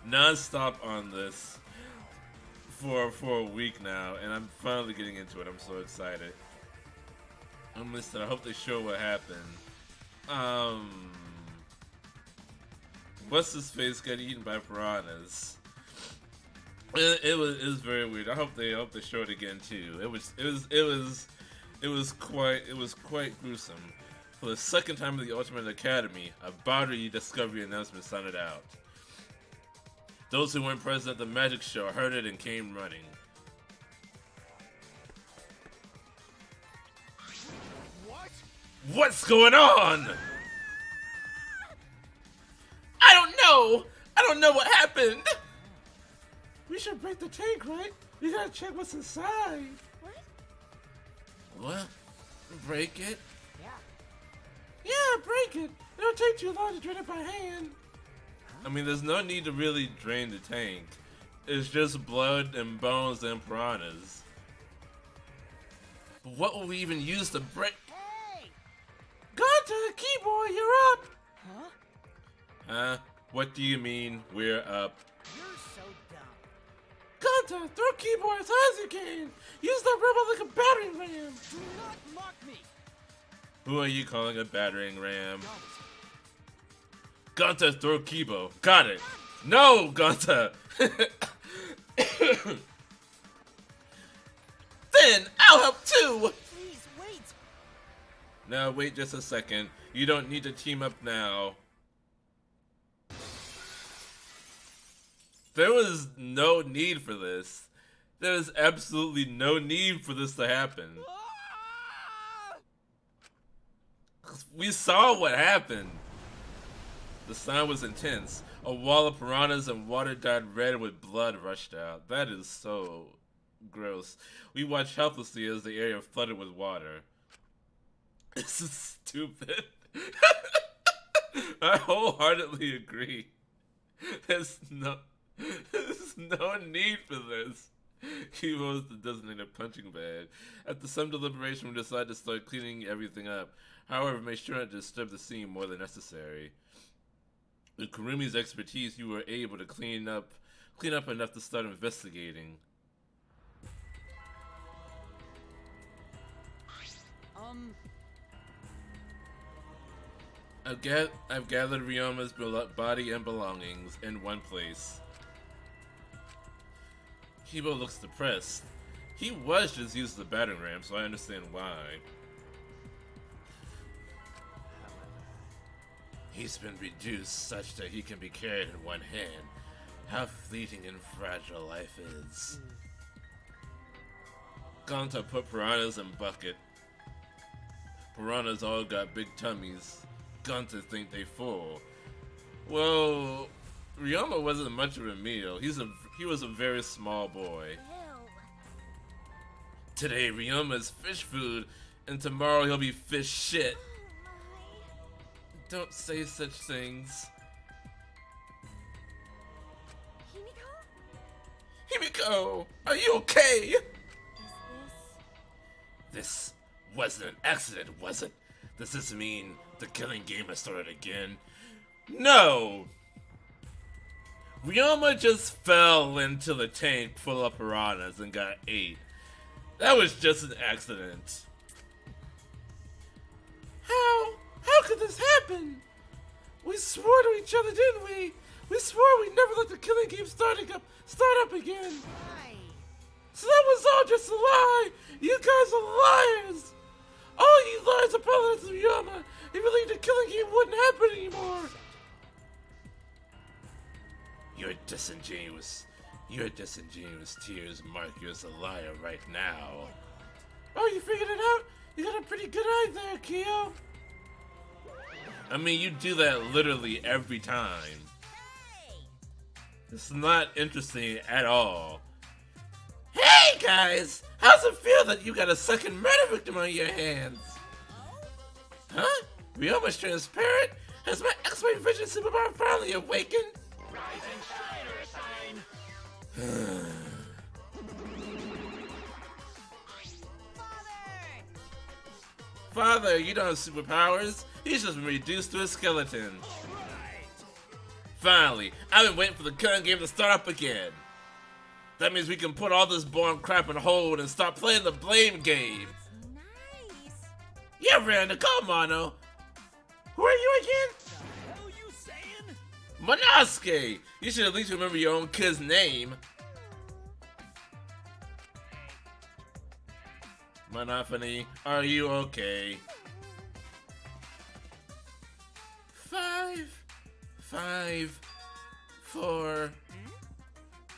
non-stop on this for a week now, and I'm finally getting into it. I'm so excited. I'm listening. I hope they show what happened. What's his face got eaten by piranhas? It was very weird. I hope they show it again too. It was quite gruesome. For the second time in the Ultimate Academy, a Body Discovery announcement sounded out. Those who weren't present at the magic show heard it and came running. What? What's going on? I don't know. I don't know what happened. We should break the tank, right? We gotta check what's inside. What? What? Break it? Yeah. Yeah, break it. It'll take too long to drain it by hand. I mean, there's no need to really drain the tank. It's just blood and bones and piranhas. But what will we even use to break? Hey! Gonta, Keyboy, you're up! Huh? Huh? What do you mean, we're up? You're so dumb. Gonta, throw Keyboy as high as you can! Use that rebel like a battering ram! Do not mock me. Who are you calling a battering ram? Gonta, throw Kibo. Got it. No, Gonta. Then I'll help too. Please wait. Now wait just a second. You don't need to team up now. There was no need for this. There is absolutely no need for this to happen. We saw what happened. The sound was intense. A wall of piranhas and water dyed red with blood rushed out. That is so gross. We watched helplessly as the area flooded with water. This is stupid. I wholeheartedly agree. There's no need for this. Kibo is the designated punching bag. After some deliberation, we decided to start cleaning everything up. However, make sure not to disturb the scene more than necessary. With Kurumi's expertise, you were able to clean up enough to start investigating. I've gathered Ryoma's body and belongings in one place. Kibo looks depressed. He was just used the battering ram, so I understand why. He's been reduced such that he can be carried in one hand. How fleeting and fragile life is. Gonta put piranhas in bucket. Piranhas all got big tummies. Gonta think they full. Well, Ryoma wasn't much of a meal. He was a very small boy. Ew. Today Ryoma is fish food, and tomorrow he'll be fish shit. Don't say such things. Himiko? Himiko, are you okay? Is This wasn't an accident, was it? Does this mean the killing game has started again? No! Ryoma just fell into the tank full of piranhas and got ate. That was just an accident. How could this happen? We swore to each other, didn't we? We swore we'd never let the killing game start up again. Why? So that was all just a lie. You guys are liars. All you liars are brothers of Ryoma. He believed the killing game wouldn't happen anymore. You're disingenuous. Your disingenuous tears mark you as a liar right now. Oh, you figured it out? You got a pretty good eye there, Kyo. I mean, you do that literally every time. Hey! It's not interesting at all. Hey guys! How's it feel that you got a second murder victim on your hands? Huh? Ryoma's transparent? Has my X-ray vision superpower finally awakened? Rise and shine, Ursine! Father, you don't have superpowers. He's just been reduced to a skeleton. Right. Finally, I've been waiting for the current game to start up again. That means we can put all this boring crap on hold and stop playing the blame game. Nice. Yeah, Randa, come on, Mono. Who are you again? The hell you saying? Monosuke! You should at least remember your own kid's name. Monophony, are you okay? 5, 5, 4.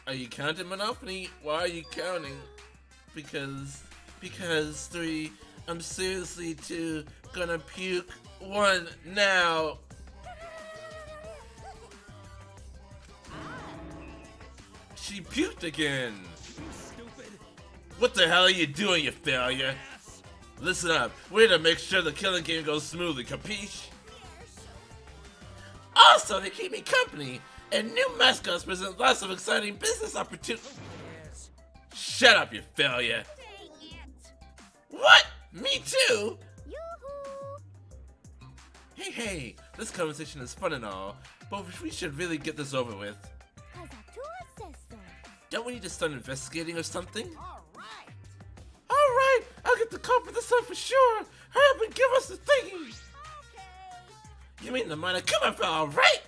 Are you counting, Monophony? Why are you counting? Because 3. I'm seriously 2. Gonna puke. 1 now. She puked again. Stupid What the hell are you doing, you failure? ass. Listen up. We're to make sure the killing game goes smoothly, capiche? Also, they keep me company, and new mascots present lots of exciting business opportunities. Yes. Shut up, you failure. Dang it. What? Me too? Yoo-hoo. Hey, this conversation is fun and all, but we should really get this over with. Cause Atua says so. Don't we need to start investigating or something? Alright. Alright, I'll get the culprit this time for sure. Hurry up and give us the thingy. Okay. You mean the Monokuma fell, right?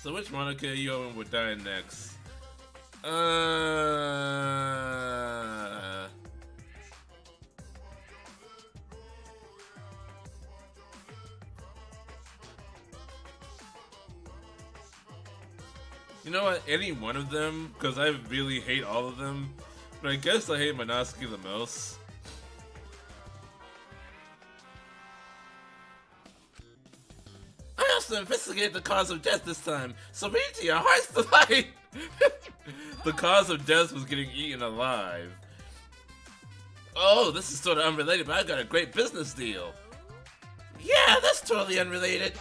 So which Monoka are you hoping would die next? You know what? Any one of them, because I really hate all of them. But I guess I hate Monosuke the most. I also investigated the cause of death this time, so read to your heart's delight. The cause of death was getting eaten alive. Oh, this is sort of unrelated, but I got a great business deal. Yeah, that's totally unrelated.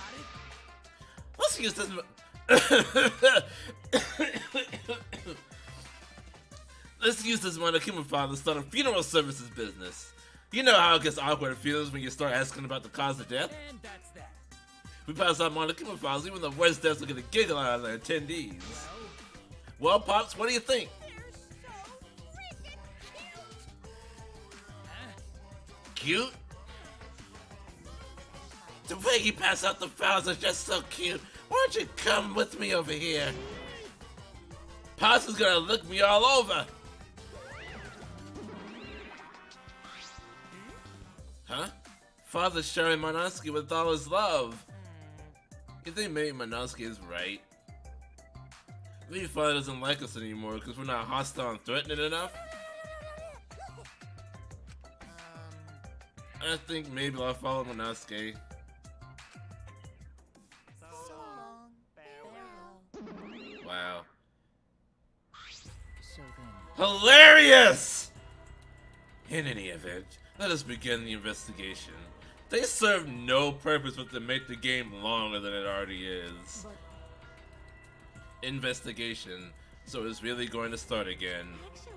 Let's use this. Let's use this Monokuma file to start a funeral services business. You know how it gets awkward feelings when you start asking about the cause of death? And that's that. We pass out Monokuma files, even the worst deaths will get a giggle out of the attendees. Well, Pops, what do you think? You're so freaking cute. Cute? The way you pass out the files is just so cute. Why don't you come with me over here? Pops is gonna look me all over. Huh? Father's sharing Monosuke with all his love. You think maybe Monosuke is right? Maybe Father doesn't like us anymore because we're not hostile and threatening enough? I think maybe I'll follow Monosuke. So long. Farewell. Wow. So then. Hilarious! In any event, let us begin the investigation. They serve no purpose but to make the game longer than it already is. But Investigation, so it's really going to start again. actually,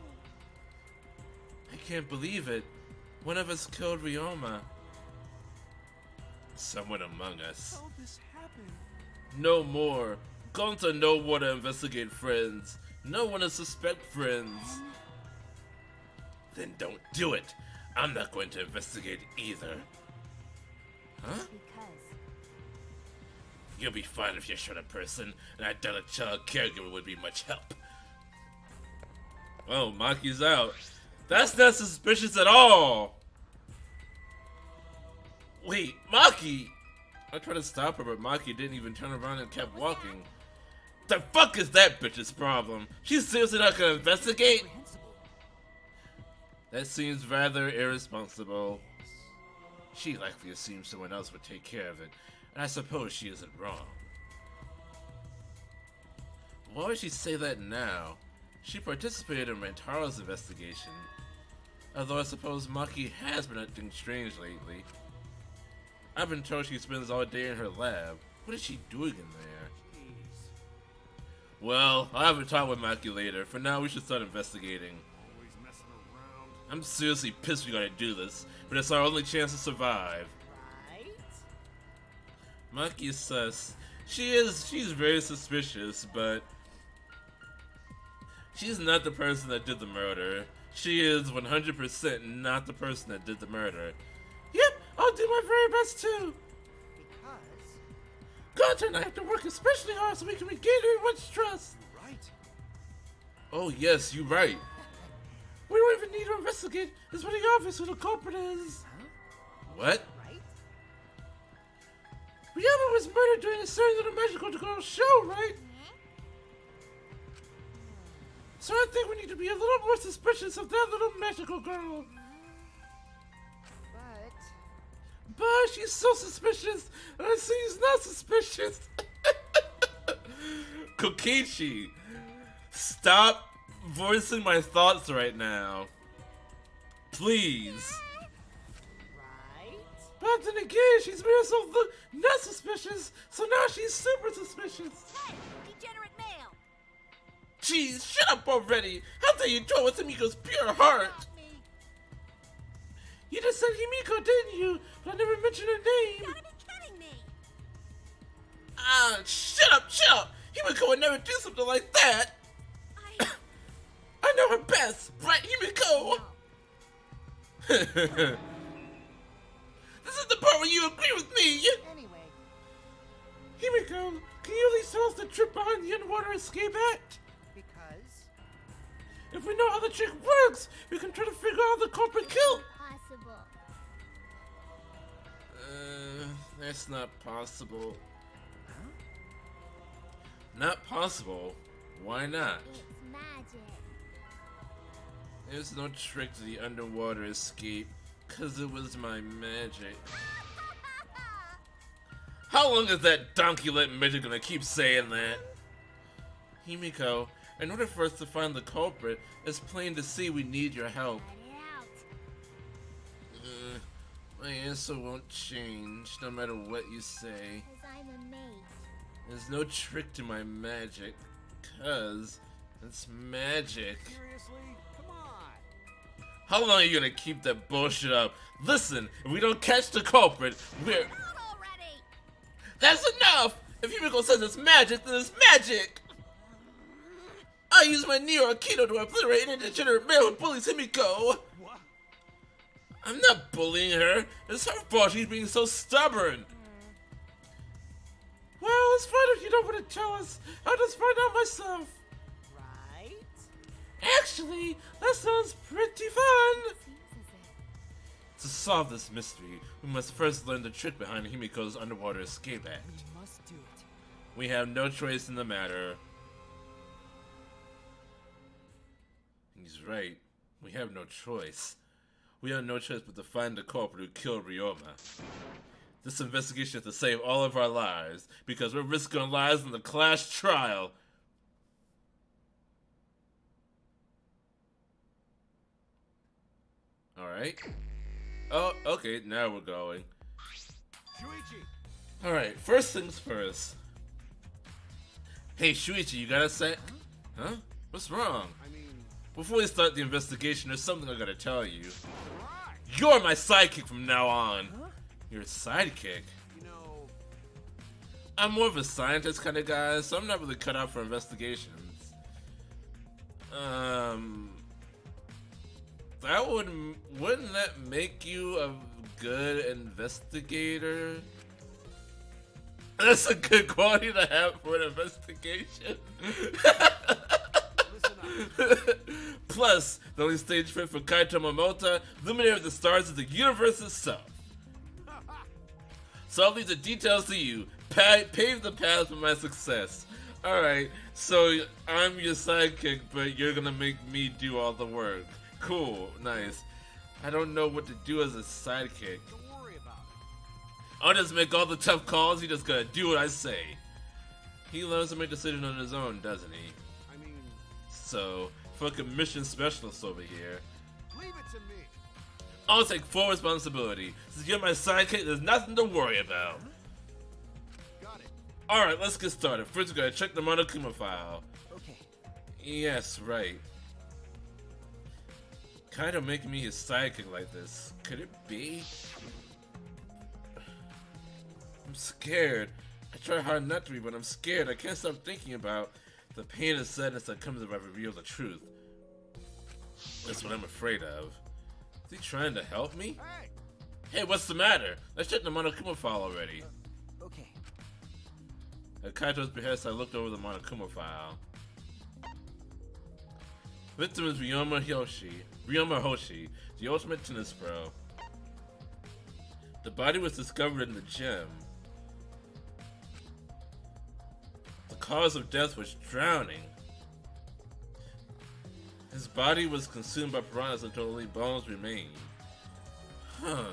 I can't believe it. One of us killed Ryoma. Someone among us. How this happened? No more. Gonta no one to investigate friends. No one to suspect friends. Then don't do it. I'm not going to investigate either. Huh? because You'll be fine if you're short a person, and I doubt a child caregiver would be much help. Oh, Maki's out. That's not suspicious at all! Wait, Maki! I tried to stop her, but Maki didn't even turn around and kept walking. The fuck is that bitch's problem? She's seriously not gonna investigate? Reprehensible. That seems rather irresponsible. She likely assumed someone else would take care of it, and I suppose she isn't wrong. Why would she say that now? She participated in Rentaro's investigation. Although I suppose Maki has been acting strange lately. I've been told she spends all day in her lab. What is she doing in there? Jeez. Well, I'll have a talk with Maki later. For now, we should start investigating. Always messing around. I'm seriously pissed we gotta do this, but it's our only chance to survive. right? Maki is sus, She's very suspicious, but she's not the person that did the murder. She is 100% not the person that did the murder. Yep, I'll do my very best too. Because. Gunter and I have to work especially hard so we can regain everyone's trust. Right. Oh yes, you're right. We don't even need to investigate. It's pretty obvious who the culprit is. Huh? What? Right? Ryoma was murdered during a certain little magical girl show, right? So I think we need to be a little more suspicious of that little magical girl. But she's so suspicious, and I see he's not suspicious. Kokichi, stop voicing my thoughts right now. Please. Right? But then again, she's made herself look not suspicious, so now she's super suspicious. Hey, degenerate male. Jeez, shut up already! How dare you draw with Himiko's pure heart? Not me. You just said Himiko, didn't you? But I never mentioned her You name. gotta be kidding me. Ah, shut up! Himiko would never do something like that! I I know her best, right, Himiko? This is the part where you agree with me! Anyway. Himiko, can you at least tell us the trick behind the underwater escape act? Because. If we know how the trick works, we can try to figure out the culprit killed. Possible. That's not possible. Huh? Not possible? Why not? It's magic. There's no trick to the underwater escape, cause it was my magic. How long is that donkey-lit midget gonna keep saying that? Himiko, in order for us to find the culprit, it's plain to see we need your help. Let it out. My answer won't change, no matter what you say. Cause I'm a mage. There's no trick to my magic, cause it's magic. Seriously? Come on. How long are you gonna keep that bullshit up? Listen, if we don't catch the culprit, we're... Out already. That's enough! If Himiko says it's magic, then it's magic! I use my Neo Aikido to obliterate any degenerate male who bullies Himiko! What? I'm not bullying her. It's her fault she's being so stubborn. Well, it's fine if you don't want to tell us. I'll just find out myself. Right? Actually, that sounds pretty fun. Seems as if To solve this mystery, we must first learn the trick behind Himiko's underwater escape act. We must do it. We have no choice in the matter. He's right. We have no choice. We have no choice but to find the culprit who killed Ryoma. This investigation is to save all of our lives, because we're risking our lives in the class trial. Alright. Oh, okay, now we're going. Shuichi! Alright, first things first. Hey, Shuichi, you got a sec? Huh? What's wrong? I mean, Before we start the investigation, there's something I gotta tell you. right! You're my sidekick from now on. Huh? You're a sidekick? You know, I'm more of a scientist kind of guy, so I'm not really cut out for investigations. That wouldn't that make you a good investigator? That's a good quality to have for an investigation. listen up. Plus, the only stage fit for Kaito Momota, luminaire of the stars of the universe itself. So I'll leave the details to you. Pave the path for my success. Alright, so I'm your sidekick, but you're gonna make me do all the work. Cool, nice. I don't know what to do as a sidekick. Don't worry about it. I'll just make all the tough calls, he just gotta do what I say. He learns to make decisions on his own, doesn't he? I mean, So, fucking mission specialist over here. leave it to me. I'll take full responsibility. Since you're my sidekick, there's nothing to worry about. Got it. Alright, let's get started. First, we gotta check the Monokuma file. Okay. Yes, right. Kind of making me his sidekick like this. Could it be? I'm scared. I try hard not to be, but I'm scared. I can't stop thinking about the pain and sadness that comes if I reveal the truth. That's what I'm afraid of. Is he trying to help me? Hey! Hey, what's the matter? Let's check the Monokuma file already. Okay. At Kaito's behest, I looked over the Monokuma file. Victim is Ryoma Hoshi, the ultimate tennis pro. The body was discovered in the gym. The cause of death was drowning. His body was consumed by piranhas until only bones remained. Huh.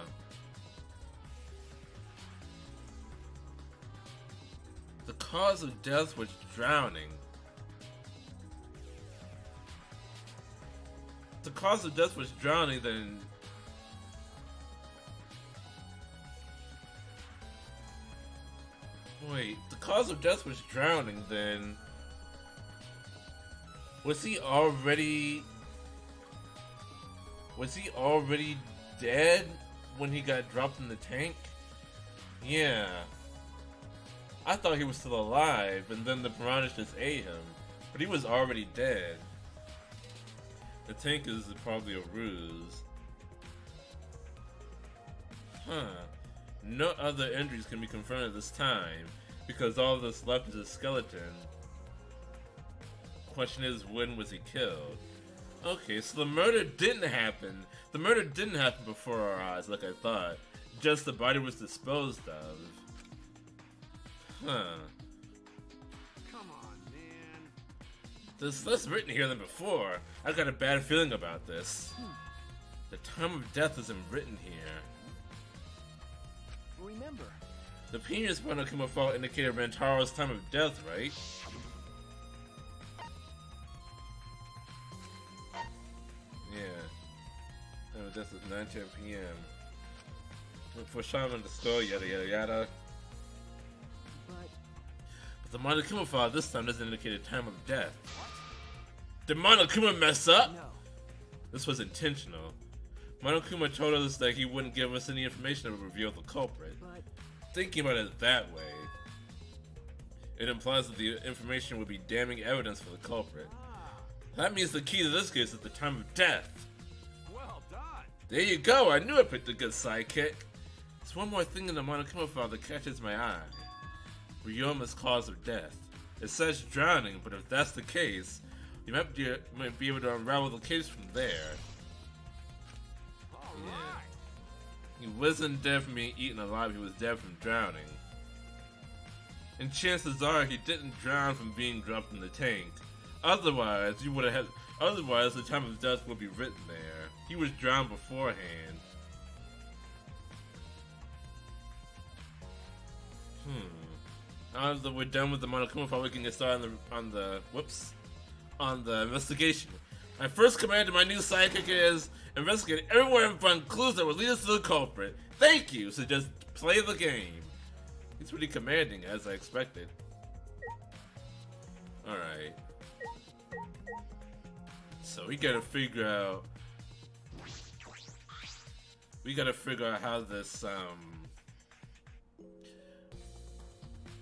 The cause of death was drowning. If the cause of death was drowning, then... Wait, the cause of death was drowning, then... Was he already dead when he got dropped in the tank? Yeah. I thought he was still alive, and then the piranhas just ate him. But he was already dead. The tank is probably a ruse. Huh. No other injuries can be confirmed at this time, because all that's left is a skeleton. Question is, when was he killed? Okay, so the murder didn't happen. The murder didn't happen before our eyes, like I thought. Just the body was disposed of. Huh. Come on, man. There's less written here than before. I got a bad feeling about this. The time of death isn't written here. Remember. The previous Monokuma file indicated Rantaro's time of death, right? Yeah. Time of death is 9:10 p.m. Look for Shaman in the store, yada yada yada. But the Monokuma file this time doesn't indicate a time of death. Did Monokuma mess up? No. This was intentional. Monokuma told us that he wouldn't give us any information that would reveal the culprit. But Thinking about it that way, it implies that the information would be damning evidence for the culprit. That means the key to this case is the time of death. Well done. There you go, I knew I picked a good sidekick. There's one more thing in the Monokuma file that catches my eye. Ryoma's cause of death. It says drowning, but if that's the case, you might be able to unravel the case from there. All Yeah. right. He wasn't dead from being eaten alive, he was dead from drowning. And chances are he didn't drown from being dropped in the tank. Otherwise, otherwise the time of death would be written there. He was drowned beforehand. Now that we're done with the Monokuma file, we can get started on the investigation. My first command to my new sidekick is investigate everywhere and find clues that will lead us to the culprit. Thank you! So just play the game. He's pretty commanding, as I expected. Alright. So we gotta figure out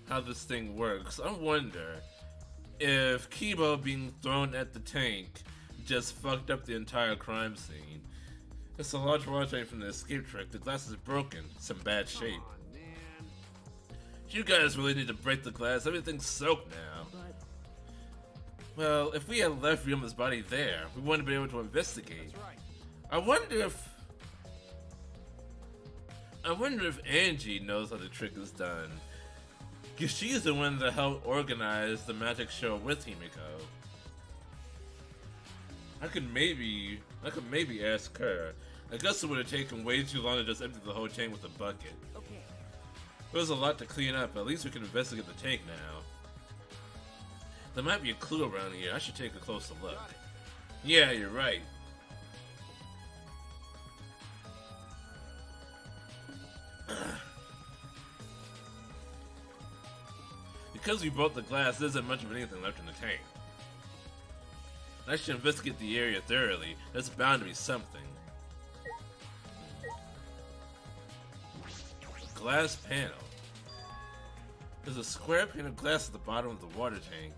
how this thing works. I wonder if Kibo being thrown at the tank just fucked up the entire crime scene. It's a large water tank from the escape trick. The glass is broken. It's in bad shape. Come on, man. You guys really need to break the glass. Everything's soaked now. but Well, if we had left Ryoma's body there, we wouldn't be able to investigate. That's right. I wonder if Angie knows how the trick is done. Cause she's the one that helped organize the magic show with Himiko. I could maybe ask her. I guess it would have taken way too long to just empty the whole tank with a bucket. okay. There was a lot to clean up, but at least we can investigate the tank now. There might be a clue around here. I should take a closer look. Got it. Yeah, you're right. Because we broke the glass, there isn't much of anything left in the tank. I should investigate the area thoroughly. There's bound to be something. Glass panel. There's a square pane of glass at the bottom of the water tank.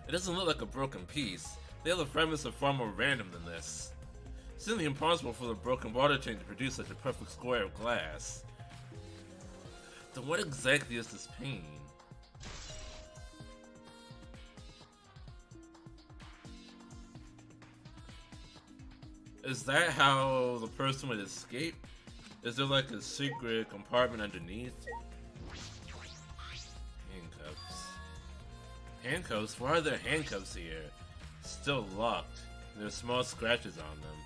It doesn't look like a broken piece. The other fragments are far more random than this. It's nearly impossible for the broken water tank to produce such a perfect square of glass. Then what exactly is this pane? Is that how the person would escape? Is there like a secret compartment underneath? Handcuffs. Handcuffs? Why are there handcuffs here? Still locked. There's small scratches on them.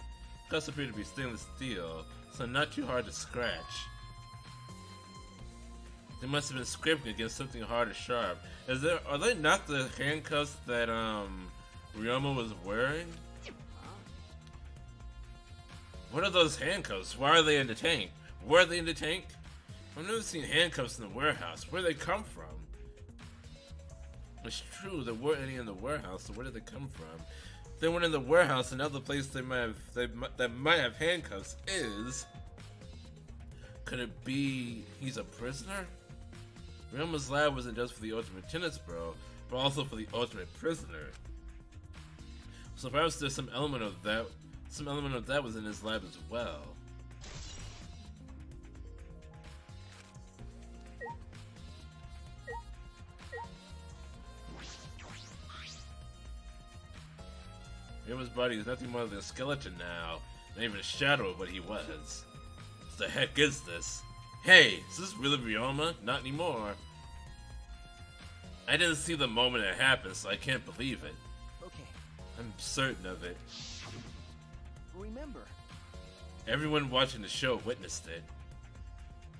Cuffs appear to be stainless steel, so not too hard to scratch. They must have been scraping against something hard or sharp. Are they not the handcuffs that Ryoma was wearing? What are those handcuffs? Why are they in the tank? Where are they in the tank? I've never seen handcuffs in the warehouse. Where do they come from? It's true, there weren't any in the warehouse, so where did they come from? If they weren't in the warehouse, another place that might have handcuffs is... Could it be he's a prisoner? Ryoma's lab wasn't just for the ultimate tennis bro, but also for the ultimate prisoner. So perhaps there's some element of that was in his lab as well. Ryoma's body is nothing more than a skeleton now, not even a shadow of what he was. What the heck is this? Hey, is this really Ryoma? Not anymore. I didn't see the moment it happened, so I can't believe it. Okay. I'm certain of it. Remember. Everyone watching the show witnessed it.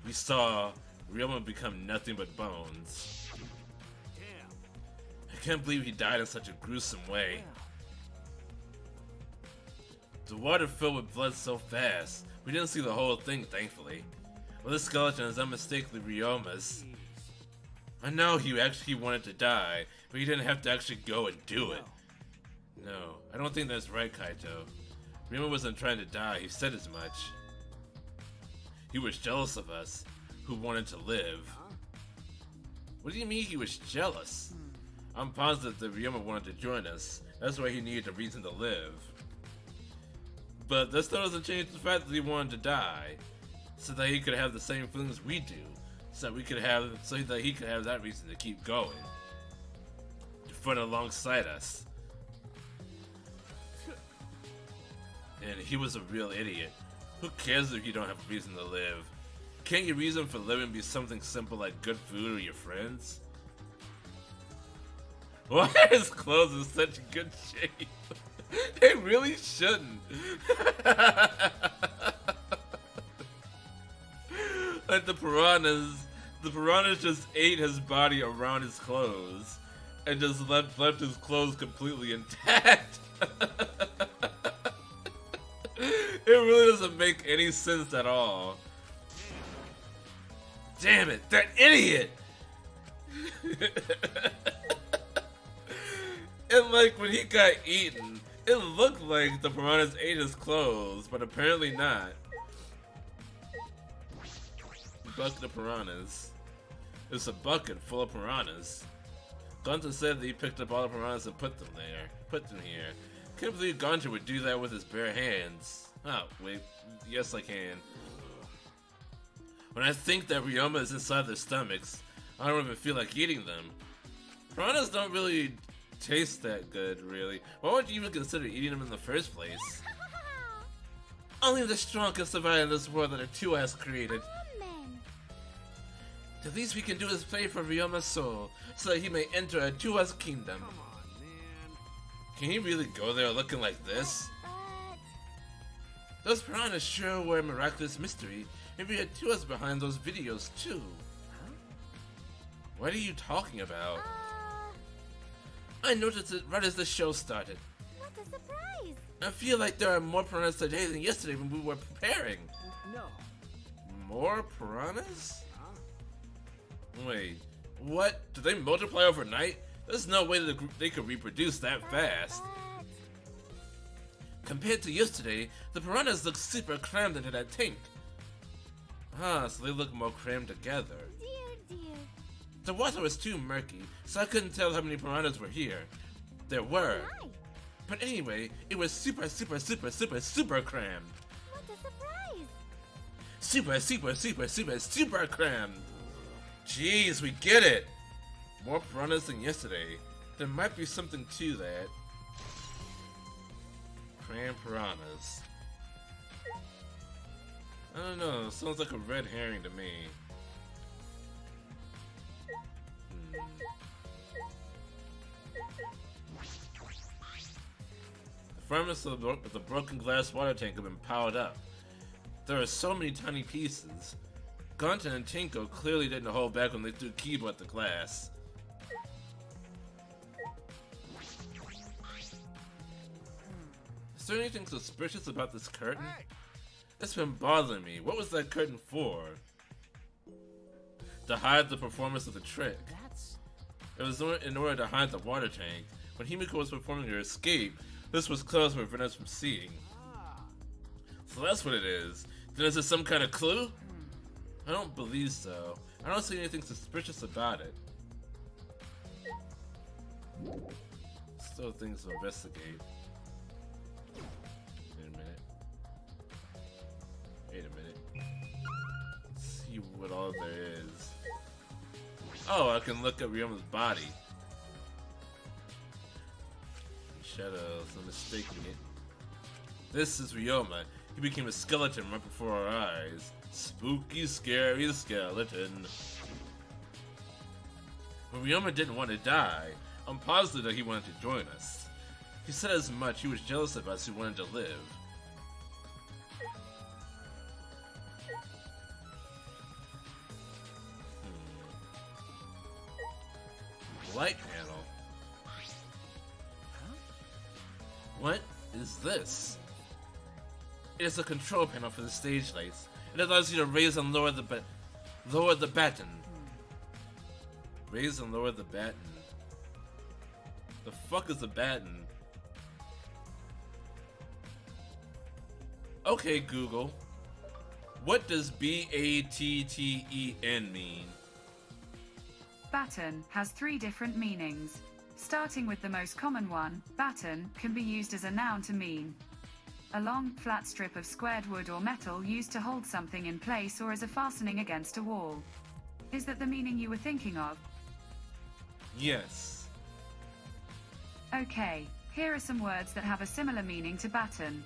We saw Ryoma become nothing but bones. Damn. I can't believe he died in such a gruesome way. The water filled with blood so fast. We didn't see the whole thing, thankfully. Well, this skeleton is unmistakably Ryoma's. I know he actually wanted to die, but he didn't have to actually go and do it. No, I don't think that's right, Kaito. Ryoma wasn't trying to die, he said as much. He was jealous of us, who wanted to live. What do you mean he was jealous? I'm positive that Ryoma wanted to join us. That's why he needed a reason to live. But that still doesn't change the fact that he wanted to die, so that he could have the same feelings we do, so that he could have that reason to keep going, to fight alongside us. And he was a real idiot. Who cares if you don't have a reason to live? Can't your reason for living be something simple like good food or your friends? Why are his clothes in such good shape? They really shouldn't. Like the piranhas just ate his body around his clothes and just left his clothes completely intact. It really doesn't make any sense at all. Damn it, that idiot! And like when he got eaten, it looked like the piranhas ate his clothes, but apparently not. Bucket of piranhas. It's a bucket full of piranhas. Gunter said that he picked up all the piranhas and put them here. Can't believe Gunter would do that with his bare hands. Oh, wait. Yes, I can. When I think that Ryoma is inside their stomachs, I don't even feel like eating them. Piranhas don't really taste that good, really. Why would you even consider eating them in the first place? Only the strong can survive in this world that a 2S created. The least we can do is pray for Ryoma's soul, so that he may enter a 2S kingdom. Come on, man. Can he really go there looking like this? Those piranhas sure were a miraculous mystery, and we had 2S behind those videos too. Huh? What are you talking about? I noticed it right as the show started. What a surprise! I feel like there are more piranhas today than yesterday when we were preparing. No. More piranhas? Huh? Wait, what? Do they multiply overnight? There's no way that they could reproduce that fast. Compared to yesterday, the piranhas look super crammed into that tank. Ah, so they look more crammed together. Dear, dear. The water was too murky, so I couldn't tell how many piranhas were here. There were. Why? But anyway, it was super crammed. What a surprise! Super crammed. Jeez, we get it. More piranhas than yesterday. There might be something to that. Crammed piranhas. I don't know, sounds like a red herring to me. The fragments of the broken glass water tank have been piled up. There are so many tiny pieces. Gunton and Tinko clearly didn't hold back when they threw Kibo at the glass. Is there anything suspicious about this curtain? Hey! It's been bothering me. What was that curtain for? To hide the performance of the trick. That's... It was in order to hide the water tank. When Himiko was performing her escape, this was closed to prevent us from seeing. So that's what it is. Then is it some kind of clue? I don't believe so. I don't see anything suspicious about it. Still things to investigate. Wait a minute. Let's see what all there is. Oh, I can look at Ryoma's body. Shadows, I'm mistaking it. This is Ryoma. He became a skeleton right before our eyes. Spooky, scary skeleton. But Ryoma didn't want to die. I'm positive that he wanted to join us. He said as much. He was jealous of us who wanted to live. Light panel. What is this? It is a control panel for the stage lights. It allows you to raise and lower the baton. Raise and lower the baton. The fuck is a baton? Okay, Google. What does B-A-T-T-E-N mean? Baton has 3 different meanings. Starting with the most common one, baton can be used as a noun to mean a long, flat strip of squared wood or metal used to hold something in place or as a fastening against a wall. Is that the meaning you were thinking of? Yes. Okay, here are some words that have a similar meaning to baton.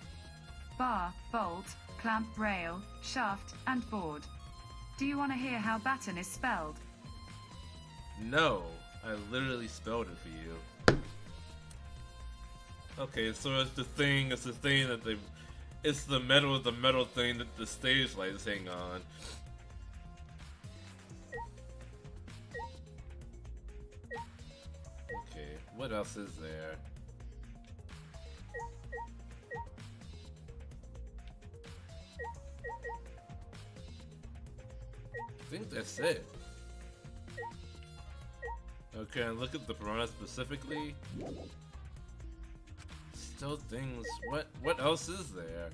Bar, bolt, clamp, rail, shaft, and board. Do you want to hear how baton is spelled? No, I literally spelled it for you. Okay, so it's the thing that it's the metal thing that the stage lights hang on. Okay, what else is there? I think that's it. Okay, look at the piranha specifically. Still things. What else is there?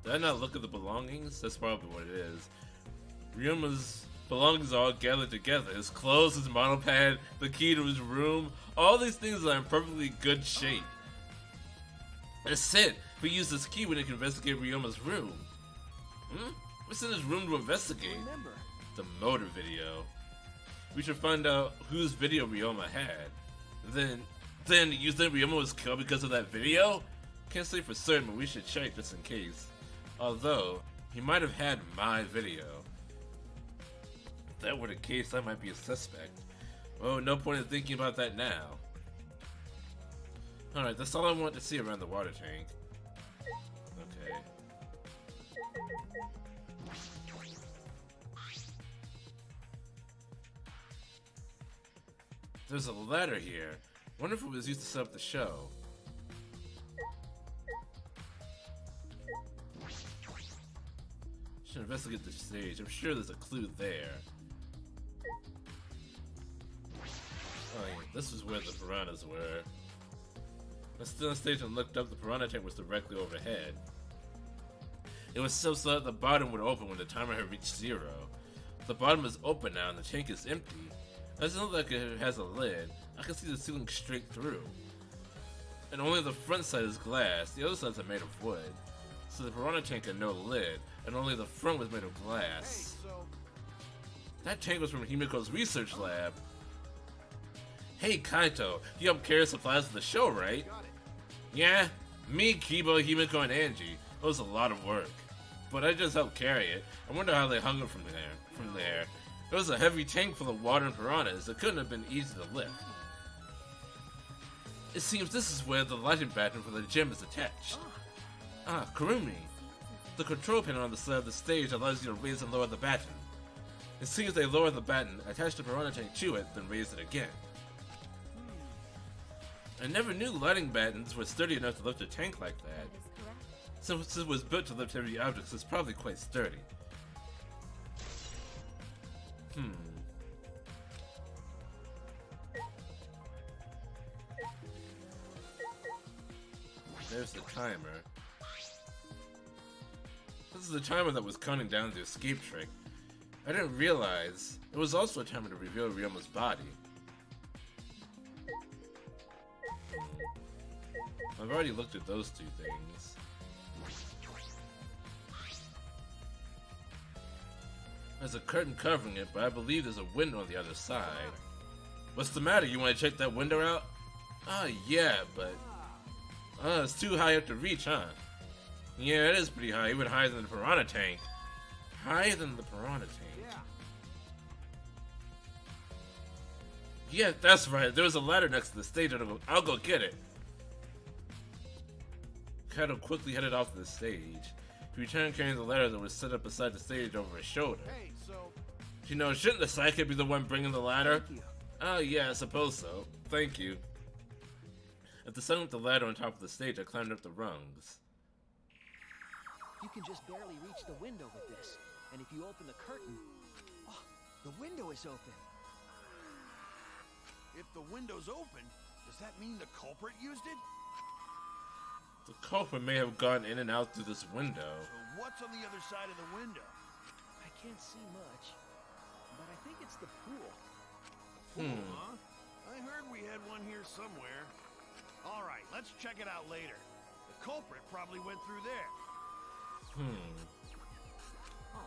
Did I not look at the belongings? That's probably what it is. Ryoma's belongings are all gathered together. His clothes, his model pad, the key to his room. All these things are in perfectly good shape. That's it. We use this key when we can investigate Ryoma's room. What's in his room to investigate? Remember. The motor video. We should find out whose video Ryoma had. Then you think Ryoma was killed because of that video? Can't say for certain, but we should check just in case. Although, he might have had my video. If that were the case, I might be a suspect. Oh, no point in thinking about that now. Alright, that's all I want to see around the water tank. Okay. There's a ladder here. Wonder if it was used to set up the show. Should investigate the stage. I'm sure there's a clue there. Oh yeah, this is where the piranhas were. I stood on stage and looked up. The piranha tank was directly overhead. It was so that the bottom would open when the timer had reached 0. The bottom is open now and the tank is empty. It doesn't look like it has a lid. I can see the ceiling straight through. And only the front side is glass, the other sides are made of wood. So the piranha tank had no lid, and only the front was made of Hey, glass. so That tank was from Himiko's research lab. Hey Kaito, you helped carry supplies to the show, right? got it. Yeah, me, Kibo, Himiko, and Angie. It was a lot of work. But I just helped carry it. I wonder how they hung it from there. It was a heavy tank full of water and piranhas. It couldn't have been easy to lift. It seems this is where the lighting baton for the gym is attached. Ah, Kurumi. The control panel on the side of the stage allows you to raise and lower the baton. It seems they lower the baton, attach the piranha tank to it, then raise it again. I never knew lighting batons were sturdy enough to lift a tank like that. That is correct. Since it was built to lift heavy objects, it's probably quite sturdy. There's the timer. This is the timer that was counting down the escape trick. I didn't realize it was also a timer to reveal Ryoma's body. I've already looked at those two things. There's a curtain covering it, but I believe there's a window on the other side. What's the matter? You want to check that window out? Yeah, but... it's too high up to reach, huh? Yeah, it is pretty high, even higher than the piranha tank. Higher than the piranha tank. Yeah. Yeah, that's right. There was a ladder next to the stage. I'll go get it. Kato quickly headed off to the stage. He returned carrying the ladder that was set up beside the stage over his shoulder. Hey, so You know, shouldn't the sidekick be the one bringing the ladder? Thank you. Oh, yeah, I suppose so. Thank you. At the center of the ladder on top of the stage, I climbed up the rungs. You can just barely reach the window with this. And if you open the curtain... Oh, the window is open. if the window's open, does that mean the culprit used it? The culprit may have gone in and out through this window. So what's on the other side of the window? I can't see much. But I think it's the pool. Pool, huh? I heard we had one here somewhere. All right, let's check it out later. The culprit probably went through there. Oh,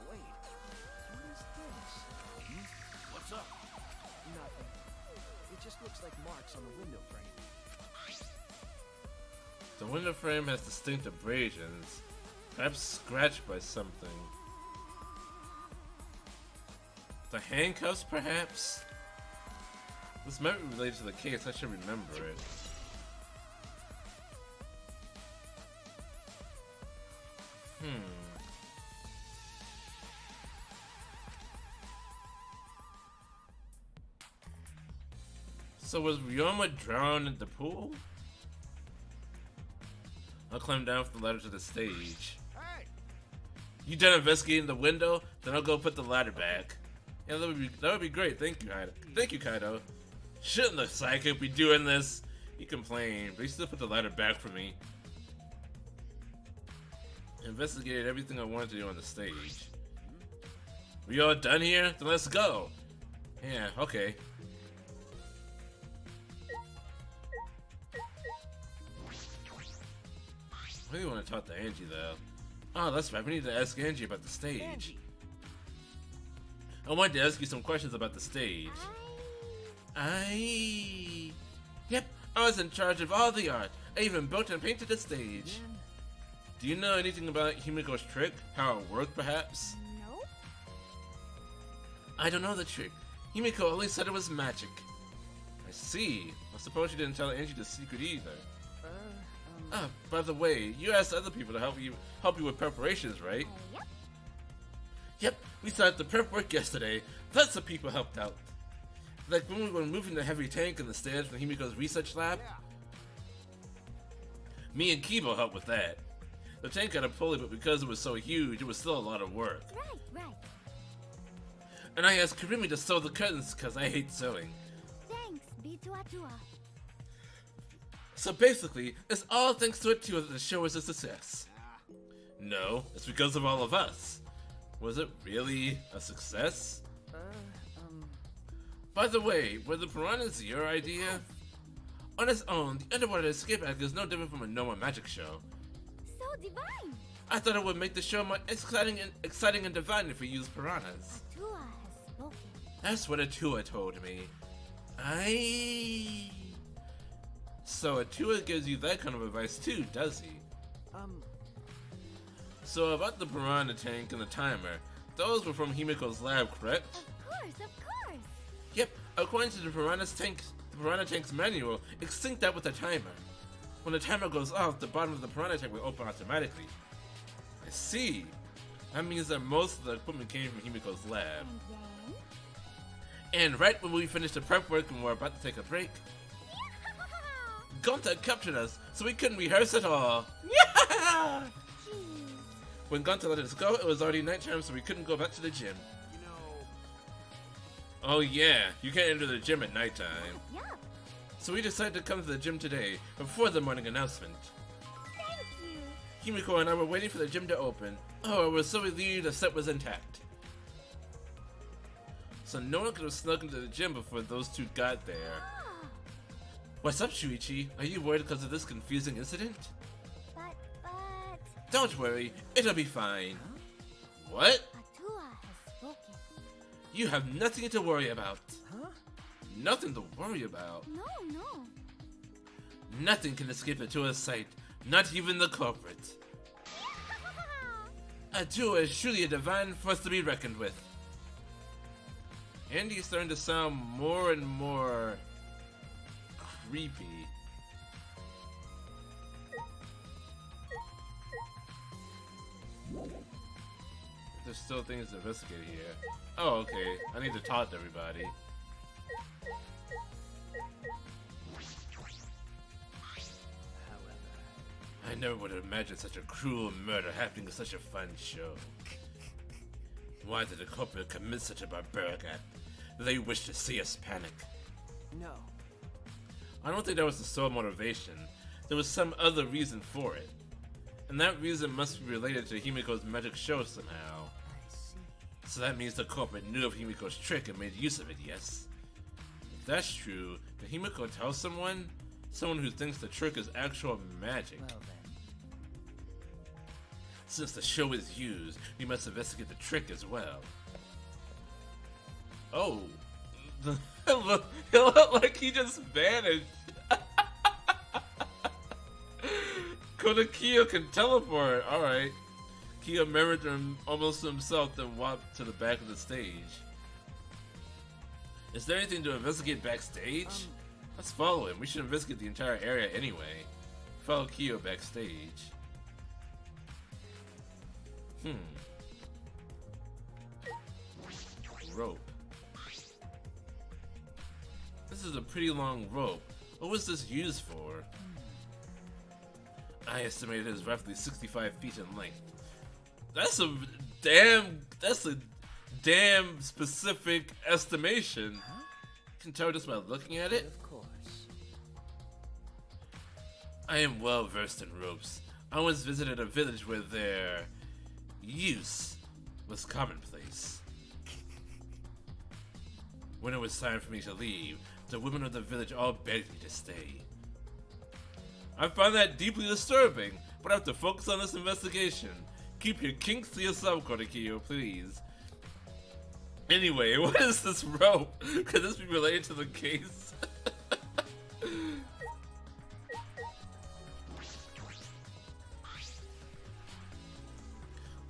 wait. What is this? What's up? Nothing. It just looks like marks on the window frame. The window frame has distinct abrasions, perhaps scratched by something. The handcuffs, perhaps? This might be related to the case, I should remember it. So was Ryoma drowned in the pool? I'll climb down from the ladder to the stage. Hey! You done investigating the window? Then I'll go put the ladder back. Yeah, that would be great. Thank you, Kaito. Thank you, Kaito. Shouldn't the psychic be doing this? He complained, but he still put the ladder back for me. Investigated everything I wanted to do on the stage. We all done here? Then let's go. Yeah, okay. I really want to talk to Angie though. Oh, that's right. We need to ask Angie about the stage. Angie. I wanted to ask you some questions about the stage. Yep, I was in charge of all the art. I even built and painted the stage. Again? Do you know anything about Himiko's trick? How it worked, perhaps? Nope. I don't know the trick. Himiko only said it was magic. I see. I suppose you didn't tell Angie the secret either. By the way, you asked other people to help you with preparations, right? Yep. Yep, we started the prep work yesterday. Lots of people helped out. Like when we were moving the heavy tank and the stairs from Himiko's research lab. Me and Kibo helped with that. The tank got a pulley, but because it was so huge, it was still a lot of work. Right. And I asked Kurumi to sew the curtains because I hate sewing. Thanks, Bitua. So basically, it's all thanks to it too that the show is a success. No, it's because of all of us. Was it really a success? By the way, were the piranhas your idea? On its own, the underwater escape act is no different from a normal magic show. So divine. I thought it would make the show more exciting and divine if we used piranhas. Tua has spoken. That's what Atua told me. So Atua gives you that kind of advice too, does he? So about the piranha tank and the timer, those were from Himiko's lab, correct? Of course. Yep, according to the piranha tank's manual, it synced up with the timer. When the timer goes off, the bottom of the piranha tank will open automatically. I see. That means that most of the equipment came from Himiko's lab. And then? And right when we finished the prep work and were about to take a break, Gonta captured us, so we couldn't rehearse at all. Gee. When Gonta let us go, it was already nighttime, so we couldn't go back to the gym. You know, Oh yeah, you can't enter the gym at nighttime. Yup. So we decided to come to the gym today, before the morning announcement. Thank you. Himiko and I were waiting for the gym to open. Oh, I was so relieved the set was intact. So no one could have snuck into the gym before those two got there. Ah, What's up, Shuichi? Are you worried because of this confusing incident? but Don't worry, it'll be fine. What? Atua has spoken. You have nothing to worry about. Huh? Nothing to worry about. No. Nothing can escape Atua's sight, not even the culprit. Atua is truly a divine force to be reckoned with. Andy's starting to sound more and more creepy. There's still things to investigate here. Oh, okay. I need to talk to everybody. I never would have imagined such a cruel murder happening in such a fun show. Why did the culprit commit such a barbaric act? They wish to see us panic. No. I don't think that was the sole motivation. There was some other reason for it. And that reason must be related to Himiko's magic show somehow. I see. So that means the culprit knew of Himiko's trick and made use of it, yes? If that's true, did Himiko tell someone? Someone who thinks the trick is actual magic. Well then. Since the show is used, we must investigate the trick as well. Oh. It looked like he just vanished. Kodakiyo can teleport. Alright. Kiyo mirrored him almost to himself, then walked to the back of the stage. Is there anything to investigate backstage? Let's follow him. We should investigate the entire area anyway. Follow Kiyo backstage. Rope. This is a pretty long rope. What was this used for? I estimated it as roughly 65 feet in length. That's a damn specific estimation. You can tell just by looking at it. Of course. I am well versed in ropes. I once visited a village where their use was commonplace. When it was time for me to leave, the women of the village all begged me to stay. I find that deeply disturbing, but I have to focus on this investigation. Keep your kinks to yourself, Kodakiyo, please. Anyway, what is this rope? Could this be related to the case?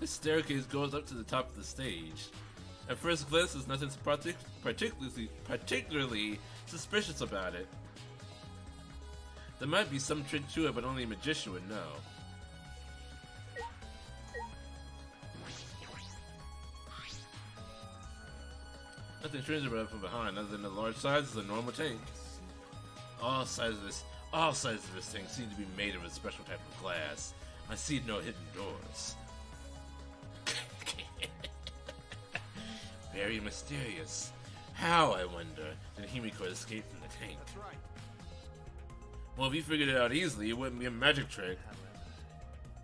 This staircase goes up to the top of the stage. At first glance, there's nothing particularly suspicious about it. There might be some trick to it, but only a magician would know. Nothing strange about it from behind, other than the large size of a normal tank. All sides of this thing seem to be made of a special type of glass. I see no hidden doors. Very mysterious. How, I wonder, did Himiko escape from the tank? That's right. Well, if we figured it out easily, it wouldn't be a magic trick.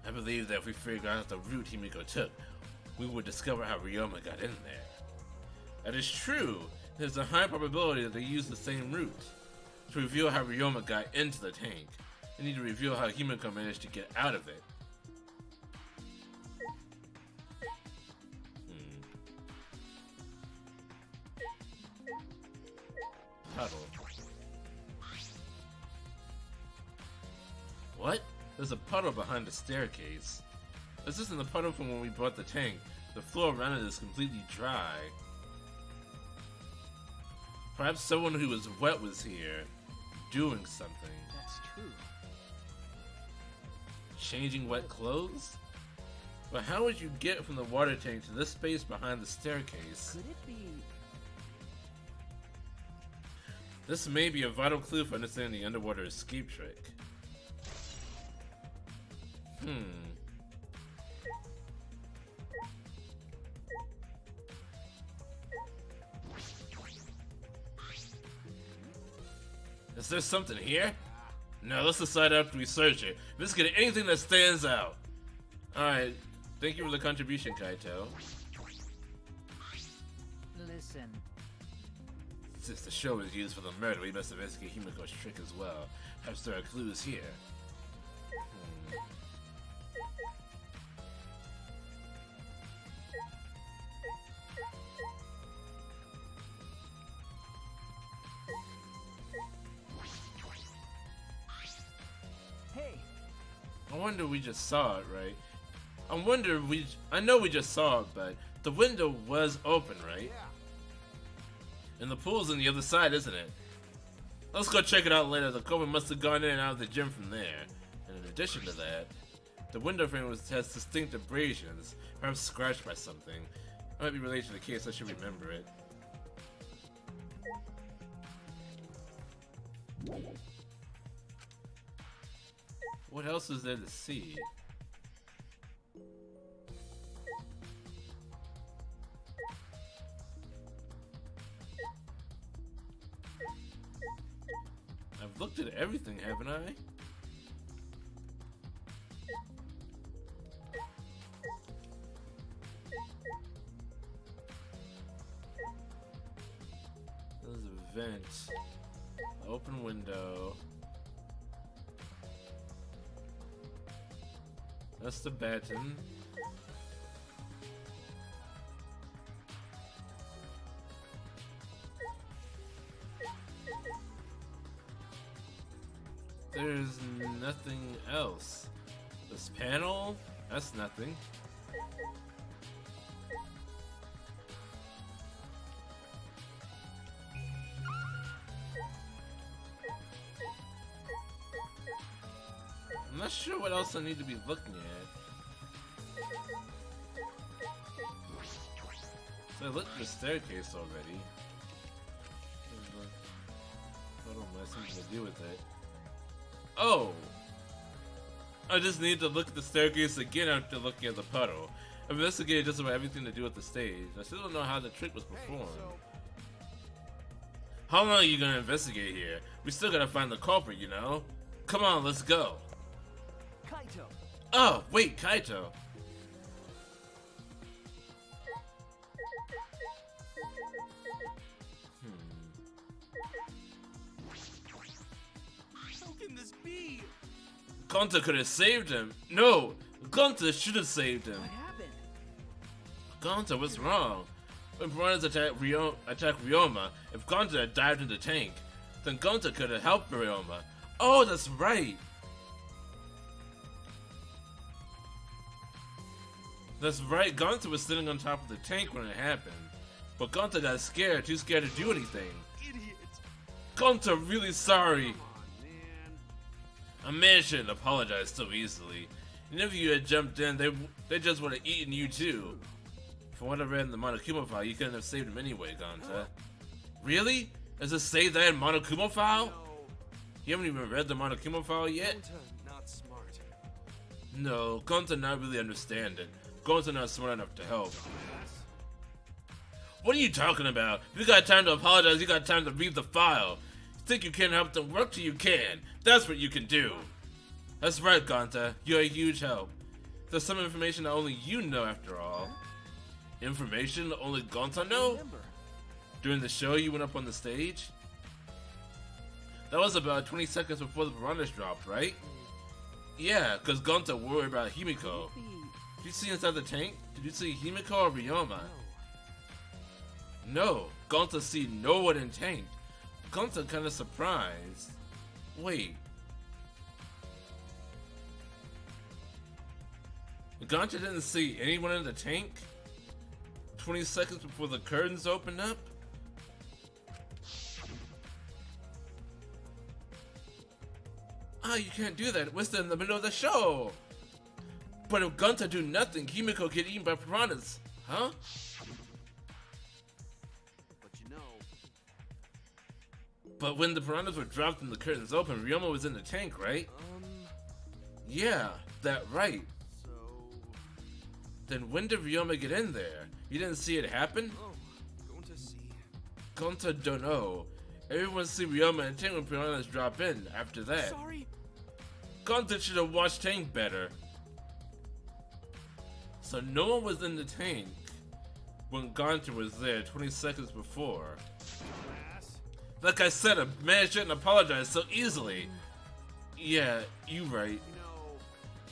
I believe that if we figured out the route Himiko took, we would discover how Ryoma got in there. That is true. There's a high probability that they use the same route. To reveal how Ryoma got into the tank, they need to reveal how Himiko managed to get out of it. Puddle. What? There's a puddle behind the staircase. This isn't the puddle from when we bought the tank. The floor around it is completely dry. Perhaps someone who was wet was here, doing something. That's true. Changing wet clothes? But how would you get from the water tank to this space behind the staircase? Could it be? This may be a vital clue for understanding the underwater escape trick. Is there something here? No, let's decide after we search it. Investigate anything that stands out. Alright, thank you for the contribution, Kaito. Listen. Since the show was used for the murder, we must investigate Himiko's trick as well. Perhaps there are clues here. Hey, I wonder we just saw it, right? I know we just saw it, but the window was open, right? And the pool's on the other side, isn't it? Let's go check it out later. The culprit must have gone in and out of the gym from there. And in addition to that, the window frame has distinct abrasions, perhaps scratched by something. It might be related to the case, I should remember it. What else is there to see? I've looked at everything, haven't I? There's a vent. Open window. That's the baton. There's nothing else. This panel? That's nothing. I'm not sure what else I need to be looking at. So I looked at the staircase already. What am I something to do with it? Oh! I just need to look at the staircase again after looking at the puddle. I've investigated just about everything to do with the stage. I still don't know how the trick was performed. How long are you gonna investigate here? We still gotta find the culprit, you know? Come on, let's go. Kaito. Oh, wait, Kaito. How can this be? Gonta could have saved him. No, Gonta should have saved him. What happened? Gonta, what's wrong? When piranhas attacked Ryoma, if Gonta had dived into the tank, then Gonta could have helped Ryoma. Oh, that's right. That's right, Gonta was sitting on top of the tank when it happened. But Gonta got scared, too scared to do anything. Idiot. Gonta, really sorry. Come on, man. A man shouldn't apologize so easily. And if you had jumped in, they just would have eaten you too. From what I read in the Monokuma file, you couldn't have saved him anyway, Gonta. Really? Does it say that in Monokuma file? No. You haven't even read the Monokuma file yet? Gonta, not smart. No, Gonta not really understand it. Gonta not smart enough to help. What are you talking about? If you got time to apologize, you got time to read the file. You think you can't help them work till you can. That's what you can do. That's right, Gonta. You're a huge help. There's some information that only you know after all. Information only Gonta know? Remember, During the show, you went up on the stage? That was about 20 seconds before the piranhas dropped, right? Yeah, because Gonta worried about Himiko. Did you see inside the tank? Did you see Himiko or Ryoma? No, Gonta see no one in tank. Gonta kinda surprised. Wait. Gonta didn't see anyone in the tank? 20 seconds before the curtains opened up? Ah, you can't do that. We're still in the middle of the show. But if Gonta do nothing, Himiko get eaten by piranhas. Huh? But you know... But when the piranhas were dropped and the curtains open, Ryoma was in the tank, right? Yeah, that right. So... Then when did Ryoma get in there? You didn't see it happen? Oh, going to see. Gonta don't know. Everyone see Ryoma and tank when piranhas drop in after that. Sorry. Gonta should have watched tank better. So no one was in the tank when Gonta was there 20 seconds before. Like I said, a man shouldn't apologize so easily. Yeah, you right.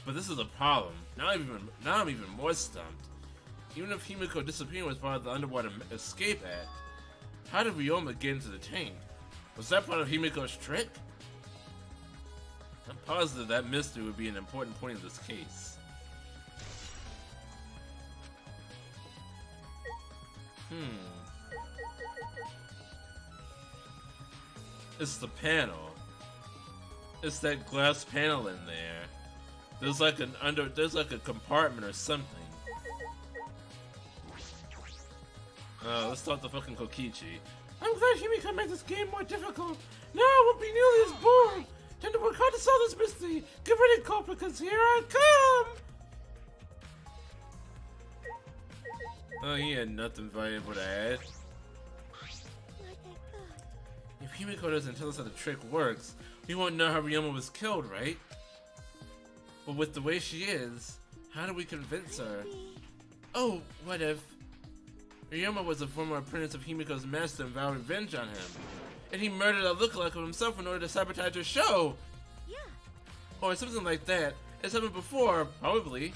But this is a problem. Now I'm even more stumped. Even if Himiko disappearing was part of the underwater escape act, how did Ryoma get into the tank? Was that part of Himiko's trick? I'm positive that mystery would be an important point in this case. It's the panel. It's that glass panel in there. There's like a compartment or something. Let's start the fucking Kokichi. I'm glad Himiko made this game more difficult. Now I won't be nearly as bored. Time to work hard to solve this mystery. Get ready, culprit, because here I come! Oh, he had nothing valuable to add. If Himiko doesn't tell us how the trick works, we won't know how Ryoma was killed, right? But with the way she is, how do we convince her? Oh, what if... Ryoma was a former apprentice of Himiko's master and vowed revenge on him. And he murdered a lookalike of himself in order to sabotage her show! Yeah. Or something like that. It's happened before, probably.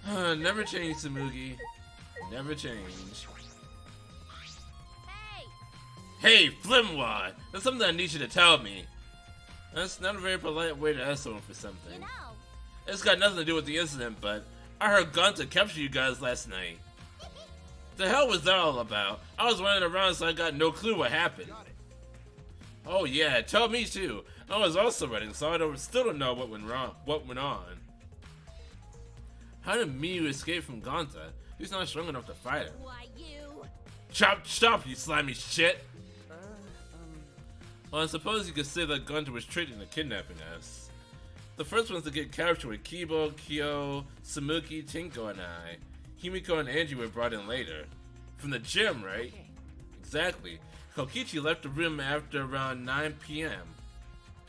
Never change, Tsumugi. Never change. Hey! Hey, Flimwad! That's something I need you to tell me. That's not a very polite way to ask someone for something. You know. It's got nothing to do with the incident, but I heard Gonta capture you guys last night. The hell was that all about? I was running around so I got no clue what happened. Oh yeah, tell me too. I was also running, so I still don't know what went on. How did Miyu escape from Gonta? He's not strong enough to fight him. Why you? Stop, you slimy shit! Well, I suppose you could say that Gonta was tricked into kidnapping us. The first ones to get captured were Kibo, Kyo, Samuki, Tinko, and I. Himiko and Angie were brought in later. From the gym, right? Exactly. Kokichi left the room after around 9 p.m.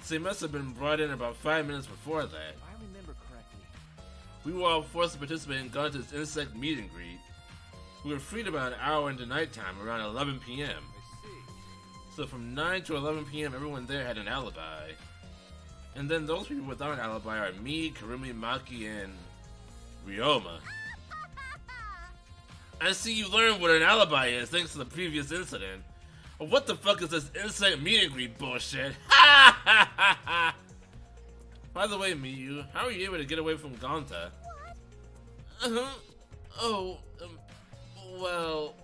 So he must have been brought in about 5 minutes before that. If I remember correctly. We were all forced to participate in Gonta's insect meet and greet. We were freed about an hour into nighttime, around 11 p.m. So from 9 to 11 p.m. everyone there had an alibi. And then those people without an alibi are me, Karumi, Maki, and Ryoma. I see you learned what an alibi is thanks to the previous incident. What the fuck is this insect meet and greet bullshit? Ha ha ha ha! By the way, Miyu, how are you able to get away from Gonta? Oh, well...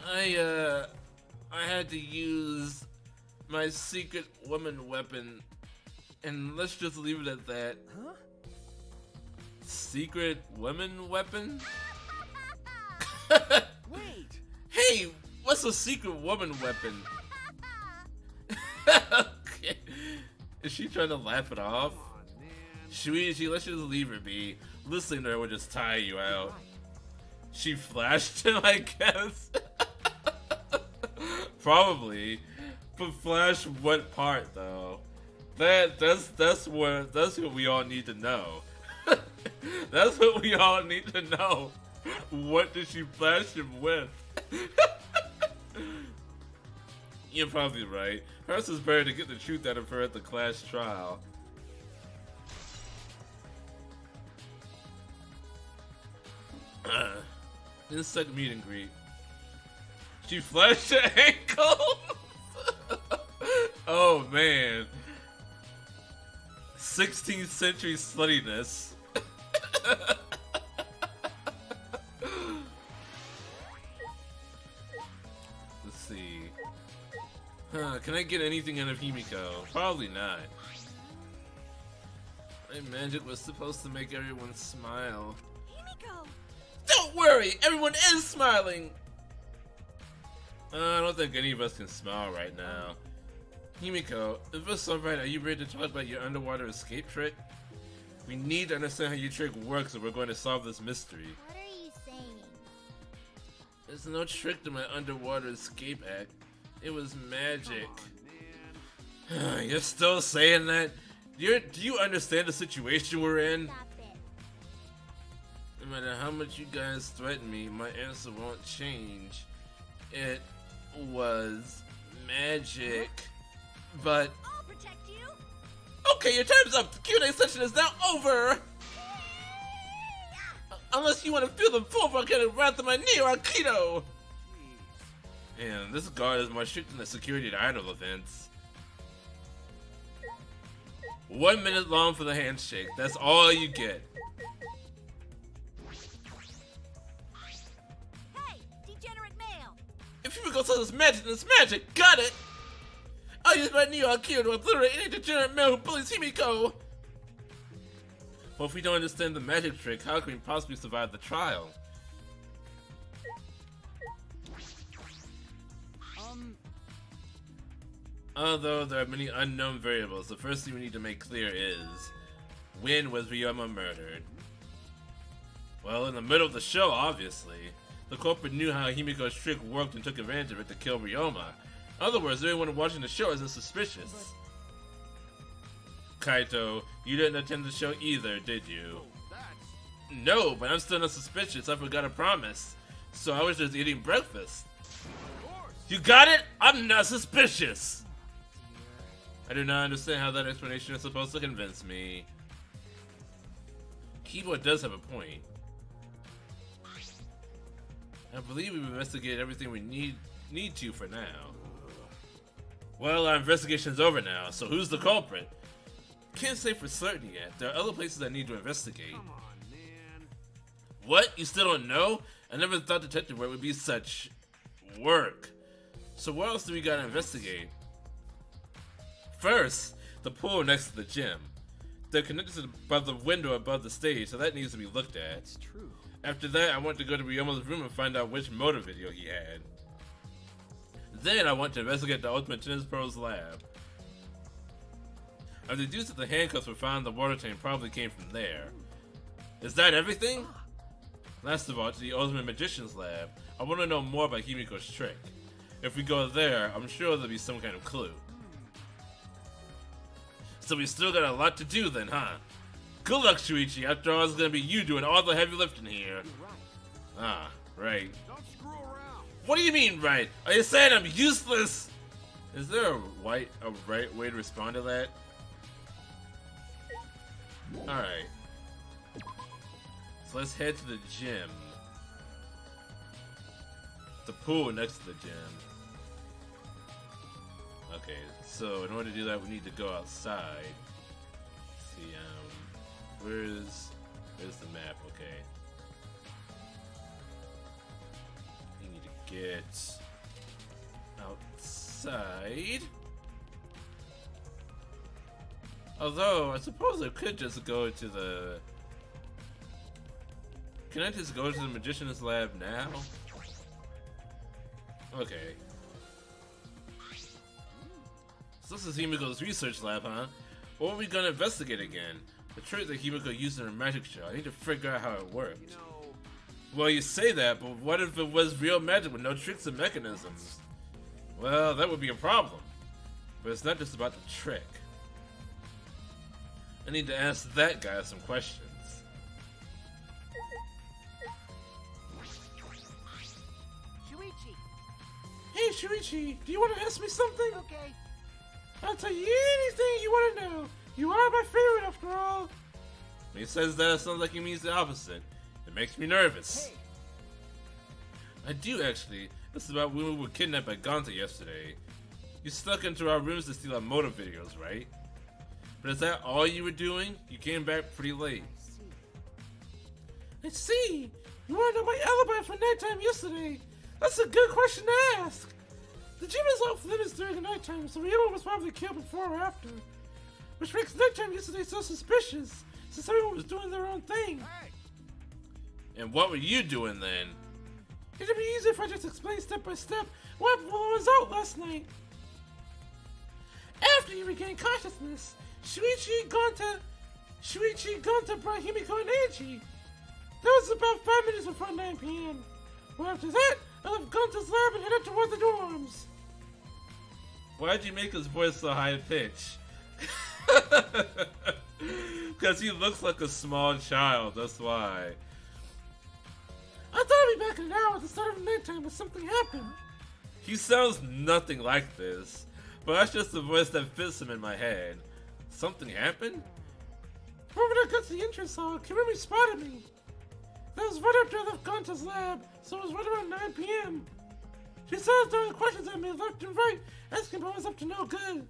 I had to use my secret woman weapon, and let's just leave it at that. Huh? Secret woman weapon? Wait! Hey, what's a secret woman weapon? Okay. Is she trying to laugh it off? Shuichi, let's just leave her be. Listening to her would just tire you out. She flashed him, I guess. Probably. But flash what part though? That's what we all need to know. That's what we all need to know. What did she flash him with? You're probably right. Hers is better to get the truth out of her at the class trial. Insect meet and greet. She flashed her ankle? Oh man. 16th century sluttiness. Let's see. Can I get anything out of Himiko? Probably not. My magic was supposed to make everyone smile. Himiko! Don't worry, everyone is smiling! I don't think any of us can smile right now. Himiko, if it's alright, are you ready to talk about your underwater escape trick? We need to understand how your trick works if we're going to solve this mystery. What are you saying? There's no trick to my underwater escape act. It was magic. You're still saying that? Do you understand the situation we're in? Stop it. No matter how much you guys threaten me, my answer won't change. It was magic. But... I'll protect you. Okay, your time's up! The Q&A session is now over! Unless you want to feel the full volcanic wrath of my Neo-Aikido! Man, this guard is more strict than the security at idol events. 1 minute long for the handshake. That's all you get. Hey, degenerate male. If you were gonna tell us magic, then it's magic. Got it! I'll use my Neo-Aikido to obliterate any degenerate male who bullies Himiko! Well, if we don't understand the magic trick, how can we possibly survive the trial? Although there are many unknown variables, the first thing we need to make clear is, when was Ryoma murdered? Well, in the middle of the show, obviously. The culprit knew how Himiko's trick worked and took advantage of it to kill Ryoma. In other words, everyone watching the show isn't suspicious. Kaito, you didn't attend the show either, did you? No, but I'm still not suspicious. I forgot a promise. So I was just eating breakfast. You got it? I'm not suspicious! I do not understand how that explanation is supposed to convince me. Keyboard does have a point. I believe we've investigated everything we need to for now. Well, our investigation's over now, so who's the culprit? Can't say for certain yet. There are other places I need to investigate. Come on, man. What? You still don't know? I never thought detective work would be such work. So what else do we gotta investigate? First, the pool next to the gym. They're connected by the window above the stage, so that needs to be looked at. It's true. After that, I want to go to Ryoma's room and find out which motor video he had. Then I want to investigate the Ultimate Tennis Pro's lab. I've deduced that the handcuffs were found in the water tank probably came from there. Is that everything? Last of all, to the Ultimate Magician's lab. I want to know more about Himiko's trick. If we go there, I'm sure there'll be some kind of clue. So we still got a lot to do then, huh? Good luck, Shuichi. After all, it's gonna be you doing all the heavy lifting here. You're right. Ah, right. Don't screw around. What do you mean, right? Are you saying I'm useless? Is there a right way to respond to that? Alright. So let's head to the gym. The pool next to the gym. Okay, so in order to do that, we need to go outside. Let's see, where's the map? Okay. We need to get outside. Although, I suppose I could just go to the... Can I just go to the Magician's lab now? Okay. So this is Himiko's research lab, huh? What are we gonna investigate again? The trick that Himiko used in her magic show. I need to figure out how it worked. You know, Well, you say that, but what if it was real magic with no tricks and mechanisms? Well, that would be a problem. But it's not just about the trick. I need to ask that guy some questions. Shuichi, do you want to ask me something? Okay. I'll tell you anything you want to know. You are my favorite after all. When he says that, it sounds like he means the opposite. It makes me nervous. Hey, I do actually. This is about when we were kidnapped by Gonta yesterday. You snuck into our rooms to steal our motor videos, right? But is that all you were doing? You came back pretty late. I see. You want to know my alibi for nighttime yesterday? That's a good question to ask. The gym is off limits during the nighttime, so everyone was probably killed before or after. Which makes nighttime yesterday so suspicious, since everyone was doing their own thing. Hey, And what were you doing then? It'd be easier if I just explained step by step what happened while I was out last night. After you regained consciousness, Shuichi, Gonta brought Himiko and Angie. That was about 5 minutes before 9 p.m. Well, after that, I left Gonta's lab and headed toward the dorms. Why'd you make his voice so high-pitched? Because he looks like a small child, that's why. I thought I'd be back in an hour at the start of nighttime, but something happened. He sounds nothing like this, but that's just the voice that fits him in my head. Something happened? Right when I got to the entrance hall, Kirumi spotted me. That was right after I left Gonta's lab, so it was right around 9 p.m. She started throwing questions at me left and right, asking if I was up to no good.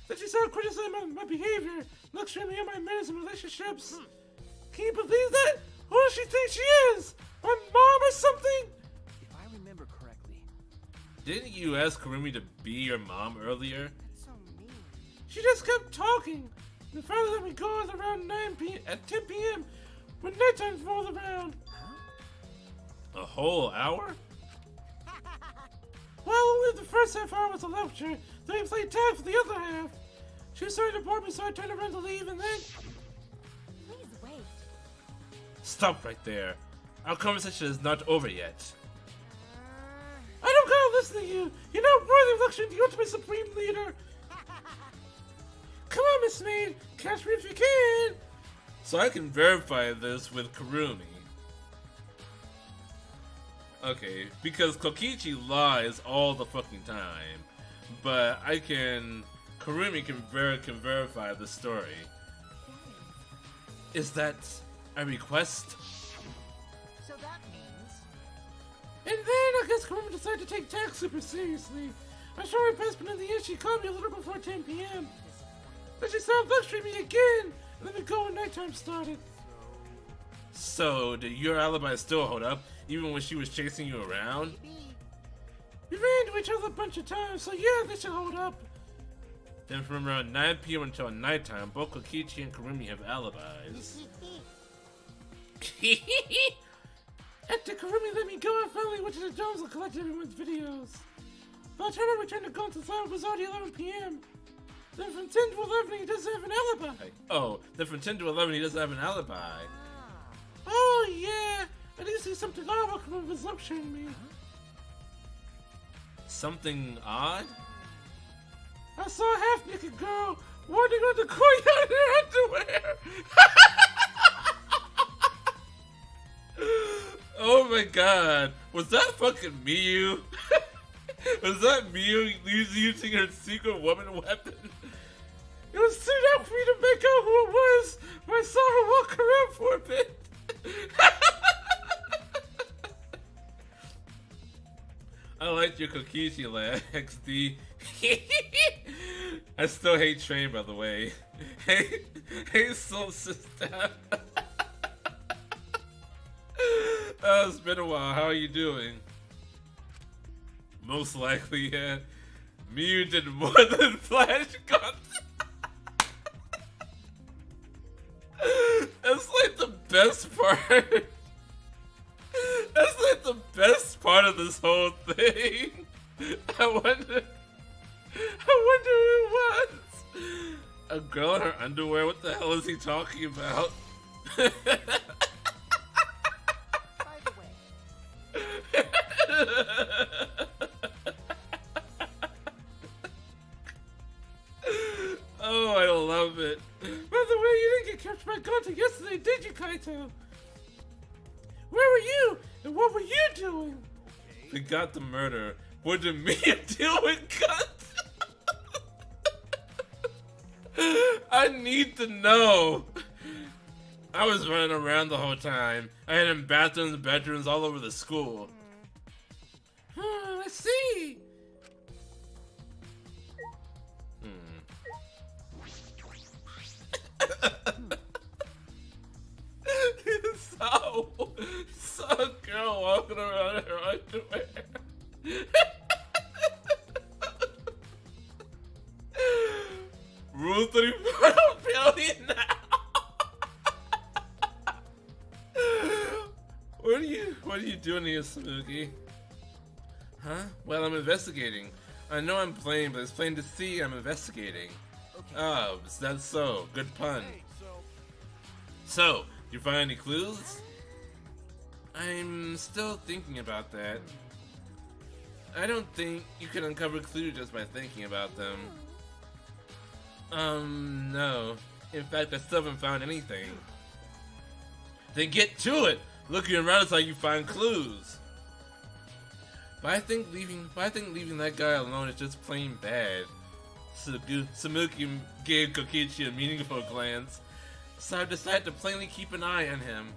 Then she started criticizing my behavior, lecturing me on my manners and relationships. Can you believe that? Who does she think she is? My mom or something? if I remember correctly, Didn't you ask Karumi to be your mom earlier? That's so mean. She just kept talking. And finally let me go at around 10 p.m. when nighttime rolled around. A whole hour? Well, only the first half hour was a lecture. Then we played tag for the other half. She started to bore me, so I turned around to leave, and then... Please wait. Stop right there. Our conversation is not over yet. I don't gotta listen to you. You're not worthy of lecturing the ultimate supreme leader. Come on, Miss Maid. Catch me if you can. So I can verify this with Karumi. Okay, because Kokichi lies all the fucking time. But Karumi can verify the story. Is that a request? So that means... And then I guess Karumi decided to take tag super seriously. I saw her pass, but in the end she called me a little before 10 p.m. Then she started lecturing me again, and let me go when nighttime started. So, did your alibi still hold up, even when she was chasing you around? We ran into each other a bunch of times, so yeah, they should hold up. Then from around 9 p.m. until nighttime, both Kokichi and Karumi have alibis. After Karumi let me go, I finally went to the domes and collected everyone's videos. By the time I returned to Gonta's lab, it was already 11 p.m. Then from 10 to 11, he doesn't have an alibi. Oh, then from 10 to 11, he doesn't have an alibi. Oh, yeah. I did see something odd while Karumi was lecturing me. Something odd? I saw a half-naked girl wandering on the courtyard in her underwear. Oh my god. Was that fucking Miyu? Was that Miyu using her secret woman weapon? It was soon out for me to make out who it was, but I saw her walk around for a bit. I like your Kokichi laugh, XD. I still hate Train, by the way. Hey, Soul Sister. It's been a while. How are you doing? Most likely, yeah. Miyu did more than Flash content. That's like the best part. That's like the best part of this whole thing. I wonder who it was. A girl in her underwear? What the hell is he talking about? By the way, Oh, I love it. By the way, you didn't get captured by Gonta yesterday, did you, Kaito? Where were you? And what were you doing? They got the murder. What did Mia deal with guns? I need to know. I was running around the whole time. I had in bathrooms and bedrooms all over the school. Let's see. Saw a girl walking around in her underwear. Rule 34 billion now. What are you doing here, Smokey? Huh? Well, I'm investigating. I know I'm playing, but it's plain to see I'm investigating. Okay. Oh, is that so? Good pun. Hey, So, you find any clues? I'm still thinking about that. I don't think you can uncover clues just by thinking about them. No. In fact, I still haven't found anything. Then get to it! Looking around is how you find clues. But I think leaving that guy alone is just plain bad. Samuki gave Kokichi a meaningful glance, so I decided to plainly keep an eye on him.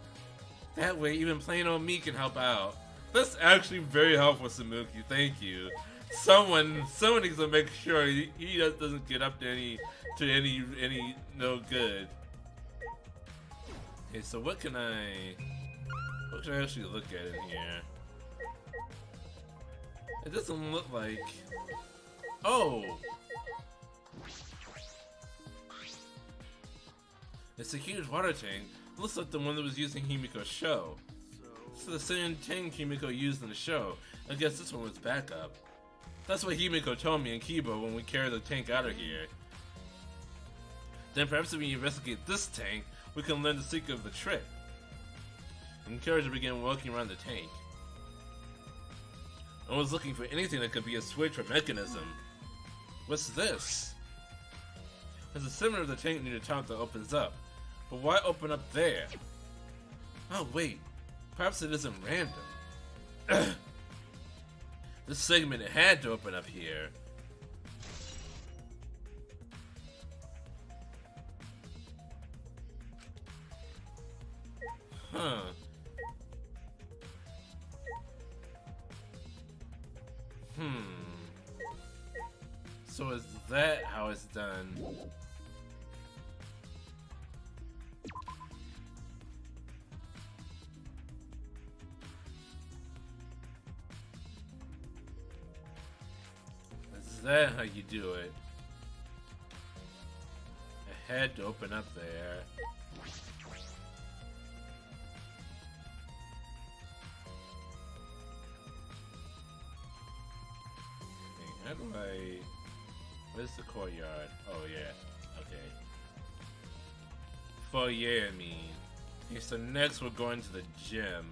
That way, even plain old me can help out. That's actually very helpful, Samuki. Thank you. Someone needs to make sure he doesn't get up to any no good. Okay, so what can I actually look at in here? It doesn't look like. Oh. It's a huge water tank. Looks like the one that was used in Himiko's show. It's the same tank Himiko used in the show. I guess this one was backup. That's what Himiko told me and Kibo when we carried the tank out of here. Then perhaps if we investigate this tank, we can learn the secret of the trick. I'm encouraged to begin walking around the tank. I was looking for anything that could be a switch or mechanism. What's this? There's a center of the tank near the top that opens up. But why open up there? Oh wait, perhaps it isn't random. This segment had to open up here. Huh. So is that how it's done? Is that how you do it? I had to open up there. How do I... Where's the courtyard? Oh yeah, okay. Foyer, I mean. Okay, so next we're going to the gym.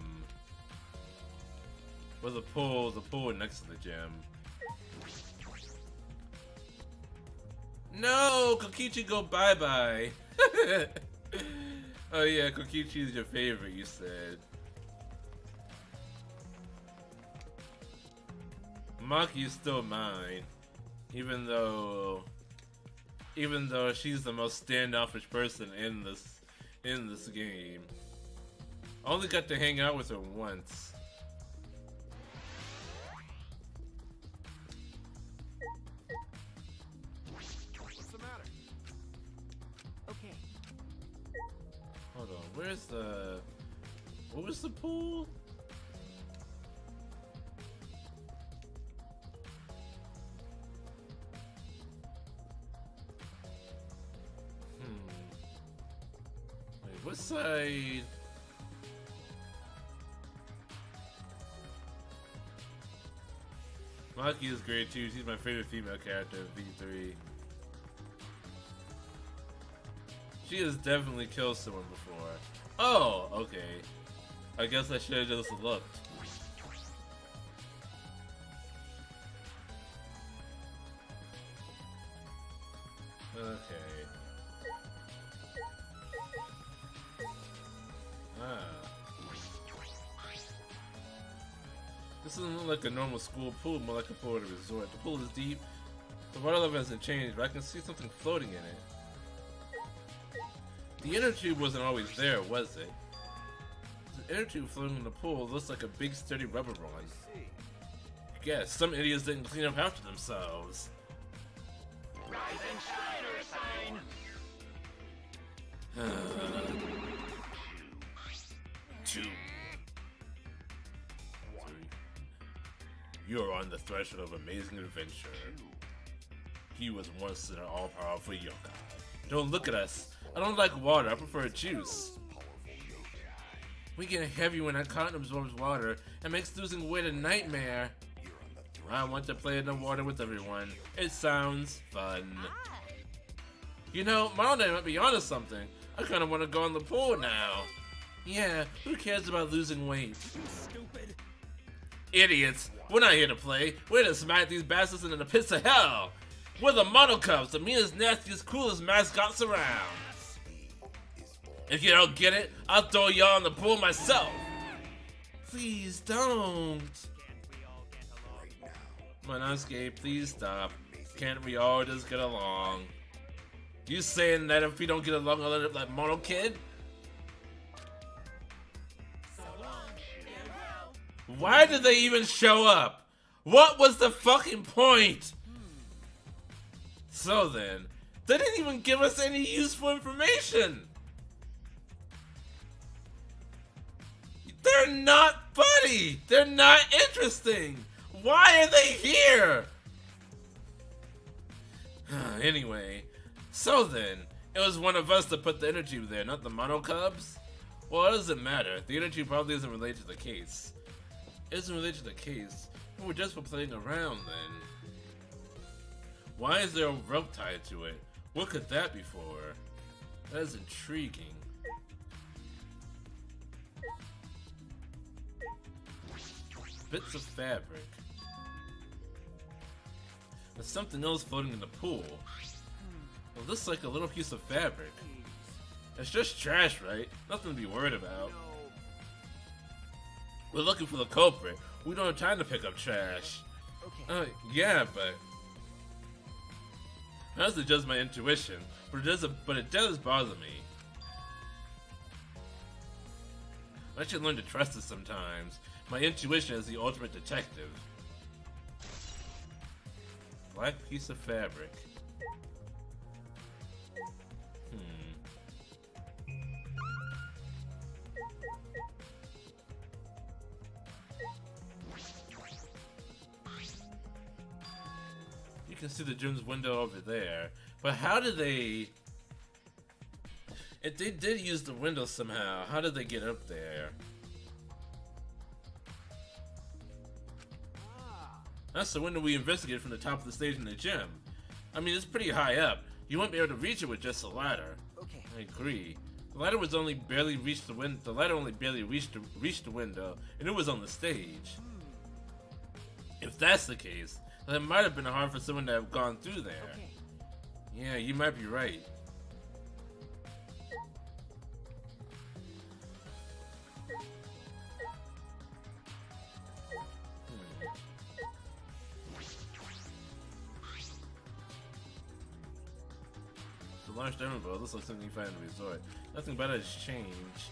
Well, the pool next to the gym. No! Kokichi, go bye-bye! Oh yeah, Kokichi is your favorite, you said. Maki is still mine, even though she's the most standoffish person in this game. I only got to hang out with her once. what's the matter? Okay. Hold on, where's the... What was the pool? Wait, what side? Maki is great too. She's my favorite female character in V3. She has definitely killed someone before. Oh, okay. I guess I should have just looked. Okay. This doesn't look like a normal school pool, more like a pool at a resort. The pool is deep. The water level hasn't changed, but I can see something floating in it. The inner tube wasn't always there, was it? The inner tube floating in the pool looks like a big sturdy rubber one. I guess some idiots didn't clean up after themselves. Rise and shine, Ursine! 2, 3. You're on the threshold of amazing adventure. He was once an all-powerful yokai. Don't look at us. I don't like water. I prefer juice. We get heavy when that cotton absorbs water and makes losing weight a nightmare. I want to play in the water with everyone. It sounds fun. You know, Mom and I might be onto something. I kind of want to go in the pool now. Yeah, who cares about losing weight? Stupid. Idiots. We're not here to play. We're here to smack these bastards into the pits of hell. We're the Model Cubs, the meanest, nastiest, coolest mascots around. If you don't get it, I'll throw y'all in the pool myself. Please don't. Monosuke, please stop. Can't we all just get along? You saying that if we don't get along, I'll end up like Mono Kid? Why did they even show up? What was the fucking point? So then, they didn't even give us any useful information. They're not funny. They're not interesting. Why are they here? Anyway, so then, it was one of us that put the energy there, not the Mono Cubs? Well, it doesn't matter. The energy probably isn't related to the case. It isn't related to the case. We're just for playing around then. Why is there a rope tied to it? What could that be for? That is intriguing. Bits of fabric. There's something else floating in the pool. It looks like a little piece of fabric. It's just trash, right? Nothing to be worried about. We're looking for the culprit. We don't have time to pick up trash. Okay. Yeah, but that's just my intuition. But it does bother me. I should learn to trust it sometimes. My intuition is the ultimate detective. Black piece of fabric. You can see the gym's window over there. But how did they... If they did use the window somehow, how did they get up there? That's the window we investigated from the top of the stage in the gym. I mean, it's pretty high up. You won't be able to reach it with just a ladder. Okay. I agree. The ladder was only barely reached the window. The ladder only barely reached the window, and it was on the stage. If that's the case, then it might have been hard for someone to have gone through there. Okay. Yeah, you might be right. Large diamond bow. This looks something you find in the resort. Nothing about it has changed.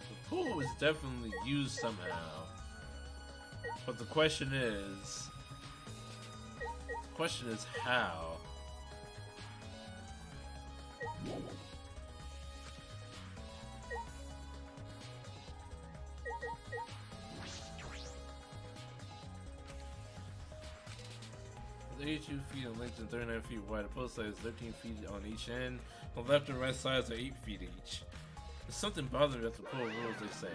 The pool was definitely used somehow. But the question is how? It's 82 feet in length and 39 feet wide. The post size is 13 feet on each end. The left and right sides are 8 feet each. There's something bothering me about the pool rules, they say.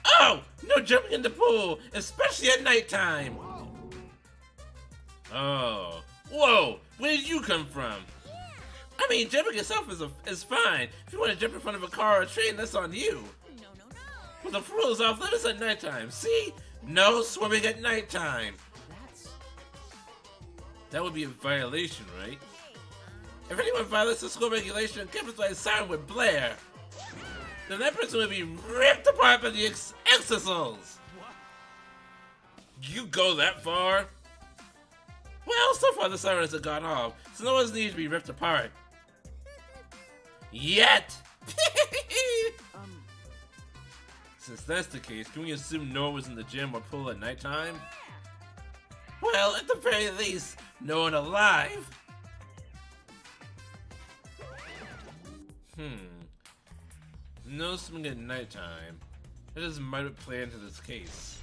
Oh! No jumping in the pool! Especially at nighttime! Oh. Whoa! Where did you come from? I mean, jumping itself is fine. If you want to jump in front of a car or a train, that's on you. No. But the pool is off limits at nighttime. See? No swimming at nighttime. That would be a violation, right? If anyone violates the school regulation and comes by sound with Blair, then that person would be ripped apart by the exorcils! You go that far? Well, so far the sirens have gone off, so no one's needed to be ripped apart. Yet! Since that's the case, can we assume no one was in the gym or pool at nighttime? Well, at the very least, no one alive. No swimming at nighttime. That just might play into this case.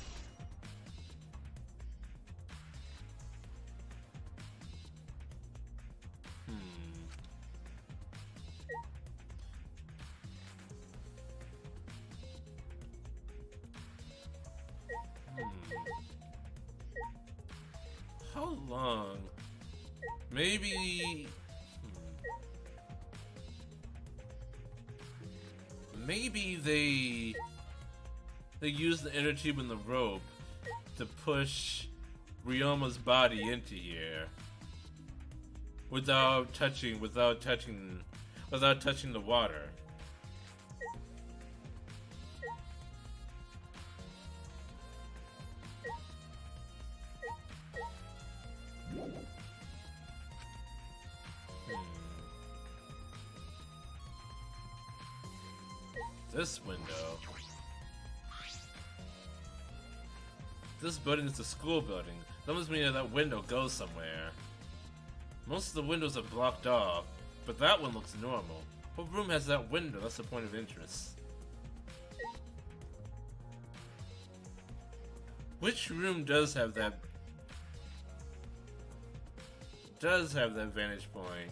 How long? Maybe... Maybe they use the inner tube and the rope to push Ryoma's body into here without touching the water. This window. This building is a school building. That must mean that window goes somewhere. Most of the windows are blocked off, but that one looks normal. What room has that window? That's the point of interest. Which room does have that vantage point?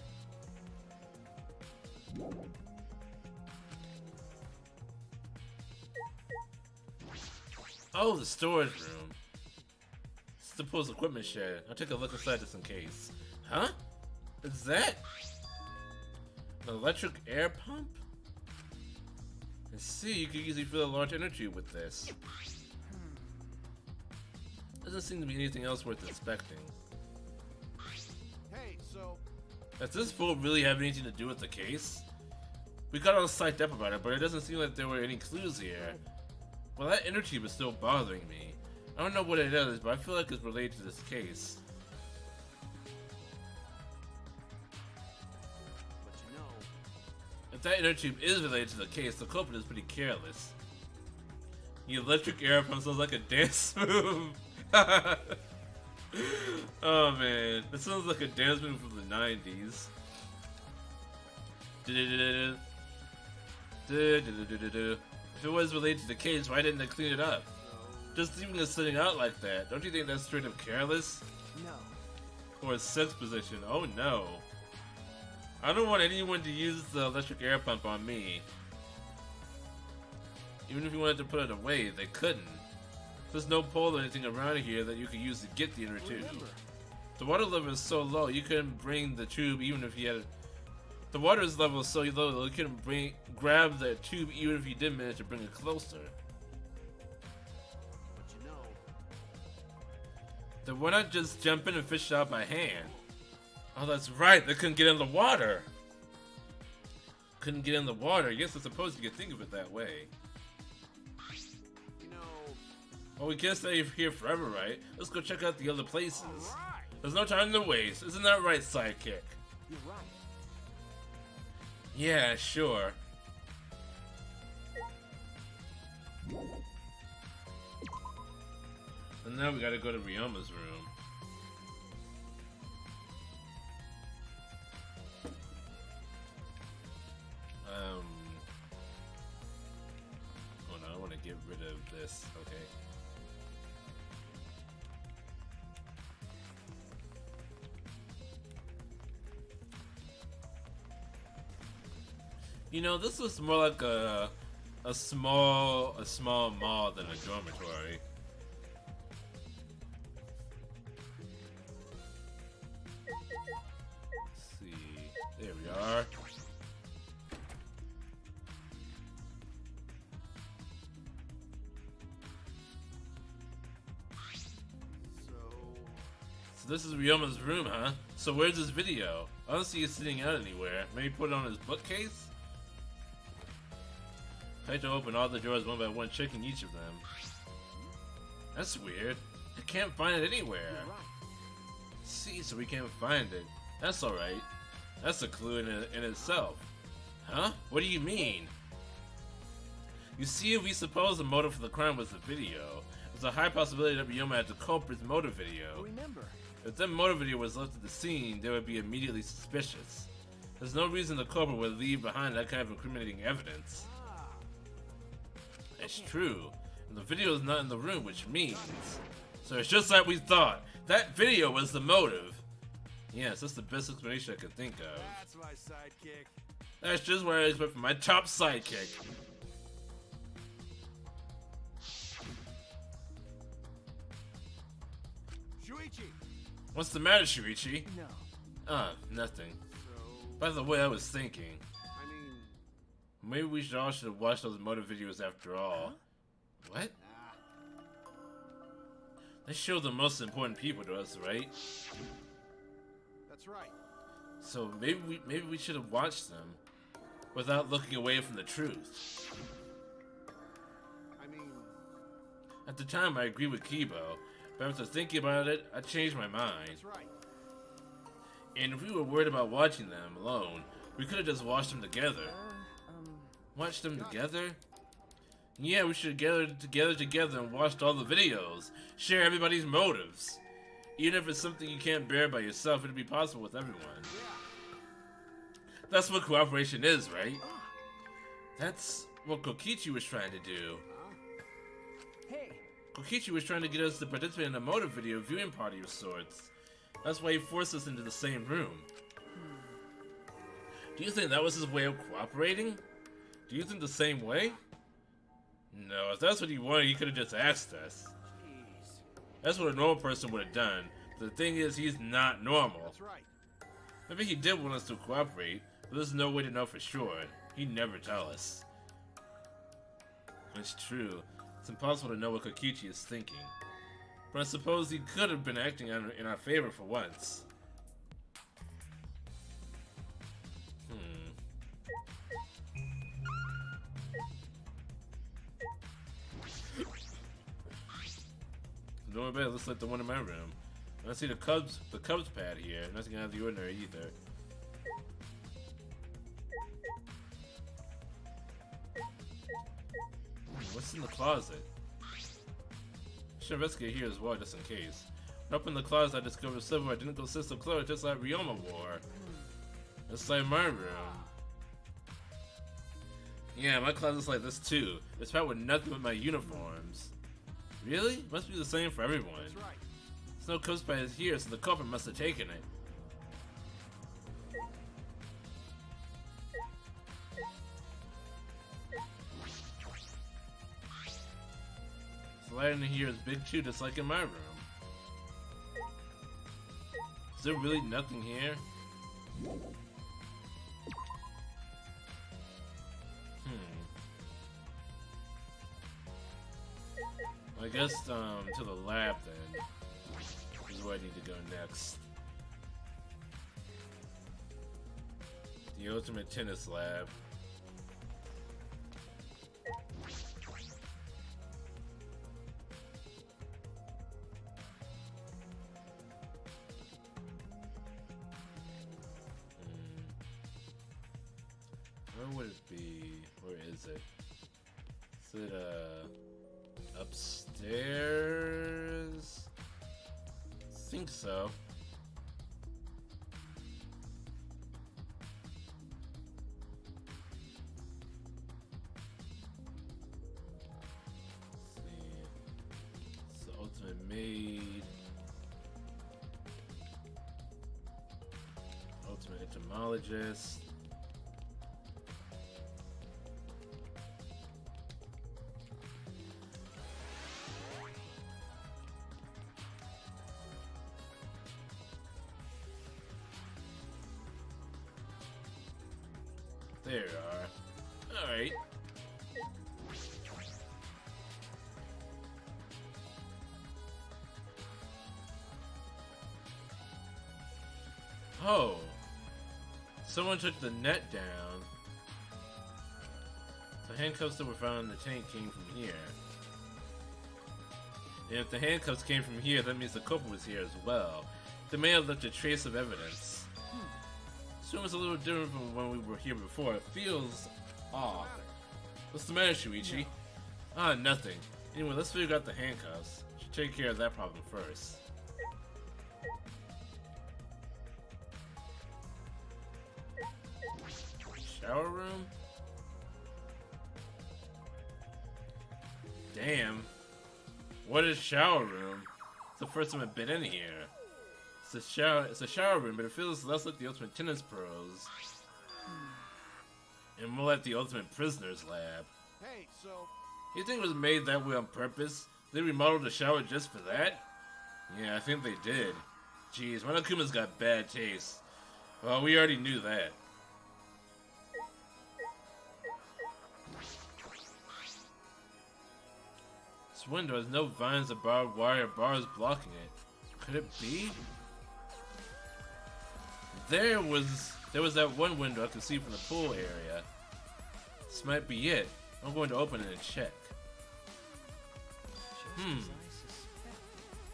Oh, the storage room. It's the pool's equipment shed. I'll take a look inside just in case. Huh? Is that an electric air pump? I see, you can easily fill a large inner tube with this. Doesn't seem to be anything else worth inspecting. Hey, so... Does this fool really have anything to do with the case? We got all psyched up about it, but it doesn't seem like there were any clues here. Well, that inner tube is still bothering me. I don't know what it is, but I feel like it's related to this case. But you know... If that inner tube is related to the case, the culprit is pretty careless. The electric air pump sounds like a dance move. Oh man, that sounds like a dance move from the 90s. If it was related to the case, why didn't they clean it up? Just leaving it sitting out like that, don't you think that's straight up careless? No. Or a sex position, oh no. I don't want anyone to use the electric air pump on me. Even if you wanted to put it away, they couldn't. There's no pole or anything around here that you could use to get the inner tube. The water level is so low, you couldn't bring the tube even if you had... The water level is so low, you couldn't grab the tube even if you did manage to bring it closer. But you know... Then why not just jump in and fish it out by hand? Oh, that's right, they couldn't get in the water. Couldn't get in the water. Yes, I suppose you could think of it that way. You know... Well, we can't stay here forever, right? Let's go check out the other places. Alright. There's no time to waste. Isn't that right, sidekick? You're right. Yeah, sure. And now we gotta go to Ryoma's room. Oh no, I wanna get rid of this. Okay. You know, this was more like a small mall than a dormitory. Let's see. There we are. So this is Ryoma's room, huh? So where's his video? I don't see it sitting out anywhere. Maybe put it on his bookcase? I had to open all the drawers one by one, checking each of them. That's weird. I can't find it anywhere. You're right. See, so we can't find it. That's alright. That's a clue in itself. Huh? What do you mean? You see, if we suppose the motive for the crime was the video, there's a high possibility that Ryoma had the culprit's motive video. Remember. If that motive video was left at the scene, they would be immediately suspicious. There's no reason the culprit would leave behind that kind of incriminating evidence. It's true. And the video is not in the room, which means... So it's just like we thought. That video was the motive. Yes, that's the best explanation I could think of. That's my sidekick. That's just what I expect from my top sidekick. Shuichi! What's the matter, Shuichi? No. Nothing. So, By the way, I was thinking, I mean, maybe we should have watched those motive videos after all. What? They show the most important people to us, right? that's right. So maybe we should have watched them without looking away from the truth. I mean, At the time, I agreed with Kibo, but after thinking about it, I changed my mind. that's right. And if we were worried about watching them alone, we could have just watched them together. Watched them together? Yeah, we should have gathered together and watched all the videos. Share everybody's motives. Even if it's something you can't bear by yourself, it'd be possible with everyone. That's what cooperation is, right? That's what Kokichi was trying to do. Hey. Kokichi was trying to get us to participate in a motive video viewing party of sorts. That's why he forced us into the same room. Do you think that was his way of cooperating? Do you think the same way? No, if that's what he wanted, he could have just asked us. Jeez. That's what a normal person would have done. But the thing is, he's not normal. That's right. Maybe he did want us to cooperate, but there's no way to know for sure. He'd never tell us. It's true. It's impossible to know what Kokichi is thinking. But I suppose he could have been acting in our favor for once. The only bed looks like the one in my room. I see the Cubs pad here. Nothing out of the ordinary either. What's in the closet? Should investigate here as well, just in case. When up in the closet, I discovered several identical sets of clothes, just like Ryoma wore. It's like my room. Yeah, my closet's like this too. It's packed with nothing but my uniforms. Really? Must be the same for everyone. That's right. There's no coast pad here, so the culprit must have taken it. The light in here is big too, just like in my room. Is there really nothing here? I guess to the lab then is where I need to go next. The ultimate tennis lab. Where would it be? Where is it? Is it upstairs? I think so. Let's see. It's the ultimate maid. Ultimate entomologist. There you are. Alright. Oh. Someone took the net down. The handcuffs that were found in the tank came from here. And if the handcuffs came from here, that means the culprit was here as well. They may have left a trace of evidence. This room is a little different from when we were here before. It feels off. What's the matter, Shuichi? Ah, nothing. Anyway, let's figure out the handcuffs. Should take care of that problem first. Shower room? Damn. What is shower room? It's the first time I've been in here. It's a shower room, but it feels less like the Ultimate Tennis Pros. And more like the Ultimate Prisoners Lab. Hey, so... You think it was made that way on purpose? They remodeled the shower just for that? Yeah, I think they did. Jeez, Monokuma's got bad taste. Well, we already knew that. This window has no vines or barbed wire bars blocking it. Could it be? There was that one window I could see from the pool area. This might be it. I'm going to open it and check.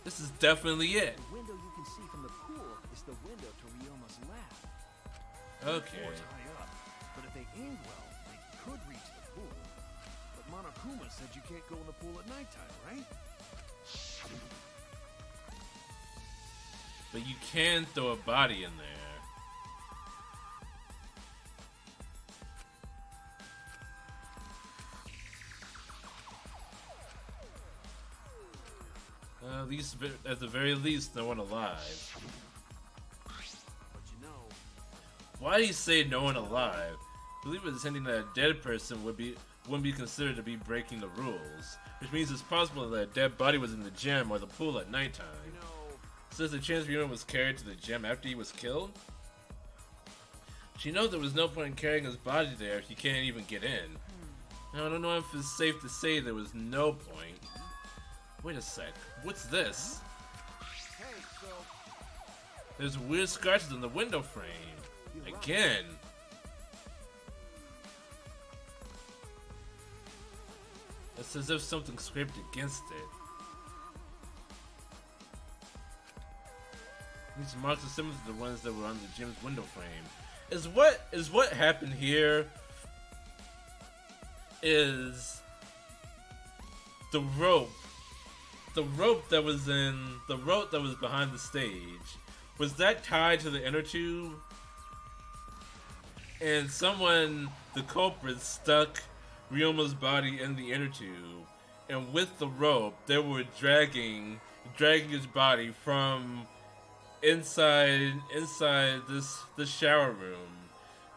This is definitely it. The window you can see from the pool is the window to Ryoma's lab. Okay. Doors high up, but if they aimed well, they could reach the pool. But Monokuma said you can't go in the pool at nighttime, right? But you can throw a body in there. At the very least, no one alive. But you know... Why do you say no one alive? I believe it's hinting that a dead person wouldn't be considered to be breaking the rules, which means it's possible that a dead body was in the gym or the pool at nighttime. You know... So there's a chance Ryoma was carried to the gym after he was killed? Do you know there was no point in carrying his body there if you can't even get in? Now, I don't know if it's safe to say there was no point. Wait a sec, what's this? Hey, so... There's weird scratches on the window frame. Again. It's as if something scraped against it. These marks are similar to the ones that were on the gym's window frame. Is what happened here is the rope that was behind the stage, was that tied to the inner tube? And the culprit, stuck Ryoma's body in the inner tube, and with the rope, they were dragging his body from inside this shower room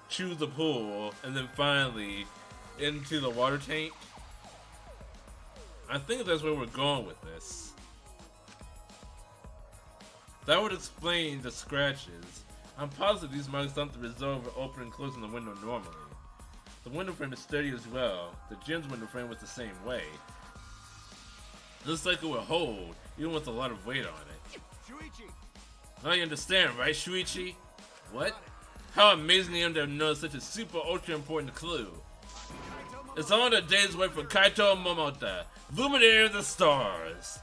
to the pool, and then finally into the water tank. I think that's where we're going with this. That would explain the scratches. I'm positive these marks don't have to resolve or open and closing the window normally. The window frame is sturdy as well. The gym's window frame was the same way. Looks like it would hold, even with a lot of weight on it. Shuichi! Now you understand, right, Shuichi? What? How amazing I am to have known such a super ultra important clue. It's on a day's wait for Kaito Momota, Luminary of the Stars.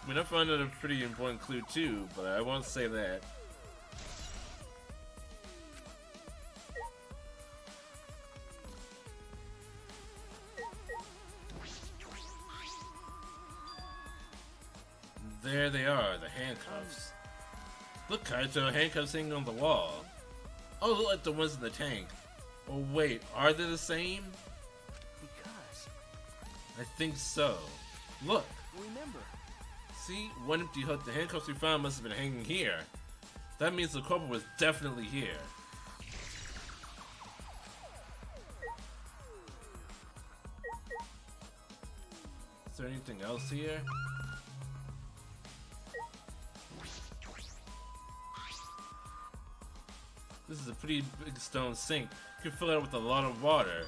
I mean, I found it a pretty important clue too, but I won't say that. There they are, the handcuffs. Look, Kaito, handcuffs hanging on the wall. Oh, look like the ones in the tank. Oh wait, are they the same? Because... I think so. Look. Remember. See? One empty hook. The handcuffs we found must have been hanging here. That means the culprit was definitely here. Is there anything else here? This is a pretty big stone sink. You can fill it up with a lot of water.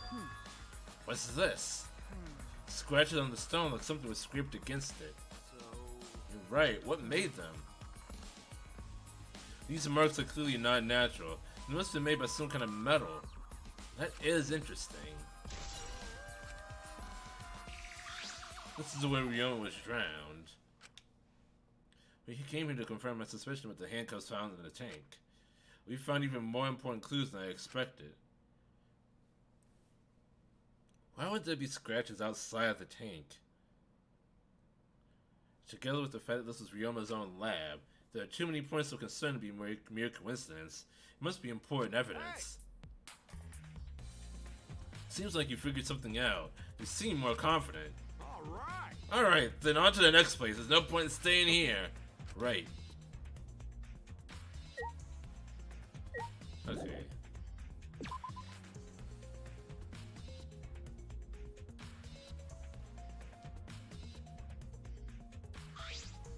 What's this? Scratches on the stone like something was scraped against it. So... You're right, what made them? These marks are clearly not natural. They must have been made by some kind of metal. That is interesting. This is where Ryoma was drowned. We came here to confirm my suspicion with the handcuffs found in the tank. We found even more important clues than I expected. Why would there be scratches outside of the tank? Together with the fact that this was Ryoma's own lab, there are too many points of concern to be mere coincidence. It must be important evidence. Seems like you figured something out. You seem more confident. Alright, then on to the next place. There's no point in staying here. Right. Okay.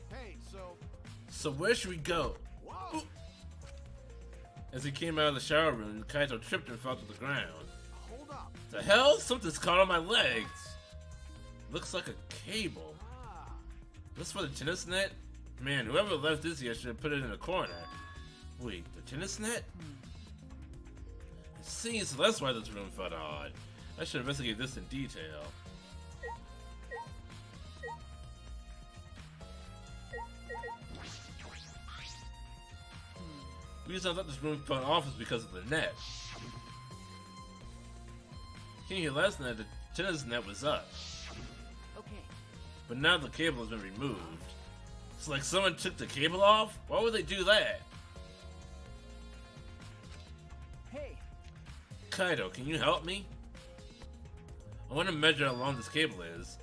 Hey, So where should we go? whoa! As he came out of the shower room, Kaito tripped and fell to the ground. Hold up. The hell? Something's caught on my legs. Looks like a cable. Ah, This for the tennis net? Man, whoever left this here should have put it in a corner. Wait, the tennis net? See, so that's why this room felt odd. I should investigate this in detail. The reason I thought this room felt off is because of the net. Came here last night, the tennis net was up. Okay. But now the cable has been removed. It's like someone took the cable off? Why would they do that? Hey, Kaido, can you help me? I want to measure how long this cable is.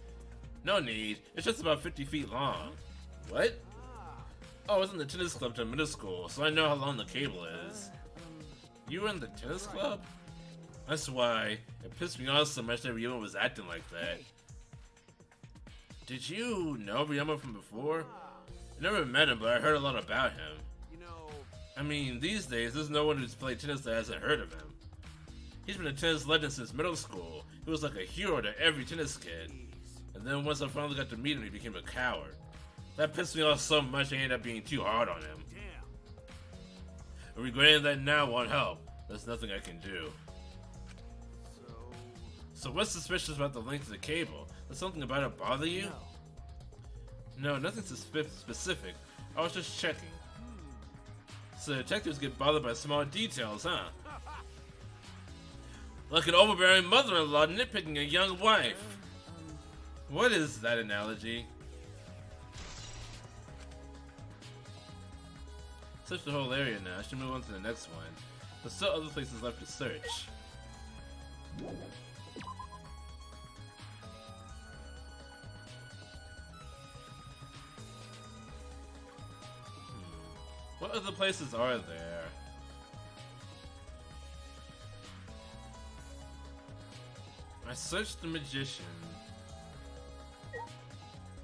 No need, it's just about 50 feet long. What? Oh, I was in the tennis club to middle school, so I know how long the cable is. You were in the tennis club? That's why it pissed me off so much that Ryoma was acting like that. Did you know Ryoma from before? I never met him, but I heard a lot about him. you know, I mean, these days, there's no one who's played tennis that hasn't heard of him. He's been a tennis legend since middle school. He was like a hero to every tennis kid. And then once I finally got to meet him, he became a coward. That pissed me off so much I ended up being too hard on him. damn. And regretting that now won't help. There's nothing I can do. So what's suspicious about the length of the cable? Does something about it bother you? No, nothing specific. I was just checking. So detectives get bothered by small details, huh? Like an overbearing mother-in-law nitpicking a young wife. What is that analogy? Search the whole area now. I should move on to the next one. There's still other places left to search. What other places are there? I searched the magician.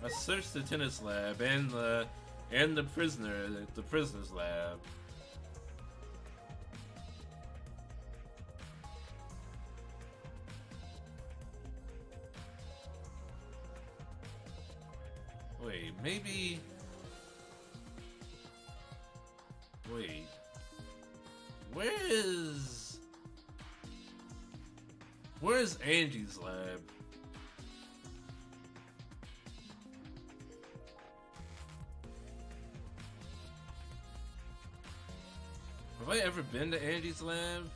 I searched the tennis lab and the prisoner's lab. Wait, maybe. Wait. Where's Angie's lab? Have I ever been to Angie's lab?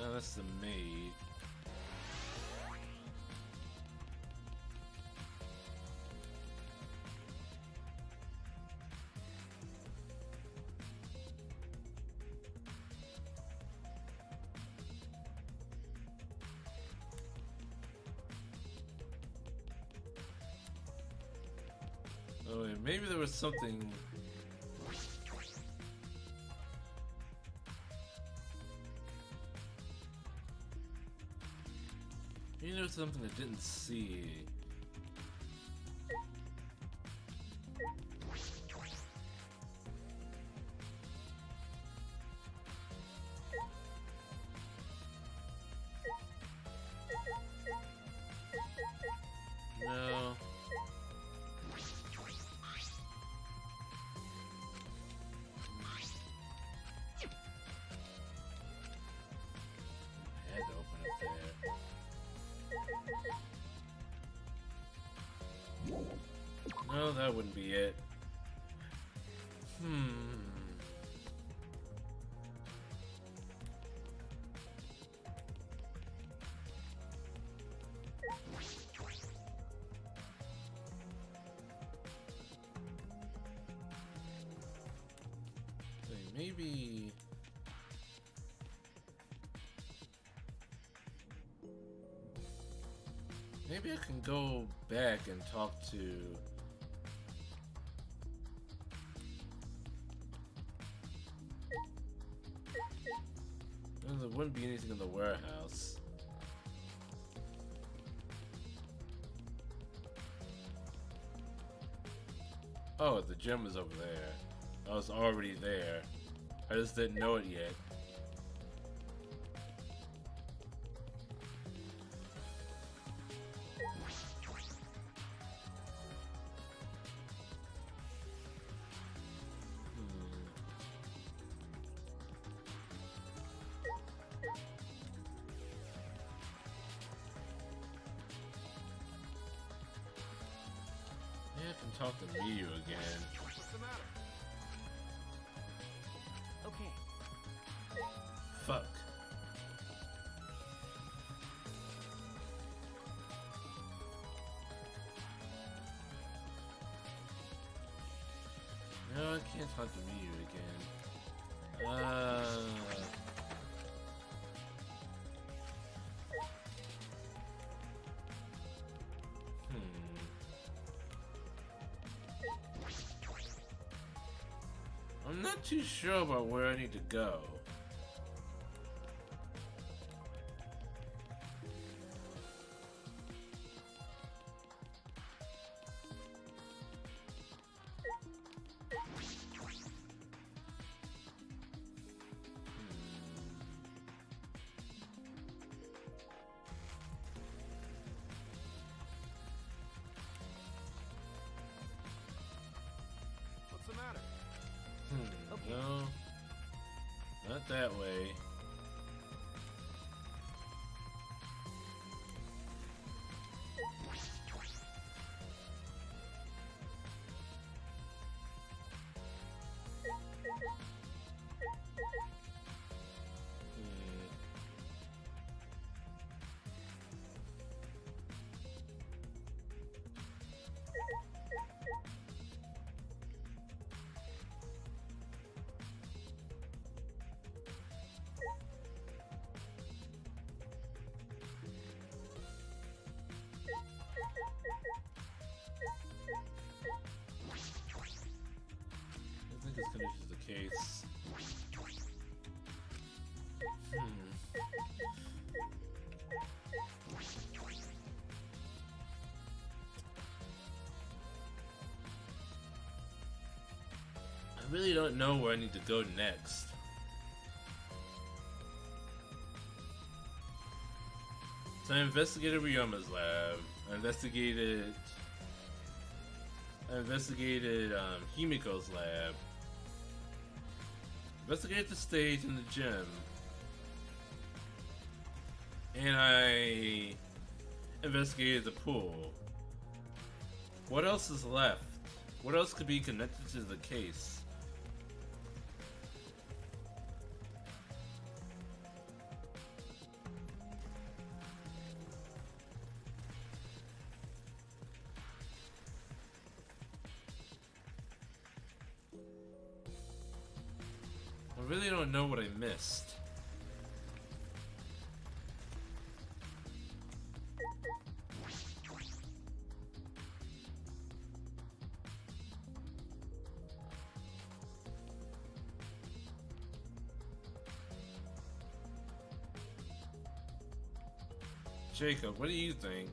Oh, that's the maid. Oh, wait, maybe there was something. Maybe there was something I didn't see. No, that wouldn't be it. Maybe... Maybe I can go back and talk to... Well, there wouldn't be anything in the warehouse. Oh, the gym was over there. I was already there. I just didn't know it yet. Yeah, I can talk to Miyu again. What's the matter? Okay. Fuck. No, I can't talk to Miyu again. I'm not too sure about where I need to go. What's the matter? Okay. No, not that way. I think this finishes the case. I really don't know where I need to go next. So I investigated Ryoma's lab. I investigated Himiko's lab. Investigated the stage in the gym. And I investigated the pool. What else is left? What else could be connected to the case? I really don't know what I missed. Jacob, what do you think?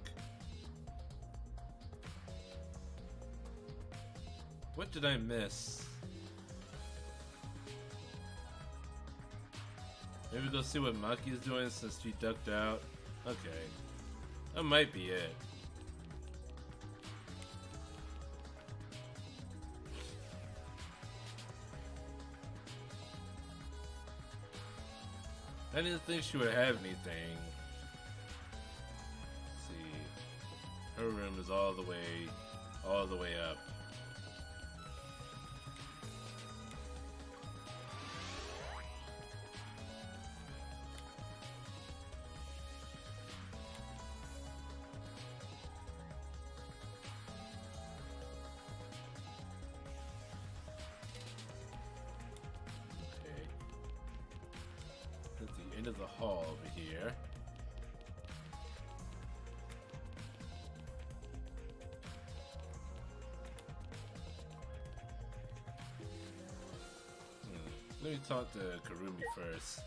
What did I miss? Maybe go see what Maki's doing since she ducked out. Okay. That might be it. I didn't think she would have anything. Let's see. Her room is all the way up. end of the hall over here. Let me talk to Karumi first.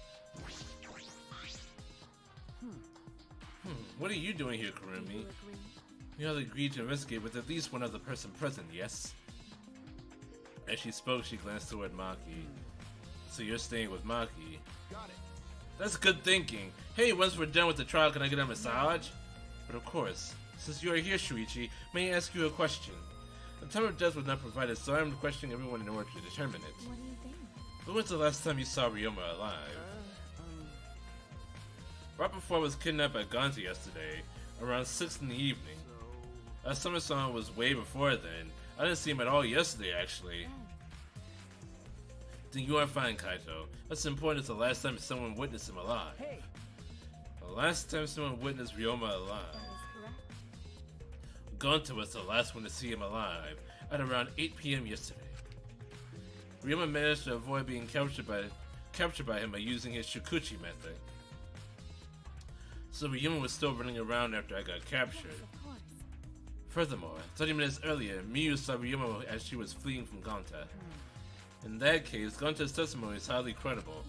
What are you doing here, Karumi? You all agreed to investigate with at least one other person present, yes? As she spoke, she glanced toward Maki. So you're staying with Maki? Got it. That's good thinking. Hey, once we're done with the trial, can I get a massage? But of course, since you are here, Shuichi, may I ask you a question? The time of death was not provided, so I am questioning everyone in order to determine it. What do you think? When was the last time you saw Ryoma alive? Right before I was kidnapped by Gonta yesterday, around 6 in the evening. Last time I saw him was way before then. I didn't see him at all yesterday, actually. Then you are fine, Kaito. What's important is the last time someone witnessed him alive. Hey, The last time someone witnessed Ryoma alive. That is correct. Gonta was the last one to see him alive, at around 8 p.m. yesterday. Ryoma managed to avoid being captured by him by using his Shukuchi method. So Ryoma was still running around after I got captured. Of course. Furthermore, 30 minutes earlier, Miyu saw Ryoma as she was fleeing from Gonta. In that case, Gonta's testimony is highly credible.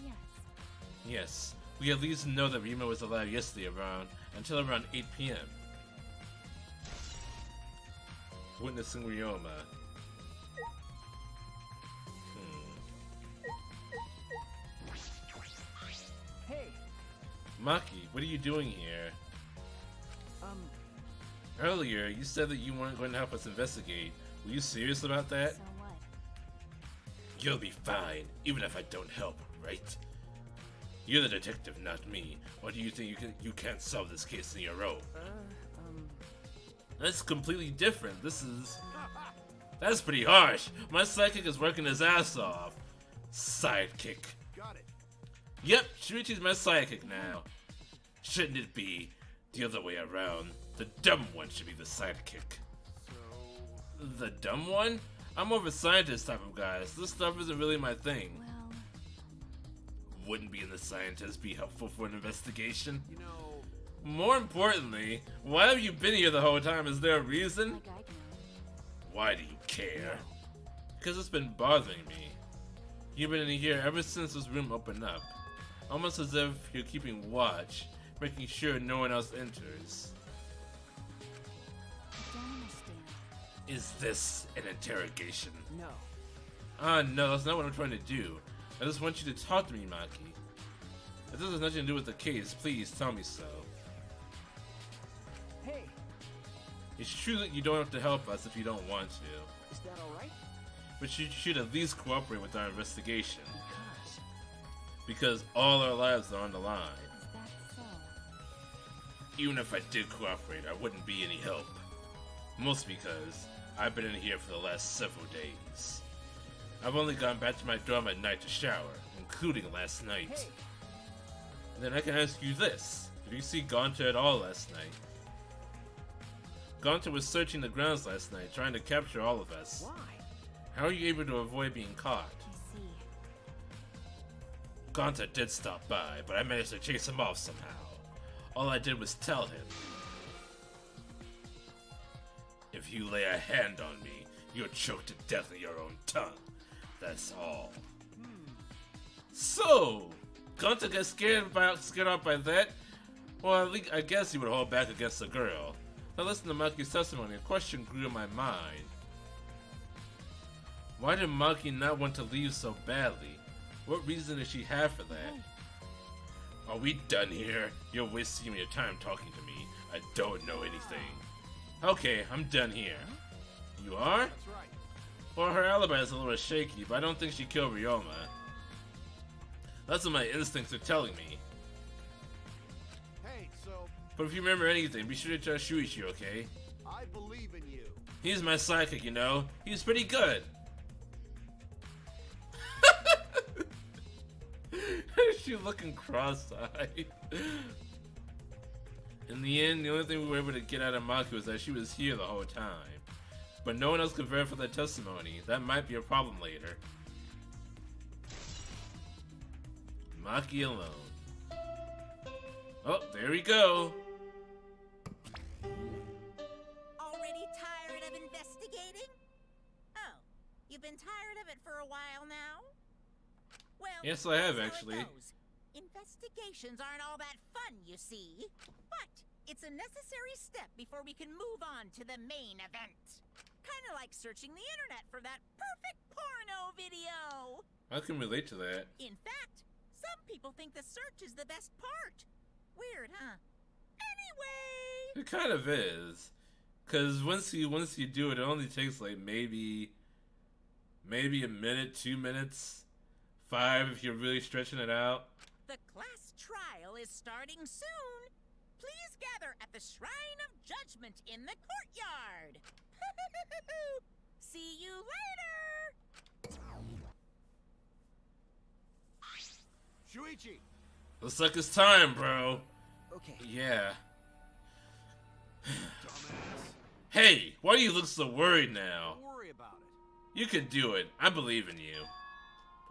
Yes. Yes, we at least know that Ryoma was alive yesterday until around 8 p.m. Witnessing Ryoma. hey, Maki, what are you doing here? Earlier, you said that you weren't going to help us investigate. Were you serious about that? So what? You'll be fine, even if I don't help, right? You're the detective, not me. Why do you think you can't solve this case on your own? That's completely different. That's pretty harsh. My sidekick is working his ass off. Sidekick. Got it. Yep, Shuichi's my sidekick now. Shouldn't it be the other way around? The dumb one should be the sidekick. So, The dumb one? I'm more of a scientist type of guy, so this stuff isn't really my thing. Well, Wouldn't being the scientist be helpful for an investigation? you know, More importantly, why have you been here the whole time? Is there a reason? like I can know. Why do you care? Because it's been bothering me. You've been in here ever since this room opened up. Almost as if you're keeping watch, making sure no one else enters. I don't understand. Is this an interrogation? no. No, that's not what I'm trying to do. I just want you to talk to me, Maki. If this has nothing to do with the case, please tell me so. Hey, It's true that you don't have to help us if you don't want to, is that alright? but you should at least cooperate with our investigation, Gosh, because all our lives are on the line. Is that so? Even if I did cooperate, I wouldn't be any help. Mostly because I've been in here for the last several days. I've only gone back to my dorm at night to shower, including last night. hey, Then I can ask you this. Did you see Gonta at all last night? Gonta was searching the grounds last night, trying to capture all of us. why? How are you able to avoid being caught? I see. Gonta did stop by, but I managed to chase him off somehow. All I did was tell him. If you lay a hand on me, you'll choke to death in your own tongue. That's all. So, Gonta got scared off by that? Well, at least I guess he would hold back against the girl. Now listen to Maki's testimony. A question grew in my mind. Why did Maki not want to leave so badly? What reason does she have for that? Are we done here? You're wasting your time talking to me. I don't know anything. Okay, I'm done here. You are? that's right. Well, her alibi is a little shaky, but I don't think she killed Ryoma. That's what my instincts are telling me. Hey, so But if you remember anything, be sure to tell Shuichi, okay? I believe in you. He's my sidekick, you know? He's pretty good. She looking cross-eyed. In the end, the only thing we were able to get out of Maki was that she was here the whole time. But no one else could verify that testimony. That might be a problem later. Maki alone. Oh, there we go. Already tired of investigating? Oh, you've been tired of it for a while now? Well, Yes, I have, that's how it actually. goes. Investigations aren't all that fun, you see. But it's a necessary step before we can move on to the main event. Kind of like searching the internet for that perfect porno video. I can relate to that. In fact, some people think the search is the best part. Weird, huh? Anyway. It kind of is, cause once you do it, it only takes like maybe a minute, 2 minutes, 5 if you're really stretching it out. The class trial is starting soon. Please gather at the Shrine of Judgment in the courtyard. See you later. Shuichi! Looks like it's time, bro. Okay. Yeah. Dumbass. Hey, why do you look so worried now? Don't worry about it. You can do it. I believe in you.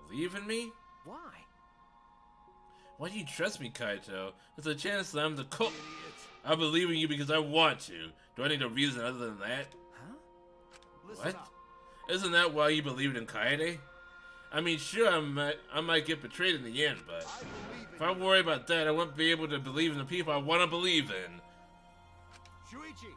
Believe in me? Why? Why do you trust me, Kaito? There's a chance that I'm the Idiot. I believe in you because I want to. Do I need a reason other than that? Huh? Listen What? up. Isn't that why you believed in Kaede? I mean, sure, I might get betrayed in the end, but I believe if in I you. worry about that, I won't be able to believe in the people I want to believe in. Shuichi,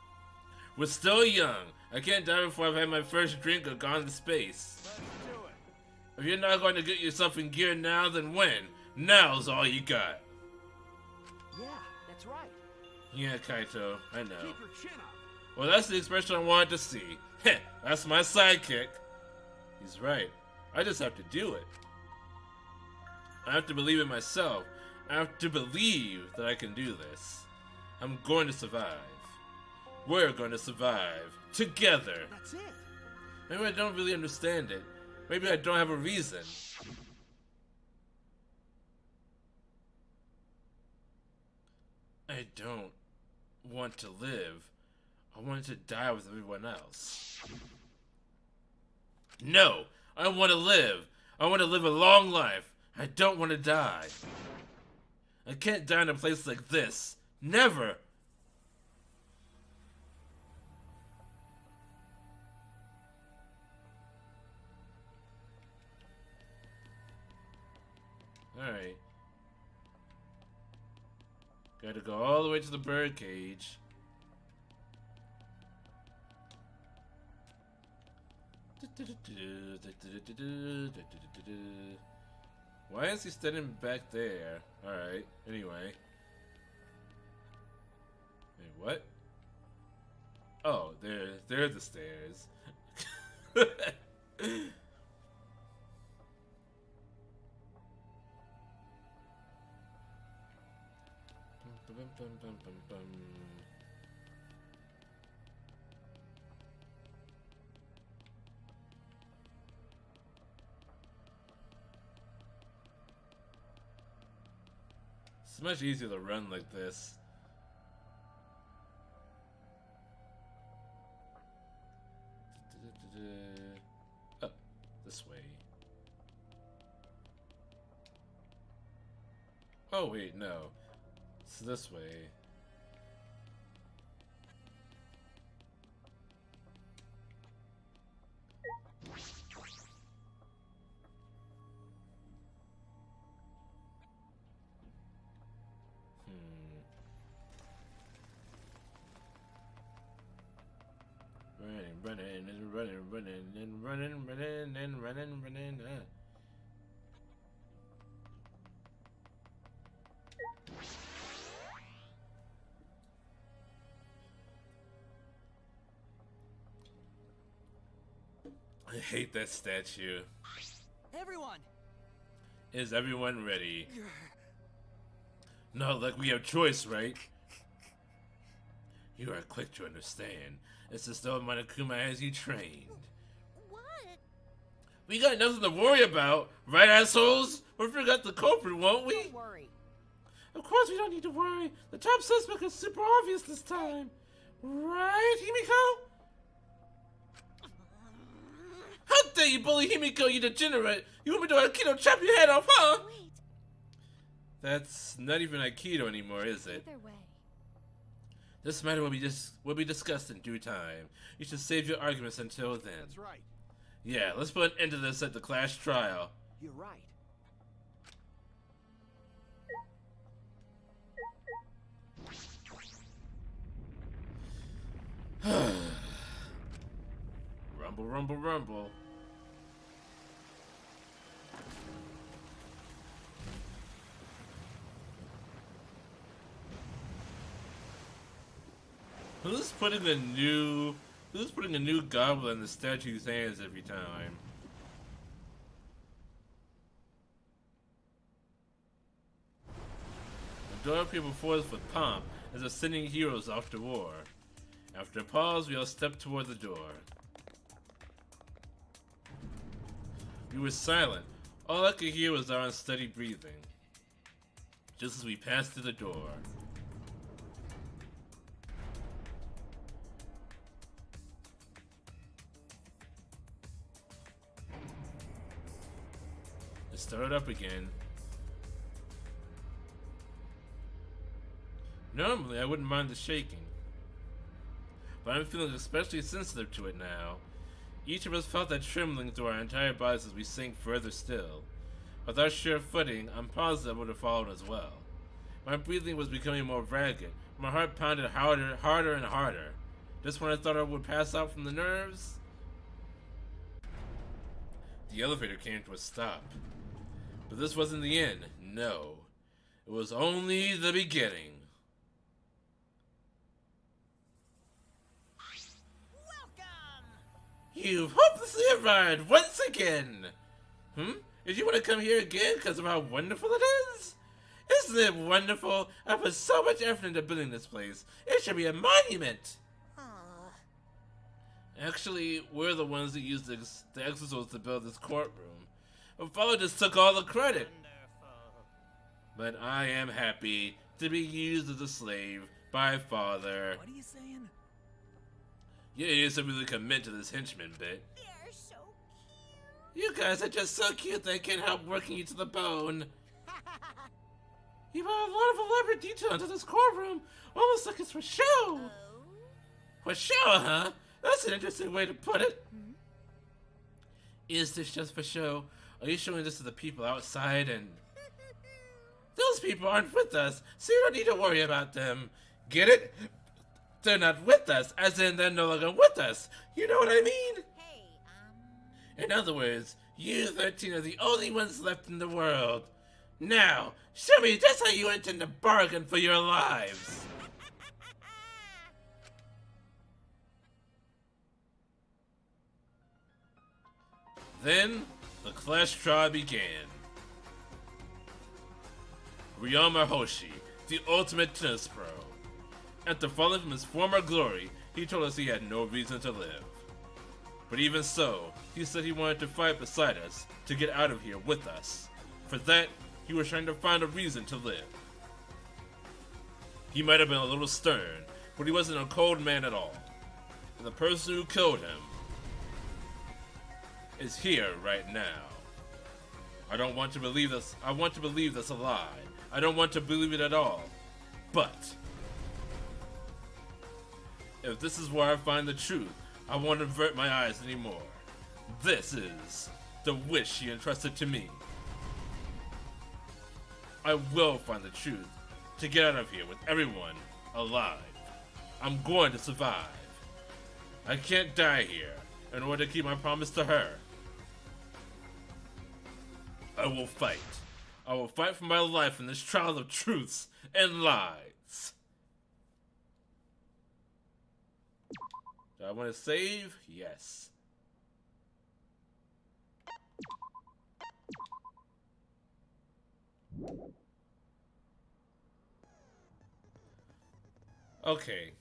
We're still young. I can't die before I've had my first drink or gone to space. let's do it. If you're not going to get yourself in gear now, then when? Now's all you got. Yeah, that's right. Yeah, Kaito, I know. Keep your chin up. Well, that's the expression I wanted to see. Heh, that's my sidekick. He's right. I just have to do it. I have to believe in myself. I have to believe that I can do this. I'm going to survive. We're going to survive. Together. That's it. Maybe I don't really understand it. Maybe I don't have a reason. I don't want to live. I want to die with everyone else. No! I want to live! I want to live a long life! I don't want to die! I can't die in a place like this! Never! Alright. Gotta go all the way to the bird cage. Why is he standing back there? Alright, anyway. Wait, what? Oh, they're the stairs. It's much easier to run like this. Oh, this way. Oh wait, no. It's this way. Running and running and running and running. I hate that statue. Everyone! Is everyone ready? Not like we have choice, right? You are quick to understand. It's as though Monokuma has you trained. What? We got nothing to worry about, right, assholes? We'll figure out the culprit, won't we? Don't worry. Of course we don't need to worry. The top suspect is super obvious this time. Right, Himiko? How dare you bully Himiko, you degenerate! You want me to Aikido chop your head off, huh? Wait. That's not even Aikido anymore, is it? Either way. This matter will be discussed in due time. You should save your arguments until then. That's right. Yeah, let's put an end to this at the class trial. You're right. Rumble, rumble, rumble. Who's putting a new goblin in the statue's hands every time? The door appeared before us with pomp, as if sending heroes off to war. After a pause, we all stepped toward the door. We were silent. All I could hear was our unsteady breathing. Just as we passed through the door. It started up again. Normally, I wouldn't mind the shaking, but I'm feeling especially sensitive to it now. Each of us felt that trembling through our entire bodies as we sank further still. With our sure footing, I'm positive I would have followed as well. My breathing was becoming more ragged. My heart pounded harder and harder. Just when I thought I would pass out from the nerves, the elevator came to a stop. But this wasn't the end. No. It was only the beginning. Welcome! You've hopelessly arrived once again! Did you want to come here again because of how wonderful it is? Isn't it wonderful? I put so much effort into building this place. It should be a monument! Actually, we're the ones that used the exosoles to build this courtroom. My father just took all the credit. But I am happy to be used as a slave by father. What are you saying? You idiots are really commit to this henchman bit. They're so You guys are just so cute that I can't help working you to the bone. You brought a lot of elaborate detail into this courtroom, almost like it's for show. Oh. For show, huh? That's an interesting way to put it. Is this just for show? Are you showing this to the people outside and... Those people aren't with us, so you don't need to worry about them. Get it? They're not with us, as in they're no longer with us. You know what I mean? Hey, In other words, you 13 are the only ones left in the world. Now, show me just how you intend to bargain for your lives. Then, the class trial began. Ryoma Hoshi, the ultimate tennis pro. After falling from his former glory, he told us he had no reason to live. But even so, he said he wanted to fight beside us, to get out of here with us. For that, he was trying to find a reason to live. He might have been a little stern, but he wasn't a cold man at all. And the person who killed him is here right now. I don't want to believe this. I want to believe this a lie. I don't want to believe it at all. But if this is where I find the truth, I won't avert my eyes anymore. This is the wish he entrusted to me. I will find the truth to get out of here with everyone alive. I'm going to survive. I can't die here in order to keep my promise to her. I will fight. I will fight for my life in this trial of truths and lies. Do I want to save? Yes. Okay.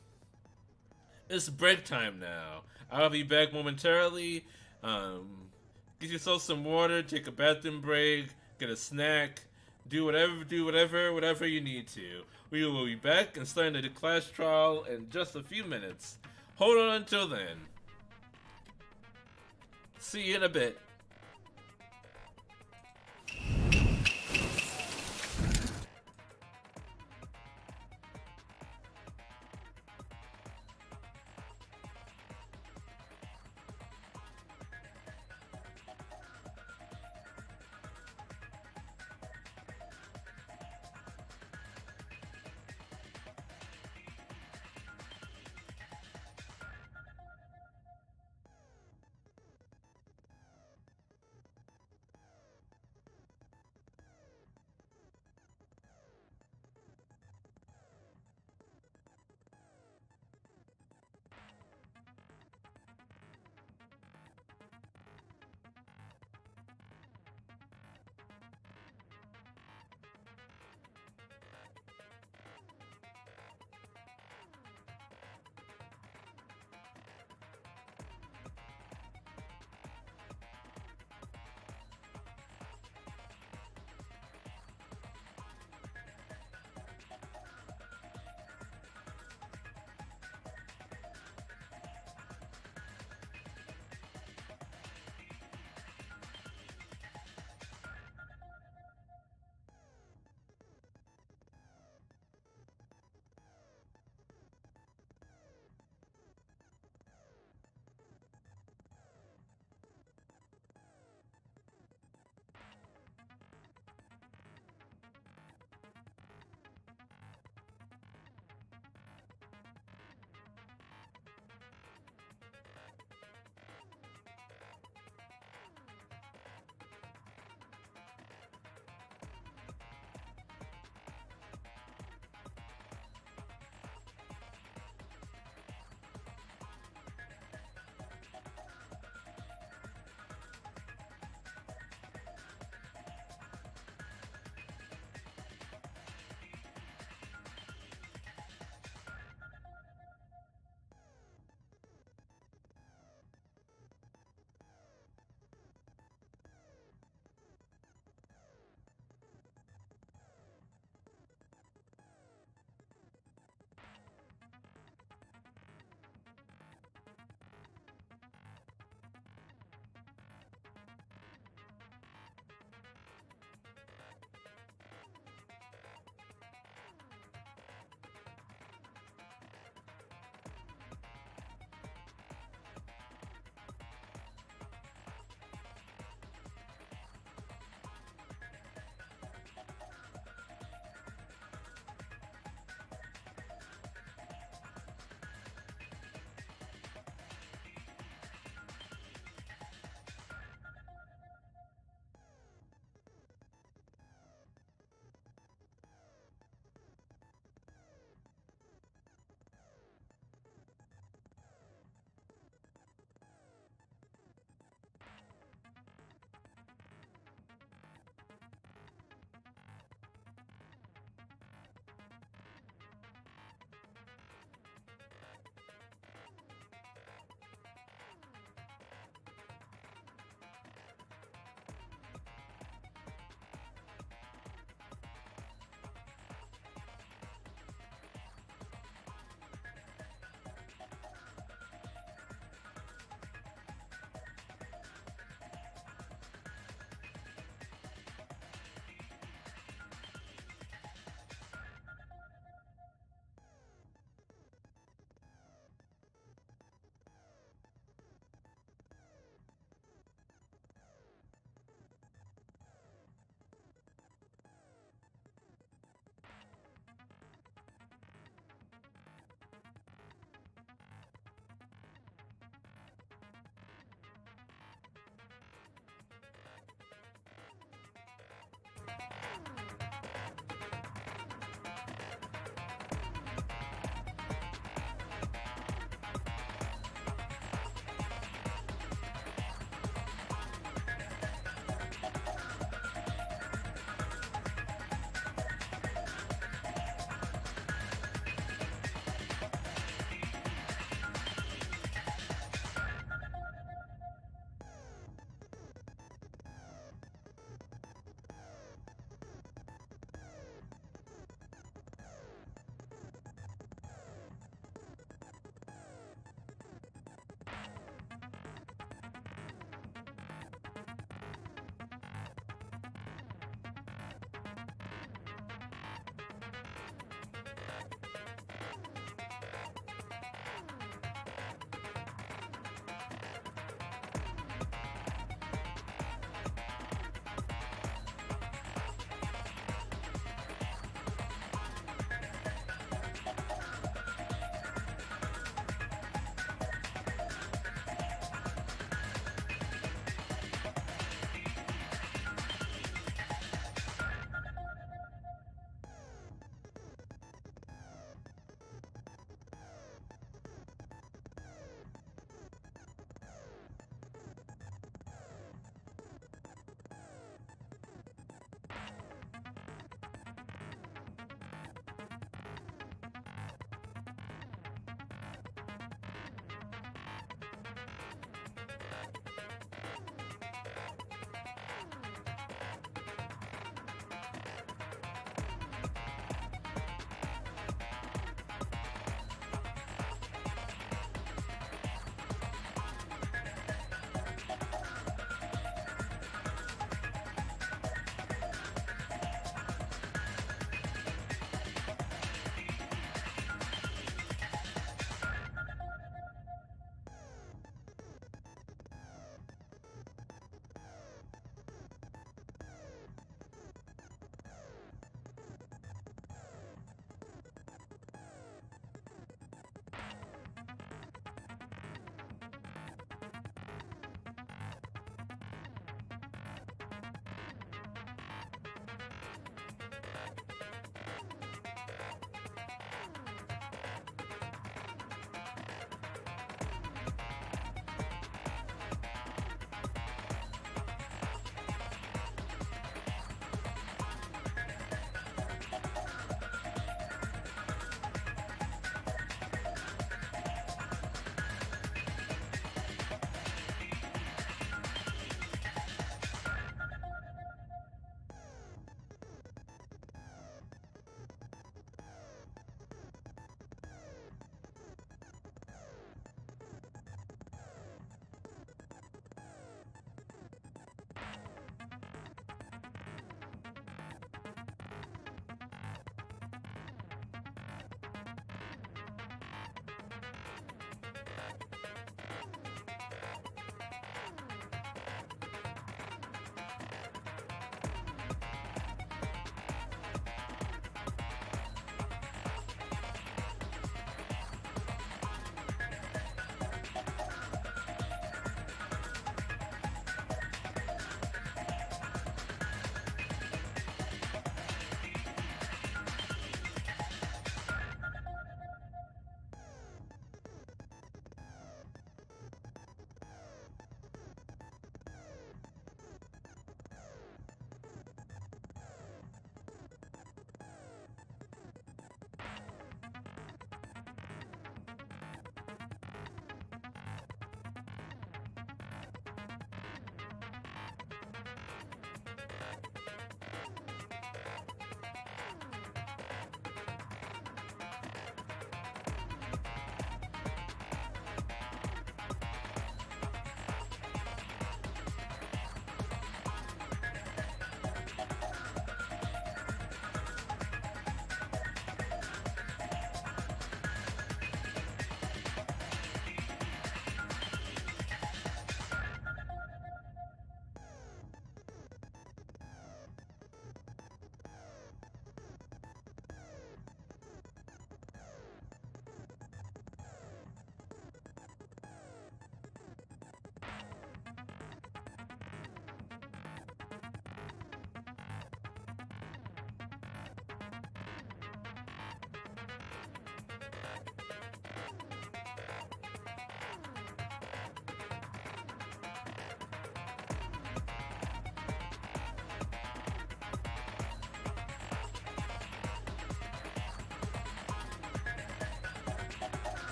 It's break time now. I'll be back momentarily. Get yourself some water, take a bathroom break, get a snack, do whatever you need to. We will be back and starting the class trial in just a few minutes. Hold on until then. See you in a bit.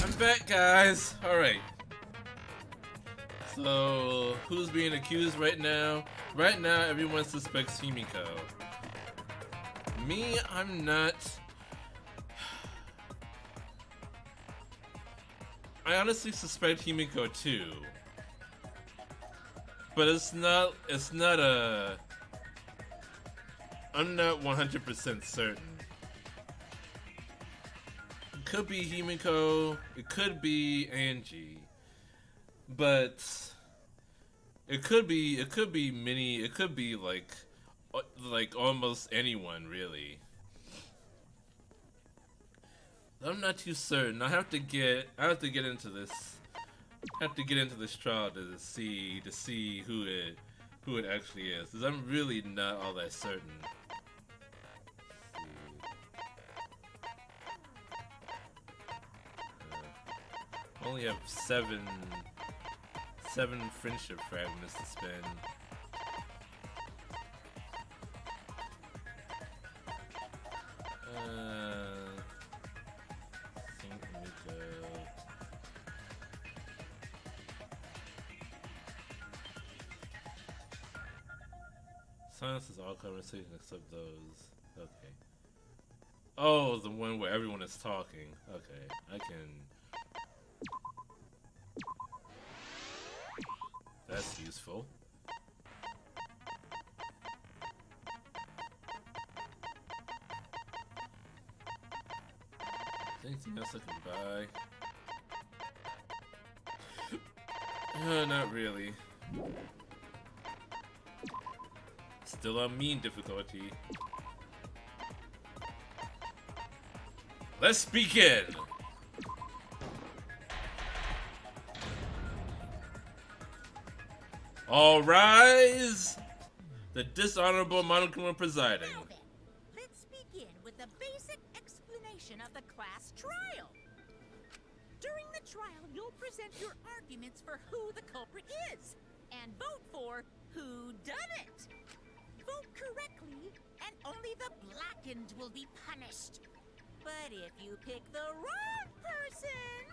I'm back, guys. Alright. So, who's being accused right now? Right now, everyone suspects Himiko. Me, I'm not. I honestly suspect Himiko too. But it's not a... I'm not 100% certain. It could be Himiko, it could be Angie. But it could be many, it could be like almost anyone really. I'm not too certain. I have to get into this. I have to get into this trial to see who it actually is, because I'm really not all that certain. I only have seven friendship fragments to spend. Silences all conversations except those. Okay. Oh, the one where everyone is talking. Okay, I can. That's useful. Anything else I can buy? Not really. Still on mean difficulty. Let's begin! All rise! The dishonorable monochrome presiding. Now then, let's begin with the basic explanation of the class trial. During the trial, you'll present your arguments for who the culprit is, and vote for who done it. Vote correctly, and only the blackened will be punished. But if you pick the wrong person,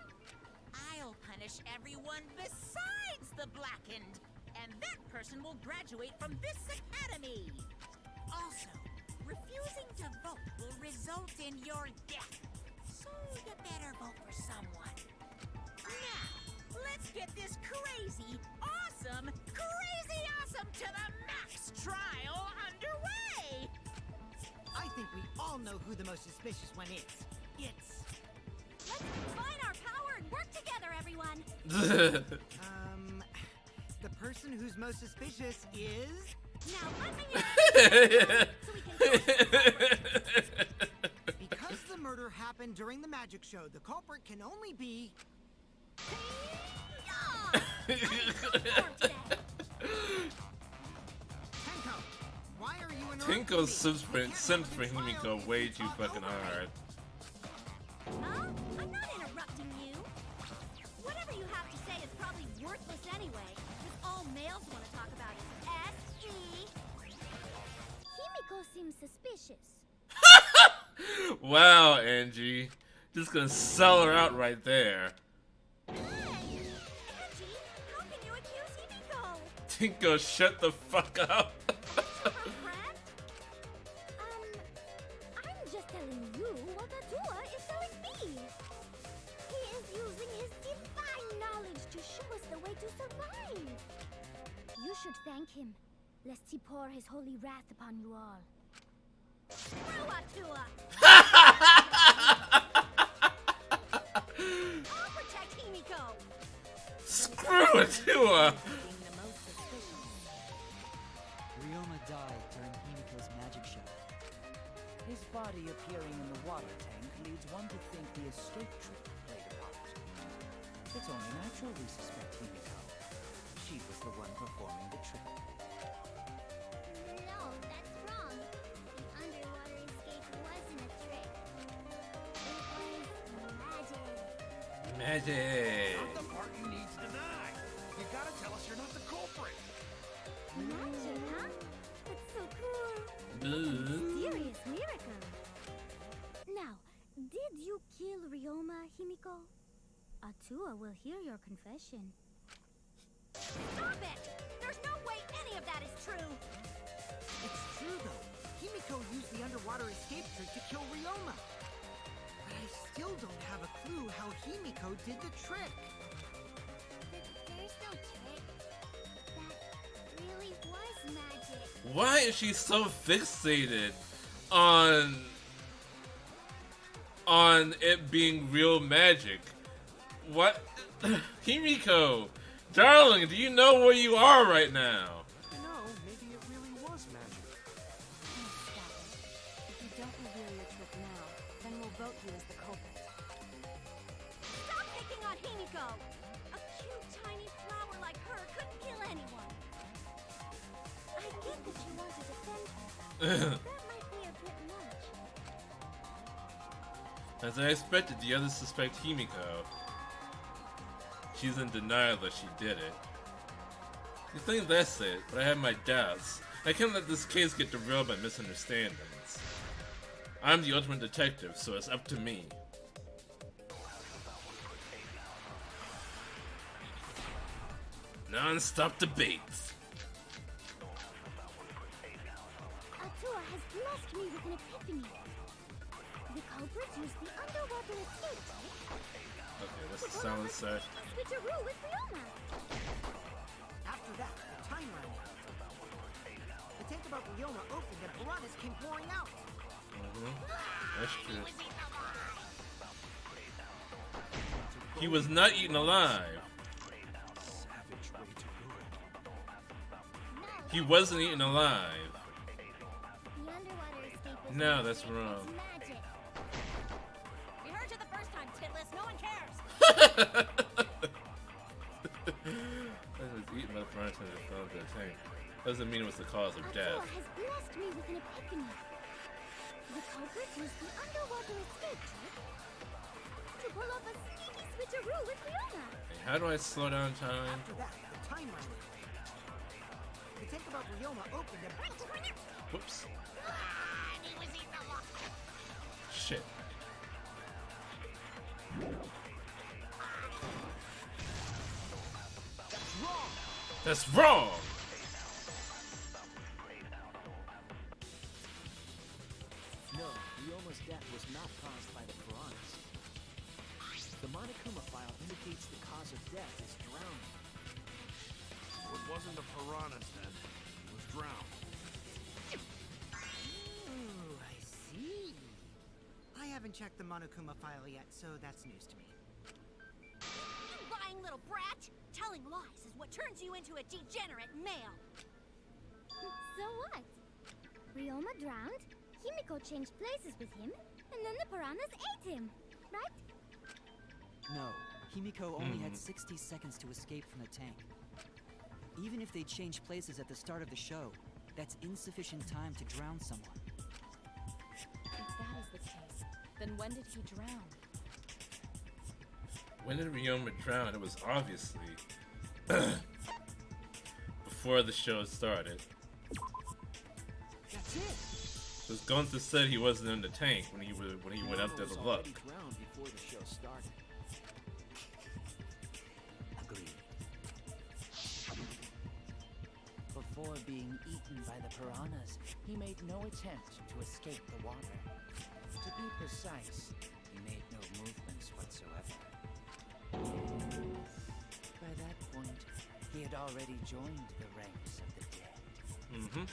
I'll punish everyone besides the blackened, and that person will graduate from this academy. Also, refusing to vote will result in your death, so you better vote for someone. Now, let's get this crazy awesome to the max trial underway! I think we all know who the most suspicious one is. It's... Let's combine our power and work together, everyone. The person who's most suspicious is... Now, unring your so we can... Because the murder happened during the magic show, the culprit can only be... Tenko, why are you interrupting Tenko me? simps for Himiko way too fucking hard. Huh? I'm not interrupting you. Whatever you have to say is probably worthless anyway, because all males want to talk about is S.E. Himiko seems suspicious. Wow, Angie. Just gonna sell her out right there. Hey! Angie, how can you accuse Himiko? Tenko, shut the fuck up. Her friend? I'm just telling you what Adua is telling me. He is using his divine knowledge to show us the way to survive. You should thank him, lest he pour his holy wrath upon you all. Screw Adua! I'll protect Himiko! Screw it, Tua. Being the most suspicious. Ryoma died during Himiko's magic show. His body appearing in the water tank leads one to think the escape trick played a part. It's only natural we suspect Himiko. She was the one performing the trick. No, that's wrong. The underwater escape wasn't a trick. It was magic. Magic. Not the part you need to deny. You gotta tell us you're not the culprit. Magic, huh? That's so cool. Boo. Mysterious miracle. Now, did you kill Ryoma, Himiko? Atua will hear your confession. Stop it! There's no way any of that is true! It's true, though. Himiko used the underwater escape trick to kill Ryoma. But I still don't have a clue how Himiko did the trick. There's no trick. That really was magic. Why is she so fixated on it being real magic? What? Himiko, darling, do you know where you are right now? No, maybe it really was magic. Stop it. If you don't reveal your trick now, then we'll vote you as the culprit. Stop picking on Himiko! A cute, tiny flower like her couldn't kill anyone. I get that you want to defend her. That might be a bit much. As I expected, the others suspect Himiko. She's in denial that she did it. You think that's it, but I have my doubts. I can't let this case get derailed by misunderstandings. I'm the ultimate detective, so it's up to me. Non-stop debates. Atua has blessed me with an epiphany. The culprit used the underwater escape trick Okay, that's the silencer. switcheroo with Ryoma. After that, the time ran out. The tank about Ryoma opened and piranhas came pouring out. That's true. He was not eaten alive. Savage way to ruin. He wasn't eaten alive. The underwater escape is No, that's magic. wrong. It's magic. We heard you the first time, Titless. No one cares. I was eaten by the piranha and fell into the tank. Doesn't mean it was the cause of death. Atua has blessed me with an epiphany. The culprit used the underwater escape trick to pull off a sneaky switcheroo with Ryoma. Hey, how do I slow down time? After that, the time ran out. The tank about Ryoma opened and Whoops. Shit. that's wrong. That's wrong! No, Ryoma's death was not caused by the piranhas. The Monokuma file indicates the cause of death is drowning. So it wasn't the piranhas then. He was drowned. Ooh, I see. I haven't checked the Monokuma file yet, so that's news to me. You lying little brat! Telling lies is what turns you into a degenerate male. So what? Ryoma drowned, Himiko changed places with him, and then the piranhas ate him, right? No, Himiko only had 60 seconds to escape from the tank. Even if they changed places at the start of the show, that's insufficient time to drown someone. If that is the case, then when did he drown? When did Ryoma drown? It was obviously before the show started. That's it. Because Gunther said he wasn't in the tank when he went up there to look. Drowned before the show started. Agreed. Before being eaten by the piranhas, he made no attempt to escape the water. To be precise, he made no movements whatsoever. By that point, he had already joined the ranks of the dead. Mm-hmm.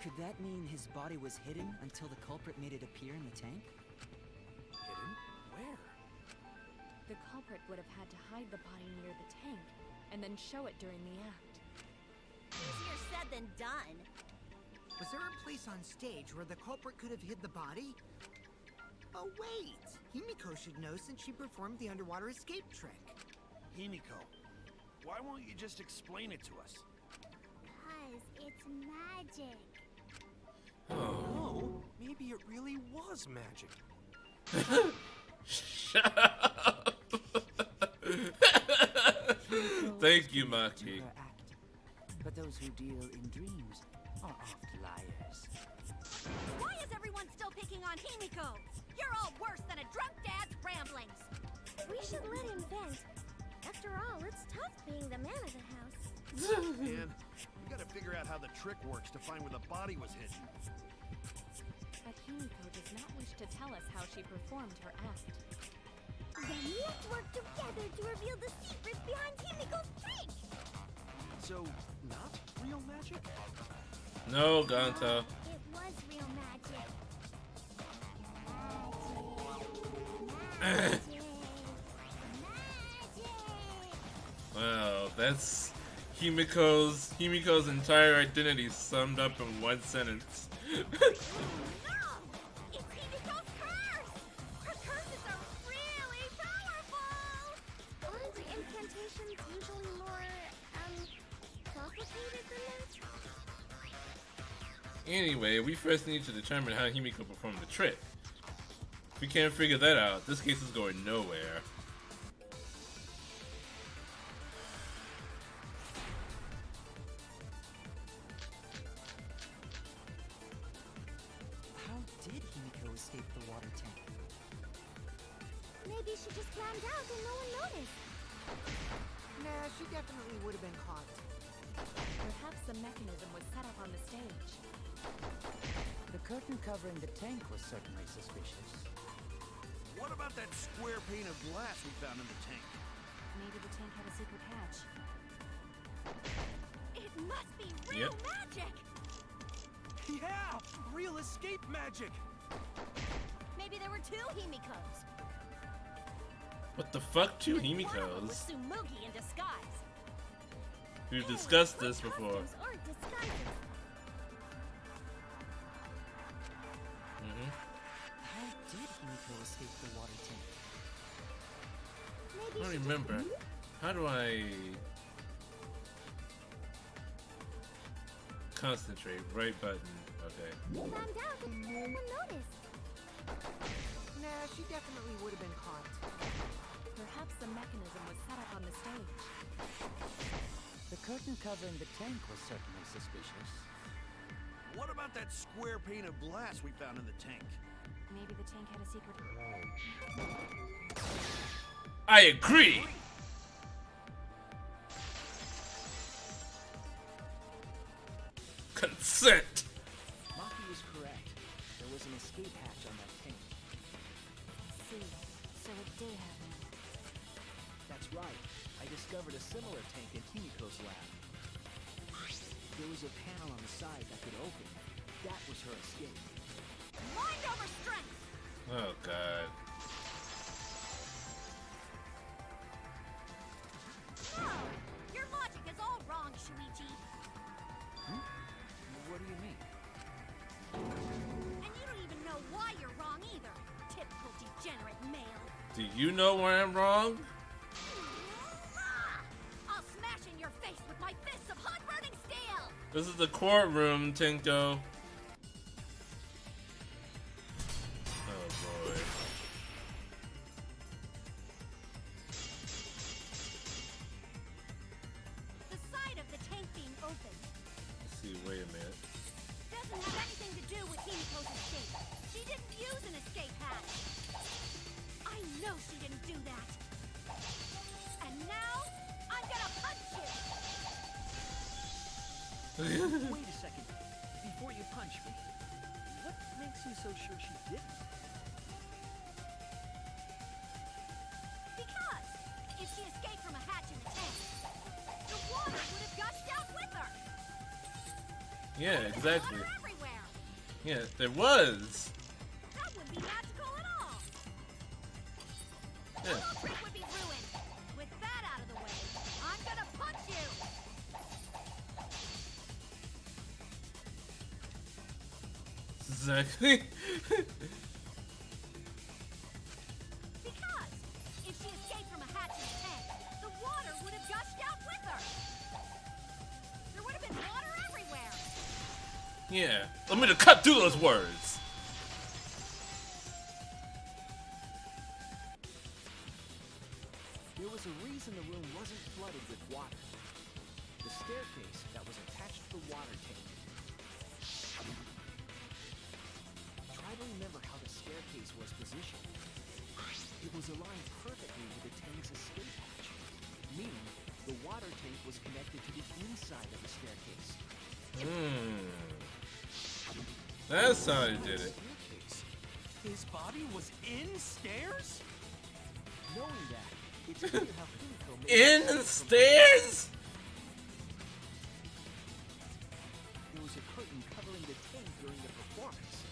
Could that mean his body was hidden until the culprit made it appear in the tank? Hidden? Where? The culprit would have had to hide the body near the tank, and then show it during the act. Easier said than done. Was there a place on stage where the culprit could have hid the body? Oh wait! Himiko should know since she performed the underwater escape trick. Himiko, why won't you just explain it to us? Because it's magic. No, maybe it really was magic. Shut up! Thank you, Maki. Her act. But those who deal in dreams are oft liars. Why is everyone still picking on Himiko? You're all worse than a drunk dad's ramblings. should let him vent. After all, it's tough being the man of the house. Man, we gotta figure out how the trick works to find where the body was hidden. But Himiko does not wish to tell us how she performed her act. Then let's work together to reveal the secret behind Himiko's trick! So, not real magic? No, Ganta. It was real magic. Magic. Wow, that's Himiko's entire identity summed up in one sentence. No! It's Himiko's curse! Her curses are really powerful! Aren't incantations usually more, complicated than that? Anyway, we first need to determine how Himiko performed the trick. If we can't figure that out, this case is going nowhere. How did Himiko escape the water tank? Maybe she just climbed out and no one noticed. Nah, she definitely would have been caught. Perhaps the mechanism was set up on the stage. The curtain covering the tank was certainly suspicious. What about that square pane of glass we found in the tank? Maybe the tank had a secret hatch. It must be real Yep. magic! Yeah! Real escape magic! Maybe there were two Himikos. What the fuck, two And one of them was Himikos? Tsumugi in disguise. We've discussed this before. Costumes aren't disguises. How did Himiko escape the water tank? Maybe I don't she just remember. How do I concentrate? Right button. Okay. found out and no one noticed. Nah, she definitely would have been caught. Perhaps the mechanism was set up on the stage. The curtain covering the tank was certainly suspicious. What about that square pane of glass we found in the tank? Maybe the tank had a secret. I agree! Consent! Maki was correct. There was an escape hatch on that tank. See, so it did happen. That's right. I discovered a similar tank in Himiko's lab. There was a panel on the side that could open. That was her escape. Mind over strength. Oh god. No! Your logic is all wrong, Shuichi. What do you mean? And you don't even know why you're wrong either. Typical degenerate male. Do you know where I'm wrong? Ah! I'll smash in your face with my fists of hot burning steel. This is the courtroom, Tinko. Oh boy. The side of the tank being open Let's see, wait a minute. doesn't have anything to do with Himiko's escape. She didn't use an escape hatch. I know she didn't do that. And now, I'm gonna punch you. Wait a second. Before you punch me, what makes you so sure she didn't? Because if she escaped from a hatch in the tank, the water would have gushed out with her. Yeah, There's exactly. water everywhere. Yeah, there was. That wouldn't be magical at all. The Yeah. whole trick would be ruined. With that out of the way, I'm gonna punch you. Exactly. Because if she escaped from a hatch in the tank, the water would have gushed out with her. There would have been water everywhere. Yeah. I'm gonna cut through those words. There was a reason the room wasn't flooded with water. The staircase that was attached to the water tank. Try to remember how the staircase was positioned. It was aligned perfectly with the tank That's how he did it. His body was in stairs? Knowing that, it's clear how Himiko made In it the stairs? There was a curtain covering the tank during the performance,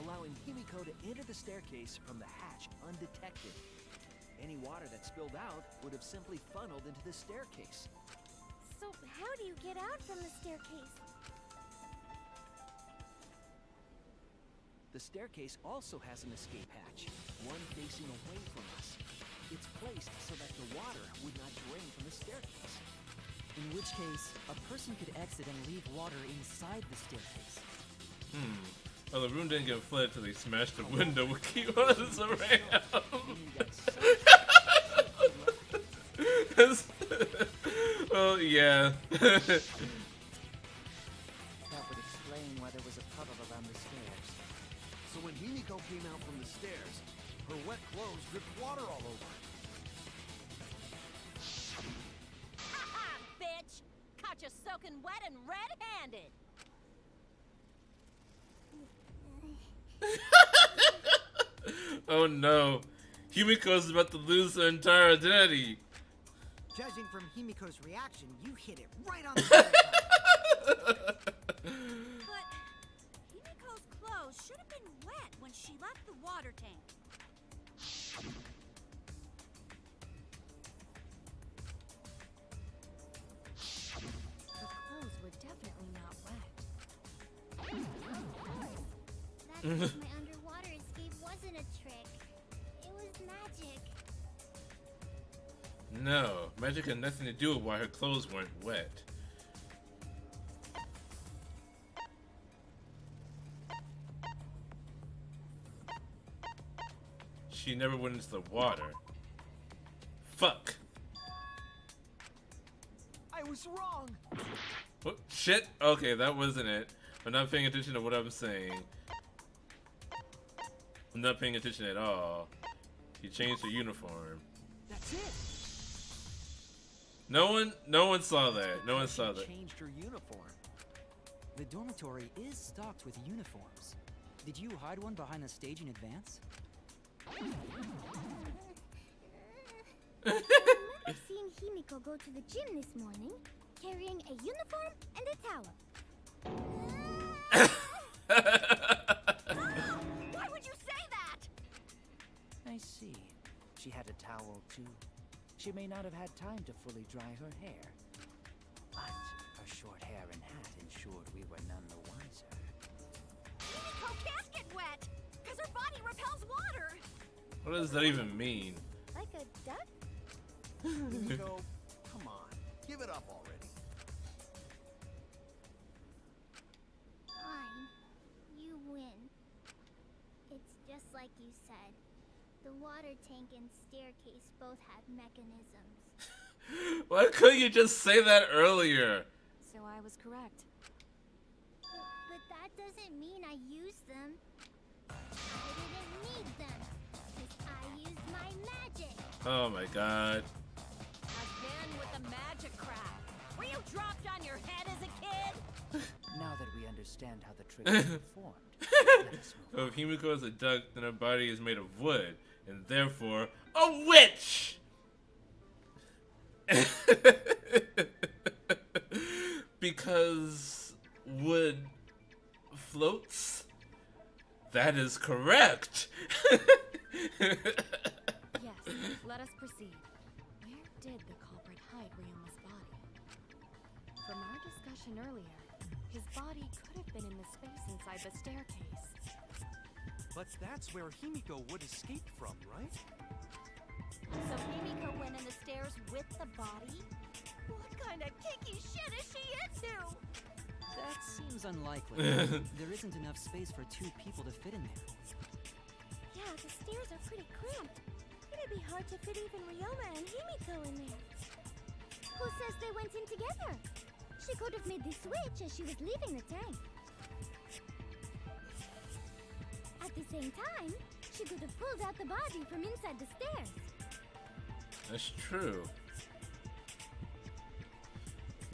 allowing Himiko to enter the staircase from the hatch undetected. Any water that spilled out would have simply funneled into the staircase. So how do you get out from the staircase? The staircase also has an escape hatch, one facing away from us. It's placed so that the water would not drain from the staircase. In which case, a person could exit and leave water inside the staircase. Oh, the room didn't get flooded till they smashed the window with key was around. Well, yeah. That would explain why there was a puddle around the stairs. So when Himiko came out from the stairs, her wet clothes dripped water all over. Ha-ha, bitch! Caught you soaking wet and red-handed. Oh no. Himiko's about to lose her entire identity. Judging from Himiko's reaction, you hit it right on the head. But Himiko's clothes should have been wet when she left the water tank. The clothes were definitely not wet. That means my underwater escape wasn't a trick. It was magic. No, magic had nothing to do with why her clothes weren't wet. She never went into the water. Fuck. I was wrong! What? Shit? Okay, that wasn't it. I'm not paying attention to what I'm saying. I'm not paying attention at all. She changed her uniform. That's it! No one saw that. No one saw that. Changed her uniform. The dormitory is stocked with uniforms. Did you hide one behind the stage in advance? I've seen Himiko go to the gym this morning, carrying a uniform and a towel. Why would you say that? I see. She had a towel too. She may not have had time to fully dry her hair. But her short hair and hat ensured we were none the wiser. Himiko can't get wet, because her body repels water. What does that even mean? Like a duck? Himiko, come on. Give it up already. Fine. You win. It's just like you said. The water tank and staircase both have mechanisms. Why couldn't you just say that earlier? So I was correct. But that doesn't mean I used them. I didn't need them. Because I used my magic. Oh my god. Again with the magic crap. Were you dropped on your head as a kid? Now that we understand how the trick is performed, let us move So on. if Himiko is a duck, then her body is made of wood, and therefore a witch. Because wood floats. That is correct. Yes, let us proceed. Where did the culprit hide Ryoma's body? From our discussion earlier, his body could have been in the space inside the staircase. But that's where Himiko would escape from, right? So Himiko went in the stairs with the body? What kind of kinky shit is she into? That seems unlikely. There isn't enough space for two people to fit in there. Yeah, the stairs are pretty cramped. It'd be hard to fit even Ryoma and Himiko in there. Who says they went in together? She could have made the switch as she was leaving the tank. At the same time, she could have pulled out the body from inside the stairs. That's true.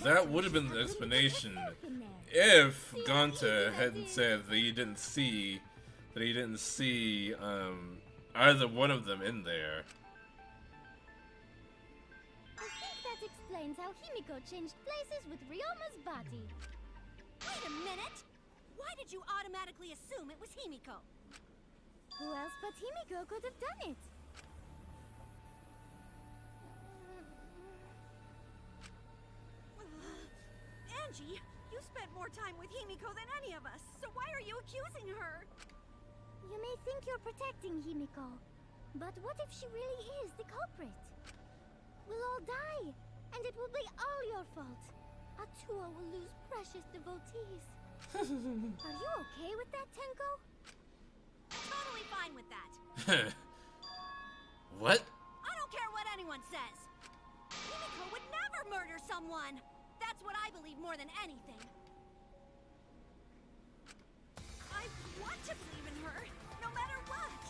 That would have been the explanation if Gonta hadn't said that he didn't see either one of them in there. I think that explains how Himiko changed places with Ryoma's body. Wait a minute! Why did you automatically assume it was Himiko? Who else but Himiko could have done it? Angie, you spent more time with Himiko than any of us, so why are you accusing her? You may think you're protecting Himiko, but what if she really is the culprit? We'll all die, and it will be all your fault. Atua will lose precious devotees. Are you okay with that, Tenko? Totally fine with that. What? I don't care what anyone says. Himiko would never murder someone. That's what I believe more than anything. I want to believe in her, no matter what.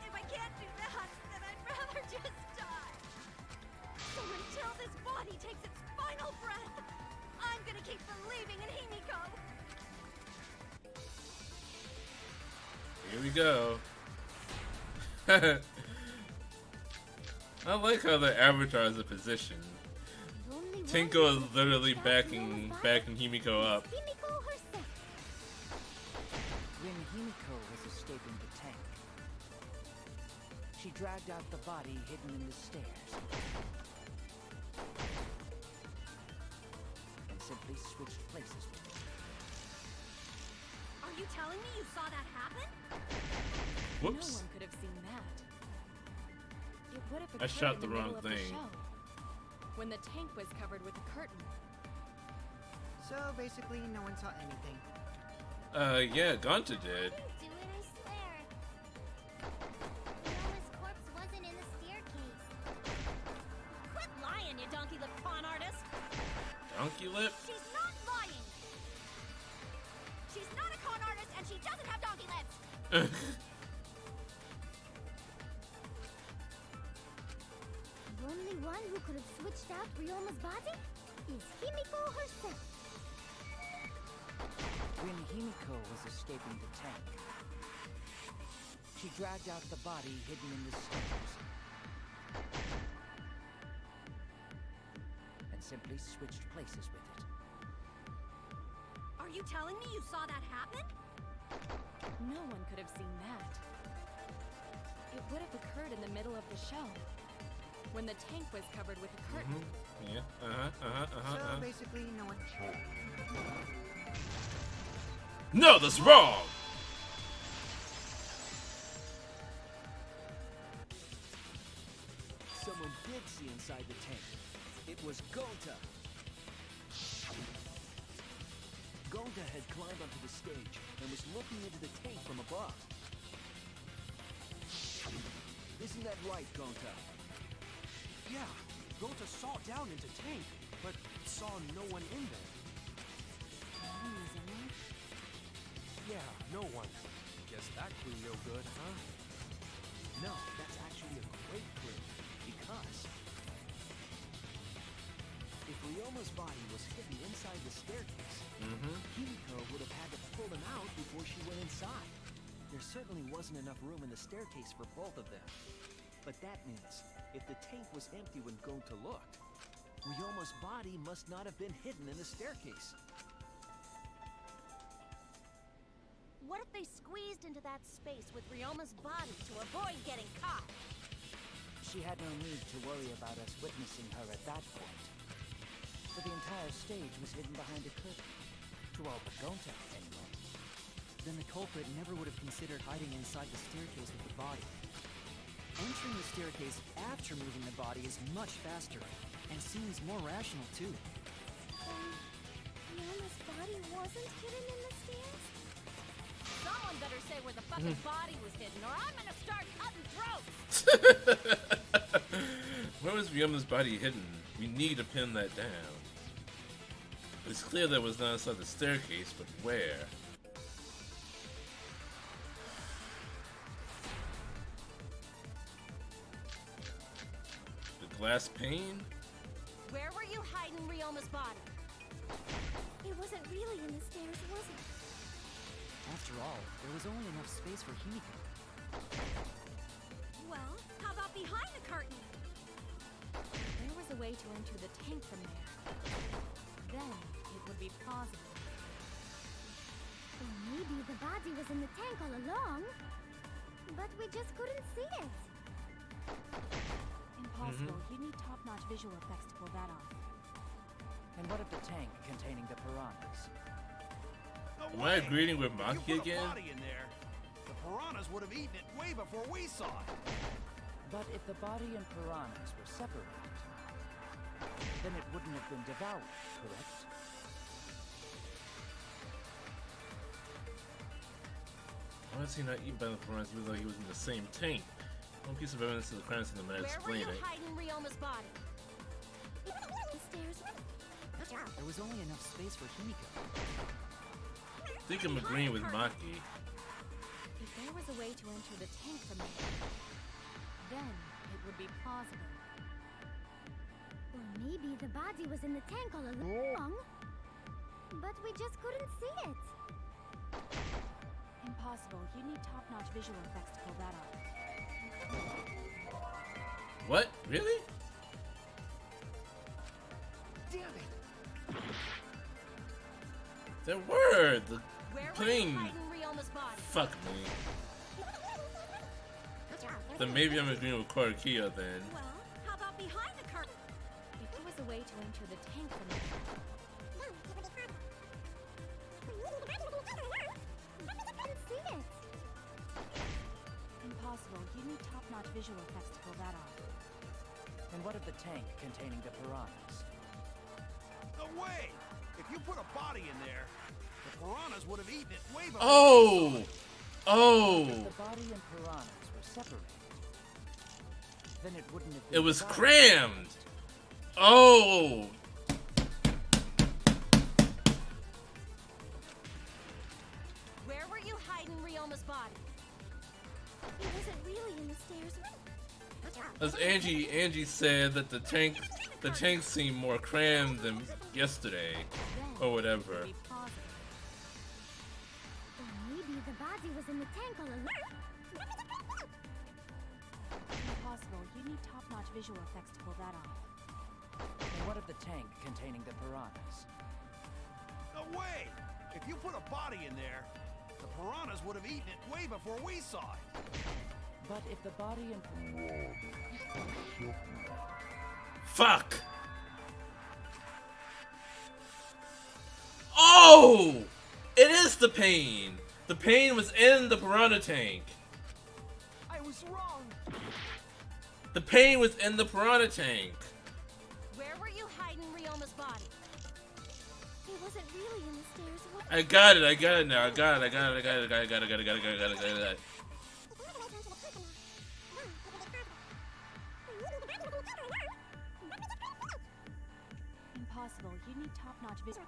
If I can't do that, then I'd rather just die. So until this body takes its final breath, I'm gonna keep believing in Himiko. Here we go. I like how the avatar is a position. Tenko is literally backing Himiko up. When Himiko was escaping the tank, she dragged out the body hidden in the stairs and simply switched places with it. Are you telling me you saw that happen? No Whoops. one could have seen that. It would have I occurred shot in the middle wrong of the thing. show, when the tank was covered with a curtain. So basically, no one saw anything. Yeah, Gonta did. I didn't do it, I swear. Ryoma's corpse wasn't in the staircase. Quit lying, you donkey-lipped con artist. Donkey lip? She's not lying. She's not a con artist, and she doesn't have donkey lips. The only one who could have switched out Ryoma's body is Himiko herself. When Himiko was escaping the tank, she dragged out the body hidden in the stairs and simply switched places with it. Are you telling me you saw that happen? No one could have seen that. It would have occurred in the middle of the show, when the tank was covered with a curtain. Yeah. So basically, no one. No, that's wrong. Someone did see inside the tank. It was Gonta. Gonta had climbed onto the stage and was looking into the tank from above. Isn't that right, Gonta? Yeah, Gonta saw down into tank, but saw no one in there. Yeah, no one. Guess that clue no good, huh? No, that's actually a great clue, because if Ryoma's body was hidden inside the staircase, Himiko would have had to pull him out before she went inside. There certainly wasn't enough room in the staircase for both of them. But that means, if the tank was empty when Gonta looked, Ryoma's body must not have been hidden in the staircase. What if they squeezed into that space with Ryoma's body to avoid getting caught? She had no need to worry about us witnessing her at that point. For the entire stage was hidden behind a curtain. To all but Gonta, anyway. Then the culprit never would have considered hiding inside the staircase with the body. Entering the staircase after moving the body is much faster, and seems more rational too. Ryoma's body wasn't hidden in the stairs? Someone better say where the fucking body was hidden, or I'm gonna start cutting throats! Where was Ryoma's body hidden? We need to pin that down. It's clear that it was not inside the staircase, but where? The glass pane? Where were you hiding Ryoma's body? It wasn't really in the stairs, was it? After all, there was only enough space for Himiko. Well, how about behind the curtain? There was a way to enter the tank from there. Then it would be plausible. Or maybe the body was in the tank all along, but we just couldn't see it. Impossible. You need top-notch visual effects to pull that off. And what of the tank containing the piranhas? Am I agreeing with Maki If you put a again? body in there, the piranhas would have eaten it way before we saw it. But if the body and piranhas were separated, then it wouldn't have been devoured, correct? Why was he not eaten by the piranhas even though he was in the same tank? One piece of evidence to the crimes in the man Where were explain you it. hiding Ryoma's body? The stairs. There was only enough space for Himiko. I think I'm agreeing with Maki. If there was a way to enter the tank from there, then it would be plausible. Or maybe the body was in the tank all along, but we just couldn't see it. Impossible. You need top-notch visual effects to pull that off. What? Really? Damn it! There were! The Where were plane. you hiding Ryoma's body? Fuck me. Then maybe I'm agreeing with Korakia then. Well, how about behind the curtain? If there was a way to enter the tank from there, Couldn't see it. impossible. You need top-notch visual effects to pull that off. And what of the tank containing the piranhas? No way! If you put a body in there, the piranhas would have eaten it way before. Oh! Oh! If the body and piranhas were separated, then it wouldn't have been It was devoured. crammed! Oh! Where were you hiding Ryoma's body? It wasn't really in the stairs. As Angie said that the tank seemed more crammed than yesterday. Then Or whatever. it would be plausible. Or maybe the body was in the tank all along. Impossible. You need top-notch visual effects to pull that off. And what of the tank containing the piranhas? No way! If you put a body in there, the piranhas would have eaten it way before we saw it. But if the body and Fuck! Oh! It is the pain! The pain was in the piranha tank. I was wrong! The pain was in the piranha tank. Where were you hiding Ryoma's body? It wasn't really in the stairs. I got it now. I got it. Impossible. You need top-notch visual.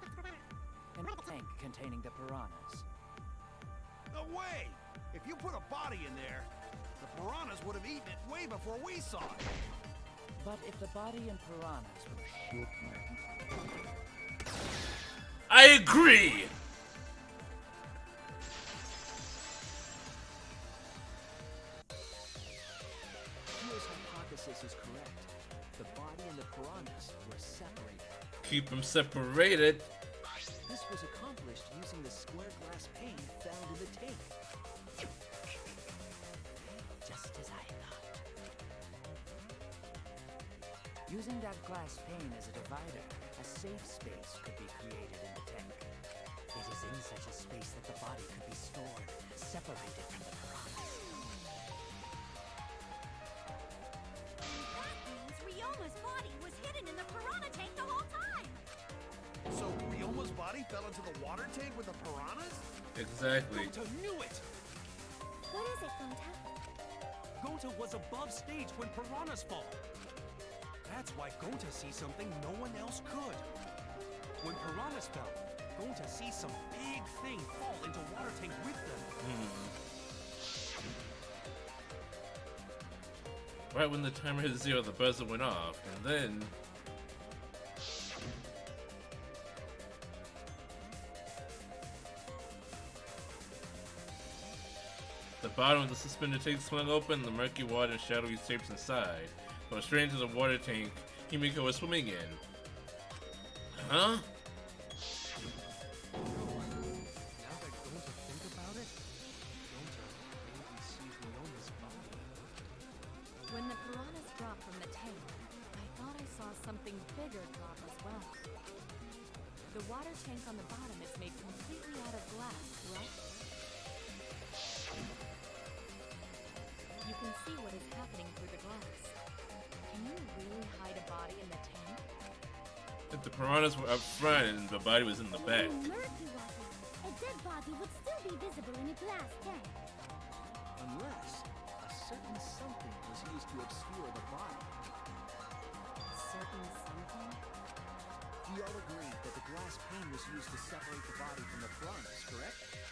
and the tank containing the piranhas. No way! If you put a body in there, the piranhas would have eaten it way before we saw it. But if the body and piranhas were I agree! Kyo's hypothesis is correct. The body and the piranhas were separated. Keep them separated. This was accomplished using the square glass pane found in the tank. Just as I thought. using that glass pane as a divider, a safe space could be created in the tank. It is in such a space that the body could be stored, separated from the piranhas. That means Ryoma's body was hidden in the piranha tank the whole time! So Ryoma's body fell into the water tank with the piranhas? Exactly. Gonta knew it! What is it, Gonta? Gonta was above stage when piranhas fall. That's why Gonta sees something no one else could. When piranhas fell, Gonta sees some big thing fall into water tank with them. Right when the timer hit 0, the buzzer went off, and then bottom of the suspended tank swung open, the murky water and shadowy shapes inside. Going straight into the water tank Himiko was swimming in. Huh? When the piranhas dropped from the tank, I thought I saw something bigger drop as well. The water tank on the bottom is made completely out of glass, correct? You can see what is happening through the glass. Can you really hide a body in the tank? If the piranhas were up front and the body was in the back. Murky water. A dead body would still be visible in a glass tank. Unless a certain something was used to obscure the body. Certain something? You all agree that the glass pane was used to separate the body from the piranhas, correct?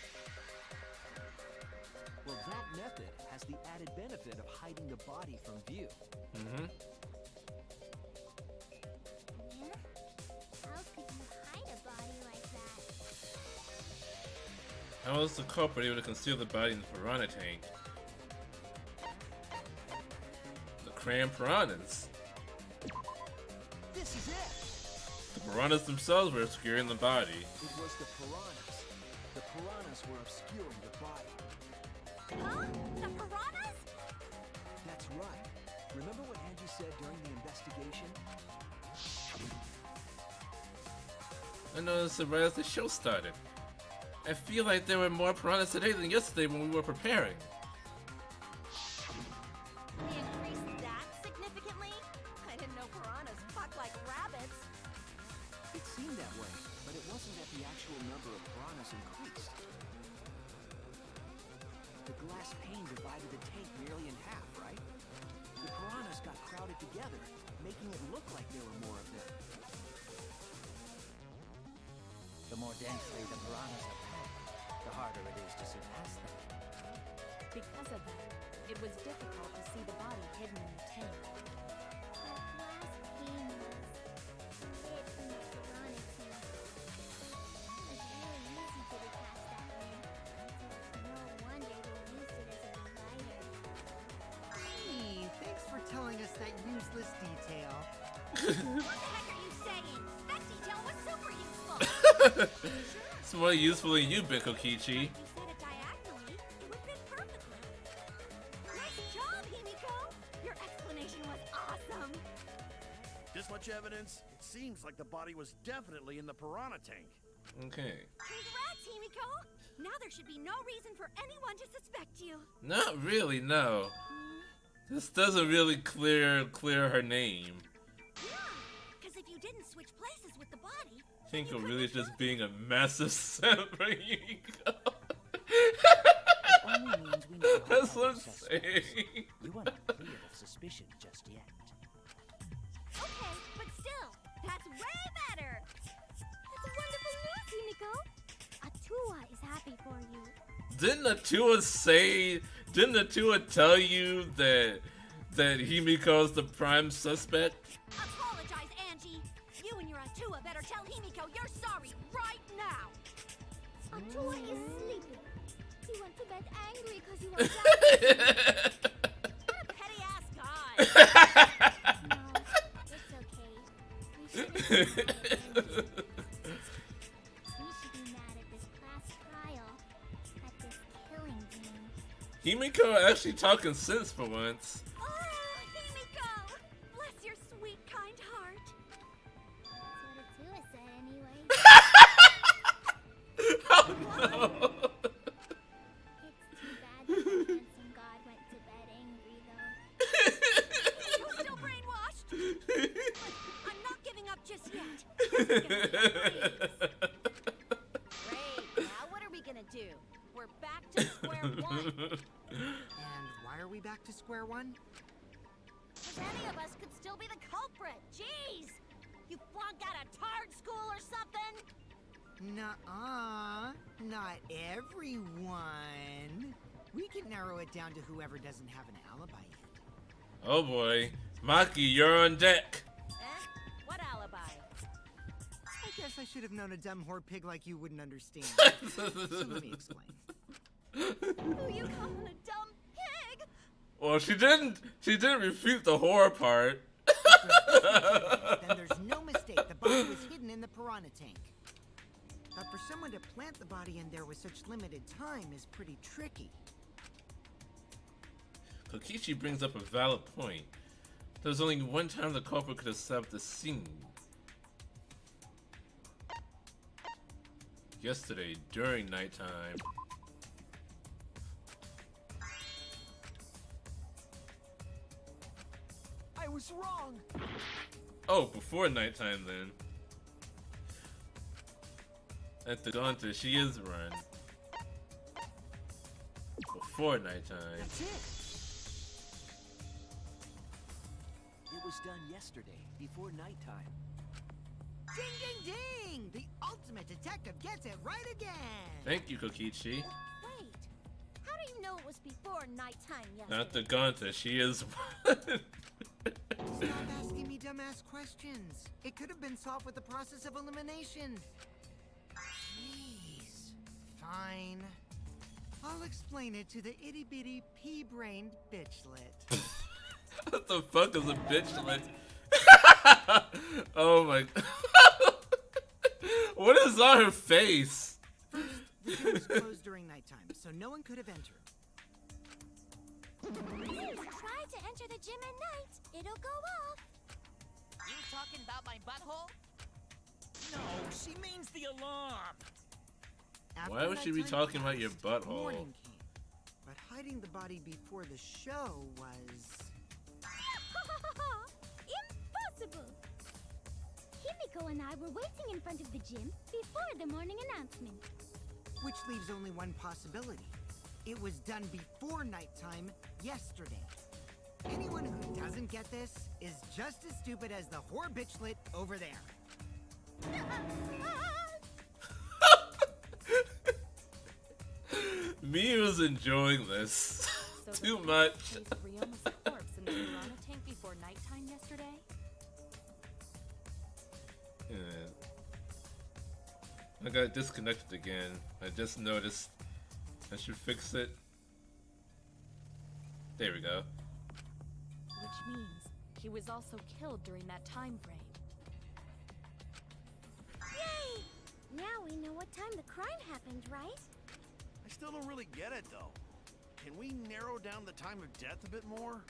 Well, that method has the added benefit of hiding the body from view. Mm-hmm. Yeah? How could you hide a body like that? How was the culprit able to conceal the body in the piranha tank? The crayon piranhas. This is it! The piranhas themselves were obscuring the body. It was the piranhas. The piranhas were obscuring the body. Huh? The piranhas? That's right. Remember what Angie said during the investigation? I noticed it right as the show started. I feel like there were more piranhas today than yesterday when we were preparing. They increased that significantly? I didn't know piranhas fuck like rabbits. It seemed that way, but it wasn't that the actual number of piranhas increased. The glass pane divided the tank nearly in half, right? The piranhas got crowded together, making it look like there were more of them. The more densely the piranhas are packed, the harder it is to surpass them. Because of that, it was difficult to see the body hidden in the tank. The glass pane was hid in the piranha tank. It's really easy to detach that way. So no wonder they used it as a divider. Hey, thanks for telling us that useless detail. What the heck are you saying? That detail was super useful. It's more useful than you, Bikokichi. You said it diagonally, it would fit perfectly. Nice job, Himiko. Your explanation was awesome. Just much evidence. It seems like the body was definitely in the piranha tank. Okay. Congrats, Himiko. Now there should be no reason for anyone to suspect you. Not really, no. This doesn't really clear her name. Yeah, because if you didn't switch places with the body, Himiko really is just being a massive simp for Himiko. Only means we know how That's to what I'm suspects. saying. You are not clear of suspicion just yet. okay, but still, that's way better. That's wonderful news, Himiko. Atua is happy for you. Didn't Atua tell you that Himiko's the prime suspect? Apologize, Angie. You and your Atua better tell Himiko you're sorry right now. Atua is sleeping. He went to bed angry because you were down. What a petty ass guy. No, it's okay. We shouldn't be mad at this class trial, at this killing game. Himiko actually talking sense for once. Oh, Himiko! Bless your sweet, kind heart. That's what Atua said anyway. Oh no! It's too bad the handsome god went to bed angry, though. Himiko's still brainwashed. But I'm not giving up just yet. This is gonna be great. Now what are we gonna do? We're back to square one. And why are we back to square one? Because any of us could still be the culprit. Jeez! You flunked out of Tard school or something? Nuh-uh. Not everyone. We can narrow it down to whoever doesn't have an alibi yet. Oh boy. Maki, you're on deck. What alibi? I guess I should have known a dumb whore pig like you wouldn't understand. So let me explain. Who you calling a dumb Well, she didn't refute the horror part. Then there's no mistake. The body was hidden in the piranha tank. But for someone to plant the body in there with such limited time is pretty tricky. Kokichi brings up a valid point. There's only one time the culprit could have set up the scene. Yesterday, during nighttime. I was wrong. Oh, before nighttime then. At the Gauntlet, she is run. Before nighttime. That's it. It was done yesterday, before nighttime. Ding, ding, ding! The ultimate detective gets it right again! Thank you, Kokichi. Wait, how do you know it was before nighttime yesterday? Not the Gauntlet, she is Stop asking me dumbass questions. It could have been solved with the process of elimination. Jeez. Fine. I'll explain it to the itty-bitty pea-brained bitchlet. What the fuck is a bitchlet? Oh my. What is on her face? First, the gym was closed during nighttime, so no one could have entered. If you try to enter the gym at night, it'll go off. You talking about my butthole? No, she means the alarm. After Why would she be nighttime talking about your passed, butthole? morning came. But hiding the body before the show was... Impossible! Himiko and I were waiting in front of the gym before the morning announcement. Which leaves only one possibility. It was done before nighttime yesterday. Anyone who doesn't get this is just as stupid as the whore bitchlet over there. Me was enjoying this So too the much. placed Ryoma's corpse in the piranha tank before nighttime yesterday? Yeah. I got disconnected again. I just noticed. I should fix it. There we go. Which means he was also killed during that time frame. Yay! Now we know what time the crime happened, right? I still don't really get it, though. Can we narrow down the time of death a bit more?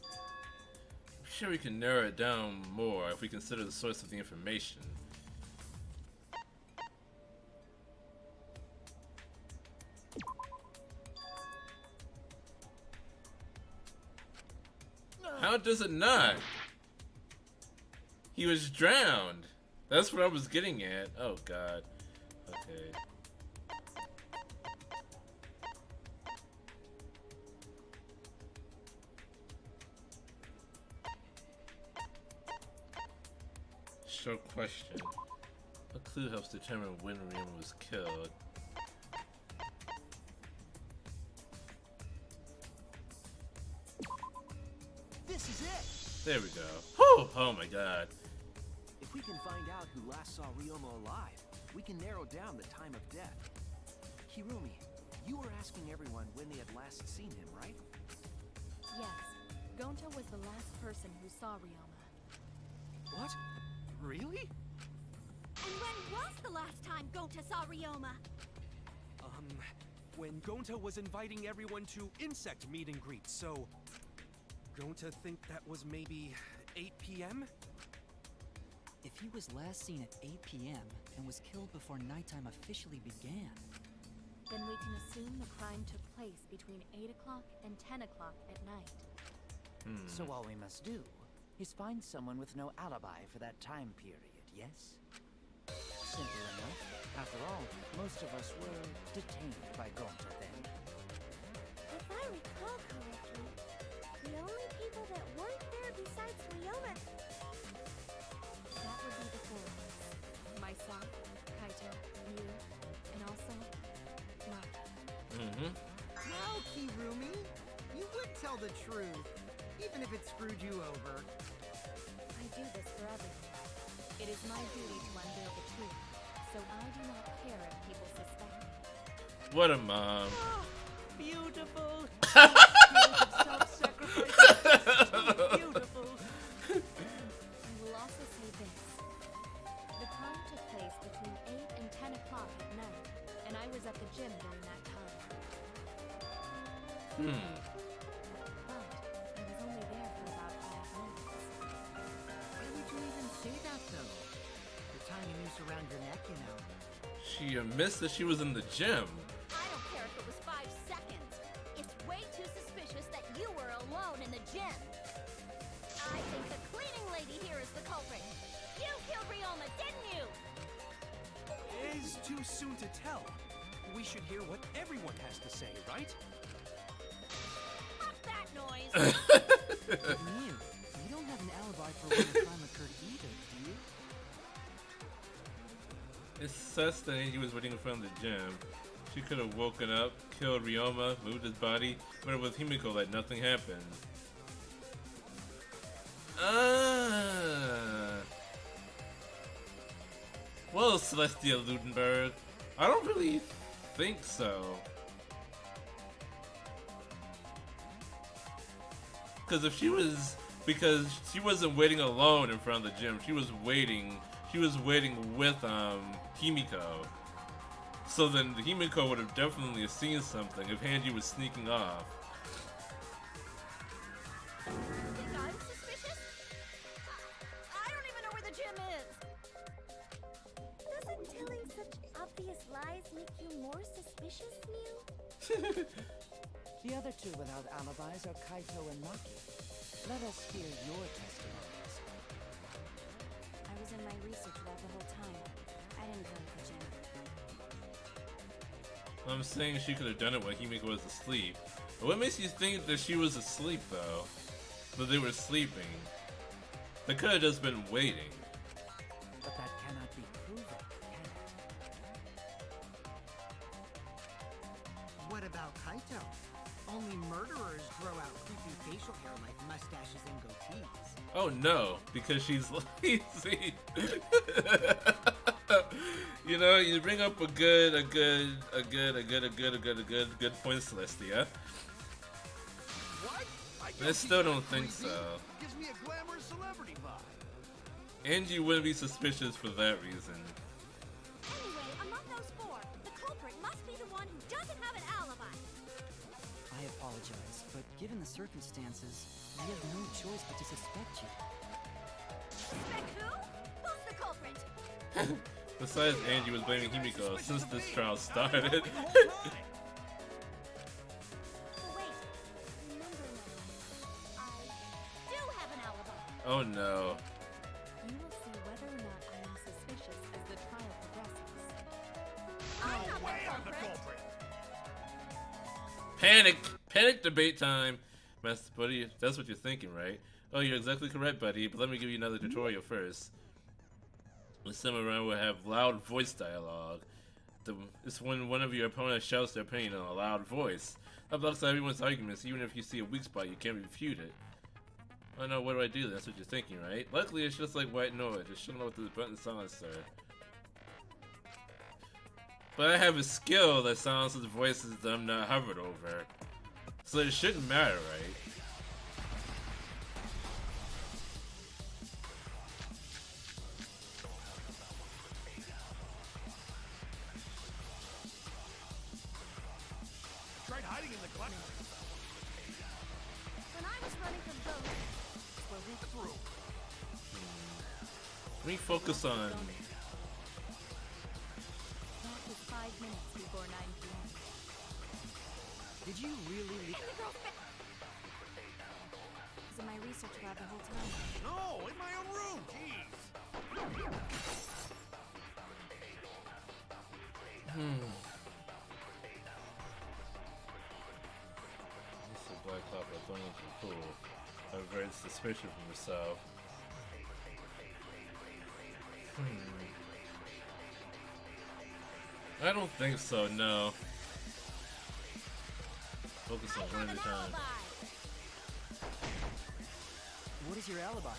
I'm sure we can narrow it down more if we consider the source of the information. How does it not? He was drowned. That's what I was getting at. Oh god. Okay. Short question. What clue helps determine when Ryoma was killed? This is it. There we go. Whew! Oh my god. If we can find out who last saw Ryoma alive, we can narrow down the time of death. Hirumi, you were asking everyone when they had last seen him, right? Yes, Gonta was the last person who saw Ryoma. What? Really? And when was the last time Gonta saw Ryoma? When Gonta was inviting everyone to insect meet and greet, so... Gonta think that was maybe 8 p.m.? If he was last seen at 8 p.m. and was killed before nighttime officially began, Then we can assume the crime took place between 8 o'clock and 10 o'clock at night. So all we must do is find someone with no alibi for that time period, yes? Simple enough. After all, most of us were detained by Gonta then. If I recall correctly, the only people that weren't there besides Ryoma... That would be the four of us. Myself, Kaito, you, and also Maki. Now, Kirumi, you would tell the truth, even if it screwed you over. I do this for everyone. It is my duty to unveil the truth, so I do not care if people suspect me. What a mom. Beautiful. she missed that she was in the gym. I don't care if it was 5 seconds. It's way too suspicious that you were alone in the gym. I think the cleaning lady here is the culprit. You killed Ryoma, didn't you? It's too soon to tell. We should hear what everyone has to say, right? Fuck that noise. Miu, you don't have an alibi for when the crime occurred either, do you? It's sus that Angie was waiting in front of the gym. She could have woken up, killed Ryoma, moved his body, went with Himiko like nothing happened. Well, Celestia Ludenberg, I don't really think so. Because she wasn't waiting alone in front of the gym. She was waiting with Himiko. So then Himiko would have definitely seen something if Hanji was sneaking off. Think I'm suspicious? I don't even know where the gym is. Doesn't telling such obvious lies make you more suspicious, Mew? The other two without alibis are Kaito and Maki. Let us hear your testimonies. I was in my research lab the whole time. I didn't go to the gym. I'm saying she could have done it when Himiko was asleep. But what makes you think that she was asleep though? That they were sleeping? They could have just been waiting. But that cannot be proven, can it? What about Kaito? Only murderers grow out creepy facial hair like mustaches and goatees. Oh no, because she's lazy. You know, you bring up a good point, Celestia. What? I still don't think so. Gives me a glamorous celebrity vibe. Angie wouldn't be suspicious for that reason. Anyway, among those 4, the culprit must be the one who doesn't have an alibi. I apologize, but given the circumstances, we have no choice but to suspect you. Suspect who? Who's the culprit? Besides, Angie was blaming Himiko since this trial started. Oh, wait. Remember now. I do have an alibi. Oh no. You will see whether or not I am suspicious as the trial progresses. I'm not Way the I'm the culprit. Panic! Panic debate time! Master Buddy, that's what you're thinking, right? Oh, you're exactly correct, buddy, but let me give you another tutorial first. This time around we'll have loud voice dialogue. It's when one of your opponents shouts their opinion in a loud voice. That blocks out everyone's arguments, even if you see a weak spot, you can't refute it. Oh no, what do I do? That's what you're thinking, right? Luckily, it's just like white noise. Just shut up with the button silencer. But I have a skill that silences voices that I'm not hovered over. So it shouldn't matter, right? Tried hiding in the clutch. When I was running from those, Well, we're through. Let me focus on... That was 5 minutes before 9 p.m. Did you really leave? I was in my research lab the whole time. No, in my own room. Jeez. This is Black Cloud going into the pool. I'm very suspicious of myself. I don't think so, no. Focus on one at a time. What is your alibi?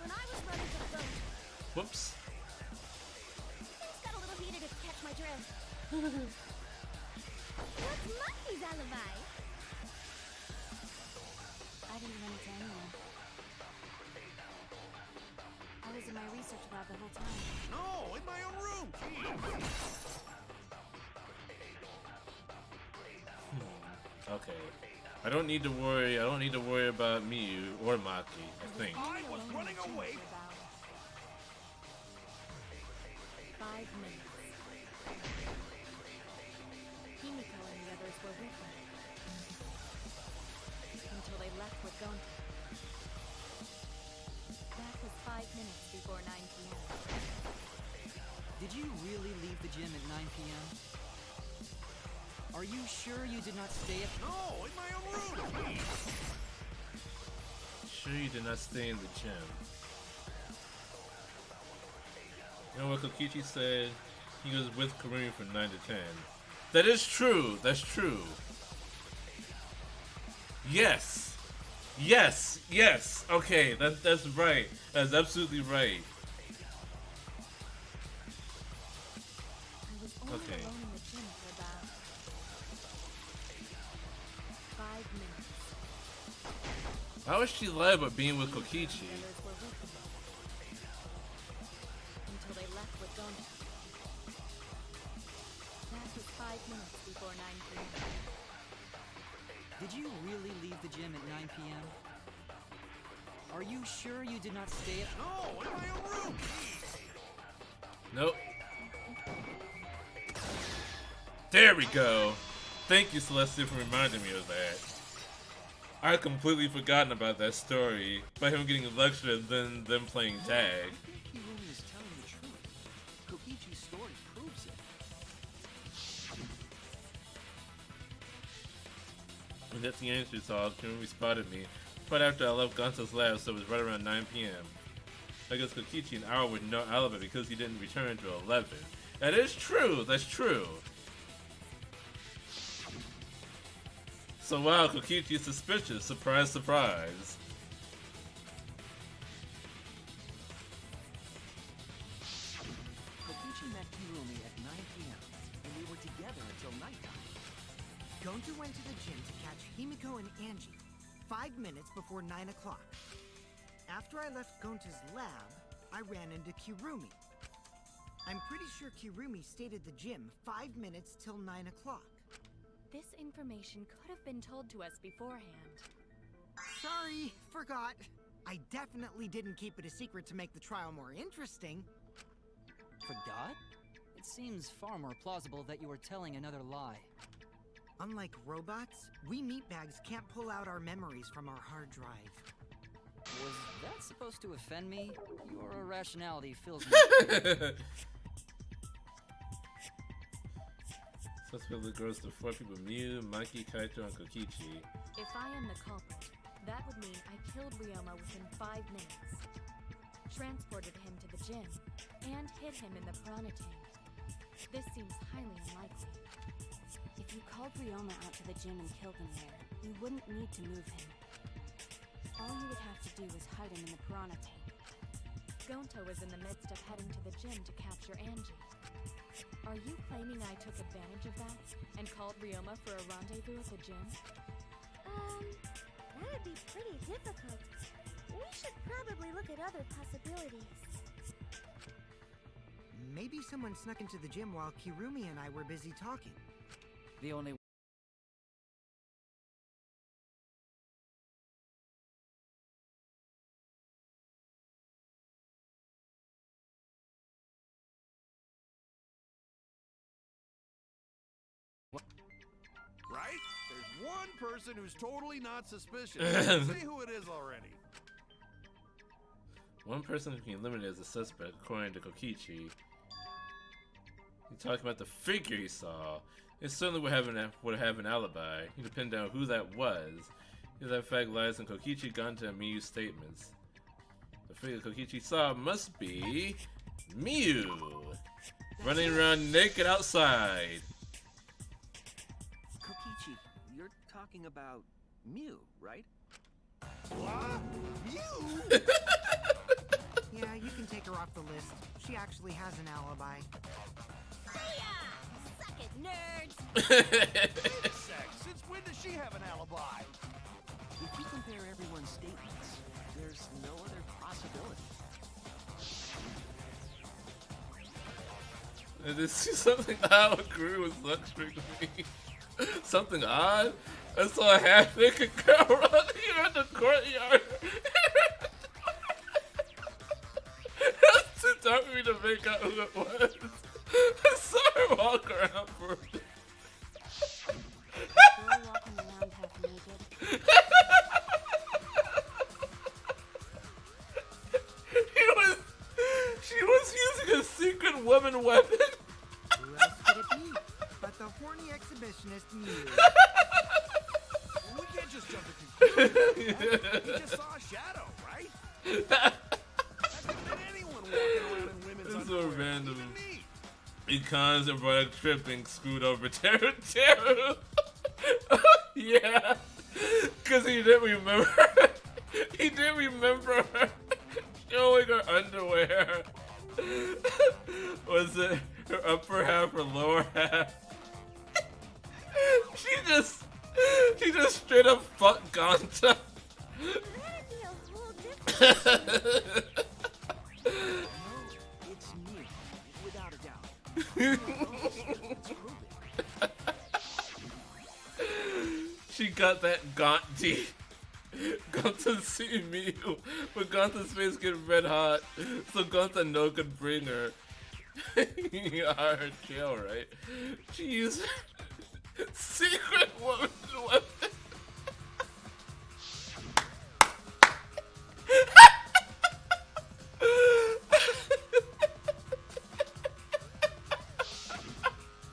when I was running from those, Whoops. things got a little heated if you catch my drift. What's Monkey's alibi? I didn't run into anyone. I was in my research lab the whole time. No, in my own room. Jeez. Okay. I don't need to worry about Miu or Maki, I think. I was running away. 5 minutes. Himiko and the others were with me. Until they left with Gonta. That was 5 minutes before 9 p.m. Did you really leave the gym at 9 p.m.? Are you sure you did not stay at— No, in my own room! Sure you did not stay in the gym. You know what Kokichi said? He was with Karumi from 9 to 10. That is true. That's true. Yes. Yes. Yes. Okay. That's right. That's absolutely right. I was only Okay. alone in the gym for about 5 minutes. Why would she lie about being with Kokichi? The others were with me. Until they left with Gonta. That was 5 minutes before 9 p.m. Did you really leave the gym at 9 p.m.? Are you sure you did not stay at— No, in my own room! Nope. There we go. Thank you, Celestia, for reminding me of that. I had completely forgotten about that story, about him getting lectured and then them playing tag. I think Hirumi is telling the truth. Kokichi's story proves it. And that's the answer, so Kirumi spotted me right after I left Gonta's lab, so it was right around 9 p.m. I guess Kokichi an hour with no alibi because he didn't return until 11. That is true, that's true. So wow, Kokichi is suspicious. Surprise, surprise. Kokichi met Hirumi at 9 p.m. and we were together until nighttime. Gonta went to the gym to catch Himiko and Angie 5 minutes before 9 o'clock. After I left Gonta's lab, I ran into Kirumi. I'm pretty sure Kirumi stayed at the gym 5 minutes till 9 o'clock. This information could have been told to us beforehand. Sorry, forgot. I definitely didn't keep it a secret to make the trial more interesting. Forgot? It seems far more plausible that you were telling another lie. Unlike robots, we meatbags can't pull out our memories from our hard drive. Was that supposed to offend me? Your irrationality fills me. Suspect goes to 4 people: Mew, Maki, Kaito, and Kokichi. If I am the culprit, that would mean I killed Ryoma within 5 minutes, transported him to the gym, and hid him in the piranha tank. This seems highly unlikely. If you called Ryoma out to the gym and killed him there, you wouldn't need to move him. All you would have to do is hide him in the piranha tank. Gonta was in the midst of heading to the gym to capture Angie. Are you claiming I took advantage of that and called Ryoma for a rendezvous at the gym? That'd be pretty difficult. We should probably look at other possibilities. Maybe someone snuck into the gym while Kirumi and I were busy talking. The only Right? There's one person who's totally not suspicious. Say who it is already. One person who can be eliminated as a suspect, according to Kokichi. He's talking about the figure he saw. It certainly would have an alibi. You can pin down who that was. If that fact lies in Kokichi, Gonta, and Miyu's statements. The figure Kokichi saw must be Miyu, running around naked outside. Kokichi, you're talking about Mew, right? What? You? Yeah, you can take her off the list. She actually has an alibi. Suck it, nerds! Sex. Since when does she have an alibi? If we compare everyone's statements, there's no other possibility. This is something I'll agree with lecturing me. Something odd? I saw a half-naked girl running here in the courtyard. time for me to make out who it was. I saw her walk around for a bit. Girl walking around half naked. She was using a secret woman weapon. Who else could it be but the horny exhibitionist Mew? We can't just jump to conclusions. We just saw a shadow, right? That could have been anyone walking around in women's That's so underwear. random. Even me. Econs and product tripping screwed over Terra. Yeah, because he didn't remember her. He didn't remember her showing her underwear. Was it her upper half or lower half? She just straight up fucked Ganta. That'd be a whole different. It's me, without a doubt. Let's prove it. She got that Ganti. Ganta see me, but Ganta's face get red hot, so Ganta no could bring her. Her jail, right? She used secret woman weapon.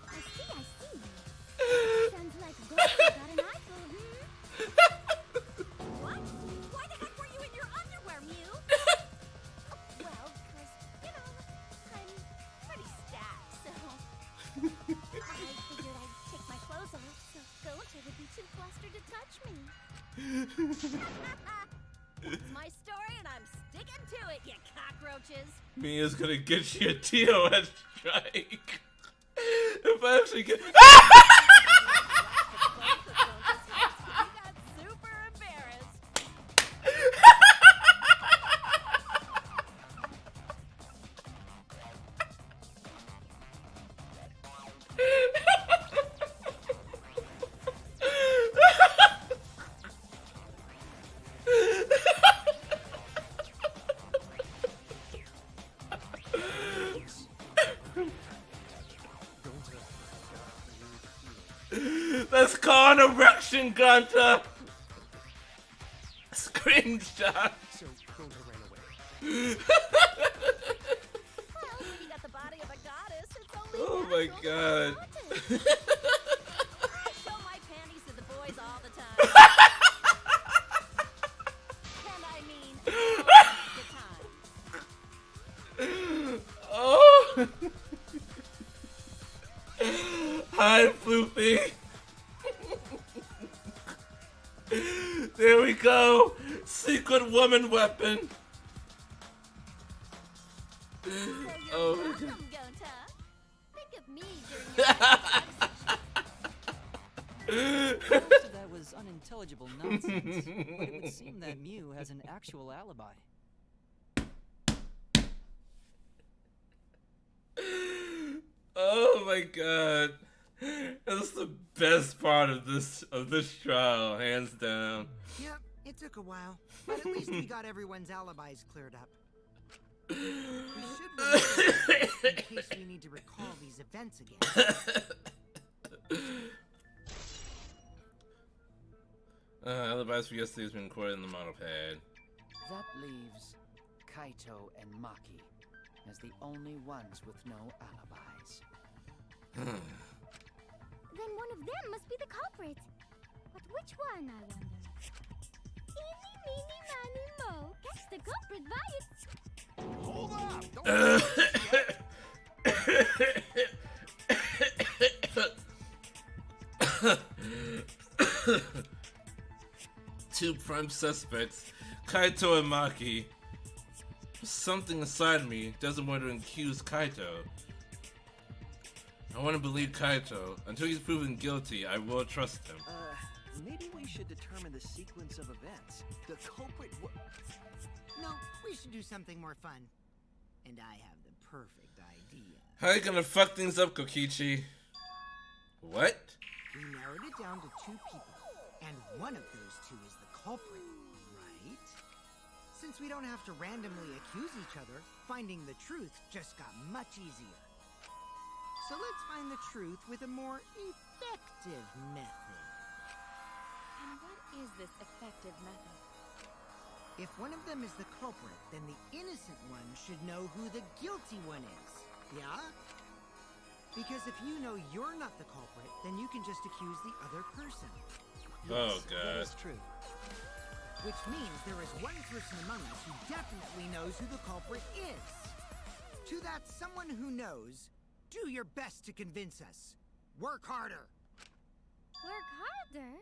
I see. Sounds like Goku got an eyeful, What? Why the heck were you in your underwear, Mew? Well, 'cause, you know, I'm Pretty stacked, so. I figured I'd take my clothes off so Goku would be too flustered to touch me. It's my story and I'm sticking to it, you cockroaches. Mia's gonna get you a TOS strike. If I actually get. You got super embarrassed. Let's call an erection, Ganta. Screenshot. So, Gonta ran away. Well, when you got the body of a goddess, it's only Oh my natural to god. want it. I show my panties to the boys all the time. And I mean all the time. Oh. Hi, Floopy. There we go. Secret woman weapon. So you're Oh my welcome, god. Gonta. Think of me during your Most of that was unintelligible nonsense, but it would seem that Mew has an actual alibi. Oh my god. That's the best part of this trial, hands down. Yep, it took a while, but at least we got everyone's alibis cleared up. We should remember in case we need to recall these events again. Alibis for yesterday's been recorded in the model pad. That leaves Kaito and Maki as the only ones with no alibis. Then one of them must be the culprit. But which one, I wonder? Eeny, meeny, miny, mo. Catch the culprit by its... Hold up! Don't Two prime suspects, Kaito and Maki. Something inside me doesn't want to accuse Kaito. I want to believe Kaito. Until he's proven guilty, I will trust him. Maybe we should determine the sequence of events. The culprit No, we should do something more fun. And I have the perfect idea. How you gonna fuck things up, Kokichi? What? We narrowed it down to two people, and one of those two is the culprit, right? Since we don't have to randomly accuse each other, finding the truth just got much easier. So let's find the truth with a more effective method. And what is this effective method? If one of them is the culprit, then the innocent one should know who the guilty one is. Yeah? Because if you know you're not the culprit, then you can just accuse the other person. Oh, Yes, God. that is true. Which means there is one person among us who definitely knows who the culprit is. To that someone who knows, do your best to convince us. Work harder. Work harder?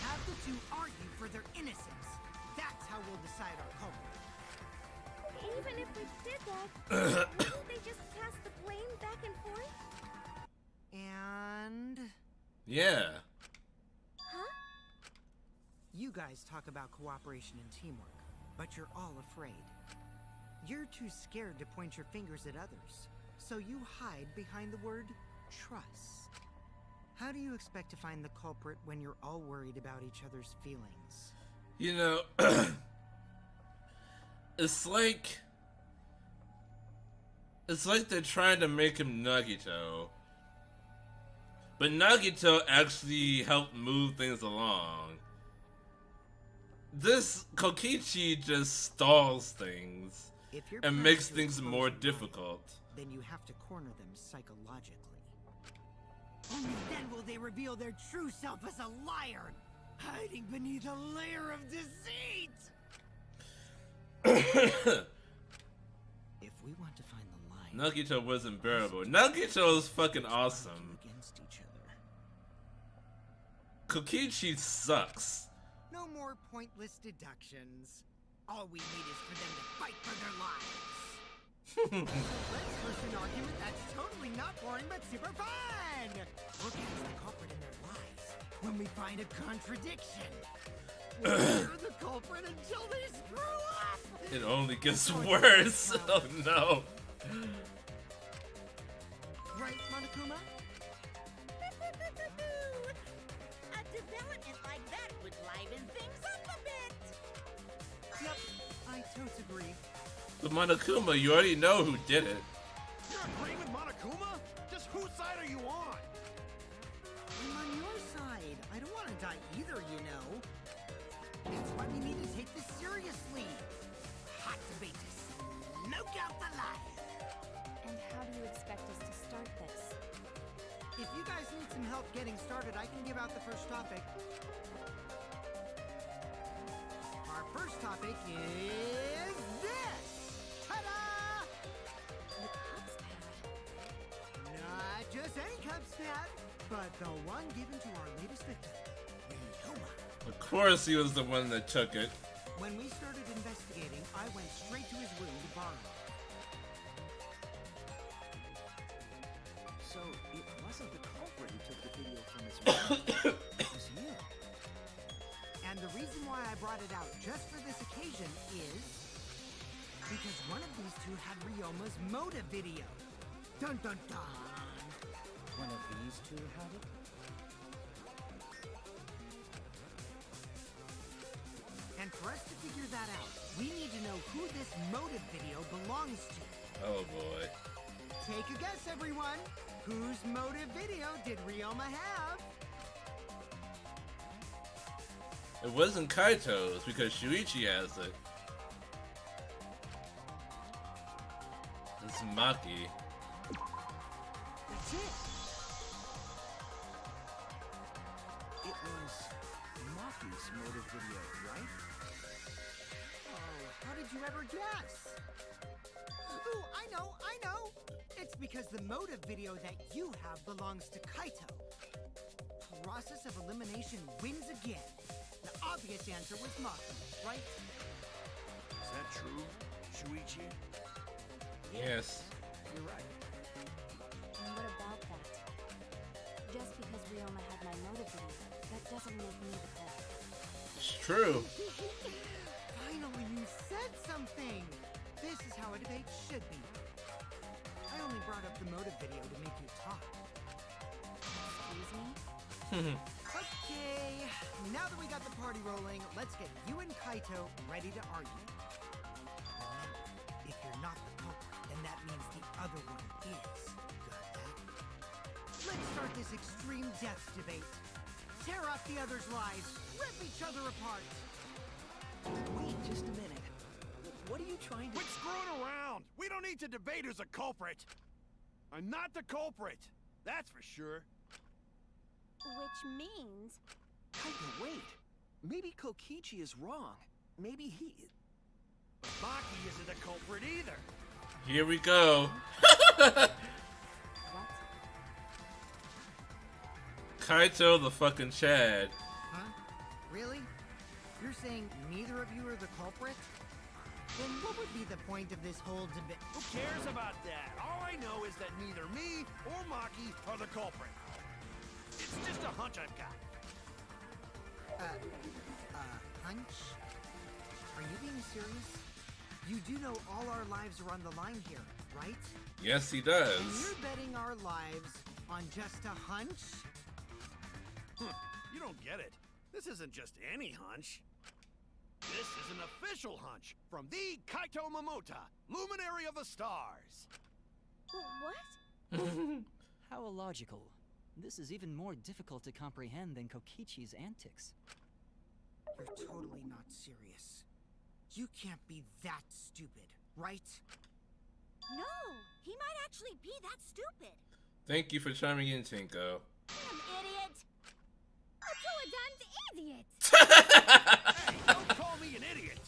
Have the two argue for their innocence. That's how we'll decide our culprit. Even if we did that, wouldn't they just pass the blame back and forth? And... Yeah. Huh? You guys talk about cooperation and teamwork, but you're all afraid. You're too scared to point your fingers at others, so you hide behind the word trust. How do you expect to find the culprit when you're all worried about each other's feelings? You know, it's like they're trying to make him Nagito, but Nagito actually helped move things along. This Kokichi just stalls things If you're and planning makes to things expose more a lie, difficult. then you have to corner them psychologically. Only then will they reveal their true self as a liar, hiding beneath a layer of deceit. If we want to find the lie, Nagito wasn't bearable. Nagito is fucking awesome. against each other. Kokichi sucks. No more pointless deductions. All we need is for them to fight for their lives. Let's first an argument that's totally not boring but super fun. We'll catch the culprit in their lies when we find a contradiction. We're the culprit until they screw up. It only gets worse. Oh no. Right, Monokuma? A development like that would liven things up a bit. Yep, I totes agree. But Monokuma, you already know who did it. You're agreeing with Monokuma? Just whose side are you on? I'm on your side. I don't want to die either, you know. That's why we need to take this seriously. Hot debate to smoke out the lie. And how do you expect us to start this? If you guys need some help getting started, I can give out the first topic. Our first topic is this! Ta-da! The Cubs pad. Not just any Cubs pad, but the one given to our latest victim, Ryoma. Of course he was the one that took it. When we started investigating, I went straight to his room to borrow it. So it wasn't the culprit who took the video from his room. It was you. And the reason why I brought it out just for this occasion is because one of these two had Ryoma's motive video. Dun dun dun! One of these two had it? And for us to figure that out, we need to know who this motive video belongs to. Oh boy. Take a guess, everyone. Whose motive video did Ryoma have? It wasn't Kaito's because Shuichi has it. It's Maki. That's it. It was Maki's motive video, right? Oh, how did you ever guess? Ooh, I know! It's because the motive video that you have belongs to Kaito. Process of elimination wins again. The obvious answer was Maki, right? Is that true, Shuichi? Yes. You're right. And what about that? Just because Ryoma had my motive video, that doesn't make me the culprit. It's true. Finally, you said something! This is how a debate should be. I only brought up the motive video to make you talk. Excuse me? Okay, now that we got the party rolling, let's get you and Kaito ready to argue. Remember, if you're not the culprit, then that means the other one is. Got that? Let's start this extreme death debate. Tear up the other's lives, rip each other apart. Wait just a minute. What are you trying to... Quit screwing around! We don't need to debate who's a culprit! I'm not the culprit! That's for sure. Which means... Kaito, wait. Maybe Kokichi is wrong. Maybe he... Maki isn't a culprit either! Here we go. What? Kaito the fucking Chad. Huh? Really? You're saying neither of you are the culprit? Then what would be the point of this whole debate? Who cares about that? All I know is that neither me or Maki are the culprit. It's just a hunch I've got. Hunch? Are you being serious? You do know all our lives are on the line here, right? Yes, he And does. you're betting our lives on just a hunch? You don't get it. This isn't just any hunch. This is an official hunch from the Kaito Momota, Luminary of the Stars. What? How illogical. This is even more difficult to comprehend than Kokichi's antics. You're totally not serious. You can't be that stupid, right? No, he might actually be that stupid. Thank you for chiming in, Tinko. Damn idiot. A idiot. Hey, don't call me an idiot.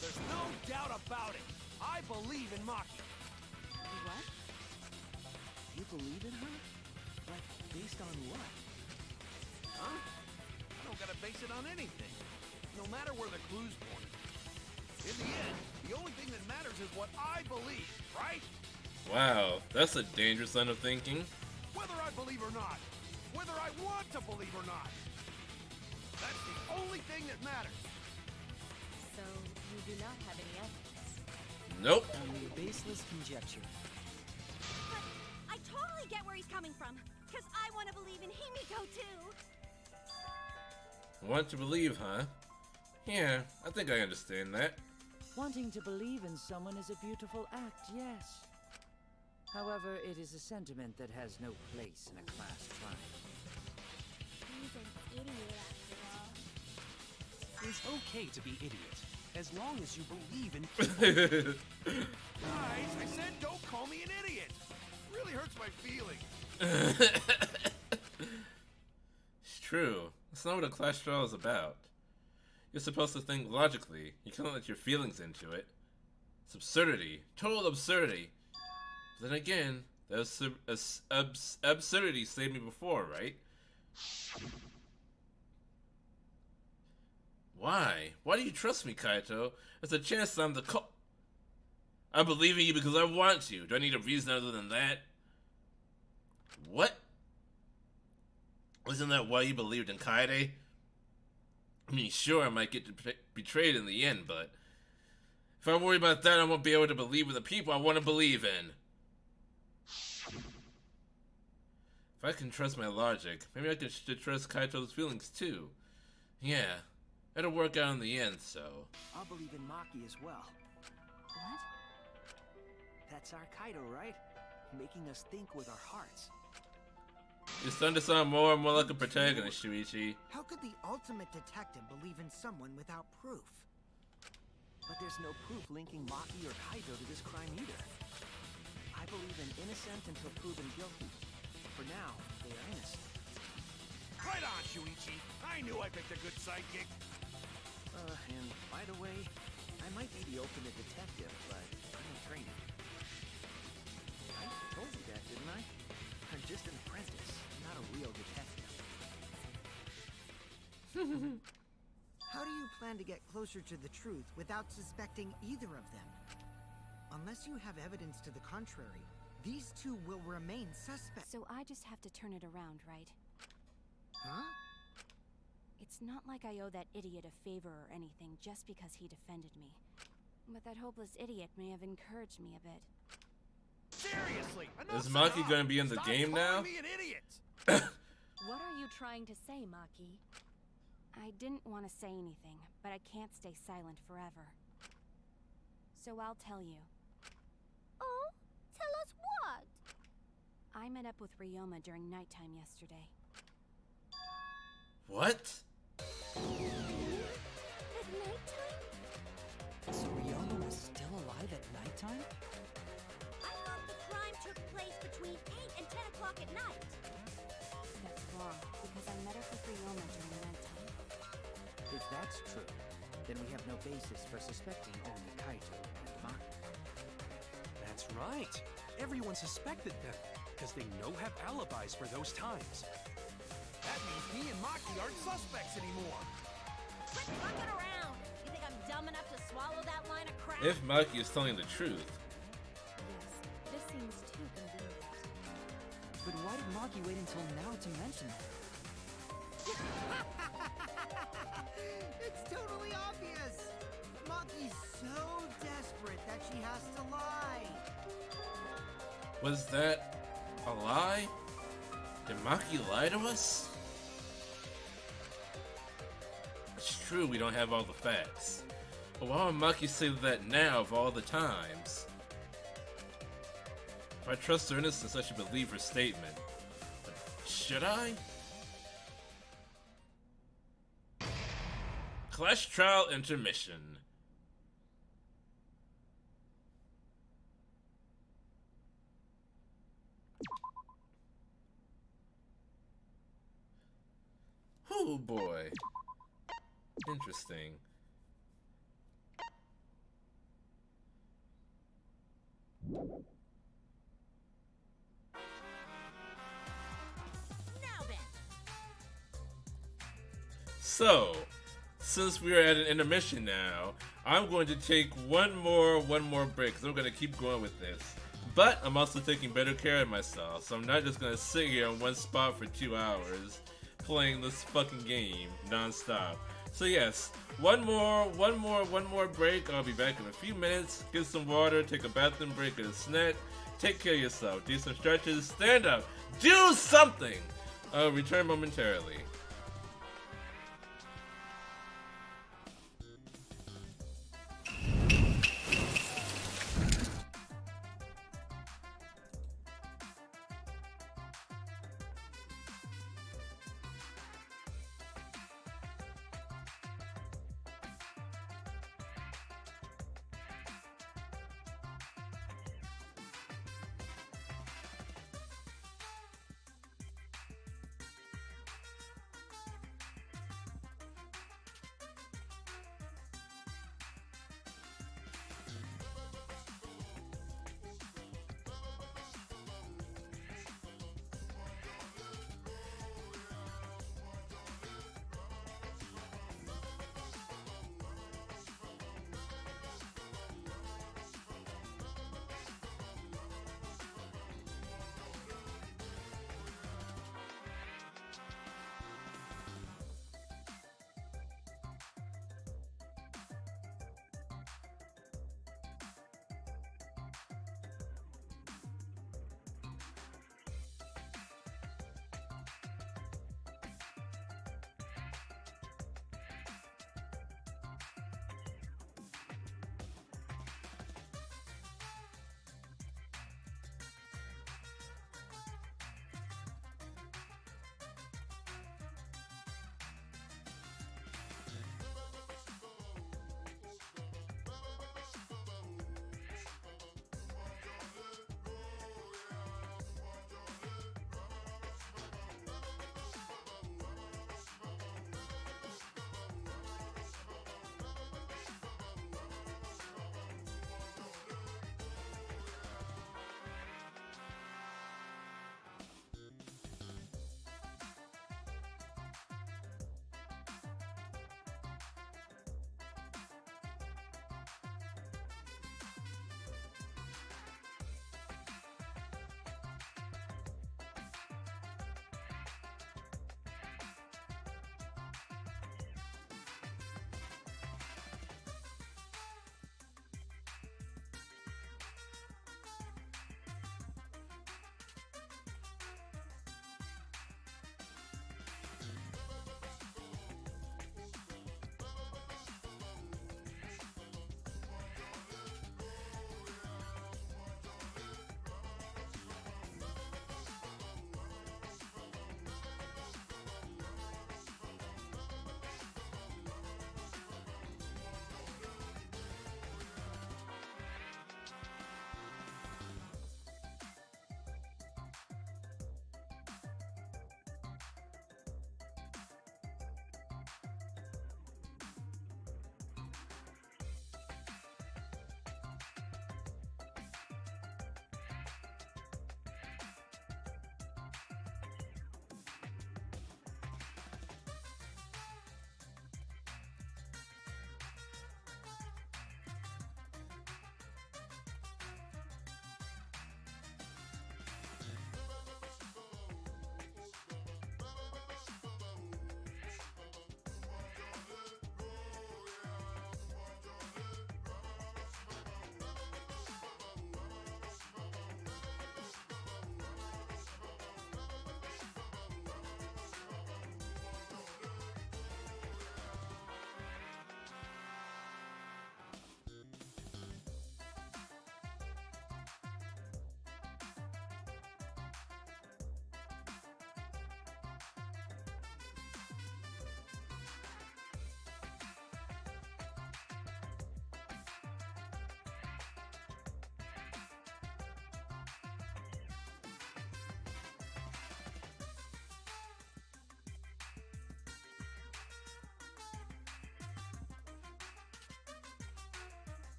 There's no doubt about it. I believe in Maki. What? You believe in her? Like, based on what? Huh? I don't gotta base it on anything. No matter where the clues point. In the end, the only thing that matters is what I believe, right? Wow, that's a dangerous line of thinking. Whether I believe or not. Whether I want to believe or not. That's the only thing that matters. So, you do not have any evidence. Nope. Only baseless conjecture. But I totally get where he's coming from. Because I want to believe in Himiko too. Want to believe, huh? Yeah, I think I understand that. Wanting to believe in someone is a beautiful act, yes. However, it is a sentiment that has no place in a class trial. He's an idiot after all. It's okay to be idiot, as long as you believe in people. Guys, I said don't call me an idiot. It really hurts my feelings. It's true. That's not what a class trial is about. You're supposed to think logically. You can't let your feelings into it. It's absurdity. Total absurdity. But then again, that absurdity saved me before, right? Why? Why do you trust me, Kaito? There's a chance that I'm the I believe in you because I want to. Do I need a reason other than that? What? Isn't that why you believed in Kaede? I mean, sure, I might get betrayed in the end, but if I worry about that, I won't be able to believe in the people I want to believe in. If I can trust my logic, maybe I should trust Kaito's feelings too. Yeah, it'll work out in the end, so. I'll believe in Maki as well. What? That's our Kaito, right? Making us think with our hearts. You're starting to sound more and more like a protagonist, Shuichi. How could the ultimate detective believe in someone without proof? But there's no proof linking Maki or Kaito to this crime either. I believe in innocent until proven guilty. For now, they are innocent. Right on, Shuichi. I knew I picked a good sidekick. And by the way, I might be the ultimate detective, but I'm in training. I told you that, didn't I? I'm just an apprentice, not a real detective. How do you plan to get closer to the truth without suspecting either of them? Unless you have evidence to the contrary, these two will remain suspects. So I just have to turn it around, right? Huh? It's not like I owe that idiot a favor or anything just because he defended me. But that hopeless idiot may have encouraged me a bit. Seriously, Is Maki gonna be in the game now? Me an idiot. What are you trying to say, Maki? I didn't want to say anything, but I can't stay silent forever. So I'll tell you. Oh, tell us what? I met up with Ryoma during nighttime yesterday. What? At nighttime? So Ryoma was still alive at nighttime? I thought the crime took place between 8 and 10 o'clock at night. That's wrong, because I met up with Ryoma during nighttime. If that's true, then we have no basis for suspecting only Kaito and Maki. That's right. Everyone suspected them, because they have alibis for those times. That means me and Maki aren't suspects anymore. Quit fucking around! You think I'm dumb enough to swallow that line of crap? If Maki is telling the truth. Yes, this seems too convenient. But why did Maki wait until now to mention it? It's totally obvious! Maki's so desperate that she has to lie. Was that a lie? Did Maki lie to us? It's true we don't have all the facts. But why would Maki say that now of all the times? If I trust her innocence, I should believe her statement. But should I? Clash Trial Intermission. Oh boy. Interesting. Now then. So, since we are at an intermission now, I'm going to take one more break because I'm going to keep going with this. But I'm also taking better care of myself, so I'm not just going to sit here in one spot for 2 hours playing this fucking game non-stop. So yes, one more break. I'll be back in a few minutes. Get some water, take a bathroom break, get a snack. Take care of yourself. Do some stretches. Stand up. Do something. I'll return momentarily.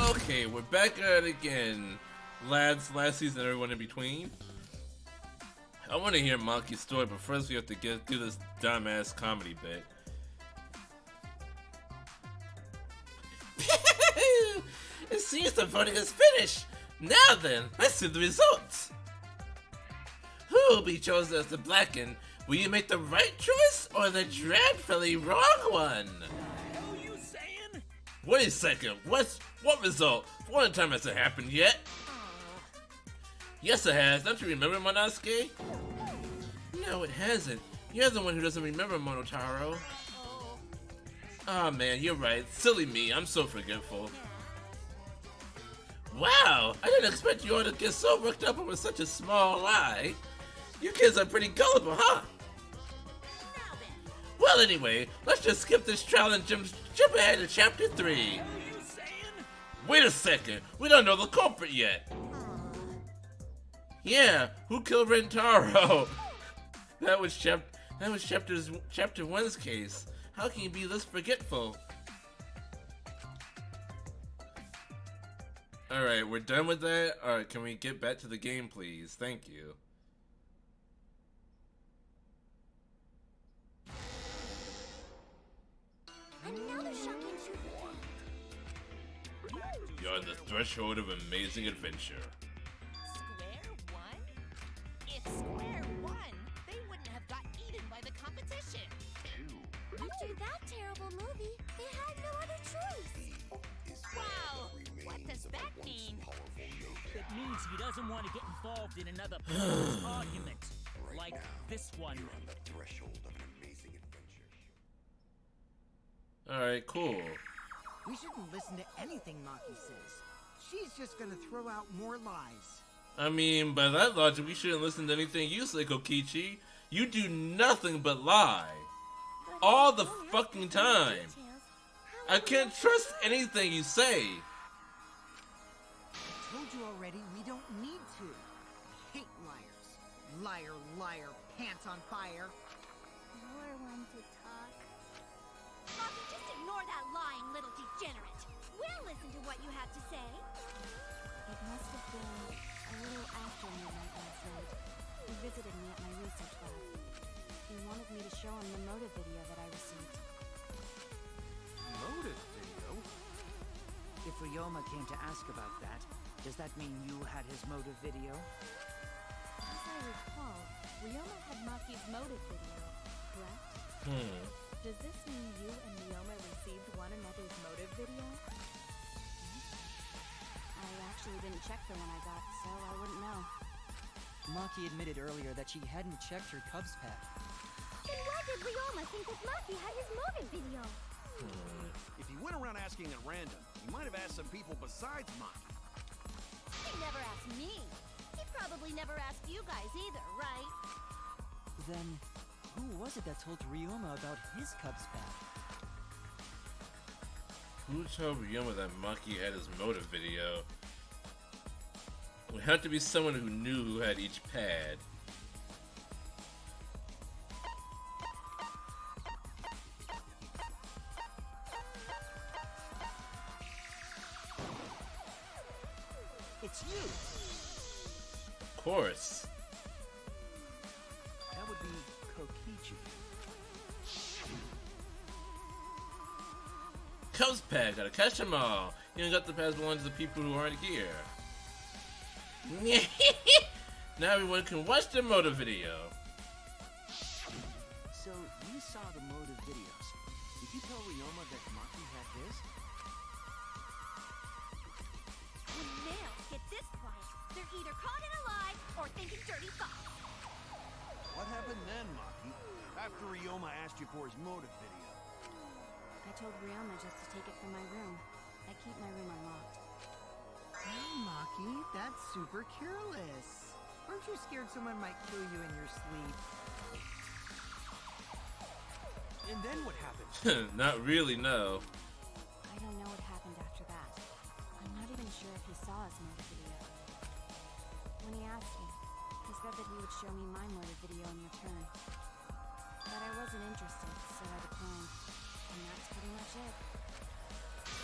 Okay, we're back at it again. Lads, last season, everyone in between. I want to hear Maki's story, but first we have to get through this dumbass comedy bit. It seems the voting is finished. Now then, let's see the results. Who will be chosen as the Blacken? Will you make the right choice or the dreadfully wrong one? What are you saying? Wait a second, what result? For one time hasn't happened yet. Yes it has, don't you remember, Monosuke? No it hasn't. You're the one who doesn't remember, Monotaro. Oh man, you're right. Silly me, I'm so forgetful. Wow, I didn't expect you all to get so worked up over such a small lie. You kids are pretty gullible, huh? Well anyway, let's just skip this trial and jump ahead to chapter 3. Wait a second, we don't know the culprit yet. Yeah, who killed Rentaro? That was chapter 1's case. How can you be this forgetful? Alright, we're done with that. Alright, can we get back to the game, please? Thank you. Another shocking truth. You're on the threshold of amazing adventure. Square one? If Square won, they wouldn't have got eaten by the competition. After that terrible movie, they had no other choice. Wow, what does that mean? It means he doesn't want to get involved in another pointless argument like this one. Alright, cool. We shouldn't listen to anything Maki says. She's just gonna throw out more lies. I mean, by that logic, we shouldn't listen to anything you say, Kokichi. You do nothing but lie. All the fucking time. I can't trust anything you say. I told you already, we don't need to. I hate liars. Liar, liar, pants on fire. You're one to talk. Maki, just ignore that lying little degenerate. We'll listen to what you have to say. It must have been a little after midnight last night. He visited me at my research lab. He wanted me to show him the motive video that I received. Motive video? If Ryoma came to ask about that, does that mean you had his motive video? As I recall, Ryoma had Maki's motive video, correct? Does this mean you and Ryoma received one another's motive video? I actually didn't check for when I got, so I wouldn't know. Maki admitted earlier that she hadn't checked her Cubs pack. Then why did Ryoma think that Maki had his motive video? If he went around asking at random, he might have asked some people besides Maki. He never asked me. He probably never asked you guys either, right? Then, who was it that told Ryoma about his Cubs pack? Who told Ryoma that Maki had his motive video? It would have to be someone who knew who had each pad. It's you! Of course. That would be Kokichi. Cubs pad, gotta catch them all. You ain't got the pads belong to the people who aren't here. Now everyone can watch the motive video. So, you saw the motive videos. Did you tell Ryoma that Maki had his? When males get this quiet, they're either caught in a lie or thinking dirty thoughts. What happened then, Maki? After Ryoma asked you for his motive video? I told Ryoma just to take it from my room. I keep my room unlocked. Well, Maki, that's super careless. Aren't you scared someone might kill you in your sleep? And then what happened? Not really, no. I don't know what happened after that. I'm not even sure if he saw his motive video. When he asked me, he said that he would show me my motive video in return. But I wasn't interested, so I declined. And that's pretty much it.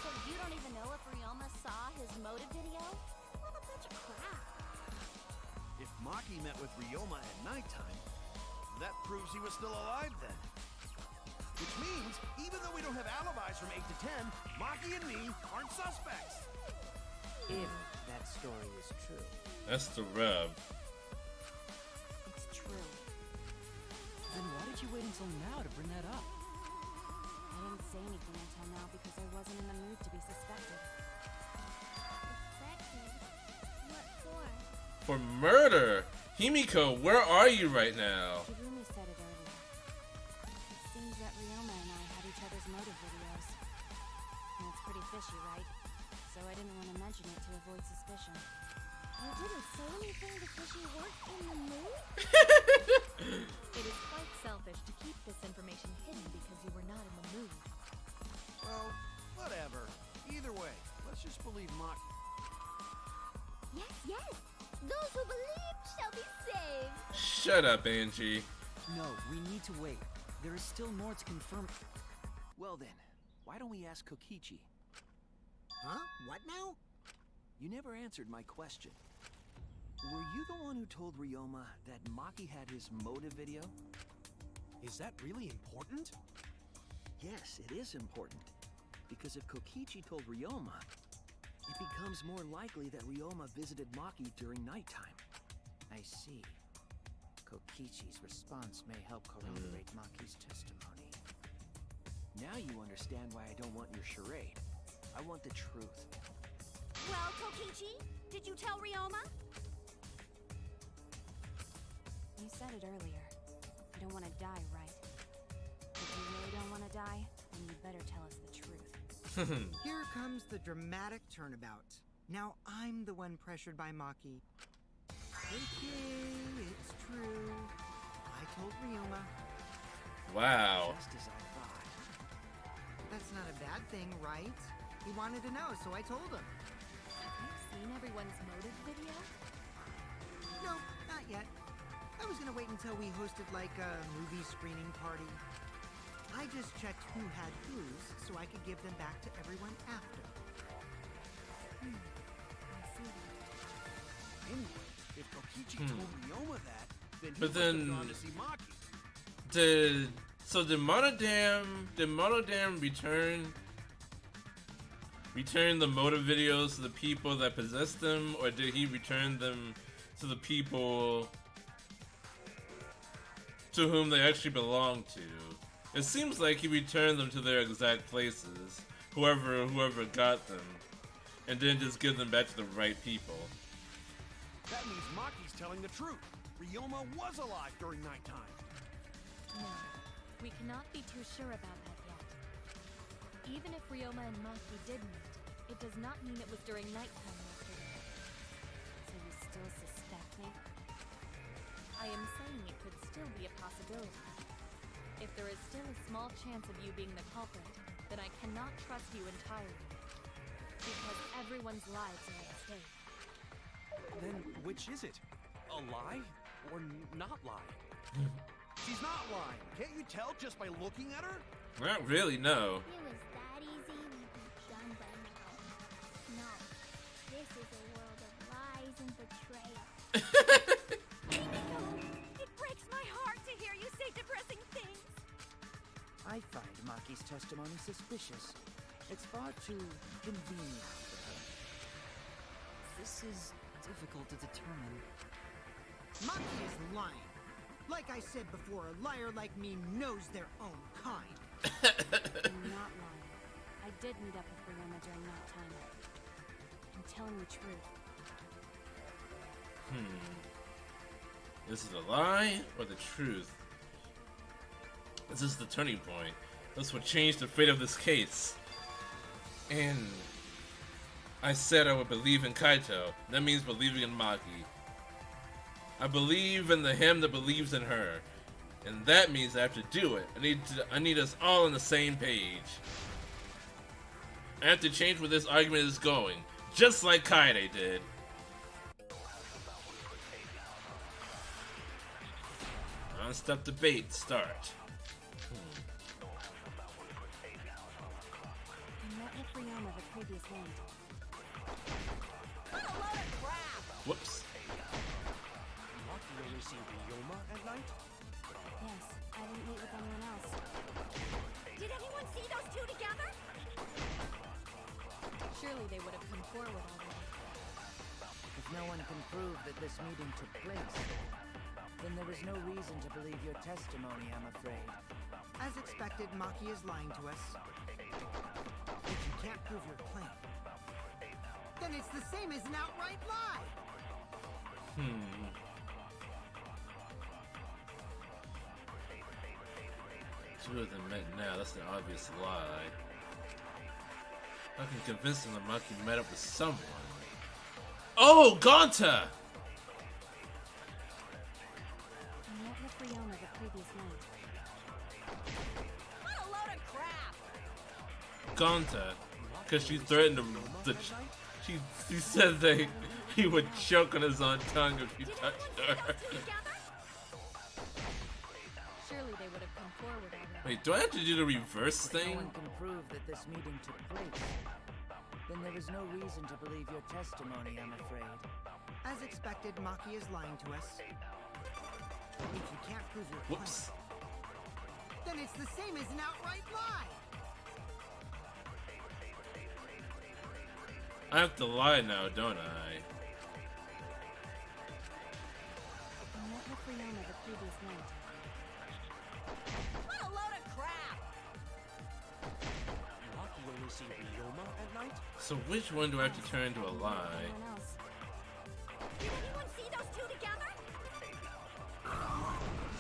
So you don't even know if Ryoma saw his motive video? What a bunch of crap. If Maki met with Ryoma at nighttime, that proves he was still alive then. Which means, even though we don't have alibis from 8 to 10, Maki and me aren't suspects. If that story is true. That's the rub. It's true. Then why did you wait until now to bring that up? I didn't say anything until now because I wasn't in the mood to be suspected. Suspected? What for? For murder! Himiko, where are you right now? Kibumi said it earlier. It seems that Ryoma and I had each other's motive videos. And it's pretty fishy, right? So I didn't want to mention it to avoid suspicion. You didn't say anything because you weren't in the mood? It is quite selfish to keep this information hidden because you were not in the mood. Well, whatever. Either way, let's just believe Maki. Yes, yes. Those who believe shall be saved. Shut up, Angie. No, we need to wait. There is still more to confirm. Well then, why don't we ask Kokichi? Huh? What now? You never answered my question. Were you the one who told Ryoma that Maki had his motive video? Is that really important? Yes, it is important. Because if Kokichi told Ryoma, it becomes more likely that Ryoma visited Maki during nighttime. I see. Kokichi's response may help corroborate Maki's testimony. Now you understand why I don't want your charade. I want the truth. Well, Kokichi, did you tell Ryoma? You said it earlier. You don't want to die, right? If you really don't want to die, then you better tell us the truth. Here comes the dramatic turnabout. Now I'm the one pressured by Maki. Okay, it's true. I told Ryoma. Wow. Just as I thought. That's not a bad thing, right? He wanted to know, so I told him. Have you seen everyone's motive video? No, not yet. I was gonna wait until we hosted like a movie screening party. I just checked who had whose so I could give them back to everyone after. I see. Anyway, if Kokichi told Ryoma that, then he But must have then- gone to see Maki. Did Monodam return the motive videos to the people that possessed them, or did he return them to the people to whom they actually belong to? It seems like he returned them to their exact places, whoever got them, and then just give them back to the right people. That means Maki's telling the truth. Ryoma was alive during nighttime. No, we cannot be too sure about that yet. Even if Ryoma and Maki did meet, it does not mean it was during nighttime yesterday. So you still suspect me? I am saying it could still be a possibility. If there is still a small chance of you being the culprit, then I cannot trust you entirely. Because everyone's lives are at stake. Then which is it? A lie or not lie? She's not lying. Can't you tell just by looking at her? Not really, no. If it was that easy, we'd be done by now. No, this is a world of lies and betrayal. It breaks my heart to hear you say depressing things. I find Maki's testimony suspicious. It's far too convenient for her. This is difficult to determine. Maki is lying. Like I said before, a liar like me knows their own kind. I'm not lying. I did meet up with Ryoma during that time. I'm telling the truth. This is a lie or the truth? This is the turning point. This will change the fate of this case. And I said I would believe in Kaito. That means believing in Maki. I believe in the him that believes in her. And that means I have to do it. I need us all on the same page. I have to change where this argument is going. Just like Kaede did. Non-stop debate start. I met with Ryoma the previous previous night. What a load of crap! Whoops. Maki only see Ryoma at night? Yes, I didn't meet with anyone else. Did anyone see those two together? Surely they would have come forward already. If no one can prove that this meeting took place, then there is no reason to believe your testimony, I'm afraid. As expected, Maki is lying to us. If you can't prove your claim, then it's the same as an outright lie! Two of them met now, that's an obvious lie. I can convince them that Maki met up with someone. Oh, Gonta! I met with Ryoma the previous night. What a load of crap! Gonta, because she threatened him. She said that he would choke on his own tongue if he touched her. Surely they would have come forward already. Wait, do I have to do the reverse If no thing? one can prove that this meeting took place, then there is no reason to believe your testimony, I'm afraid. As expected, Maki is lying to us. If you can't prove your Whoops. claim, then it's the same as an outright lie! I have to lie now, don't I? I met with Ryoma the previous night. What a load of crap! Maki only see Ryoma at night? So which one do I have to turn into a lie? Anyone else? Did anyone see those two together?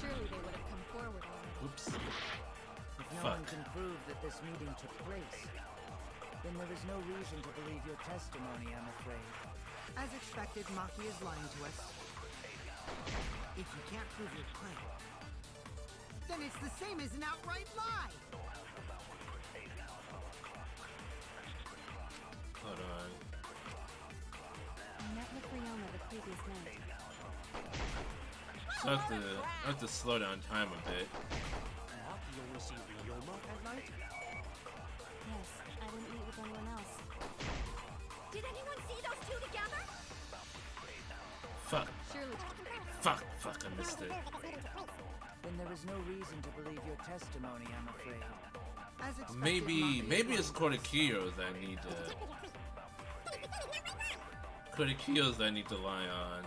Surely they would have come forward already. Whoops. If no Fuck. one can prove that this meeting took place, then there is no reason to believe your testimony, I'm afraid. As expected, Maki is lying to us. If you can't prove your claim, then it's the same as an outright lie! Hold on. I met with Ryoma the previous night. So I have to slow down time a bit. Maki only see Ryoma at night? Yes, I didn't meet with anyone else. Did anyone see those two together? Fuck. Surely. Fuck, I missed it. Then there is no reason to believe your testimony, I'm afraid. As expected, Maybe Maki is it's lying to us. Kodakios that I need to... Kodakios that I need to lie on.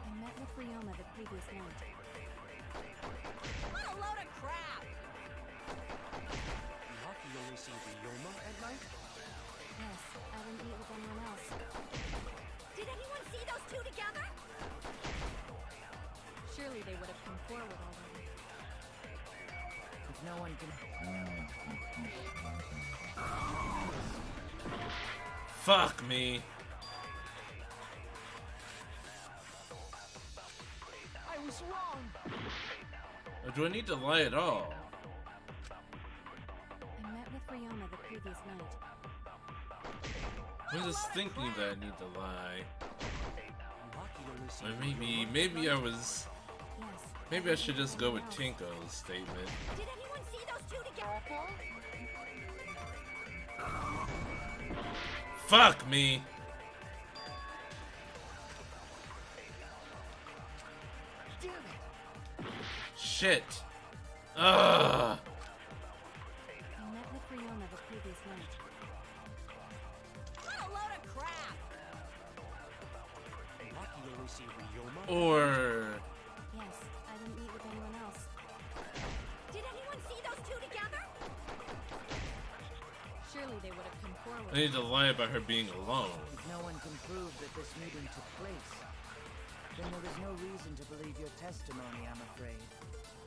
I met with Ryoma the previous night. What a load of crap! Maki only see Ryoma at night? Yes, I didn't meet with anyone else. Did anyone see those two together? Surely they would have come forward already. If no one can... Fuck me. I was wrong! Or do I need to lie at all? I met with Ryoma the previous night. I'm just thinking that I need to lie. Maki only see Or maybe I was... Yes. Maybe I should just go with Tinko's statement. Did anyone see those two together? Fuck me! Damn it! Shit! Ugh! I met with Ryoma the previous night. What a load of crap! Maki only see Ryoma? Or... Yes, I didn't meet with anyone else. Did anyone see those two together? Surely they would have come forward. I need to lie about her being alone. If no one can prove that this meeting took place, then there is no reason to believe your testimony, I'm afraid.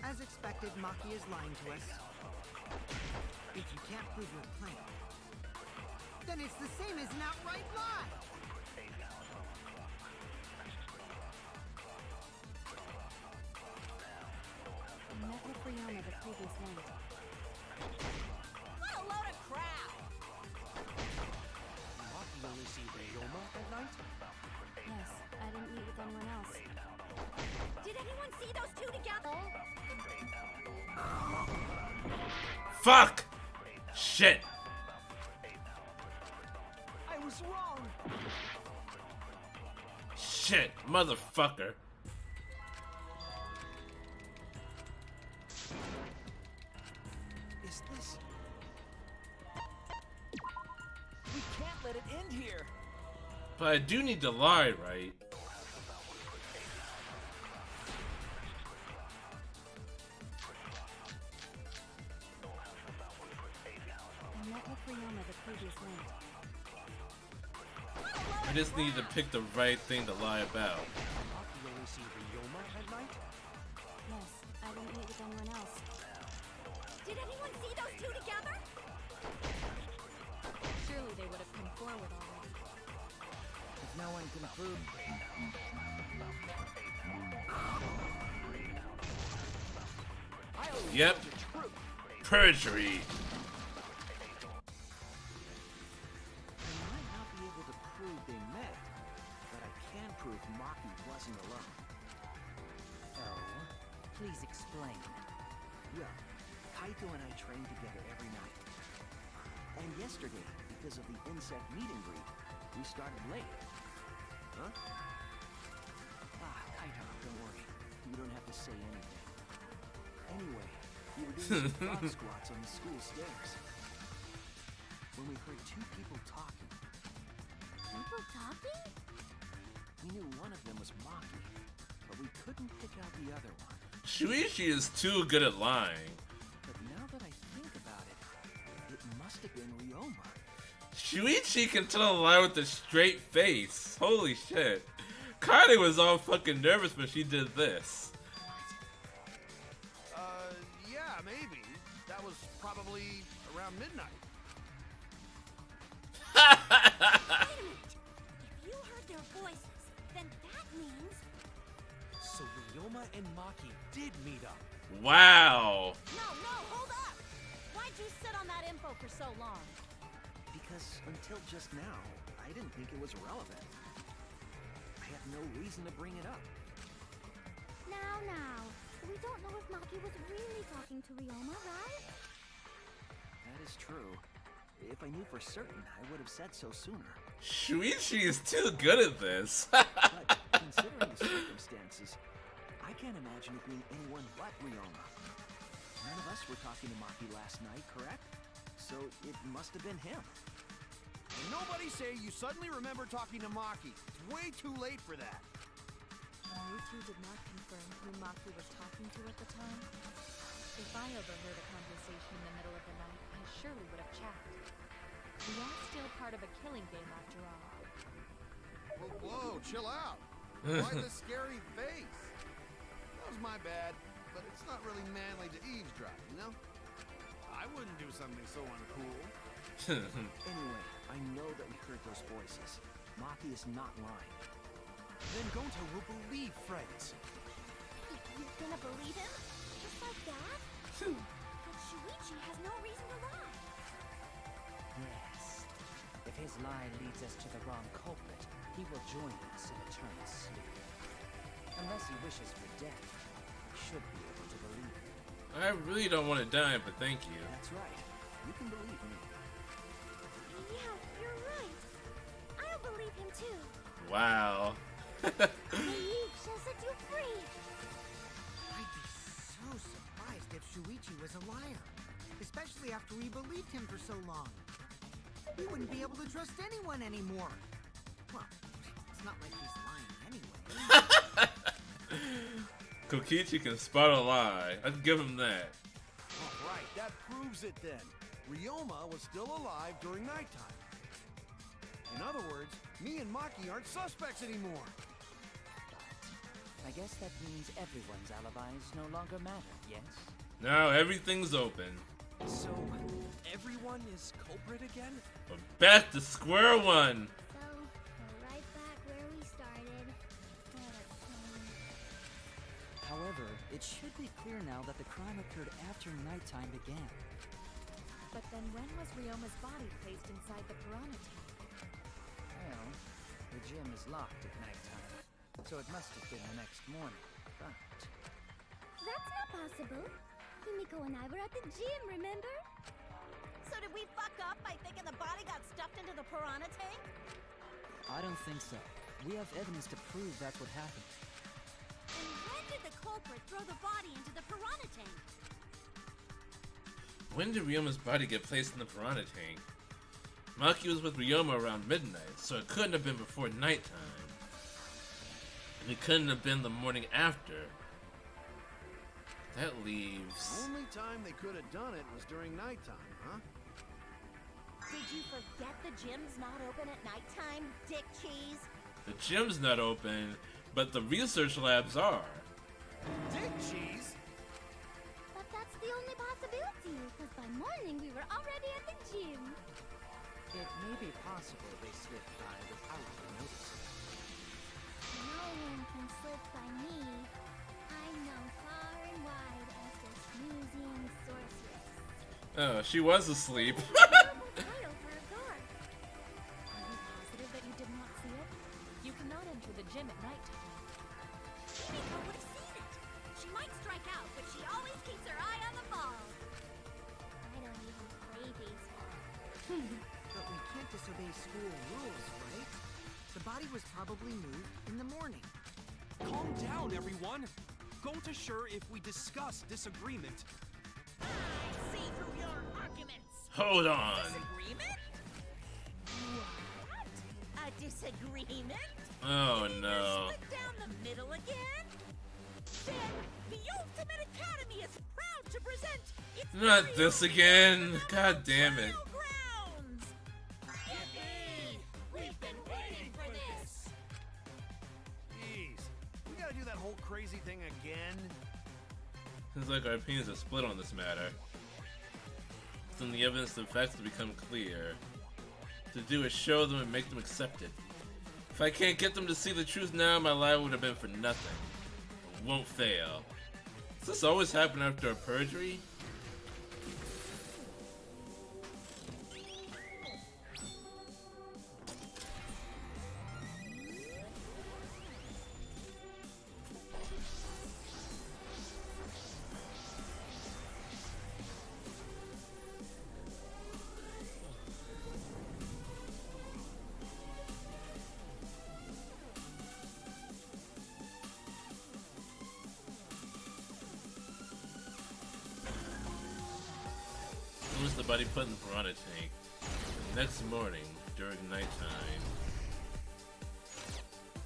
As expected, Maki is lying to us. If you can't prove your claim, then it's the same as an outright lie! I met with Ryoma the previous night. What a load of crap! Maki only see Ryoma at night? Yes, I didn't meet with anyone else. Did anyone see those two together? Fuck! Shit! I was wrong. Shit, motherfucker. Is this... We can't let it end here. But I do need to lie, right? I met with Ryoma the previous night. I just need to pick the right thing to lie about. You only see Ryoma at night? Yes, I didn't meet with anyone else. Did anyone see those two together? Surely they would have come forward already. If no one can prove... Yep. Perjury. I might not be able to prove they met, but I can prove Maki wasn't alone. Oh, please explain. Yeah, Kaito and I train together every night. And yesterday, because of the insect meet and greet, we started late. Huh? Kaito, don't worry. You don't have to say anything. Anyway, we were doing some frog squats on the school stairs. When we heard two people talking. People talking? We knew one of them was Maki, but we couldn't pick out the other one. Shuichi is too good at lying. But now that I think about it, it must have been Ryoma. Shuichi can tell a lie with a straight face. Holy shit. Kaede was all fucking nervous when she did this. Yeah, maybe. That was probably around midnight. Wait a minute. If you heard their voices, then that means... So Ryoma and Maki did meet up. Wow. No, hold up! Why'd you sit on that info for so long? Because until just now, I didn't think it was relevant. I had no reason to bring it up. Now. We don't know if Maki was really talking to Ryoma, right? That is true. If I knew for certain, I would have said so sooner. Shuichi is too good at this. But considering the circumstances, I can't imagine it being anyone but Ryoma. None of us were talking to Maki last night, correct? So it must have been him. And nobody say you suddenly remember talking to Maki. It's way too late for that. You two did not confirm who Maki was talking to at the time? If I overheard a conversation in the middle of the night, I surely would have checked. We are still part of a killing game after all. Whoa, chill out. Why the scary face? That was my bad, but it's not really manly to eavesdrop, you know? I wouldn't do something so uncool. Anyway, I know that we heard those voices. Maki is not lying. Then Gonta will believe friends. You're gonna believe him? Just like that? But Shuichi has no reason to lie. Yes. If his lie leads us to the wrong culprit, he will join us in eternal sleep. Unless he wishes for death, I should be able to believe him. I really don't want to die, but thank you. That's right. You can believe me. Yeah, you're right. I'll believe him too. Wow. He shall set you free. I'd be so surprised if Shuichi was a liar. Especially after we believed him for so long. We wouldn't be able to trust anyone anymore. Well, it's not like he's lying anyway. Kokichi can spot a lie. I'd give him that. All right, that proves it then. Ryoma was still alive during nighttime. In other words, me and Maki aren't suspects anymore. I guess that means everyone's alibis no longer matter, yes? Now everything's open. So, everyone is culprit again? We're back to square one. So, we're right back where we started. What a shame. However, it should be clear now that the crime occurred after nighttime began. But then when was Ryoma's body placed inside the piranha tank? Well, the gym is locked at nighttime, so it must have been the next morning. But That's not possible. Himiko and I were at the gym, remember? So So did we fuck up by thinking the body got stuffed into the piranha tank? I don't think so. We have evidence to prove that's what happened. And when did the culprit throw the body into the piranha tank? When did Ryoma's body get placed in the piranha tank? Maki was with Ryoma around midnight, so it couldn't have been before nighttime. And it couldn't have been the morning after. That leaves... The only time they could have done it was during nighttime, huh? Did you forget the gym's not open at nighttime, Dick Cheese? The gym's not open, but the research labs are. Dick Cheese? But that's the only possibility, because by morning we were already at the gym. It may be possible they slipped by without noticing. No one can slip by me. I'm known far and wide as the snoozing sorceress. Oh, she was asleep. Title for a guard. Are you positive that you did not see it? You cannot enter the gym at nighttime. Himiko would have seen it. She might strike out, but she always keeps her eye on the ball. I don't even play baseball. But we can't disobey school rules, right? The body was probably moved in the morning. Calm down, everyone. Go to sure if we discuss disagreement. See through your arguments. Hold on. Disagreement? What? A disagreement? Oh no. Split down the middle again? Then the Ultimate Academy is proud to present its Not this again. God damn it. grounds. Yippee! We've been waiting for this. Jeez, we gotta do that whole crazy thing again? Seems like our opinions are split on this matter. Then the evidence and facts to become clear. To do is show them and make them accept it. If I can't get them to see the truth now, my lie would have been for nothing. It won't fail. Does this always happen after a perjury? When was the body put in the piranha tank? The next morning, during nighttime.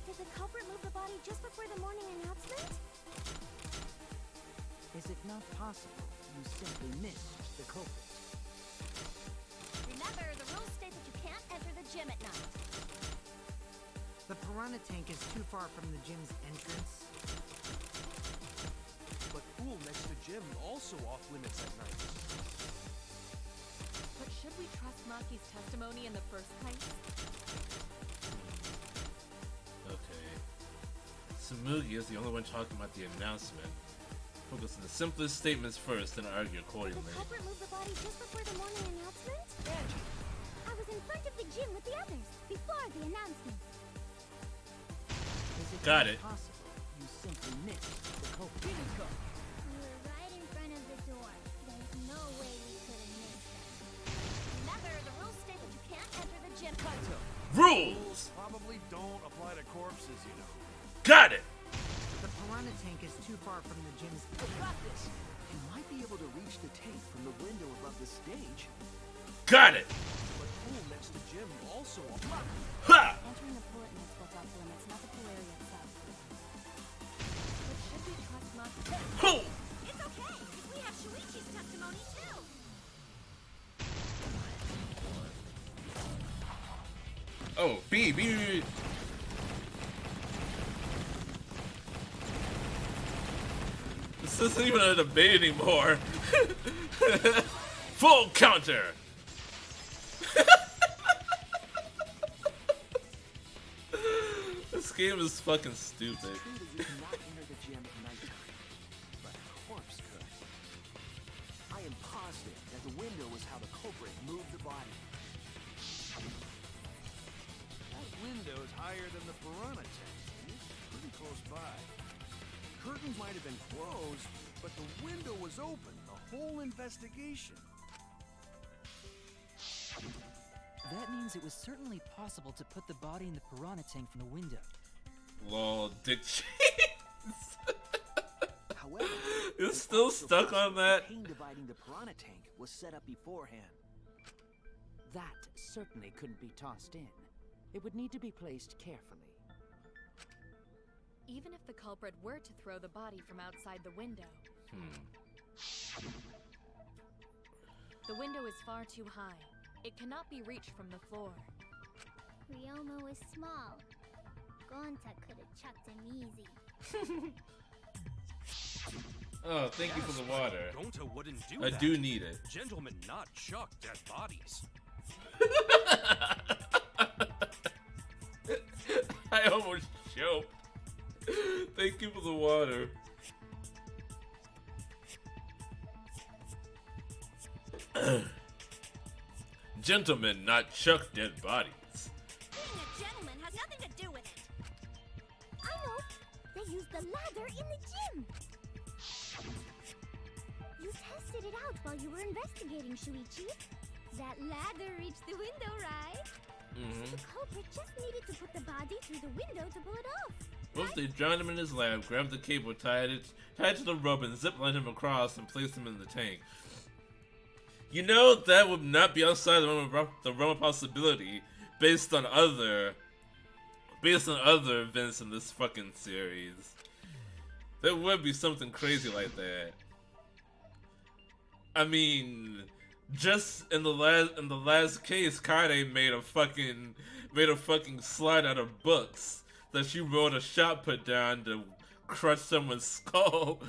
Did the culprit move the body just before the morning announcement? Is it not possible you simply missed the culprit? Remember, the rules state that you can't enter the gym at night. The piranha tank is too far from the gym's entrance. But pool next to gym also off limits at night. But should we trust Maki's testimony in the first place? Okay. Tsumugi is the only one talking about the announcement. Focus on the simplest statements first, then argue accordingly. The culprit moved the body just before the morning announcement? I was in front of the gym with the others, before the announcement. Is it Got not it. possible you simply missed the culprit? We were right in front of the door. There's no way we could have missed them. Remember, the rules state that you can't enter the gym. Rules! Probably don't apply to corpses, you know. Got it! The piranha tank is too far from the gym's Practice! You might be able to reach the tank from the window above the stage. Got it! But pool next to gym also off Ha! Entering the pool at night is what's off limits, not the pool area itself. But should we trust Maki? Ho! It's okay, because we have Shuichi's testimony too. Oh, B. This isn't even a debate anymore. Full counter! This game is fucking stupid. It's true that you cannot enter the gym at nighttime, but a corpse could. I am positive that the window was how the culprit moved the body. That window is higher than the piranha tank. It's pretty close by. Curtains might have been closed, but the window was open the whole investigation. That means it was certainly possible to put the body in the piranha tank from the window. Lol, dick cheese. However, It's still stuck on that. The pain dividing the piranha tank was set up beforehand. That certainly couldn't be tossed in. It would need to be placed carefully. Even if the culprit were to throw the body from outside the window, the window is far too high. It cannot be reached from the floor. Ryoma was small. Gonta could have chucked him easy. Oh, thank you for the water. Gonta wouldn't do I that. do need it. Gentlemen not chuck dead bodies. I almost choked. Thank you for the water. Gentlemen, not chuck dead bodies. Being a gentleman has nothing to do with it. I know. They used the ladder in the gym. You tested it out while you were investigating, Shuichi. That ladder reached the window, right? Mm-hmm. The culprit just needed to put the body through the window to pull it off. Once they drowned him in his lab, grabbed the cable, tied to the rubber, and ziplined him across and placed him in the tank. You know, that would not be outside the realm of possibility based on other events in this fucking series. There would be something crazy like that. I mean, just in the last case, Kade made a fucking slide out of books that she wrote a shot put down to crush someone's skull.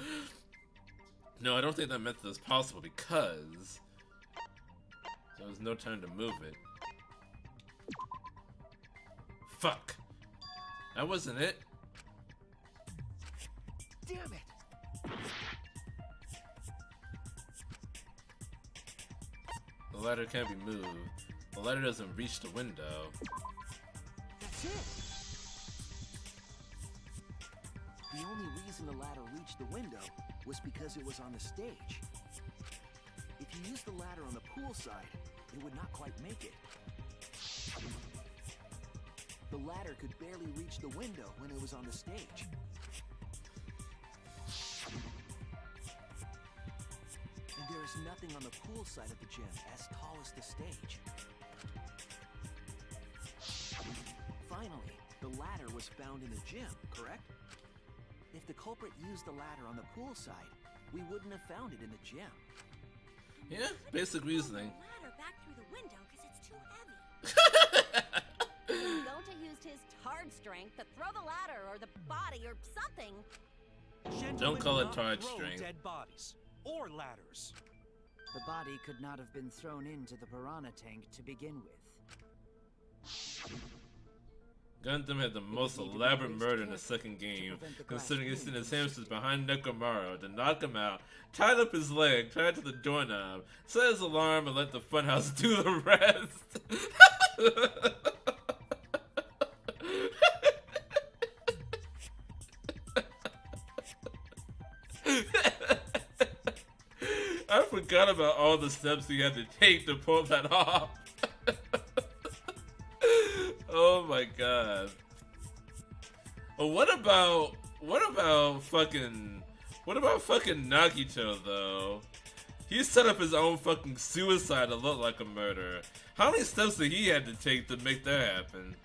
No, I don't think that method is possible because there was no time to move it. Fuck. That wasn't it. Damn it! The ladder can't be moved. The ladder doesn't reach the window. That's it! The only reason the ladder reached the window was because it was on the stage. If you used the ladder on the pool side, it would not quite make it. The ladder could barely reach the window when it was on the stage. And there is nothing on the pool side of the gym as tall as the stage. Finally, the ladder was found in the gym, correct? If the culprit used the ladder on the pool side, we wouldn't have found it in the gym. Yeah, basic reasoning. Ladder back through the window because it's too heavy. Gonta used his tard strength to throw the ladder or the body or something. Don't call it not tard throw strength. Dead bodies or ladders. The body could not have been thrown into the piranha tank to begin with. Gundam had the most elaborate murder in the second game, considering he sent his hamsters behind Nekomaru to knock him out, tied up his leg, tied to the doorknob, set his alarm, and let the funhouse do the rest. I forgot about all the steps he had to take to pull that off. Oh my god. Well, what about fucking Nagito though? He set up his own fucking suicide to look like a murder. How many steps did he had to take to make that happen?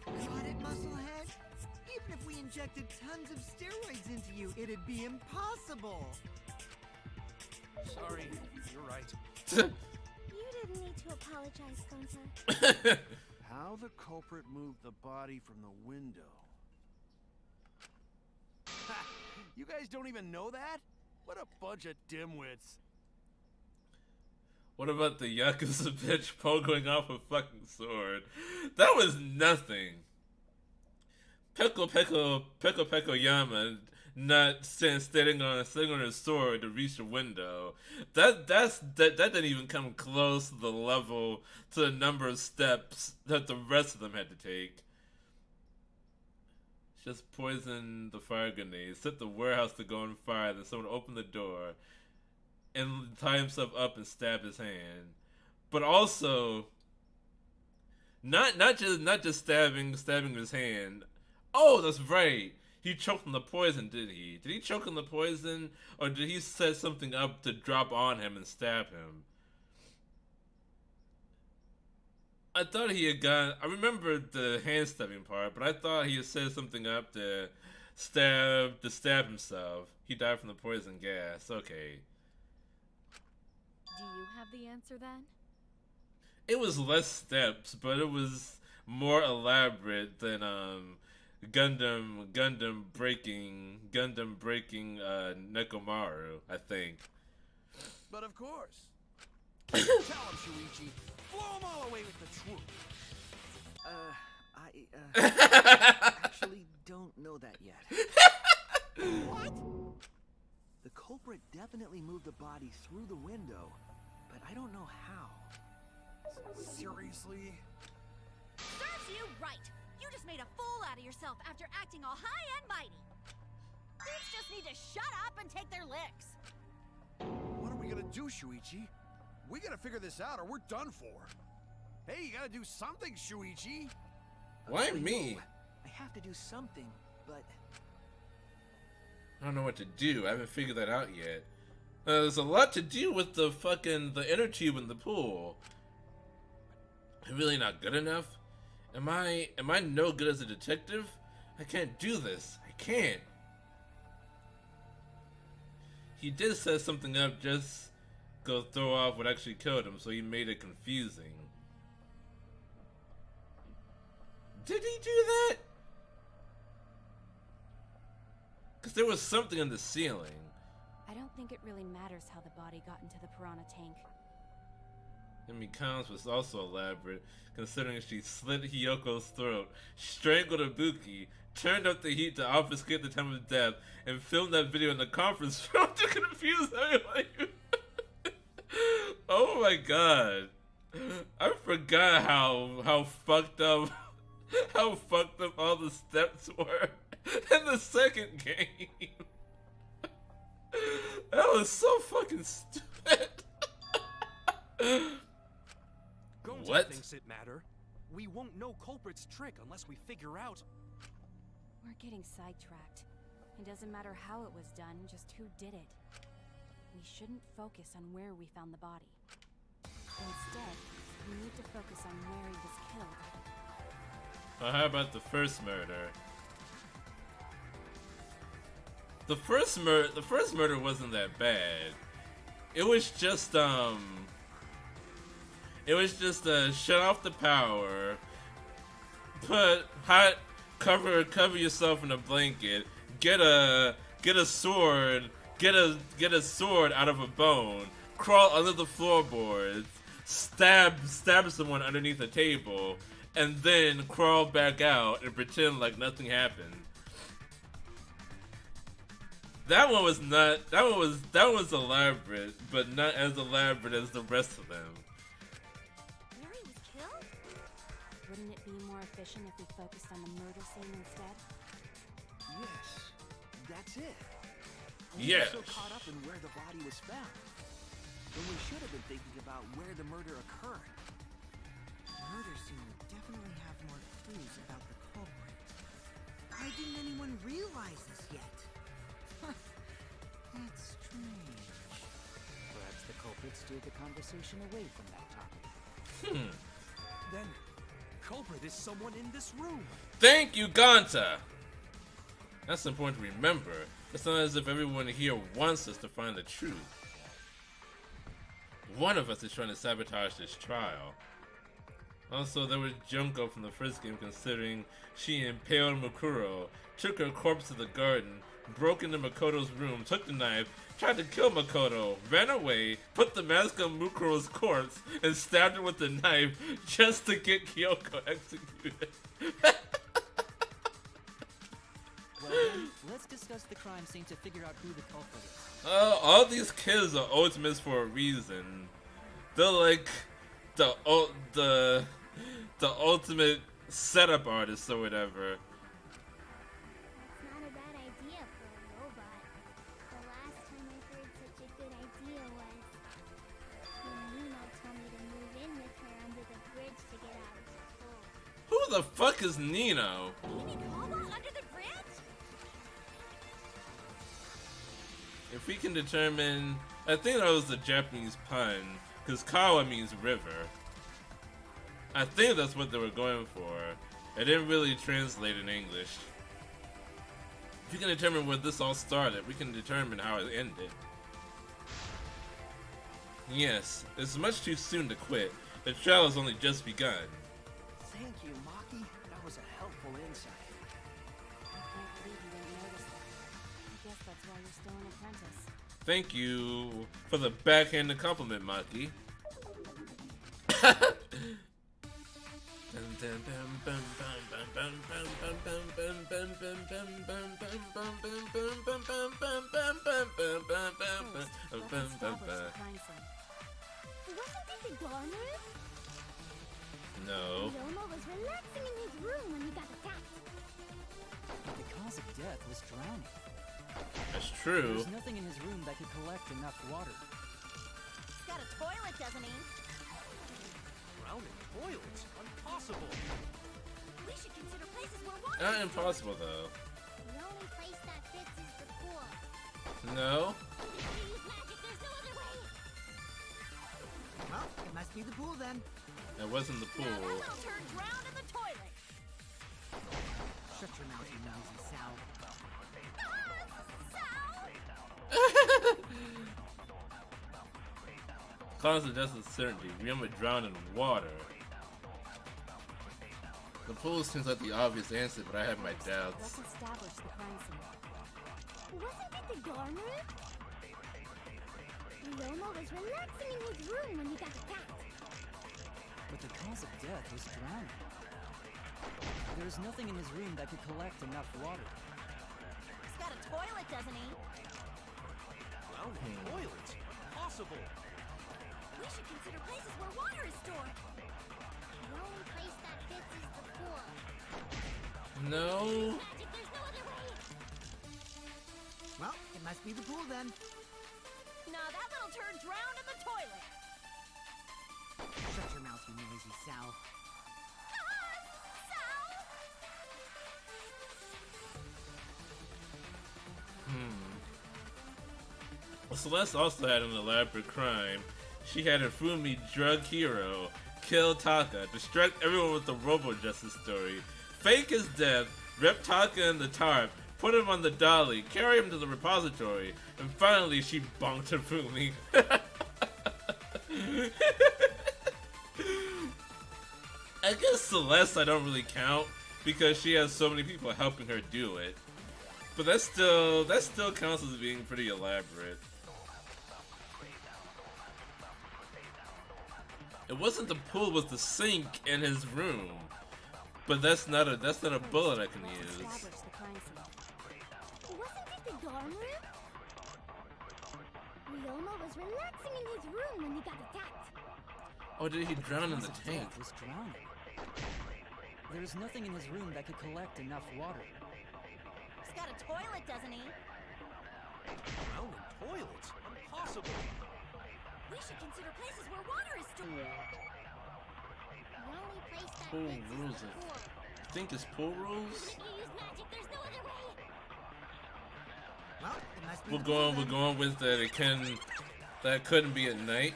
Got it, Musclehead? Even if we injected tons of steroids into you, it'd be impossible. Sorry, you're right. You didn't need to apologize, Gonta. How the culprit moved the body from the window. Ha! You guys don't even know that? What a bunch of dimwits. What about the Yakuza bitch poking off a fucking sword? That was nothing. Peko Yama not standing on his sword to reach the window. That didn't even come close to the level, to the number of steps that the rest of them had to take. Just poison the fire grenade, set the warehouse to go on fire, then someone opened the door. and tie himself up and stab his hand. But also, not just stabbing his hand. Oh, that's right. He choked on the poison, did he? Did he choke on the poison, or did he set something up to drop on him and stab him? I thought he had gone. I remember the hand stabbing part, but I thought he had set something up to stab himself. He died from the poison gas. Okay. Do you have the answer then? It was less steps, but it was more elaborate than Gundam breaking Nekomaru, I think. But of course. Tell him, Shuichi. Blow him all away with the truth. I actually don't know that yet. What? The culprit definitely moved the body through the window, but I don't know how. Seriously? Serves you right. You just made a fool out of yourself after acting all high and mighty. Creeps just need to shut up and take their licks. What are we gonna do, Shuichi? We gotta figure this out or we're done for. Hey, you gotta do something, Shuichi. Why me? I have to do something, but I don't know what to do. I haven't figured that out yet. There's a lot to do with the inner tube in the pool. I'm really not good enough? Am I no good as a detective? I can't do this. I can't. He did set something up just go throw off what actually killed him, so he made it confusing. Did he do that? Because there was something in the ceiling. I don't think it really matters how the body got into the piranha tank. Mikami's was also elaborate, considering she slit Hiyoko's throat, strangled Ibuki, turned up the heat to obfuscate the time of death, and filmed that video in the conference room to confuse everyone. Oh my god. I forgot how fucked up all the steps were in the second game. That was so fucking stupid. Gonta thinks it matter. We won't know culprit's trick unless we figure out. We're getting sidetracked. It doesn't matter how it was done, just who did it. We shouldn't focus on where we found the body. Instead, we need to focus on where he was killed. Well, how about the first murder? The first murder wasn't that bad. It was just shut off the power, cover yourself in a blanket, get a sword out of a bone, crawl under the floorboards, stab someone underneath a table, and then crawl back out and pretend like nothing happened. That one was elaborate, but not as elaborate as the rest of them. Where he was killed? Wouldn't it be more efficient if we focused on the murder scene instead? yes, that's it. We Yes. were so caught up in where the body was found, when we should have been thinking about where the murder occurred. The murder scene would definitely have more clues about the culprit. Why didn't anyone realize this yet? That's strange. Perhaps the culprit steered the conversation away from that topic. Then, culprit is someone in this room. Thank you, Gonta! That's important to remember. It's not as if everyone here wants us to find the truth. One of us is trying to sabotage this trial. Also, there was Junko from the first game, considering she impaled Mukuro, took her corpse to the garden, broke into Makoto's room, took the knife, tried to kill Makoto, ran away, put the mask on Mukuro's corpse, and stabbed her with the knife just to get Kyoko executed. Well then, let's discuss the crime scene to figure out who the culprit is. All these kids are ultimates for a reason. They're like the ultimate setup artists or whatever. It's not a bad idea for a robot. The last time I heard such a good idea was Who the fuck is Nino? Under the bridge? If we can determine, I think that was the Japanese pun, because Kawa means river. I think that's what they were going for. It didn't really translate in English. If you can determine where this all started, we can determine how it ended. Yes, it's much too soon to quit. The trial has only just begun. Thank you, Maki. That was a helpful insight. I can't believe you didn't notice that. I guess that's why you're still an apprentice. Thank you for the backhanded compliment, Maki. Wasn't it the gardener? No. Ryoma was relaxing in his room when he got attacked. The cause of death was drowning. That's true. There's nothing in his room that could collect enough water. He's got a toilet, doesn't he? Drowning toilets? Impossible. We should consider places where water Not is impossible though. The only place that fits is the pool. No. If you use magic, there's no other way. Well, it must be the pool then. That wasn't the Now that pool. little turd drowned in the toilet. Shut your mouth, you noisy sow. Cause of death is certainty. Ryoma drowned in water. The pool seems like the obvious answer, but I have my doubts. Let's establish the crime scene. Wasn't it the gardener? Ryoma was relaxing in his room when he got attacked. But the cause of death was drowning. There's nothing in his room that could collect enough water. He's got a toilet, doesn't he? Drowning toilets? Impossible. We should consider places where water is stored. The only place that fits is the pool. No. Magic, there's no other way. Well, it must be the pool then. Now that little turd drowned in the toilet. Shut your mouth, you noisy sow. Well, Celeste also had an elaborate crime. She had a Fumi drug hero kill Taka, distract everyone with the Robo-Justice story, fake his death, rip Taka in the tarp, put him on the dolly, carry him to the repository, and finally she bonked her Fumi. I guess Celeste I don't really count because she has so many people helping her do it. But that still counts as being pretty elaborate. It wasn't the pool, it was the sink in his room. But that's not a bullet I can use. Wasn't it the gardener? Ryoma was relaxing in his room when he got attacked. Oh, did he drown in the tank? Was drowning. There's nothing in his room that could collect enough water. He's got a toilet, doesn't he? Drowning toilets? Impossible. We should consider places where water is stored. The only place that Pool fits rules is the it. pool. I think it's pool rules? If you use magic, there's no other way. Well, it must be We're the pool going then. with that couldn't be at night.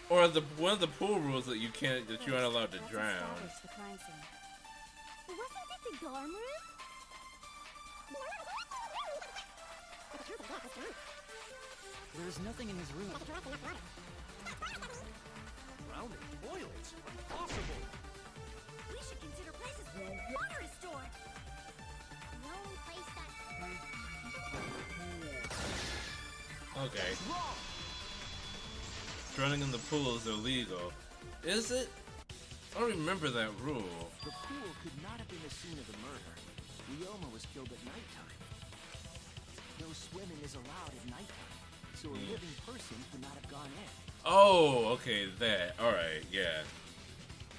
Or one of the pool rules that you aren't allowed to drown. Establish the crime scene. Wasn't it the gardener? There's nothing in his room. Drowning toilets? Impossible. We should consider places where water is stored. The only place that... Okay. Drowning in the pool is illegal. Is it? I don't remember that rule. The pool could not have been the scene of the murder. Ryoma was killed at nighttime. No swimming is allowed at nighttime, so a living person could not have gone in. Oh, okay, that. Alright, yeah.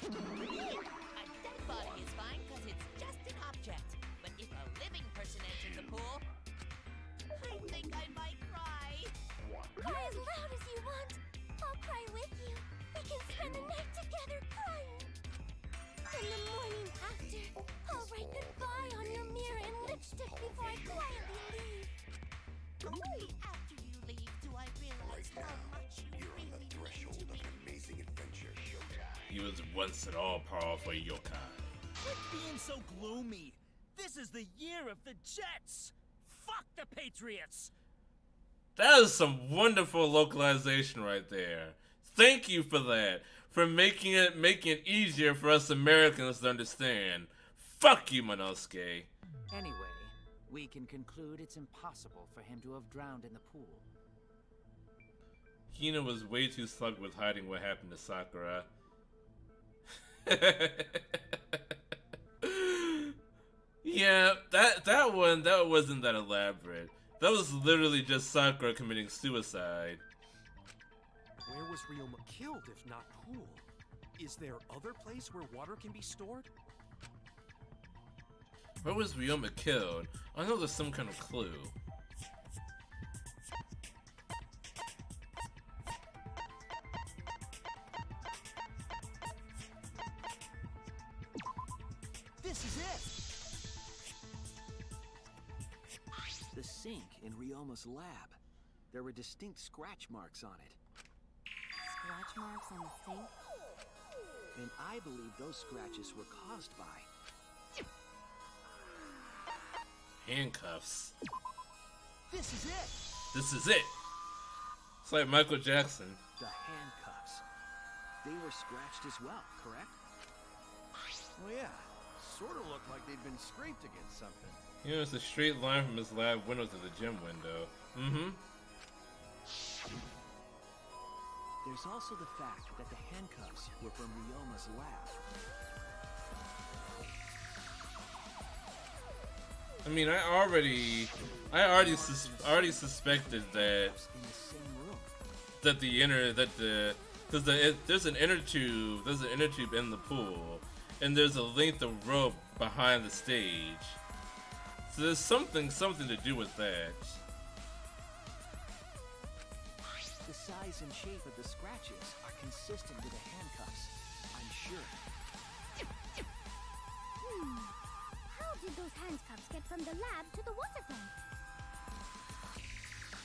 A dead body is fine because it's just an object. But if a living person enters the pool, I think I might cry. Cry as loud as you want. I'll cry with you. We can spend the night together crying. In the morning after, I'll write goodbye on your mirror in lipstick before I quietly leave. Only after you leave do I realize how much you really mean to me. He was once an all-powerful yokai. Quit being so gloomy. This is the year of the Jets. Fuck the Patriots. That is some wonderful localization right there. Thank you for that. For making it easier for us Americans to understand. Fuck you, Monosuke. Anyway, we can conclude it's impossible for him to have drowned in the pool. Hina was way too slugged with hiding what happened to Sakura. Yeah, that wasn't that elaborate. That was literally just Sakura committing suicide. Where was Ryoma killed if not pool? Is there other place where water can be stored? Where was Ryoma killed? I know there's some kind of clue. This is it! The sink in Ryoma's lab. There were distinct scratch marks on it. Scratch marks on the sink? And I believe those scratches were caused by... handcuffs. This is it! This is it! It's like Michael Jackson. The handcuffs. They were scratched as well, correct? Well, yeah. Sort of looked like they'd been scraped against something. You know, it's a straight line from his lab window to the gym window. Mm-hmm. There's also the fact that the handcuffs were from Ryoma's lab. I mean, I already suspected that In the same room. there's an inner tube in the pool, and there's a length of rope behind the stage. So there's something to do with that. The size and shape of the scratches are consistent with the handcuffs, I'm sure. How did those handcuffs get from the lab to the waterfront?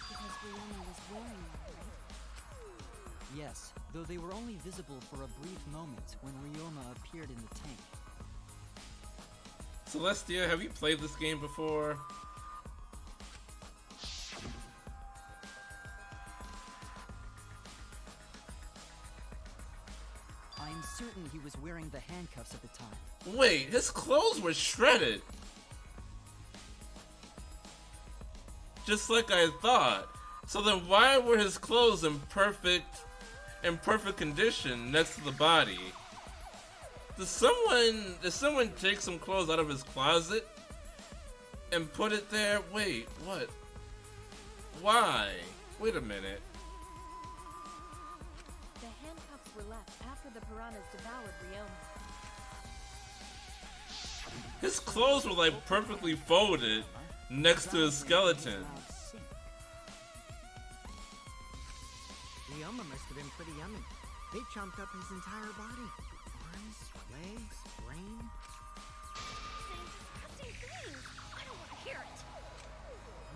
Because Ryoma was wearing them, right? Yes, though they were only visible for a brief moment when Ryoma appeared in the tank. Celestia, have you played this game before? I'm certain he was wearing the handcuffs at the time. Wait, his clothes were shredded. Just like I thought. So then why were his clothes in perfect condition next to the body? Did someone take some clothes out of his closet and put it there? Wait, what? Why? Wait a minute. The handcuffs were left after the piranhas devoured Ryoma. His clothes were like perfectly folded next to his skeleton. Ryoma must have been pretty yummy. They chomped up his entire body. Arms, legs, brain. Disgusting things. I don't want to hear it.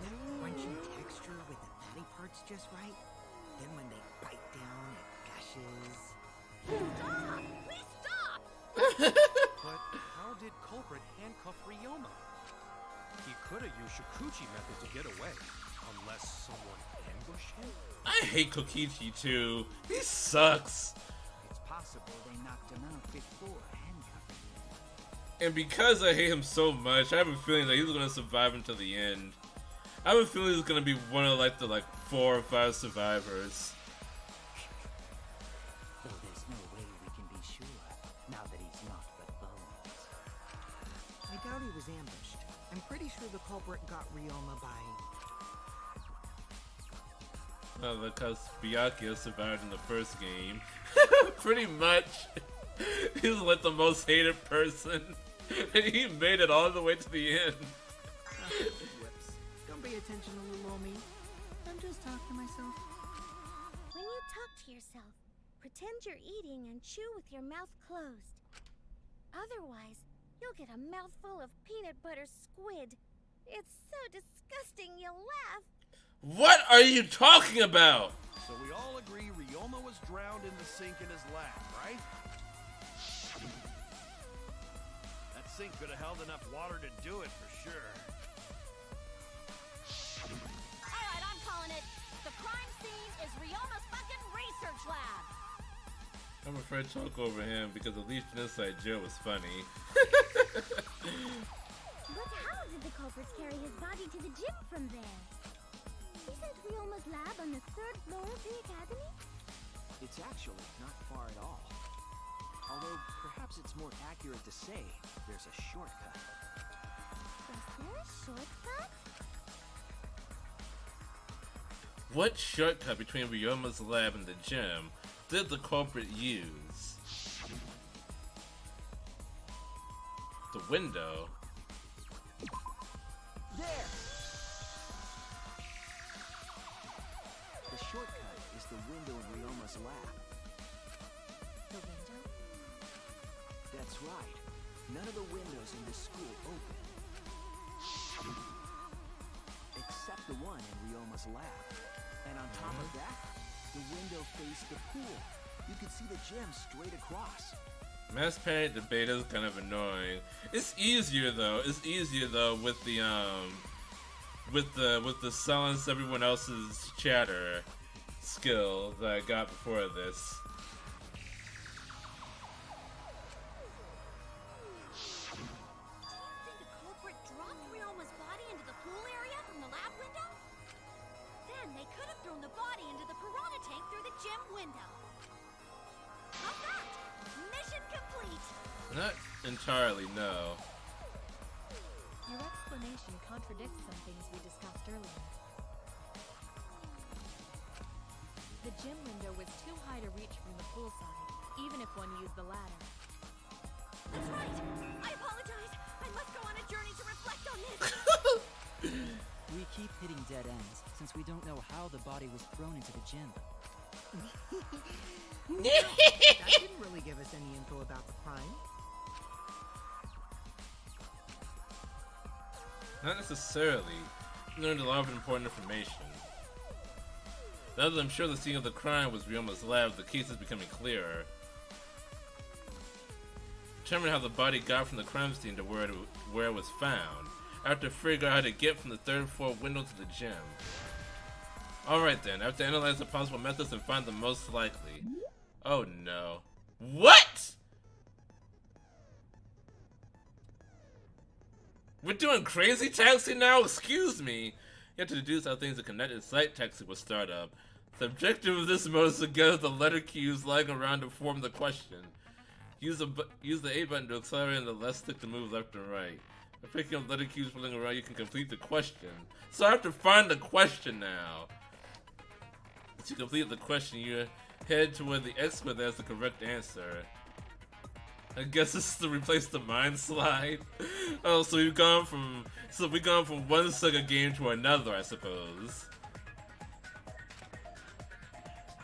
That crunchy texture with the fatty parts just right. Then when they bite down, it gushes. Stop! Please stop! But how did culprit handcuff Ryoma? He could have used Shikuchi method to get away, unless someone ambushed him. I hate Kokichi too. He sucks. It's possible they knocked him out before handcuffing him. And because I hate him so much, I have a feeling that he's gonna survive until the end. I have a feeling he's gonna be one of the 4 or 5 survivors. Though there's no way we can be sure, now that he's not but bones. I doubt he was ambushed. I'm pretty sure the culprit got Ryoma by... Because Byakuya survived in the first game. Pretty much. He was the most hated person. And he made it all the way to the end. Whoops. Don't pay attention to little old me. I'm just talking to myself. When you talk to yourself, pretend you're eating and chew with your mouth closed. Otherwise, you'll get a mouthful of peanut butter squid. It's so disgusting you'll laugh. What are you talking about? So we all agree Ryoma was drowned in the sink in his lab, right? That sink could have held enough water to do it for sure. Alright, I'm calling it. The crime scene is Ryoma's fucking research lab. I'm afraid to talk over him because at least Inside Joe was funny. But how did the culprits carry his body to the gym from there? Isn't Ryoma's lab on the 3rd floor of the academy? It's actually not far at all. Although, perhaps it's more accurate to say there's a shortcut. Was there a shortcut? What shortcut between Ryoma's lab and the gym did the culprit use? The window? There! The shortcut is the window in Ryoma's lab. The window? That's right. None of the windows in this school open. Except the one in Ryoma's lab. And on top of that, the window faced the pool. You could see the gym straight across. Mass panic debate is kind of annoying. It's easier though. It's easier though with the silence everyone else's chatter skill that I got before this. Do you think the culprit dropped Ryoma's body into the pool area from the lab window? Then they could have thrown the body into the piranha tank through the gym window. How's that? Mission complete! Not entirely, no. Your explanation contradicts some things we discussed earlier. The gym window was too high to reach from the poolside, even if one used the ladder. That's right! I apologize! I must go on a journey to reflect on this! We keep hitting dead ends, since we don't know how the body was thrown into the gym. That didn't really give us any info about the crime. Not necessarily. We learned a lot of important information. Now that I'm sure the scene of the crime was Ryoma's lab, the case is becoming clearer. Determine how the body got from the crime scene to where it was found. I have to figure out how to get from the 3rd floor window to the gym. Alright then, I have to analyze the possible methods and find the most likely. Oh no. What?! We're doing crazy taxi now? Excuse me! You have to deduce how things are connected. Site taxi will start up. The objective of this mode is to gather the letter cues lying around to form the question. Use the A button to accelerate and the left stick to move left and right. By picking up letter cues floating around, you can complete the question. So I have to find the question now. To complete the question, you head to where the expert has the correct answer. I guess this is to replace the mind slide. Oh, so we've gone from one Sega game to another, I suppose.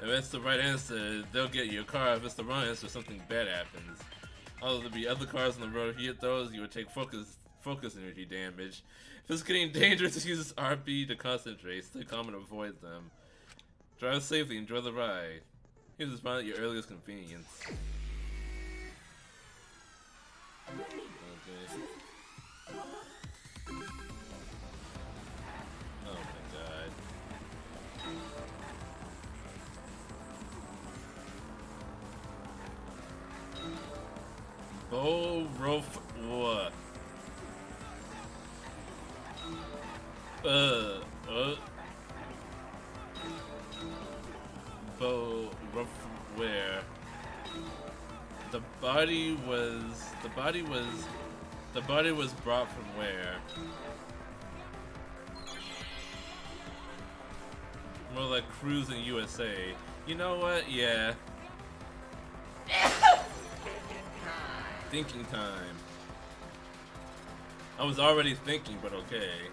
If it's the right answer, they'll get your car. If it's the wrong answer, something bad happens. Although there'll be other cars on the road. If you hit those, you will take focus energy damage. If it's getting dangerous, use RB to concentrate. Stay calm and avoid them. Drive safely, enjoy the ride. Here's respond at your earliest convenience. Okay. Oh my god. What? Where? The body was brought from where? More like cruising USA. You know what? Yeah. Thinking time. I was already thinking, but okay.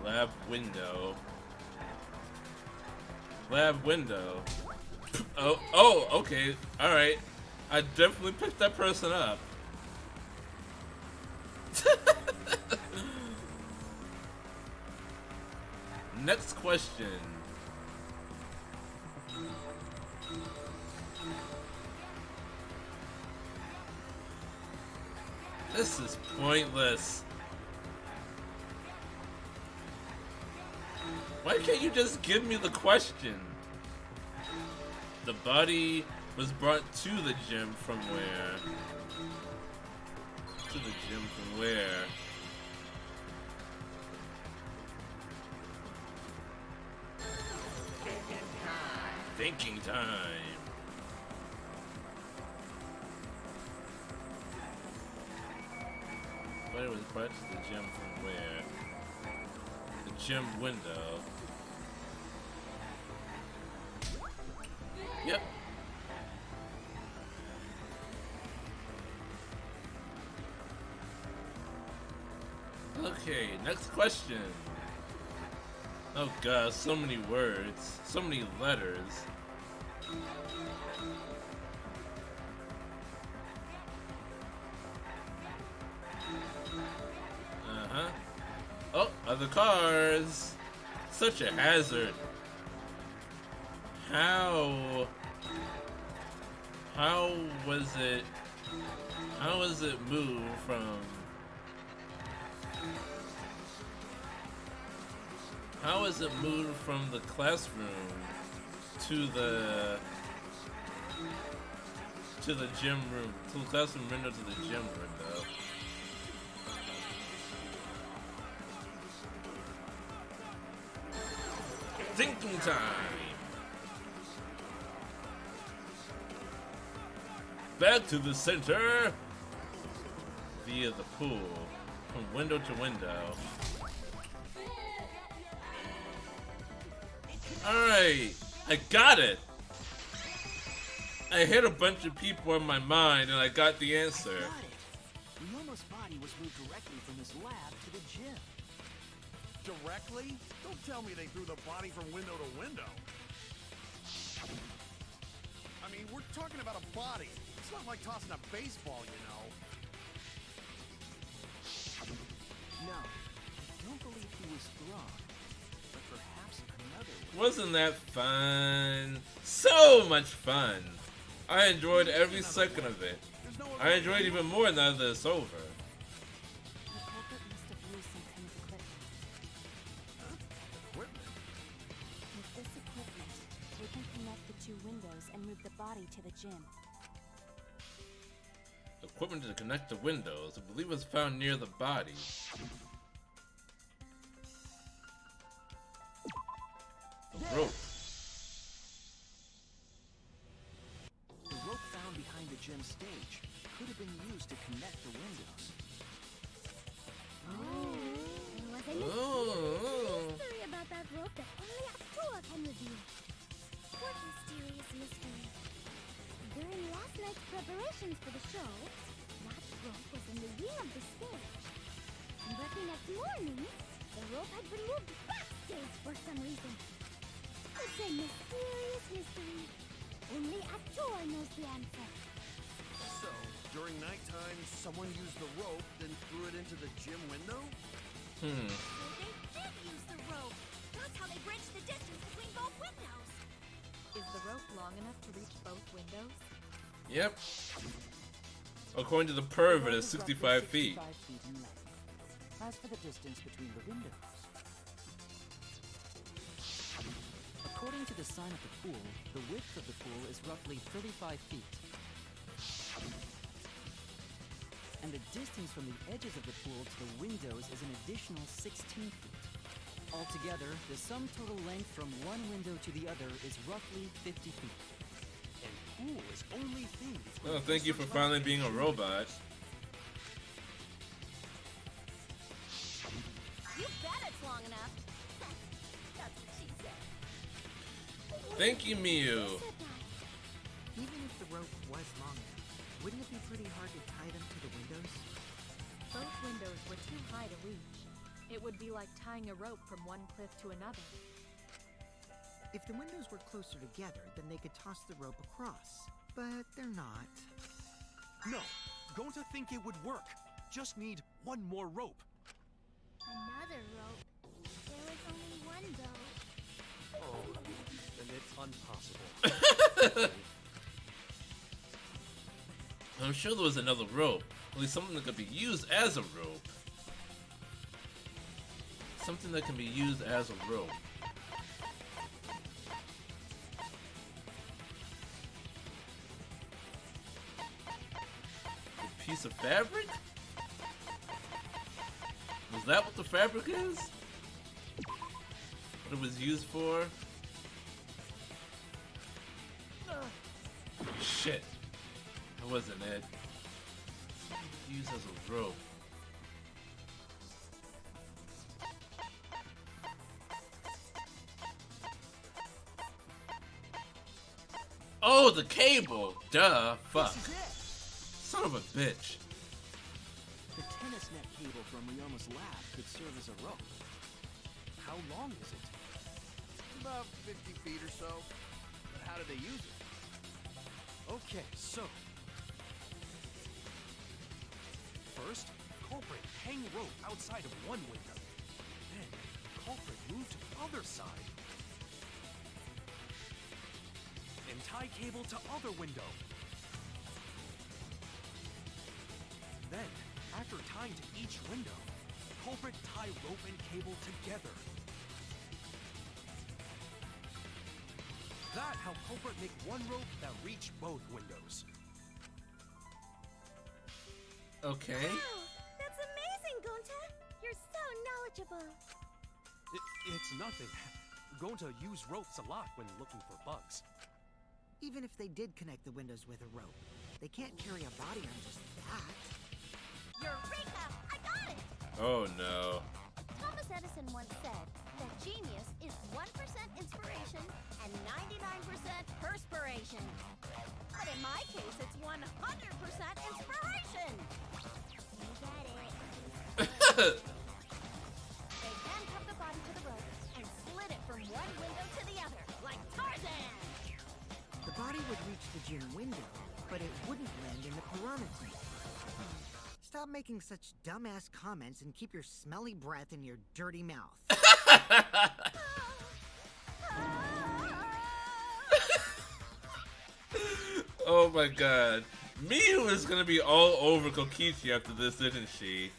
Lab window. Lab window. Oh, okay. Alright. I definitely picked that person up. Next question. This is pointless. Why can't you just give me the question? The body was brought to the gym from where? To the gym from where? Thinking time. Body was brought to the gym from where? The gym window. Yep. Okay, next question. Oh god, so many words, so many letters. Uh-huh. Oh, other cars. Such a hazard. How was it moved from the classroom to the gym room, to the classroom window to the gym window? Thinking time. Back to the center via the pool from window to window. Alright, I got it. I hit a bunch of people in my mind and I got the answer. Got it. Ryoma's body was moved directly from his lab to the gym. Directly? Don't tell me they threw the body from window to window. I mean, we're talking about a body. It's not like tossing a baseball, you know. No, I don't believe he was thrown. But perhaps another way. Wasn't that fun? So much fun. I enjoyed every second of it. I enjoyed it even more now that it's over. The culprit must have used some kind of equipment. Equipment? With this equipment, they can connect the two windows and move the body to the gym. Equipment to connect the windows. I believe it was found near the body. The rope. The rope found behind the gym stage could have been used to connect the windows. There was a mystery about that rope that only Aktua can reveal. What mysterious mystery? During last night's preparations for the show, that rope was in the wing of the stage. But the next morning, the rope had been moved backstage for some reason. It's a mysterious mystery. Only Aktua knows the answer. So, during nighttime, someone used the rope, then threw it into the gym window? So they did use the rope. That's how they bridged the distance between both windows. Is the rope long enough to reach both windows? Yep. According to the perv, it is 65 feet. 65 feet in length. As for the distance between the windows, according to the sign of the pool, the width of the pool is roughly 35 feet. And the distance from the edges of the pool to the windows is an additional 16 feet. Altogether, the sum total length from one window to the other is roughly 50 feet. And pool is only thing between Oh, thank you for finally being a robot. You bet it's long enough. That's what she said. Thank you, Miu. Even if the rope was long enough, wouldn't it be pretty hard to tie them to the windows? Both windows were too high to reach. It would be like tying a rope from one cliff to another. If the windows were closer together, then they could toss the rope across. but they're not. No, going to think it would work. Just need one more rope. Another rope. There was only one, though. Oh, then it's impossible. I'm sure there was another rope. At least something that could be used as a rope. Something that can be used as a rope. A piece of fabric? Was that what the fabric is? What it was used for? Shit. That wasn't it. Used as a rope. Oh, the cable! Duh. Fuck. This is it. Son of a bitch. The tennis net cable from Ryoma's lab could serve as a rope. How long is it? About 50 feet or so. But how do they use it? Okay, so first, culprit hang rope outside of one window. Then, culprit move to other side. And tie cable to other window. Then, after tying to each window, culprit tie rope and cable together. That how culprit make one rope that reach both windows. Okay. Wow, that's amazing, Gonta. You're so knowledgeable. It's nothing. Gonta use ropes a lot when looking for bugs. Even if they did connect the windows with a rope, they can't carry a body on just that. Eureka! I got it! Oh no. Thomas Edison once said that genius is 1% inspiration and 99% perspiration. But in my case, it's 100% inspiration. You got it. They handcuffed the body to the rope and slid it from one window to the other, like Tarzan. The body would reach the gym window, but it wouldn't land in the piranha tank. Stop making such dumbass comments and keep your smelly breath in your dirty mouth. Oh my god. Miu is gonna be all over Kokichi after this, isn't she?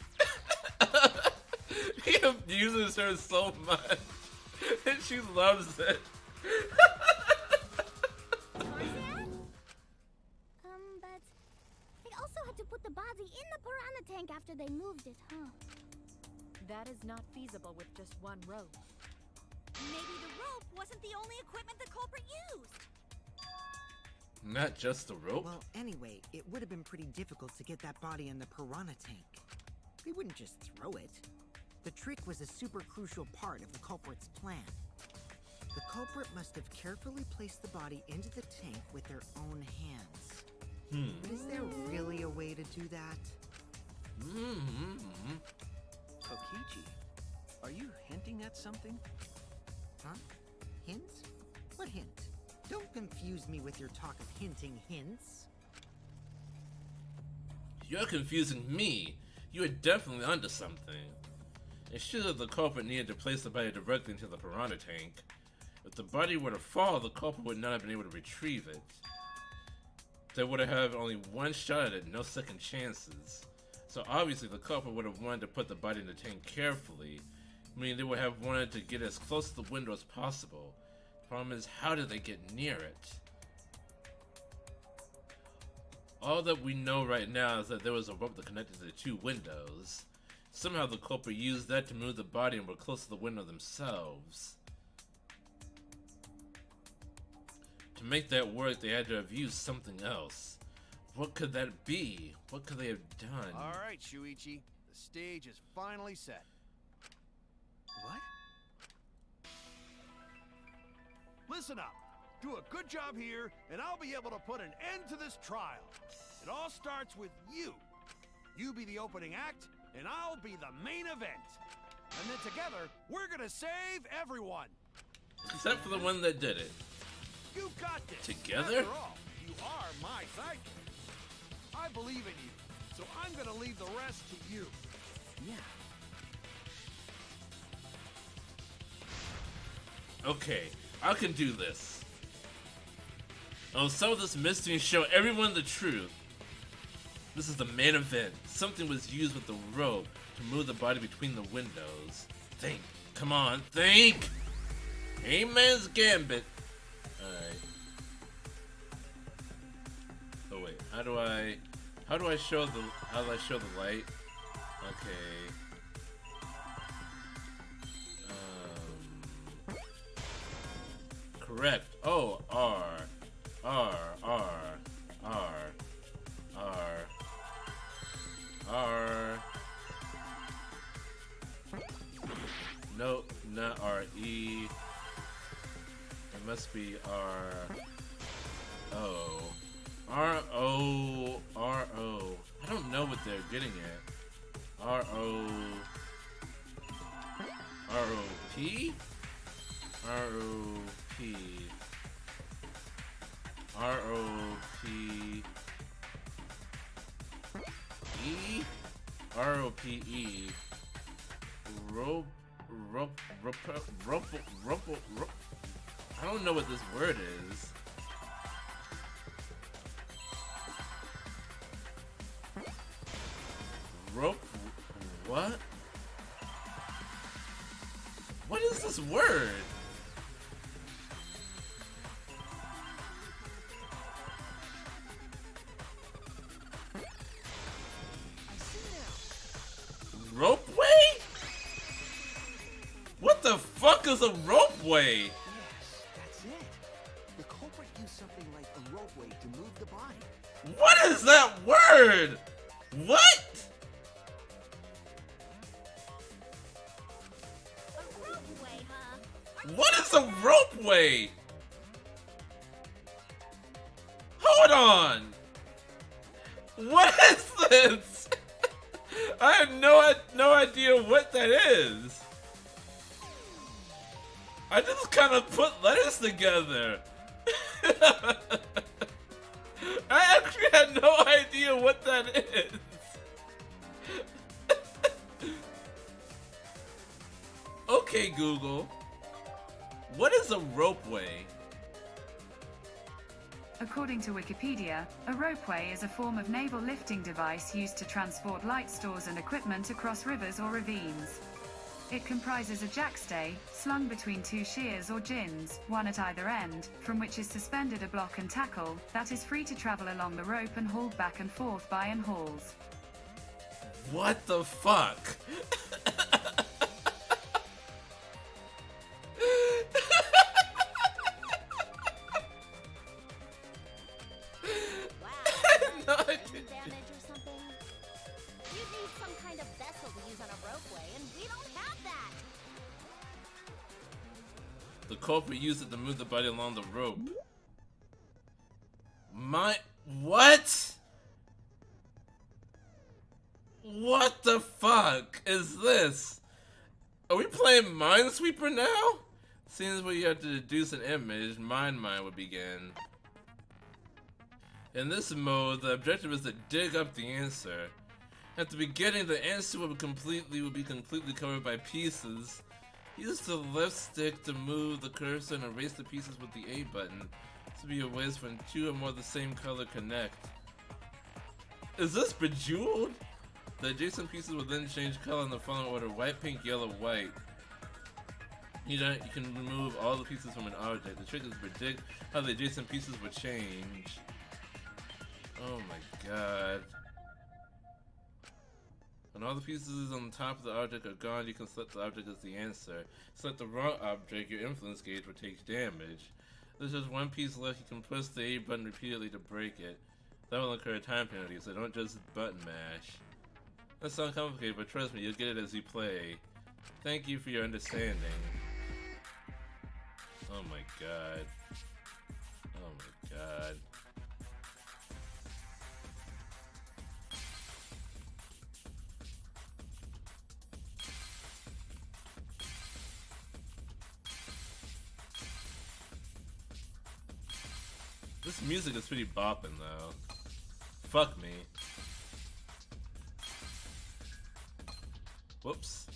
He abuses her so much. And she loves it. But they also had to put the body in the piranha tank after they moved it, huh? That is not feasible with just one rope. Maybe the rope wasn't the only equipment the culprit used. Not just the rope? Well, anyway, it would have been pretty difficult to get that body in the piranha tank. They wouldn't just throw it. The trick was a super crucial part of the culprit's plan. The culprit must have carefully placed the body into the tank with their own hands. But is there really a way to do that? Kokichi, are you hinting at something? Huh? Hint? What hint? Don't confuse me with your talk of hinting hints. You're confusing me. You are definitely onto something. It's true that the culprit needed to place the body directly into the piranha tank. If the body were to fall, the culprit would not have been able to retrieve it. They would have had only one shot at it, no second chances. So obviously the culprit would have wanted to put the body in the tank carefully, meaning they would have wanted to get as close to the window as possible. The problem is, how did they get near it? All that we know right now is that there was a rope that connected the two windows. Somehow the culprit used that to move the body and were close to the window themselves. To make that work, they had to have used something else. What could that be? What could they have done? All right, Shuichi. The stage is finally set. What? Listen up. Do a good job here, and I'll be able to put an end to this trial. It all starts with you. You be the opening act, and I'll be the main event. And then together, we're gonna save everyone. Except for the one that did it. You got this. Together? After all, you are my sidekick. I believe in you, so I'm gonna leave the rest to you. Yeah. Okay, I can do this. I'll solve this mystery and show everyone the truth. This is the main event. Something was used with the rope to move the body between the windows. Think. Come on, think! Hangman's Gambit. Alright. Oh wait, how do I show the light? Okay. Correct. Oh, R. No, not R-E. It must be R-O. R-O. R-O. I don't know what they're getting at. R-O. R-O-P? R-O-P. R-O-P. E? R-O-P-E. I don't know what this word is. Rope. What? What is this word? Ropeway? What the fuck is a ropeway? Yes, that's it. The culprit used something like a ropeway to move the body. What is that word? What? A ropeway, huh? What is a ropeway? Hold on. What is this? I have no idea what that is. I just kind of put letters together. I actually had no idea what that is. Okay, Google. What is a ropeway? According to Wikipedia, a ropeway is a form of naval lifting device used to transport light stores and equipment across rivers or ravines. It comprises a jackstay, slung between two shears or gins, one at either end, from which is suspended a block and tackle, that is free to travel along the rope and hauled back and forth by and hauls. What the fuck? Damage or something? You need some kind of vessel to use on a ropeway, and we don't have that. The culprit used it to move the body along the rope. What? What the fuck is this? Are we playing Minesweeper now? Seems where you have to deduce an image, Mine would begin. In this mode, the objective is to dig up the answer. At the beginning, the answer will be completely covered by pieces. Use the left stick to move the cursor and erase the pieces with the A button. This will be a ways when two or more of the same color connect. Is this Bejeweled? The adjacent pieces will then change color in the following order: white, pink, yellow, white. You can remove all the pieces from an object. The trick is to predict how the adjacent pieces will change. Oh my god. When all the pieces on the top of the object are gone, you can select the object as the answer. Select the wrong object, your influence gauge will take damage. There's just one piece left, you can press the A button repeatedly to break it. That will incur a time penalty, so don't just button mash. That sounds complicated, but trust me, you'll get it as you play. Thank you for your understanding. Oh my god. Oh my god. This music is pretty bopping though. Fuck me. Whoops.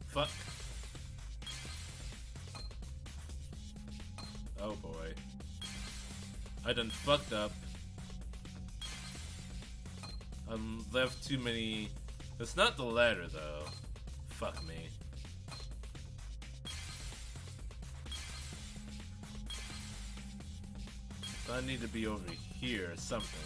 Fuck. Oh boy. I done fucked up. I'm left too many. It's not the ladder though. Fuck me. So I need to be over here or something.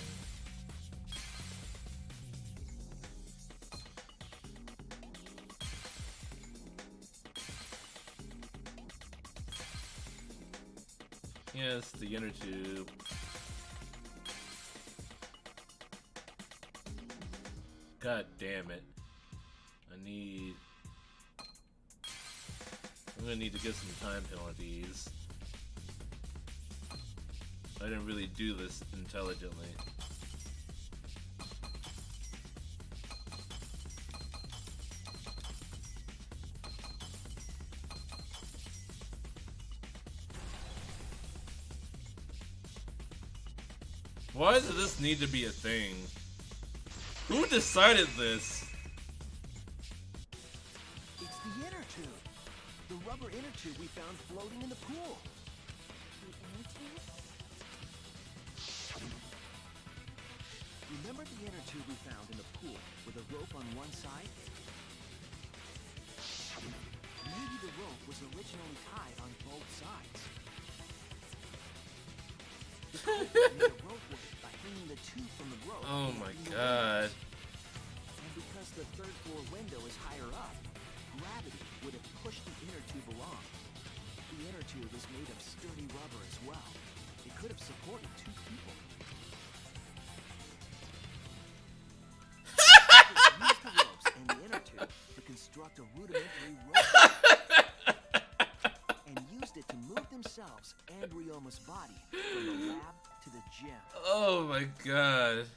Yes, the inner tube. God damn it. I'm gonna need to get some time penalties. I didn't really do this intelligently. Why does this need to be a thing? Who decided this? It's the inner tube. The rubber inner tube we found floating in the pool. The inner tube? Remember the inner tube we found in the pool with a rope on one side? Maybe the rope was originally tied on both sides. The culprit made a rope weight by hanging the tube from the rope. Oh my god. And because the third floor window is higher up, gravity would have pushed the inner tube along. The inner tube is made of sturdy rubber as well. It could have supported two people. Used the ropes and the inner tube to construct a rudimentary rope and used it to move themselves and Ryoma's body from the lab to the gym. Oh my god.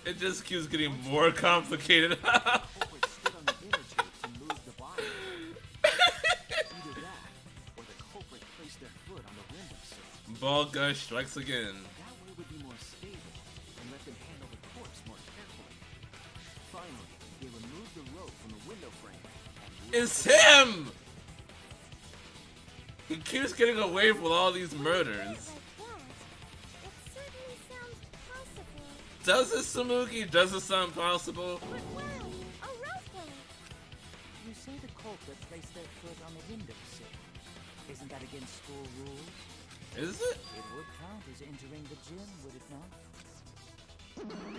It just keeps getting more complicated. The culprit stood on the inner tube to move the body. Either that, or the culprit placed their foot on the windowsill. Ball guy strikes again. That way would be more stable and let them handle the corpse more carefully. Finally, they removed the rope from the window frame. It's him! He keeps getting away with all these murders. Does it, Samuki? Does it sound possible? You say the culprit placed their foot on the windowsill. Isn't that against school rules? Is it? It would count as entering the gym, would it not?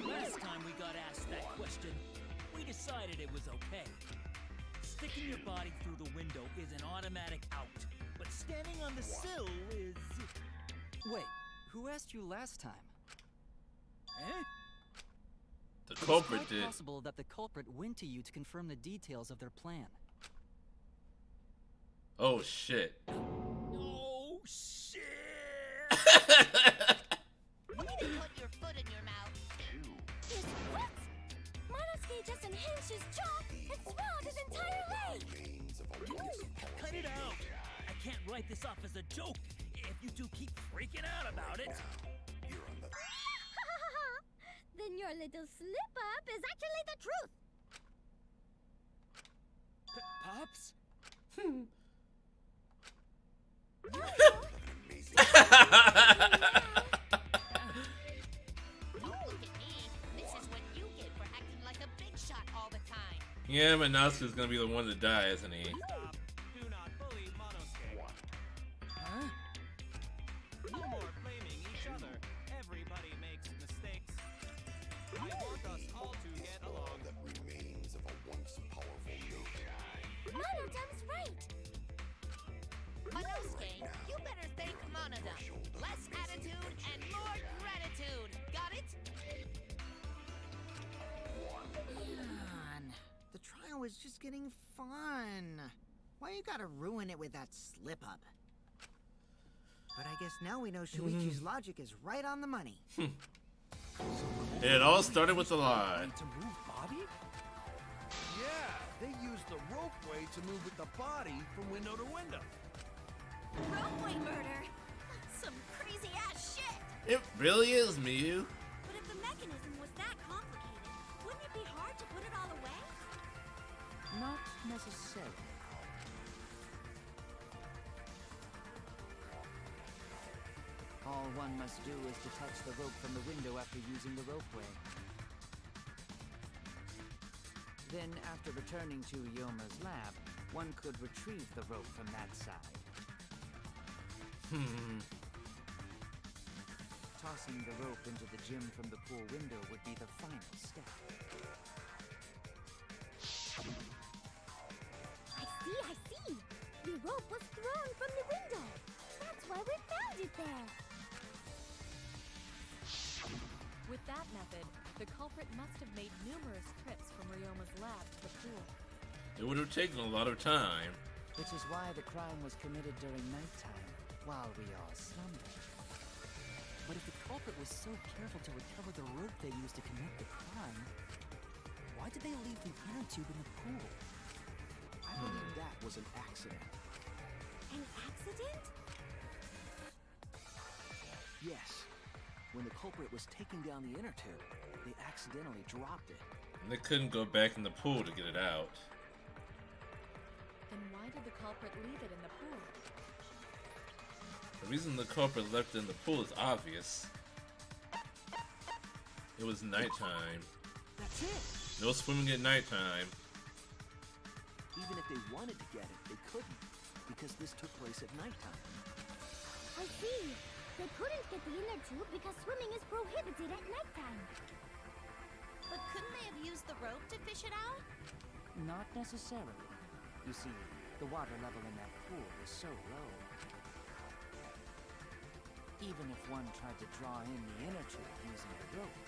Last time we got asked that question, we decided it was okay. Sticking your body through the window is an automatic out, but standing on the sill is... Wait, who asked you last time? Eh? The culprit It's did. quite possible that the culprit went to you to confirm the details of their plan. Oh shit. Oh shit! You need to put your foot in your mouth. His foot? Monosuke just unhinged his jaw and swallowed his entire leg! Cut it out! I can't write this off as a joke if you two keep freaking out about it. Then your little slip-up is actually the truth! Pops? Don't look at me. This is what you get for acting like a big shot all the time. Yeah, but Natsu's gonna be the one to die, isn't he? Do not bully Monosuke. Huh? No more blaming each other. Everybody makes mistakes. I want us all to get along. That remains of a once powerful nation. Monodam's right! Monosuke, you better thank Monodam. Less attitude and more gratitude. Got it? Man, the trial was just getting fun. Why you gotta ruin it with that slip-up? But I guess now we know Shuichi's logic is right on the money. It all started with a lie. To move body? Yeah, they used the ropeway to move with the body from window to window. Ropeway murder? Some crazy ass shit! It really is, Miyu. But if the mechanism was that complicated, wouldn't it be hard to put it all away? Not necessarily. All one must do is detach the rope from the window after using the ropeway. Then, after returning to Yoma's lab, one could retrieve the rope from that side. Tossing the rope into the gym from the pool window would be the final step. I see! The rope was thrown from the window! That's why we found it there! With that method, the culprit must have made numerous trips from Ryoma's lab to the pool. It would have taken a lot of time. Which is why the crime was committed during nighttime, while we all slumbered. But if the culprit was so careful to recover the rope they used to commit the crime, why did they leave the inner tube in the pool? I believe that was an accident. An accident? Yes. When the culprit was taking down the inner tube, they accidentally dropped it. And they couldn't go back in the pool to get it out. Then why did the culprit leave it in the pool? The reason the culprit left it in the pool is obvious. It was nighttime. That's it! No swimming at nighttime. Even if they wanted to get it, they couldn't, because this took place at nighttime. I see! They couldn't get the inner tube because swimming is prohibited at nighttime. But couldn't they have used the rope to fish it out? Not necessarily. You see, the water level in that pool is so low. Even if one tried to draw in the inner tube using the rope,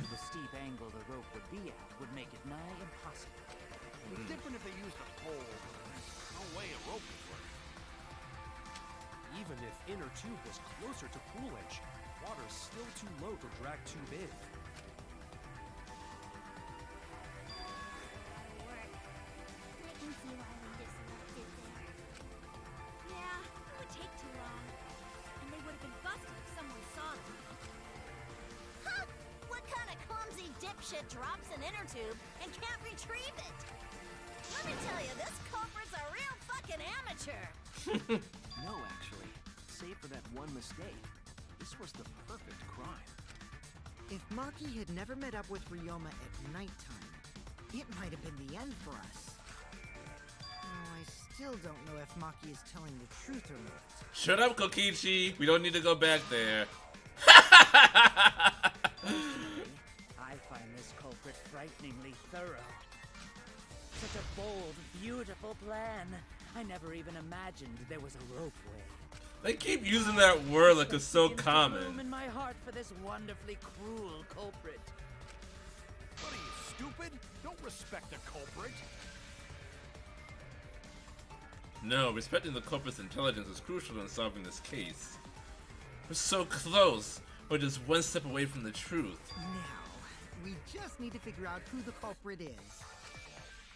the steep angle the rope would be at would make it nigh impossible. It's different if they used a pole. There's no way a rope would work. Even if inner tube was closer to pool edge, water's still too low to drag tube in. I can see why we just left it there. Yeah, it would take too long. And they would have been busted if someone saw them. Huh! What kind of clumsy dipshit drops an inner tube and can't retrieve it? Let me tell you, this culprit's a real fucking amateur! No, actually. Save for that one mistake, this was the perfect crime. If Maki had never met up with Ryoma at nighttime, it might have been the end for us. Oh, I still don't know if Maki is telling the truth or not. Shut up, Kokichi! We don't need to go back there. I find this culprit frighteningly thorough. Such a bold, beautiful plan. I never even imagined there was a ropeway. They keep using that word like it's so Room common. in my heart for this wonderfully cruel culprit. What are you, stupid? Don't respect the culprit. No, respecting the culprit's intelligence is crucial in solving this case. We're so close. We're just one step away from the truth. Now, we just need to figure out who the culprit is.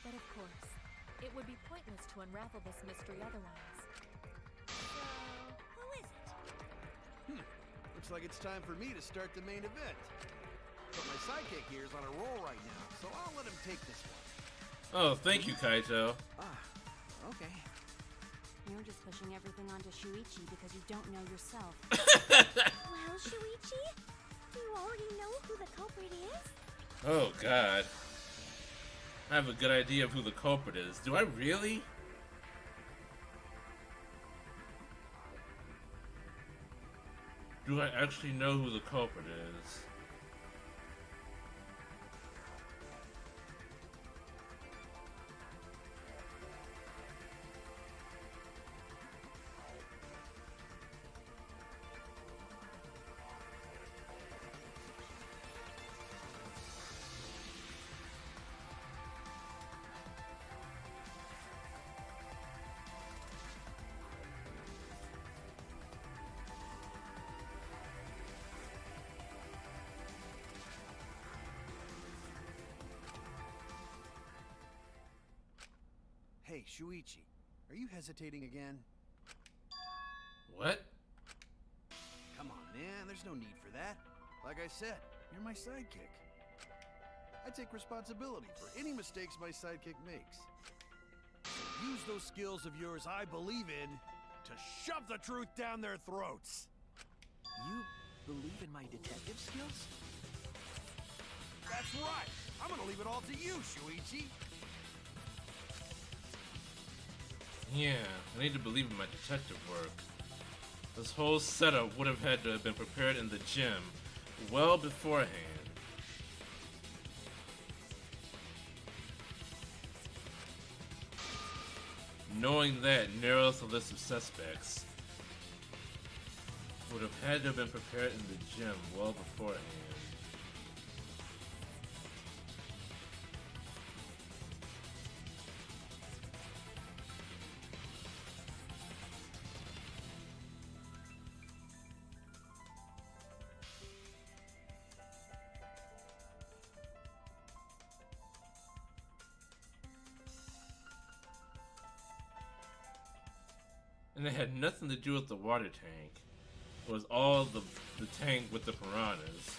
But of course, it would be pointless to unravel this mystery otherwise. So, who is it? Looks like it's time for me to start the main event. But my sidekick here is on a roll right now, so I'll let him take this one. Oh, thank you, Kaito. Okay. You're just pushing everything onto Shuichi because you don't know yourself. Well, Shuichi, do you already know who the culprit is? Oh, God. I have a good idea of who the culprit is. Do I really? Do I actually know who the culprit is? Hey, Shuichi, are you hesitating again? What? Come on, man, there's no need for that. Like I said, you're my sidekick. I take responsibility for any mistakes my sidekick makes. Use those skills of yours I believe in to shove the truth down their throats. You believe in my detective skills? That's right. I'm gonna leave it all to you, Shuichi. Yeah, I need to believe in my detective work. This whole setup would have had to have been prepared in the gym well beforehand. Knowing that narrows the list of suspects. Would have had to have been prepared in the gym well beforehand. And it had nothing to do with the water tank. It was all the tank with the piranhas.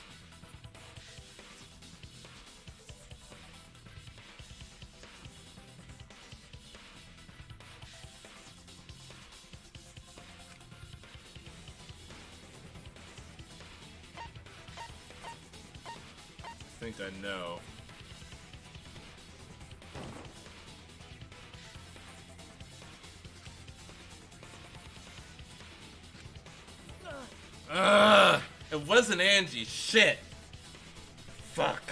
I think I know. It wasn't Angie. Shit. Fuck.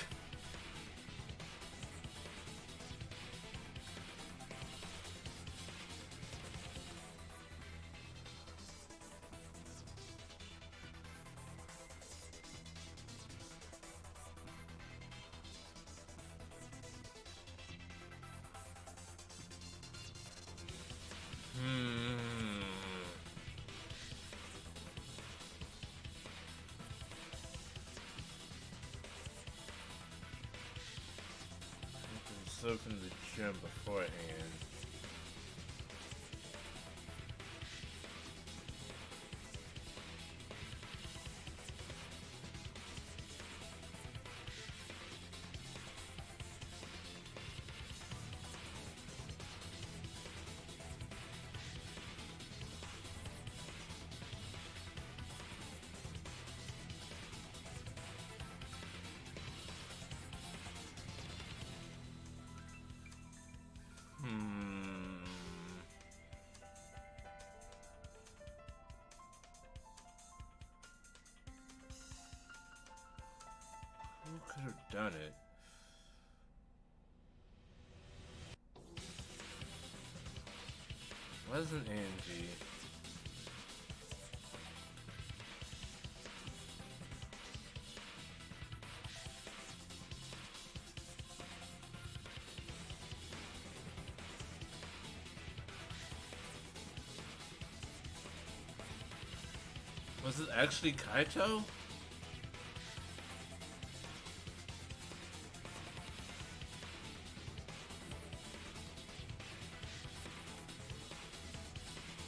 Soak in the gym beforehand. Who could have done it? Wasn't Angie. Was it actually Kaito?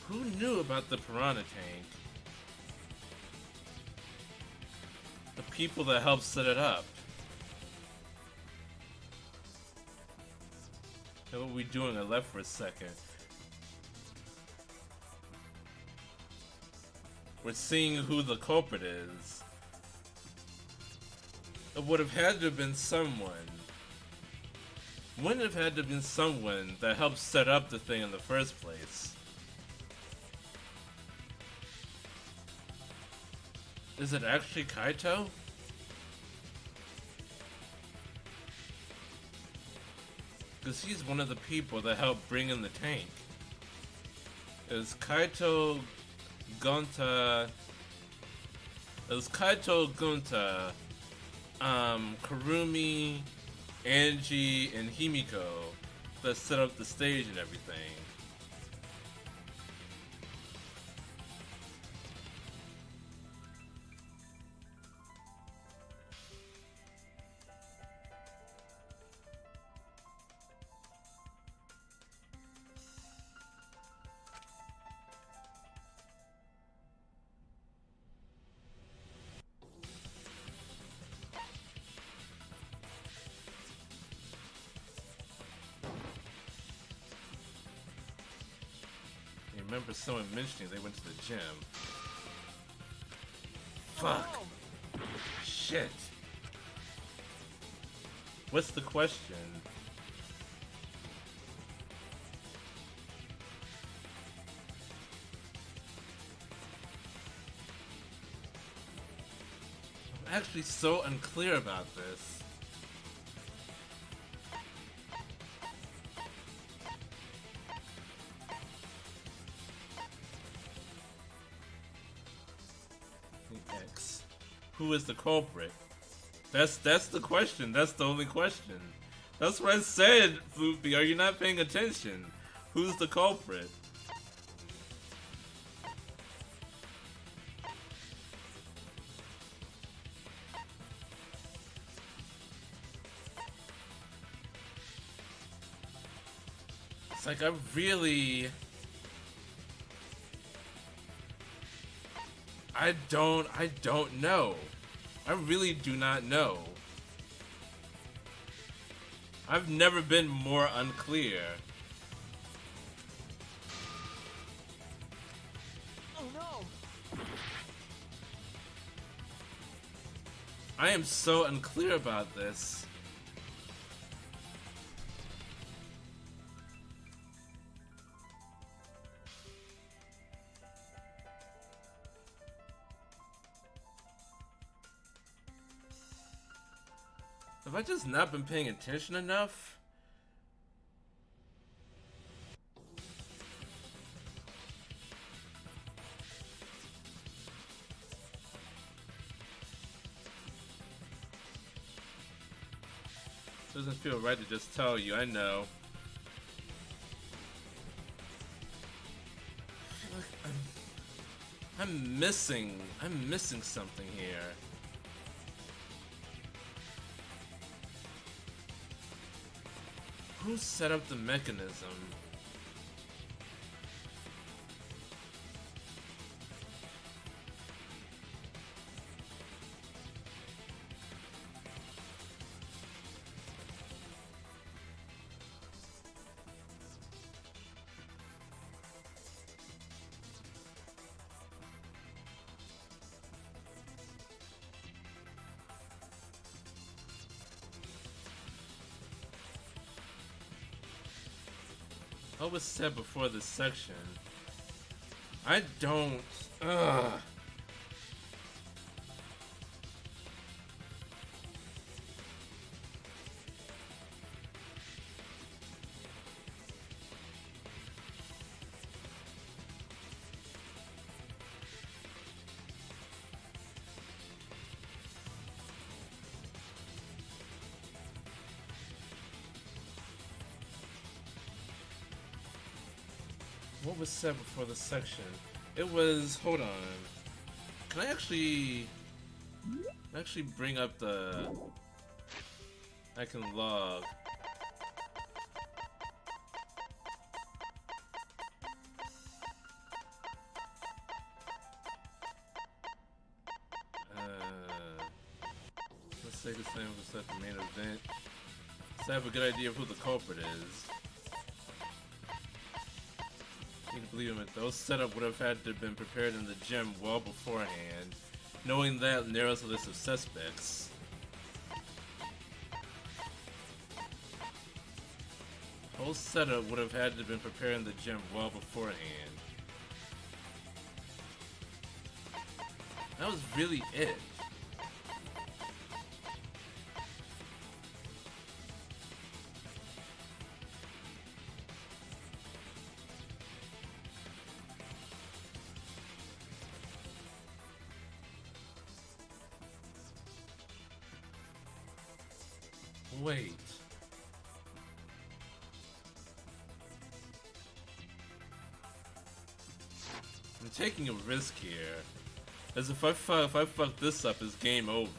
Who knew about the piranha tank? The people that helped set it up. And what were we doing? I left for a second. We're seeing who the culprit is. It would have had to have been someone. Wouldn't have had to have been someone that helped set up the thing in the first place. Is it actually Kaito? Because he's one of the people that helped bring in the tank. Is Kaito Gonta... Kurumi, Angie, and Himiko that set up the stage and everything. remember someone mentioning they went to the gym. Fuck. Shit. What's the question? I'm actually so unclear about this. X. Who is the culprit? That's the question. That's the only question. That's what I said, Floopy. Are you not paying attention? Who's the culprit? It's like I don't know. I really do not know. I've never been more unclear. Oh no! I am so unclear about this. Have I just not been paying attention enough? Doesn't feel right to just tell you, I know. I feel like I'm missing something here. Who set up the mechanism? What was said before this section? I don't... Ugh. What was said before this section? It was... Hold on. Can I actually bring up the... I can log. Let's say the same was at the main event. So I have a good idea of who the culprit is. You can believe him, those setup would have had to have been prepared in the gym well beforehand. Knowing that narrows the list of suspects. Whole setup would have had to have been prepared in the gym well beforehand. That was really it. Wait. I'm taking a risk here. As if I fuck this up, it's game over.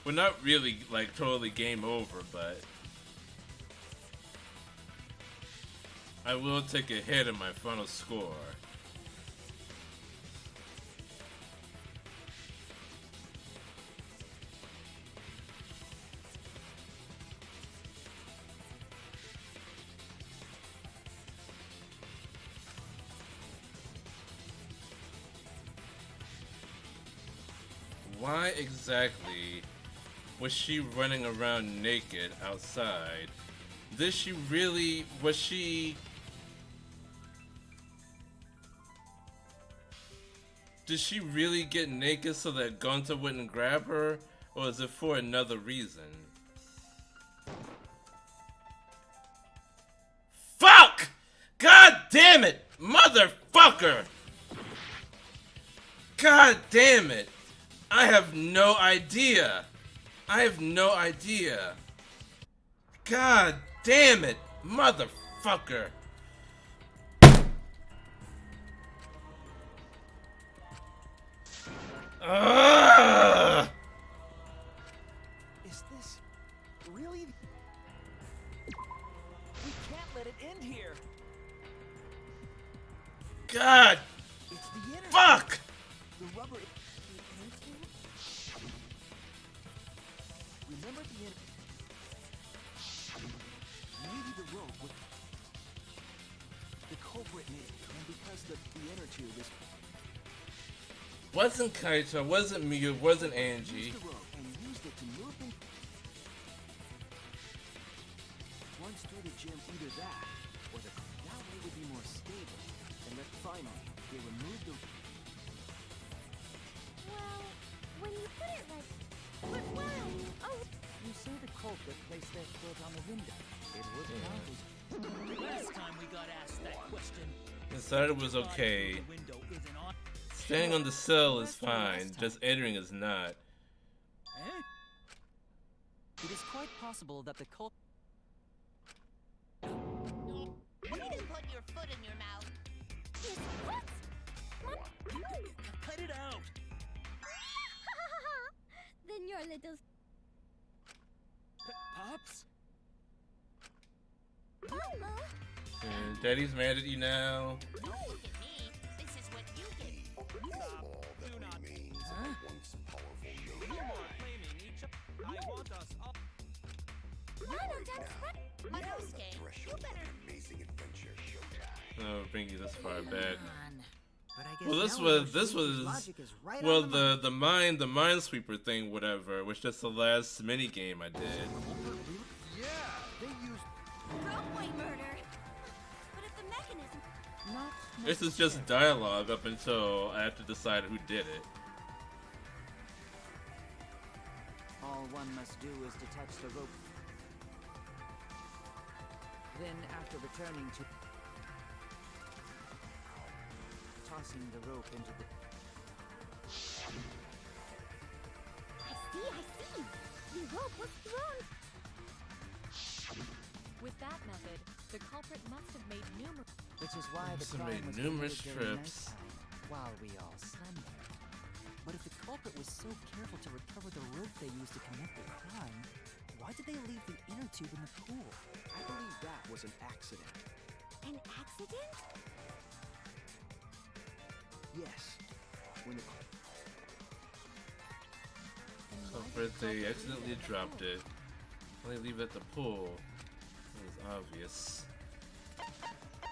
Well, not really, like, totally game over, but... I will take a hit in my final score. why exactly was she running around naked outside? Did she really, was she... Did she really get naked so that Gonta wouldn't grab her? Or is it for another reason? Fuck! God damn it! Motherfucker! God damn it! I have no idea! I have no idea! God damn it! Motherfucker! Ugh! Is this really? We can't let it end here. God! It's the internet. Fuck! The rubber. Remember the internet. Maybe the rope with the culprit knew, and because the inner tube is. Wasn't Kaito, wasn't Miyu, wasn't Angie. Used the rope and used it to move them. Once through the gym, either that or that way would be more stable. And then finally, they removed the. Well, when you put it like... But why? Oh... You say the culprit placed their foot on the window. It would count as... Last time we got asked that question, Decided it was okay. Standing on the sill is fine, just entering is not. Eh? It is quite possible that the culprit... You didn't put your foot in your mouth. His foot? cut it out. Then your little... Pops? Mama? And Daddy's mad at you now. Don't look at me. This is what you get. Small that remains of a once powerful nation. No more claiming each other. I want us all. None of that's fun. Manosuke, you Threshold better... of amazing adventure showtime. Oh, bring you this far back. But I guess Well, this now was Yoshimitsu's logic is right well on the money. the minesweeper thing, whatever, was just the last mini game I did. Yeah, they used Roadway murder. But if the mechanism... Not This is just dialogue up until I have to decide who did it. All one must do is to touch the rope. Then, after returning to... tossing the rope into the... I see. The rope was thrown. With that method, the culprit must have made numerous... Which is why the Must have crime made was numerous committed during trips. nighttime, while we all slumbered. But if the culprit was so careful to recover the rope they used to commit the crime, why did they leave the inner tube in the pool? I believe that was an accident. An accident? Yes. When the Culprit, they accidentally dropped it. When they leave it at the pool, it was obvious.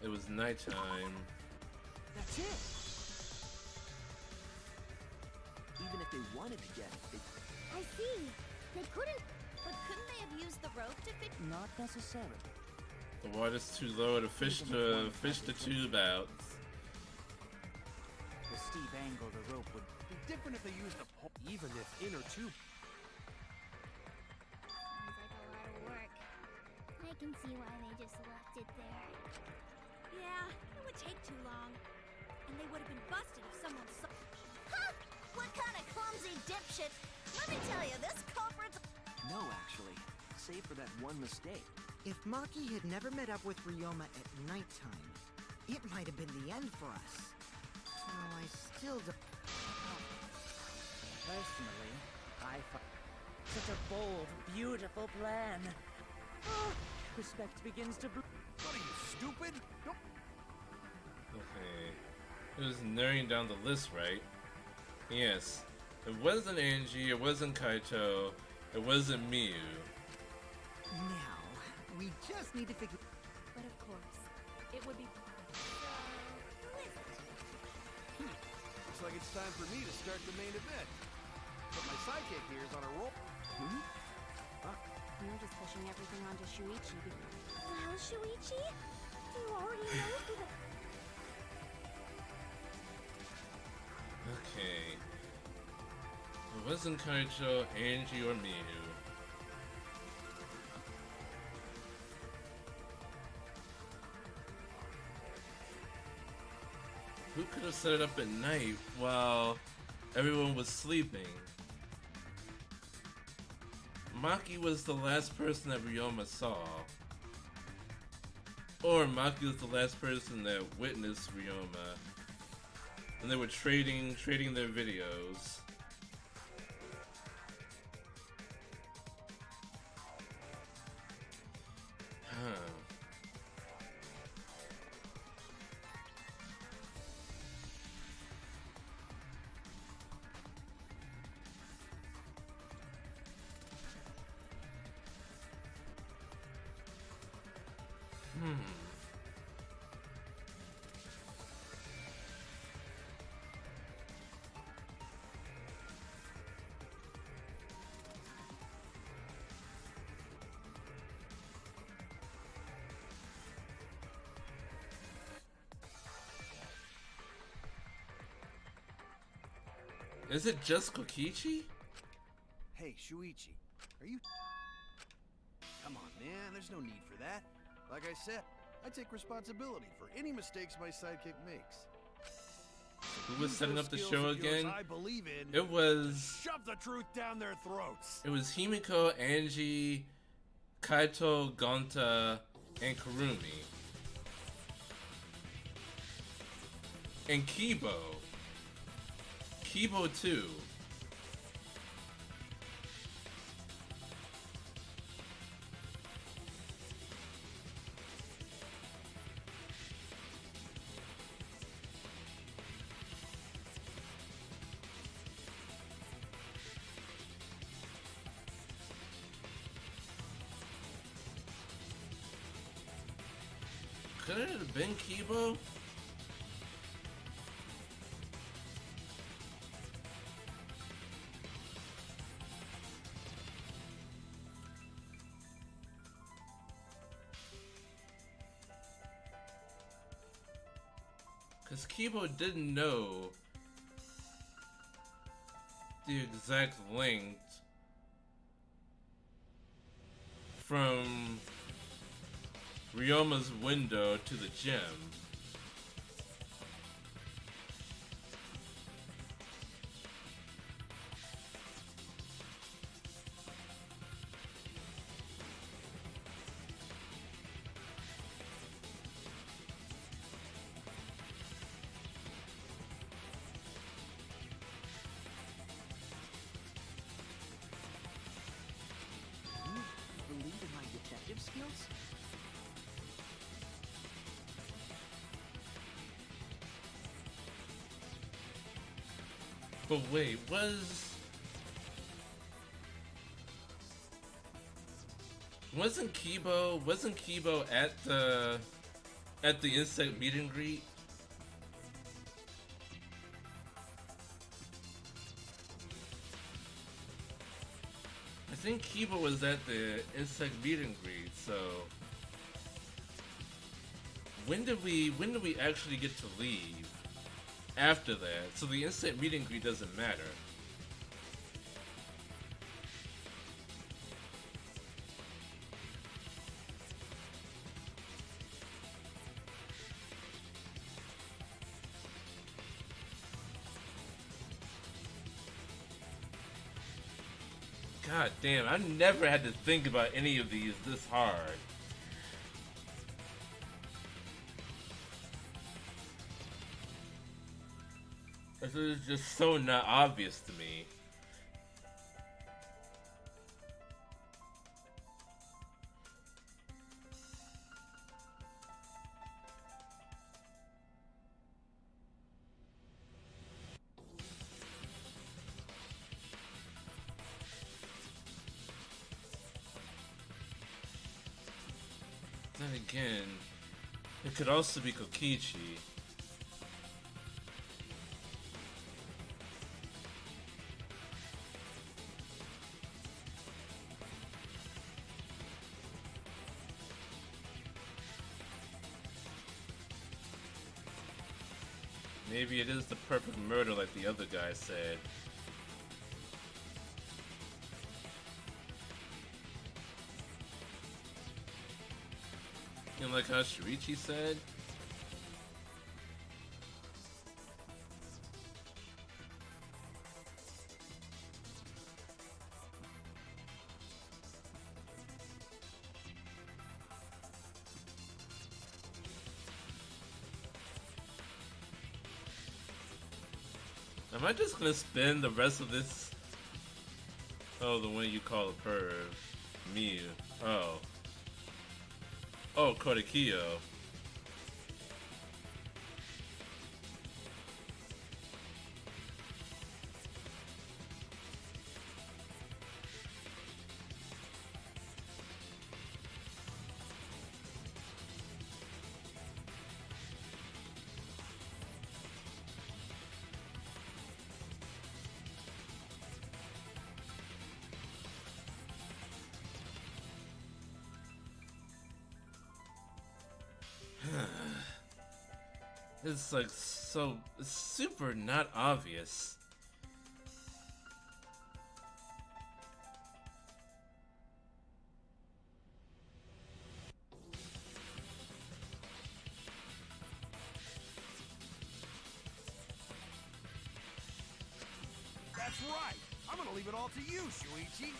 It was nighttime. That's it. Even if they wanted to get it, I see. They couldn't... But couldn't they have used the rope to fit? Not necessarily. The water's too low to fish the tube out. The steep angle the rope would... be different if they used a pole. Even if inner tube. Sounds like a lot of work. I can see why they just left it there. Yeah, it would take too long. And they would have been busted if someone saw... Huh? What kind of clumsy dipshit? Let me tell you, this culprit's... no, actually. Save for that one mistake. If Maki had never met up with Ryoma at nighttime, it might have been the end for us. Now I still don't... Personally, I find such a bold, beautiful plan. Oh, respect begins to... What are you, stupid? Don't... Okay. It was narrowing down the list, right? Yes. It wasn't Angie, it wasn't Kaito, it wasn't Miyu. Now, we just need to figure... But of course, it would be... Looks like it's time for me to start the main event. but my sidekick here is on a roll. You're just pushing everything onto Shuichi. Well, Shuichi, do you already know who the... Okay. It wasn't Kaicho, Angie, or Miu. Who could have set it up at night while everyone was sleeping? Maki was the last person that Ryoma saw. Or Maki was the last person that witnessed Ryoma. And they were trading their videos. Huh. Is it just Kokichi? Hey, Shuichi, are you... Come on, man, there's no need for that. Like I said, I take responsibility for any mistakes my sidekick makes. Who was setting up the show again? I believe in, it was... Shove the truth down their throats! It was Himiko, Angie, Kaito, Gonta, and Kurumi. And Kibo. Kibo too. Could it have been Kibo? Because Kibo didn't know the exact length from Ryoma's window to the gym. Believe in my detective skills? But wait, wasn't Kibo at the insect meet and greet? I think Kibo was at the insect meet and greet, so when did we actually get to leave after that? So the instant meet and greet doesn't matter. God damn, I never had to think about any of these this hard. This is just so not obvious to me. Then again, it could also be Kokichi. Maybe it is the perfect murder like the other guy said. And like how Shuichi said? Am I just gonna spend the rest of this? Oh, the one you call a perv. Miu. Oh. Oh, Korekiyo. It's like so super not obvious. That's right. I'm gonna leave it all to you, Shuichi.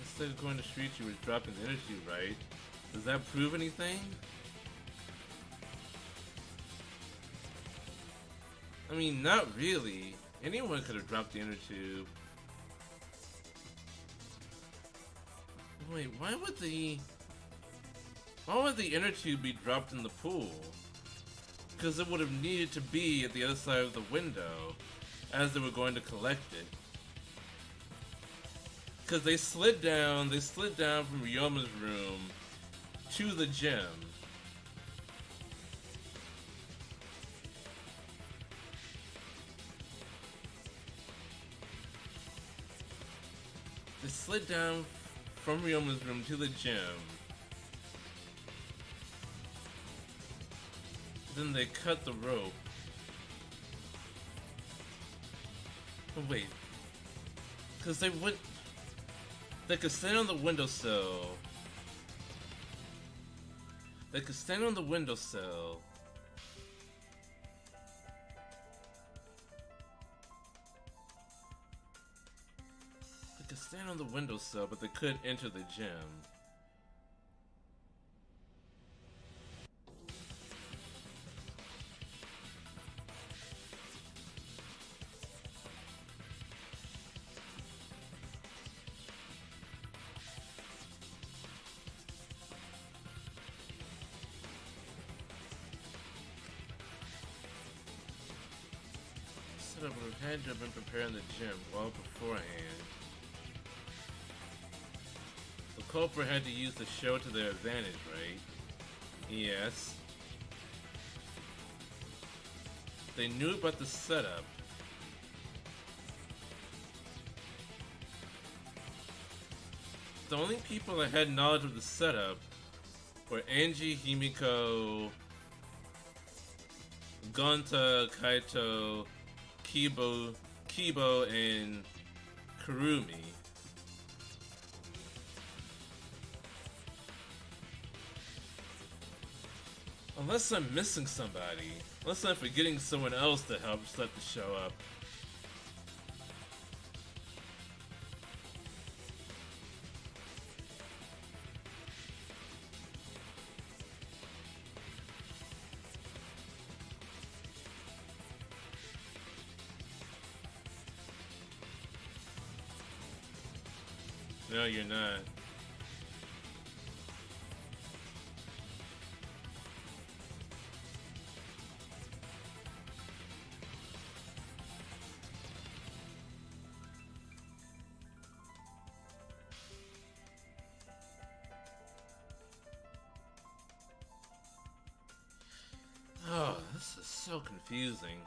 Instead of going to street, you was dropping the energy, right? Does that prove anything? I mean, not really. Anyone could have dropped the inner tube. Wait, why would the inner tube be dropped in the pool? Because it would have needed to be at the other side of the window as they were going to collect it. Because they slid down from Ryoma's room to the gym. They slid down from Ryoma's room to the gym. Then they cut the rope. Oh, wait. Because they could stand on the windowsill. They could stand on the windowsill. They could stand on the windowsill, but they couldn't enter the gym. Would have had to have been preparing the gym well beforehand. The culprit had to use the show to their advantage, right? Yes. They knew about the setup. The only people that had knowledge of the setup were Angie, Himiko, Gonta, Kaito, Kibo, and Kurumi. Unless I'm missing somebody. Unless I'm forgetting someone else to help set the show up. No, you're not. so confusing.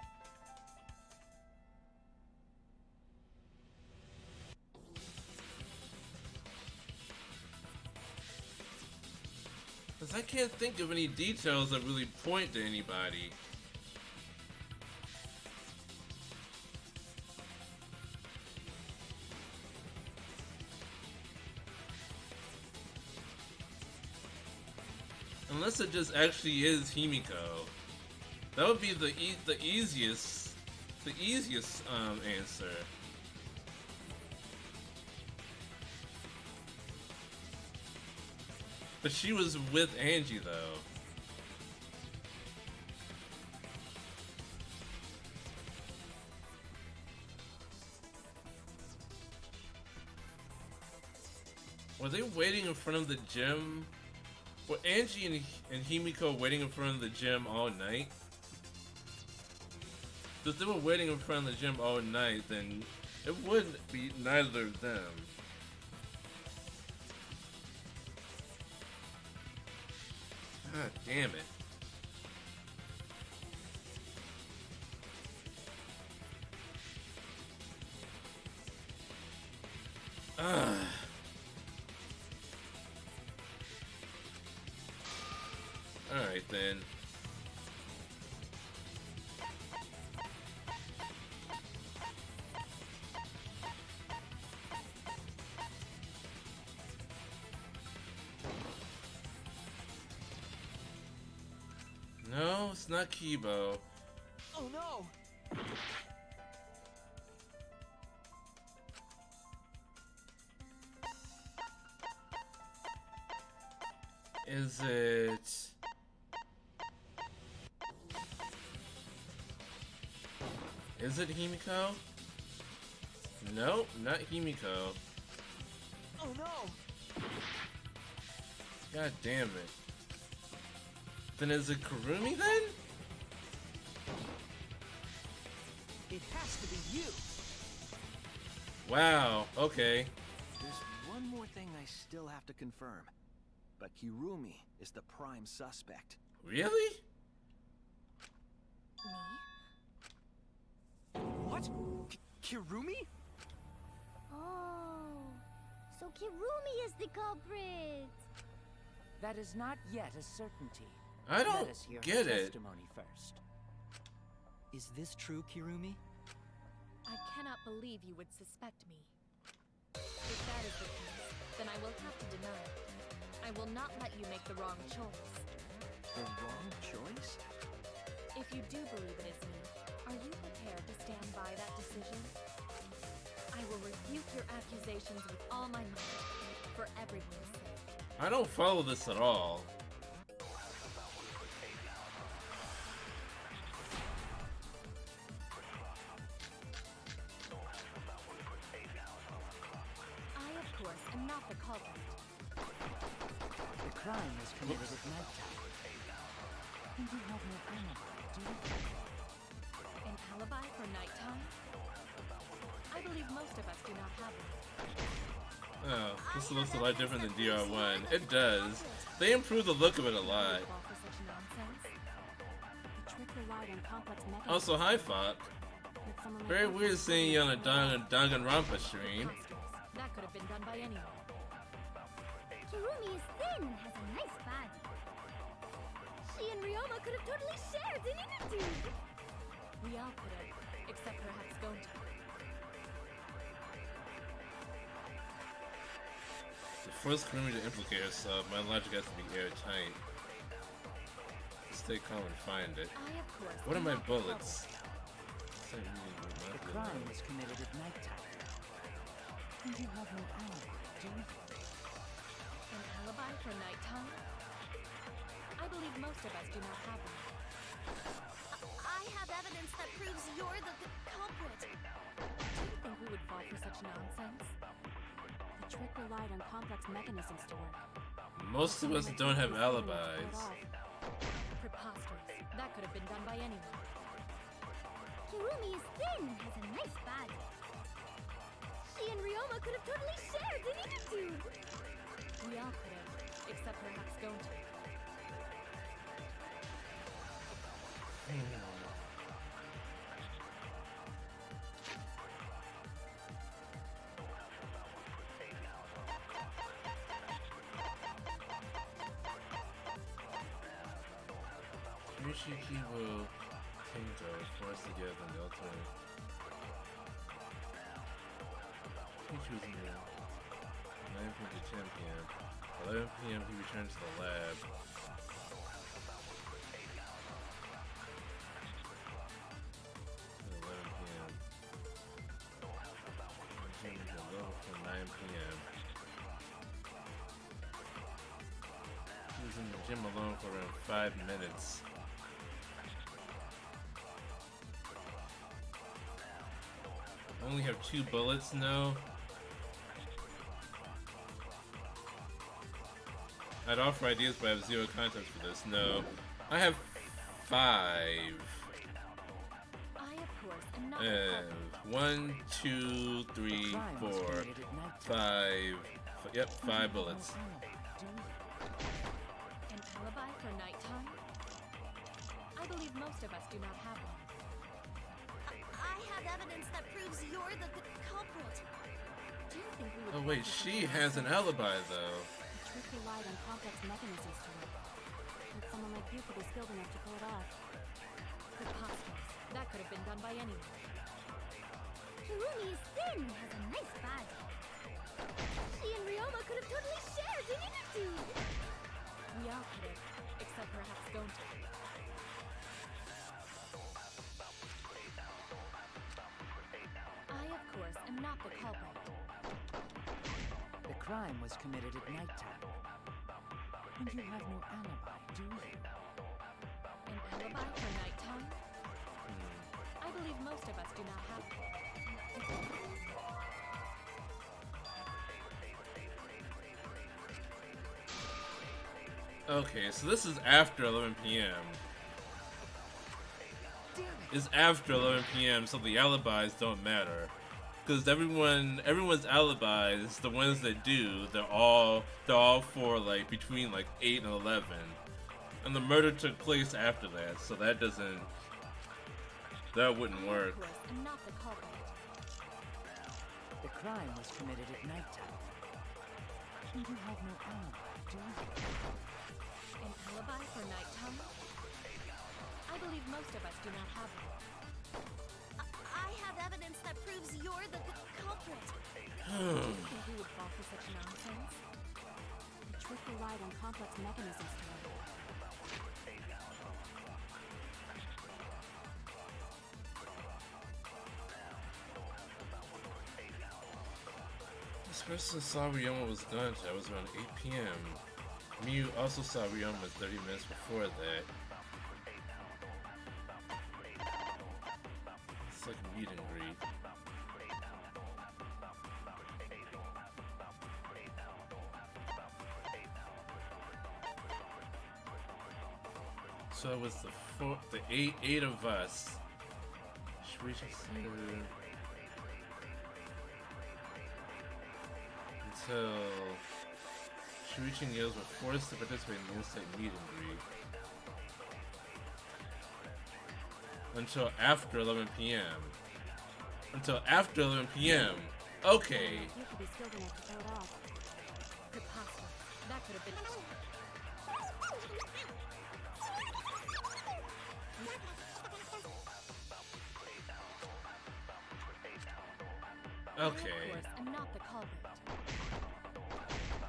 Because I can't think of any details that really point to anybody. Unless it just actually is Himiko. That would be the easiest answer. But she was with Angie though. Were they waiting in front of the gym? Were Angie and Himiko waiting in front of the gym all night? If they were waiting in front of the gym all night, then it wouldn't be neither of them. God damn it. Alright then. No, it's not Kibo. Oh no! Is it... Is it Himiko? No, not Himiko. Oh no! God damn it. Then is it Kurumi then? It has to be you! Wow, okay. There's one more thing I still have to confirm. But Kirumi is the prime suspect. Really? What? Kirumi? Oh, so Kirumi is the culprit. That is not yet a certainty. I don't Let us hear get her it. testimony first. Is this true, Kirumi? I cannot believe you would suspect me. If that is the case, then I will have to deny it. I will not let you make the wrong choice. The wrong choice? If you do believe it is me, are you prepared to stand by that decision? I will refute your accusations with all my might, for everyone's sake. I don't follow this at all. I, of course, am not the culprit. The crime was committed at nighttime. And you have no alibi, do you? An alibi for nighttime? I believe most of us do not have one. Oh, this looks a lot different than DR1. It does. They improved the look of it a lot. Fall for such nonsense. The trick relied on complex mechanisms. Also, hi, Fop. With someone like Very that, weird seeing you on a Danganronpa stream. That could have been done by anyone. Kirumi is thin and has a nice body. She and Ryoma could have totally shared an attitude. We all could have, except perhaps Gonta. To force Kurumi to implicate herself, my logic has to be airtight. Stay calm and find it. I, of course, What are am my not the bullets? The crime was committed at nighttime. And you have no alibi, do you? An alibi for nighttime? I believe most of us do not have one. I have evidence that proves you're the culprit. Do you think we would fall for such nonsense? the trick relied on complex mechanisms to work. Most of us don't have alibis. Preposterous. That could have been done by anyone. Kirumi is thin and has a nice body. She and Ryoma could have totally shared an attitude. We all could have, except perhaps Gonta. To Shuichi Kibo Tenko forced together in the ultimate. He chooses me. 9 p.m. to 10 p.m. 11 p.m. he returns to the lab. 11 p.m. Gym is level from 9 p.m. He was in the gym alone for around 5 minutes. Only have 2 bullets now. I'd offer ideas, but I have 0 context for this. No, I have 5. I, of course, am not the culprit. 1, 2, 3, 4, 5. Yep, 5 bullets. An alibi for nighttime? I believe most of us do not have one. I have evidence that proves you're the culprit. Do you think we would Oh wait, she has an alibi though. The trick relied on complex mechanisms to work. But someone like you could be skilled enough to pull it off. Preposterous. That could have been done by anyone. Kirumi's Sin has a nice body. She and Ryoma could have totally shared, didn't you two? We all could have, except perhaps Gonta. I, of course, am not the culprit. The crime was committed at nighttime. And you have no alibi, do you? An alibi for nighttime? I believe most of us do not have one. Okay, so this is after 11 p.m. It's after 11 p.m., so the alibis don't matter. Because everyone's alibis, the ones that do, they're all for like between like 8 and 11. And the murder took place after that, so that wouldn't work. I, of course, am not the culprit. The crime was committed at nighttime. And you have no alibi, do you? An alibi for nighttime? I believe most of us do not have one. I have evidence that proves you're the culprit. Do you think we would fall for such nonsense? The trick relied on complex mechanisms to work. This person saw Ryoma was gone. That was around 8 p.m. Miyu also saw Ryoma 30 minutes before that. It's like a meet and greet. So it was the eight of us. Shuichi said until Shuichi and Yos were forced to participate in the instant meet and greet. Until after 11 p.m. Until after 11 p.m. Okay. You could be skilled enough to pull it off. Preposterous. That could have been. Okay. I, of course, am not the culprit.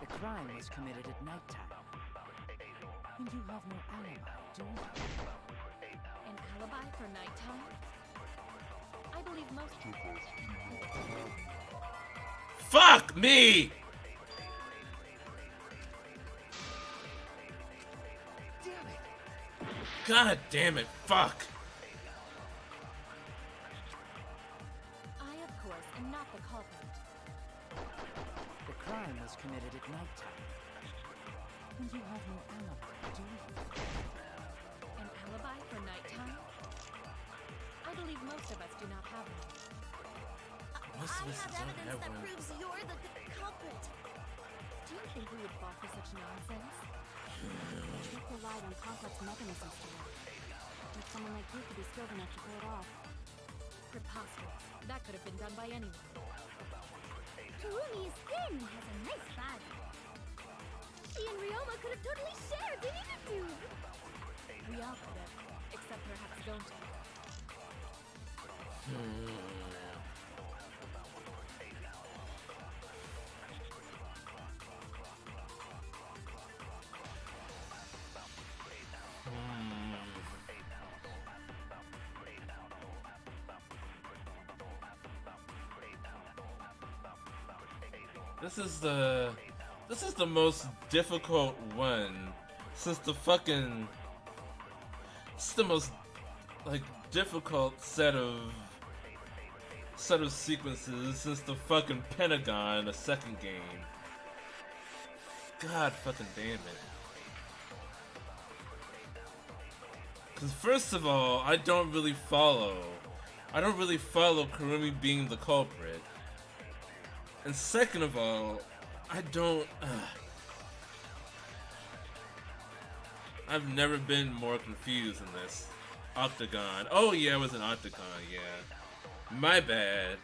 The crime was committed at nighttime. And you have no alibi, do you? An alibi for nighttime? I believe most people. Fuck me! Damn it! God damn it, fuck! I, of course, am not the culprit. The crime was committed at nighttime. And you have no alibi, do you? An alibi for nighttime? I believe most of us do not have one. Most of I us have don't evidence have that one. proves you're the culprit. Do you think we would fall for such nonsense? The trick relied on complex mechanisms to work. But someone like you could be skilled enough to pull it off. Preposterous. That could have been done by anyone. Kirumi's Sin has a nice body. She and Ryoma could have totally shared, didn't you two? We all could have, except perhaps don't. This is the most difficult one since the fucking. It's the most like difficult set of sequences since the fucking Pentagon, the second game. God fucking damn it. Cause first of all, I don't really follow Kurumi being the culprit. And second of all, I don't... I've never been more confused in this. Octagon. Oh yeah, it was an Octagon, yeah. My bad.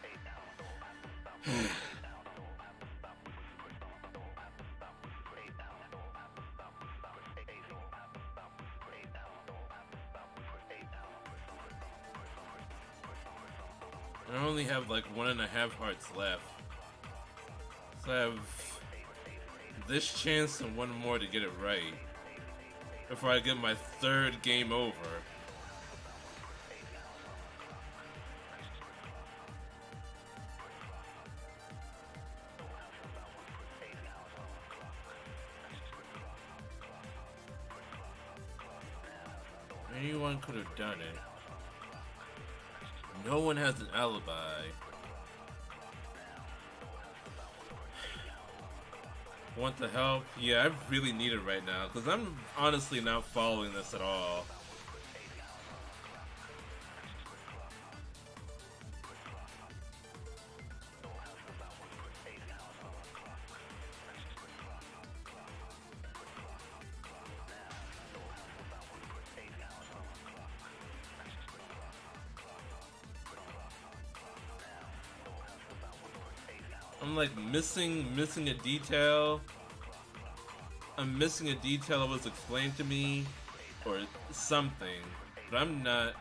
I only have like 1.5 hearts left. So I have this chance and one more to get it right before I get my third game over. Anyone could have done it. No one has an alibi. Want the help? Yeah, I really need it right now, because I'm honestly not following this at all. I'm like missing a detail. I'm missing a detail that was explained to me, or something, but I'm not.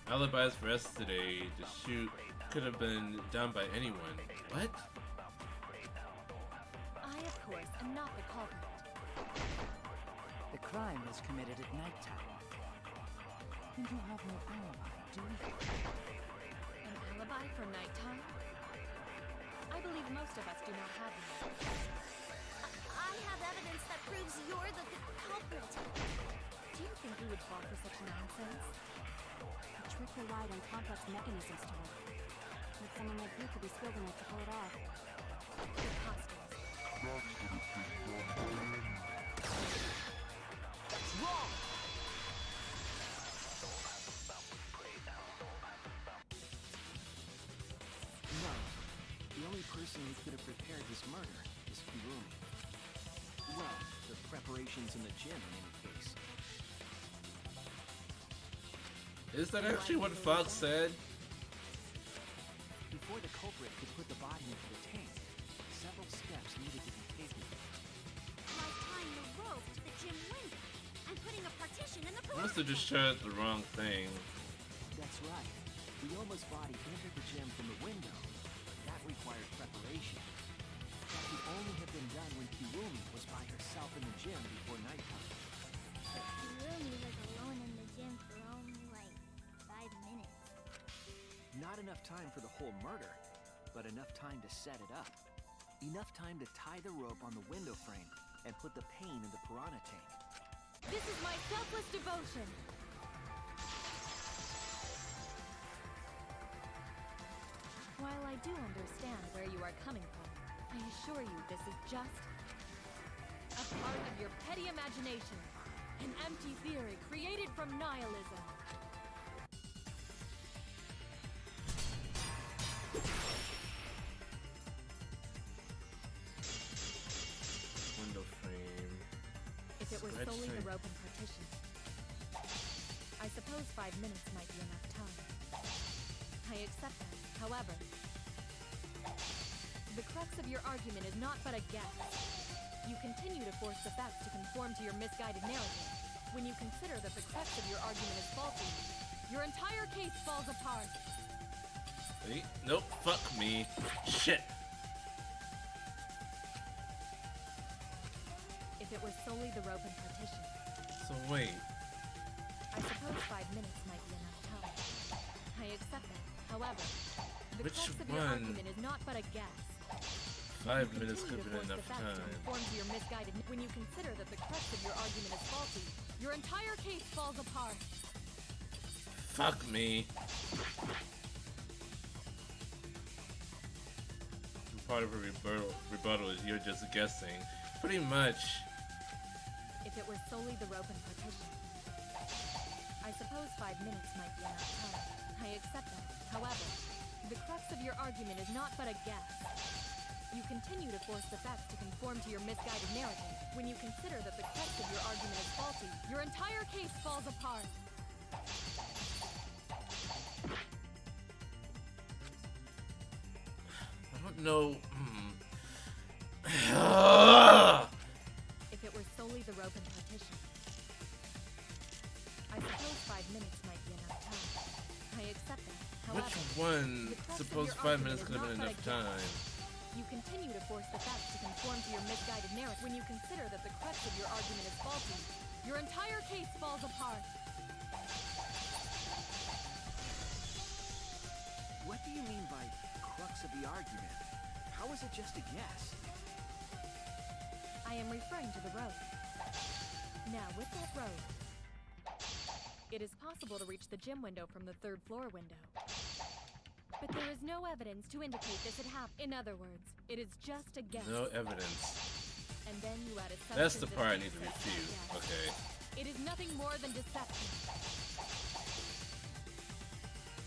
Alibis for yesterday to shoot could have been done by anyone. What? I, of course, am not the culprit. The crime was committed at nighttime. And you have no alibi, do you? An alibi for nighttime? I believe most of us do not have one. I have evidence that proves you're the culprit. Do you think we would fall for such nonsense? A trick relied on complex mechanisms to work. But someone like you could be skilled enough to pull it off. Imposters. Wrong! No. The only person who could have prepared this murder is Kurumi. Well, the preparations in the gym in any case. Is that actually what Fox said? Before the culprit could put the body into the tank, several steps needed to be taken. Like tying the rope to the gym window and putting a partition in the I must have just shot the wrong thing. That's right. Ryoma's body entered the gym from the window, but that required preparation. That could only have been done when Kurumi was by herself in the gym before nighttime. Kurumi was alone in the gym for only like 5 minutes. Not enough time for the whole murder, but enough time to set it up. Enough time to tie the rope on the window frame and put the pain in the piranha tank. This is my selfless devotion. While I do understand where you are coming from, I assure you this is just a part of your petty imagination. An empty theory created from nihilism. Window frame. If it were Scratch solely the tape. rope and partition, I suppose 5 minutes might be enough time. I accept that. However, the crux of your argument is not but a guess. You continue to force the facts to conform to your misguided narrative. When you consider that the crux of your argument is faulty, your entire case falls apart. Wait, nope, fuck me. Shit. If it were solely the rope and partition, So wait. I suppose 5 minutes might be enough time. I accept that. However, the Which crux of your one? argument is not but a guess. 5 minutes could have Continue to been force enough the facts to time. conform to your misguided. When you consider that the crux of your argument is faulty, your entire case falls apart. Fuck me. Part of a rebuttal is you're just guessing. Pretty much. If it were solely the rope and partition, I suppose 5 minutes might be enough time. I accept that. However, the crux of your argument is not but a guess. You continue to force the facts to conform to your misguided narrative. When you consider that the crux of your argument is faulty, your entire case falls apart. I don't know. If it were solely the rope and partition, I suppose 5 minutes might be enough time. I accept that. However, Which one? the crux of Suppose your 5 argument minutes is could have been not enough but a guess. time. You continue to force the facts to conform to your misguided narrative. When you consider that the crux of your argument is faulty, your entire case falls apart. What do you mean by crux of the argument? How is it just a guess? I am referring to the road. Now, with that road, it is possible to reach the gym window from the 3rd floor window. But there is no evidence to indicate this had happened. In other words, it is just a guess. No evidence. And then you add a That's the substance part I that need to makes that refute. guess. Okay. It is nothing more than deception.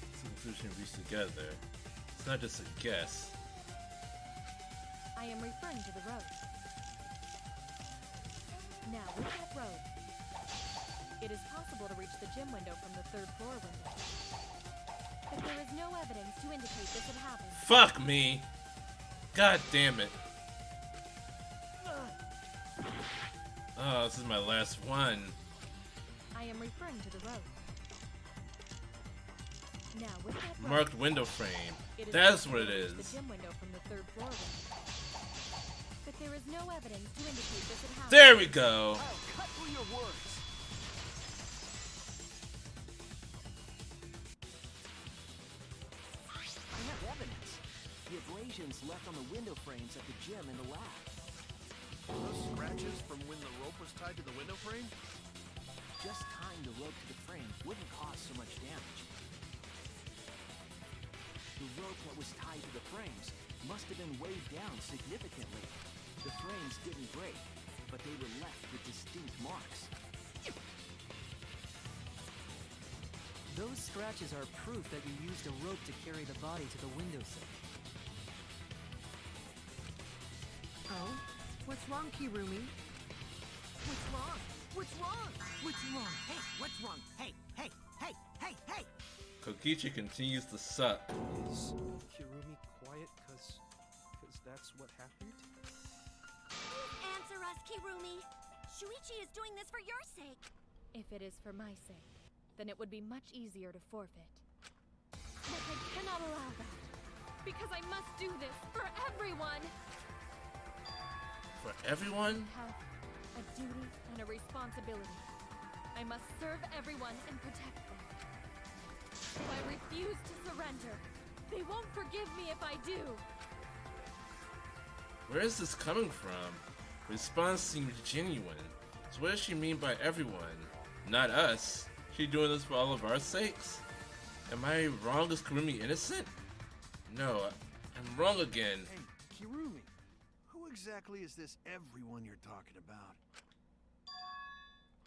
It's a conclusion reached together. It's not just a guess. I am referring to the road. Now, with that road, it is possible to reach the gym window from the 3rd floor window. But there is no evidence to indicate this had happened. Fuck me! God damn it. Oh, this is my last one. I am referring to the road. Now, with that road, Marked window frame. it is That's possible what it to reach is. the gym window from the 3rd floor window. But there is no evidence to indicate this had happened. There we go. I'll cut through your words. I have evidence. The abrasions left on the window frames at the gym and the lab. Those scratches from when the rope was tied to the window frame? Just tying the rope to the frame wouldn't cause so much damage. The rope that was tied to the frames must have been weighed down significantly. The frames didn't break, but they were left with distinct marks. Those scratches are proof that you used a rope to carry the body to the windowsill. Oh? What's wrong, Kirumi? What's wrong? What's wrong? What's wrong? Hey, what's wrong? Hey, hey, hey, hey, hey! Kokichi continues to suck. Is Kirumi quiet cause that's what happened? Please answer us, Kirumi. Shuichi is doing this for your sake. If it is for my sake, then it would be much easier to forfeit. But I cannot allow that, because I must do this for everyone. For everyone? I have a duty and a responsibility. I must serve everyone and protect them. So I refuse to surrender. They won't forgive me if I do. Where is this coming from? Response seems genuine. So what does she mean by everyone? Not us. She doing this for all of our sakes? Am I wrong? Is Kirumi innocent? No, I'm wrong again. Hey, Kirumi, who exactly is this everyone you're talking about?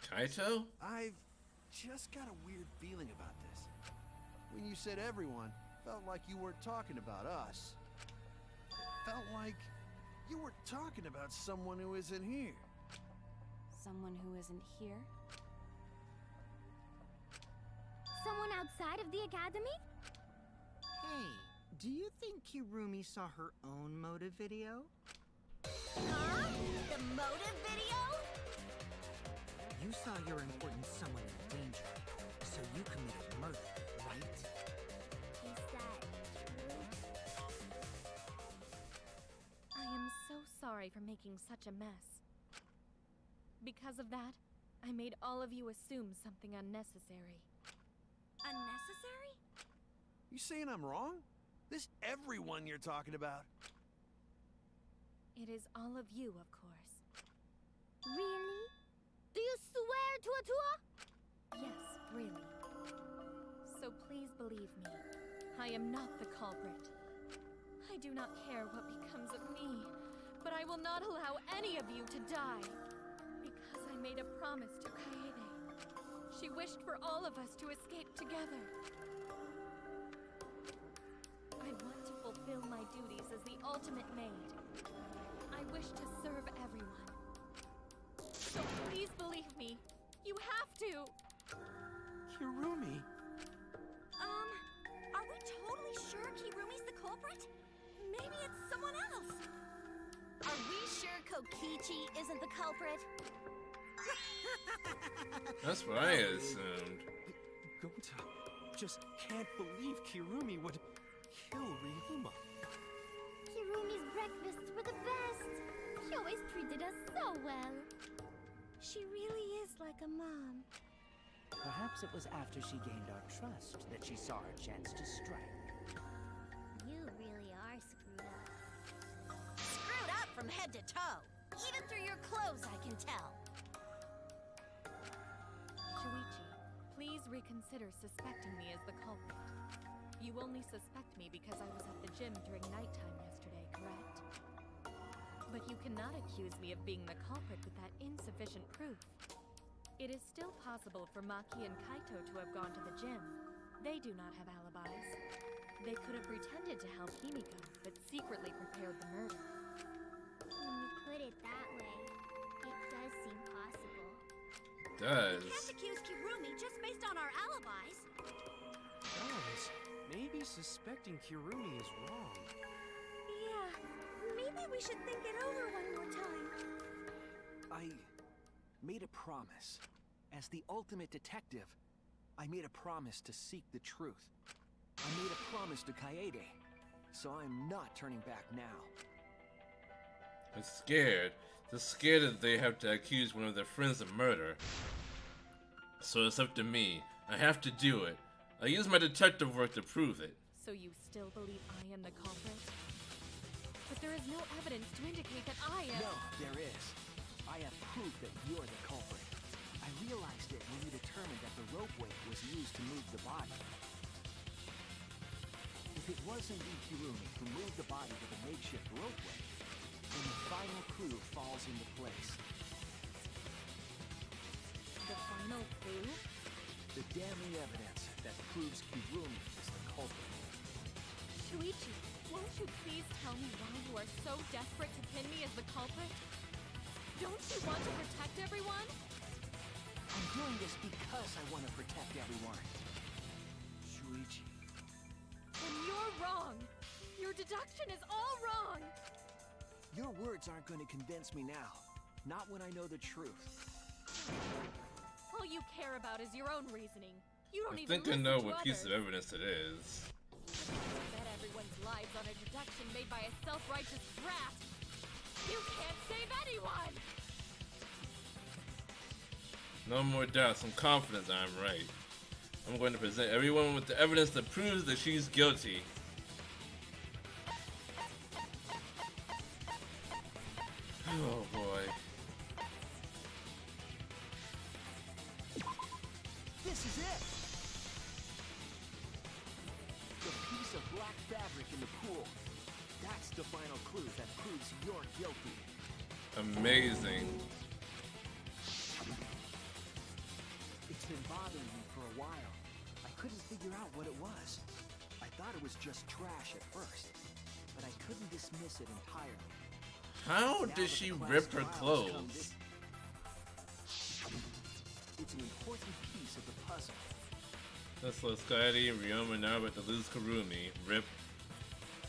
Kaito? I've just got a weird feeling about this. When you said everyone, felt like you weren't talking about us. It felt like you were talking about someone who isn't here. Someone who isn't here? Someone outside of the academy? Hey, do you think Kirumi saw her own motive video? Huh? The motive video? You You saw your important someone in danger, so you committed murder, right? Is that true? I am so sorry for making such a mess. Because of that, I made all of you assume something unnecessary. Unnecessary? You saying I'm wrong? This everyone you're talking about. It is all of you, of course. Really? Do you swear to a tour? Yes, really. So please believe me, I am not the culprit. I do not care what becomes of me, but I will not allow any of you to die. Because I made a promise to Kaede. She wished for all of us to escape together. I want to fulfill my duties as the ultimate maid. I wish to serve everyone. So please believe me. You have to. Kirumi. Are we totally sure Kirumi's the culprit? Maybe it's someone else. Are we sure Kokichi isn't the culprit? That's what I assumed. Gonta just can't believe Kirumi would kill Ryoma. Kirumi's breakfasts were the best. She always treated us so well. She really is like a mom. Perhaps it was after she gained our trust that she saw her chance to strike. You really are screwed up. Screwed up from head to toe. Even through your clothes, I can tell. Shuichi, please reconsider suspecting me as the culprit. You only suspect me because I was at the gym during nighttime yesterday, correct? But you cannot accuse me of being the culprit with that insufficient proof. It is still possible for Maki and Kaito to have gone to the gym. They do not have alibis. They could have pretended to help Himiko, but secretly prepared the murder. When you put it that way, it does seem possible. Does. We can't accuse Kirumi just based on our alibis. Guys, maybe suspecting Kirumi is wrong. Yeah, maybe we should think it over one more time. I made a promise. As the ultimate detective, I made a promise to seek the truth. I made a promise to Kaede, so I'm not turning back now. I'm scared. They're scared that they have to accuse one of their friends of murder. So it's up to me. I have to do it. I use my detective work to prove it. So you still believe I am the culprit? But there is no evidence to indicate that I am— No, there is. I have proof that you're the culprit. I realized it when you determined that the rope weight was used to move the body. If it was indeed Kirumi who moved the body with a makeshift rope weight, then the final clue falls into place. The final clue? The damning evidence that proves Kirumi is the culprit. Shuichi, won't you please tell me why you are so desperate to pin me as the culprit? Don't you want to protect everyone? I'm doing this because I want to protect everyone. Shuichi. And you're wrong! Your deduction is all wrong! Your words aren't going to convince me now. Not when I know the truth. All you care about is your own reasoning. You don't I even think I listen know to what piece of others. evidence it is. Bet everyone's lives on a deduction made by a self-righteous brat. You can't save anyone! No more doubts. I'm confident that I'm right. I'm going to present everyone with the evidence that proves that she's guilty. Oh boy. This is it! The piece of black fabric in the pool. That's the final clue that proves you're guilty. Amazing. It's been bothering me for a while. I couldn't figure out what it was. I thought it was just trash at first, but I couldn't dismiss it entirely. How Now did that she the class rip her trials come clothes? It's an important piece of the puzzle. That's Scotty, Ryoma now about to lose Kurumi. Rip.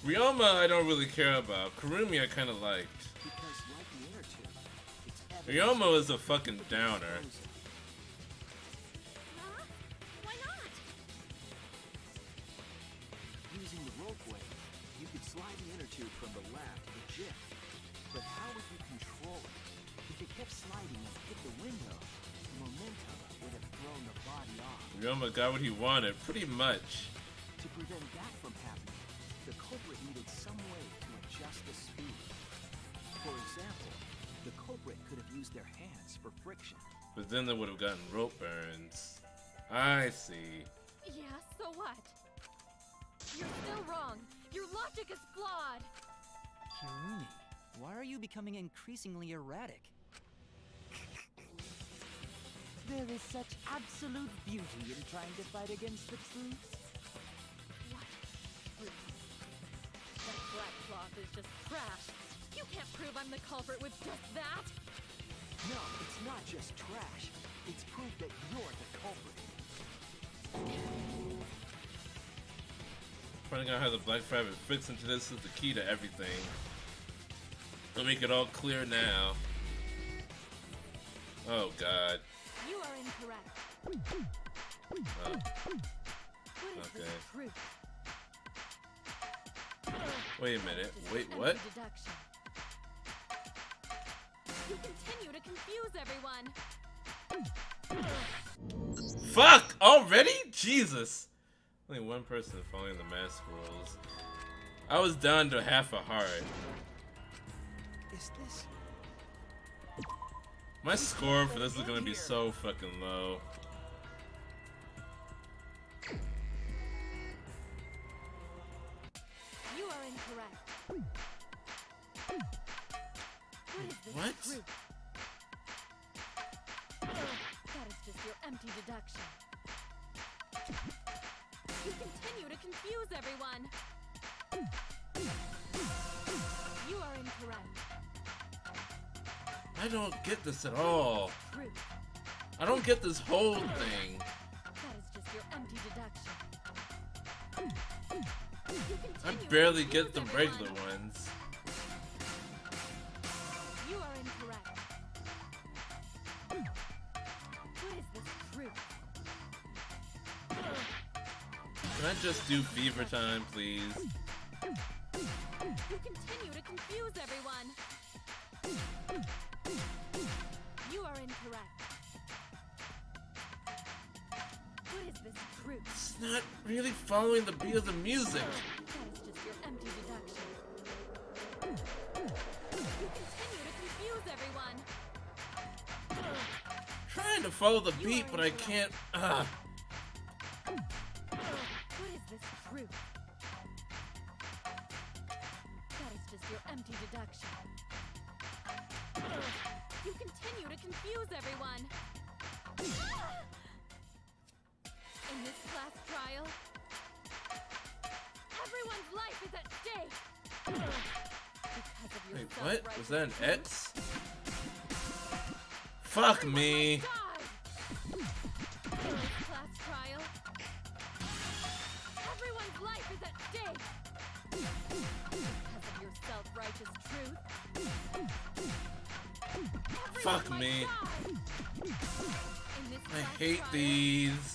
Ryoma I don't really care about. Kurumi I kinda liked. Because like the inner tube, it's Ryoma was a fucking downer. Ryoma got what he wanted, pretty much. To prevent that from happening, the culprit needed some way to adjust the speed. For example, the culprit could have used their hands for friction. But then they would have gotten rope burns. I see. Yeah, so what? You're still wrong. Your logic is flawed. Kirumi, why are you becoming increasingly erratic? There is such absolute beauty in trying to fight against the truth. What? That black cloth is just trash. You can't prove I'm the culprit with just that. No, it's not just trash. It's proof that you're the culprit. Finding out how the Black Fabric fits into this is the key to everything. I'll make it all clear now. Oh god. You are incorrect. Oh. What is Okay. this truth? Wait a minute. Wait, what? Deduction. You continue to confuse everyone. Fuck! Already? Jesus! Only one person following the mask rules. I was down to half a heart. Is this? My score for this is gonna be so fucking low. You are incorrect. What is this What? truth? That is just your empty deduction. You continue to confuse everyone. You are incorrect. I don't get this at all. Truth. I don't get this whole thing. That is just your empty deduction. I barely get the regular ones. You are incorrect. What is this truth? Can I just do fever time, please? You continue to confuse everyone. You are incorrect. What is this truth? It's not really following the beat of the music. That is just your empty deduction. You continue to confuse everyone. Trying to follow the beat, but I can't. What is this truth? That is just your empty deduction. You continue to confuse everyone. In this class trial, everyone's life is at stake. Because of your Wait, what? Was that an self-righteous X? Fuck me. die. In this class trial, everyone's life is at stake. Because of your self-righteous truth. Fuck Everyone me. must die. In this I class hate trial, these.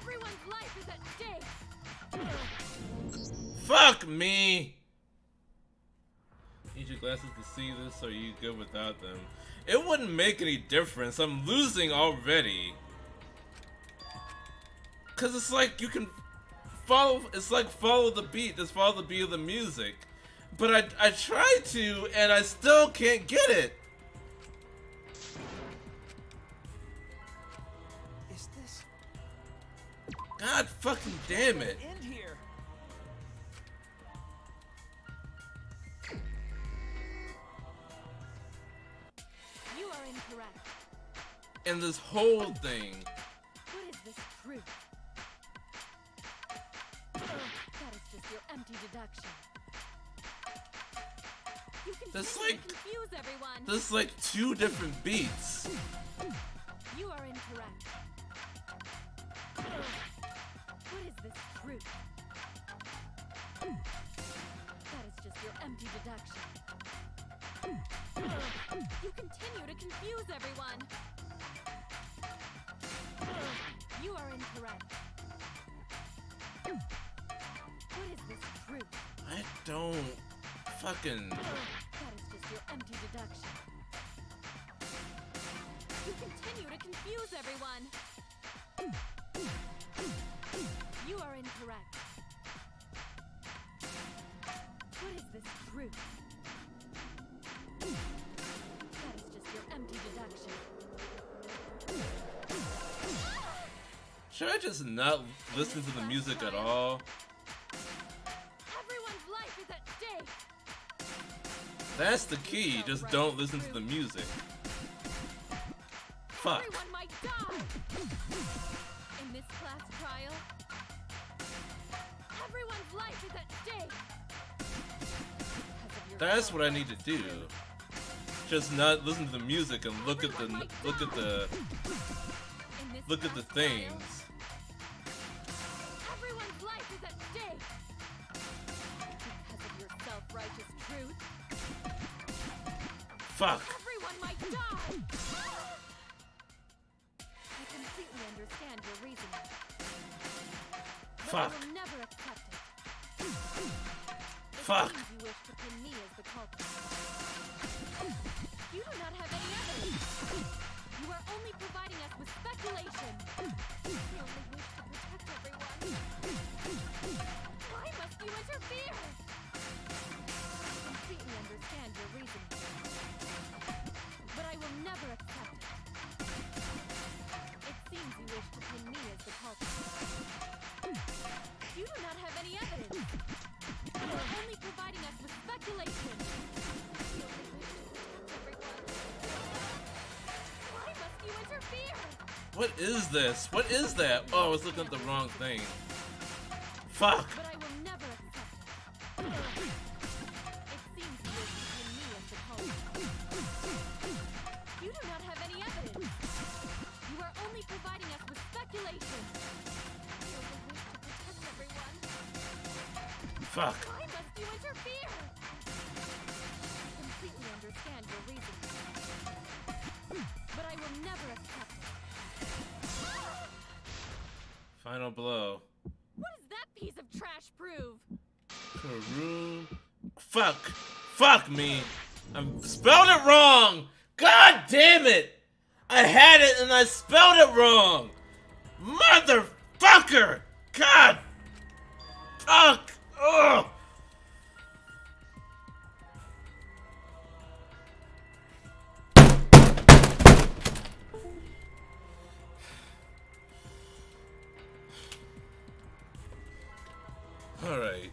everyone's life is at stake. Fuck me. Need your glasses to see this, or are you good without them? It wouldn't make any difference. I'm losing already. Cause it's like you can follow. It's like follow the beat. Just follow the beat of the music. But I tried to, and I still can't get it. Is this? God fucking damn it. End here. You are incorrect. And this whole thing. What is this truth? That is just your empty deduction. You That's continue like- to confuse everyone. There's like two different beats. You are incorrect. What is this truth? That is just your empty deduction. You continue to confuse everyone. You are incorrect. What is this truth? I don't fucking. That is just your empty deduction. You continue to confuse everyone. You are incorrect. What is this truth? That is just your empty deduction. Should I just not listen to the music at all? Everyone's life is at stake. That's the key, just don't listen to the music. Fuck. Everyone might die. In this class trial, everyone's life is at stake. That's what I need to do. Just not listen to the music and look at the things. Everyone's life is at stake. Because of your self-righteous truth. Fuck. Everyone might die. I completely understand your reasoning. But Fuck. I will never accept it. Fuck. It seems you wish to pin me as the culprit. You do not have any evidence. You are only providing us with speculation. We only wish to protect everyone. Why must you interfere? I completely understand your reasoning. But I will never accept it. It seems you wish to pin me as the culprit. You do not have any evidence. You are only providing us with speculation. We only wish to protect everyone. Why must you interfere? What is this? What is that? Oh, I was looking at the wrong thing. Fuck. But I will never accept it. It seems you wish to pin me as the culprit. You do not have any evidence. You are only providing us with speculation. We only wish to protect everyone. Fuck. Why must you interfere? I completely understand your reasoning. But I will never accept it. Final blow. What does that piece of trash prove? Peru. Fuck. Fuck me. I spelled it wrong. God damn it. I had it and I spelled it wrong. Motherfucker. God. Fuck. Ugh. All right.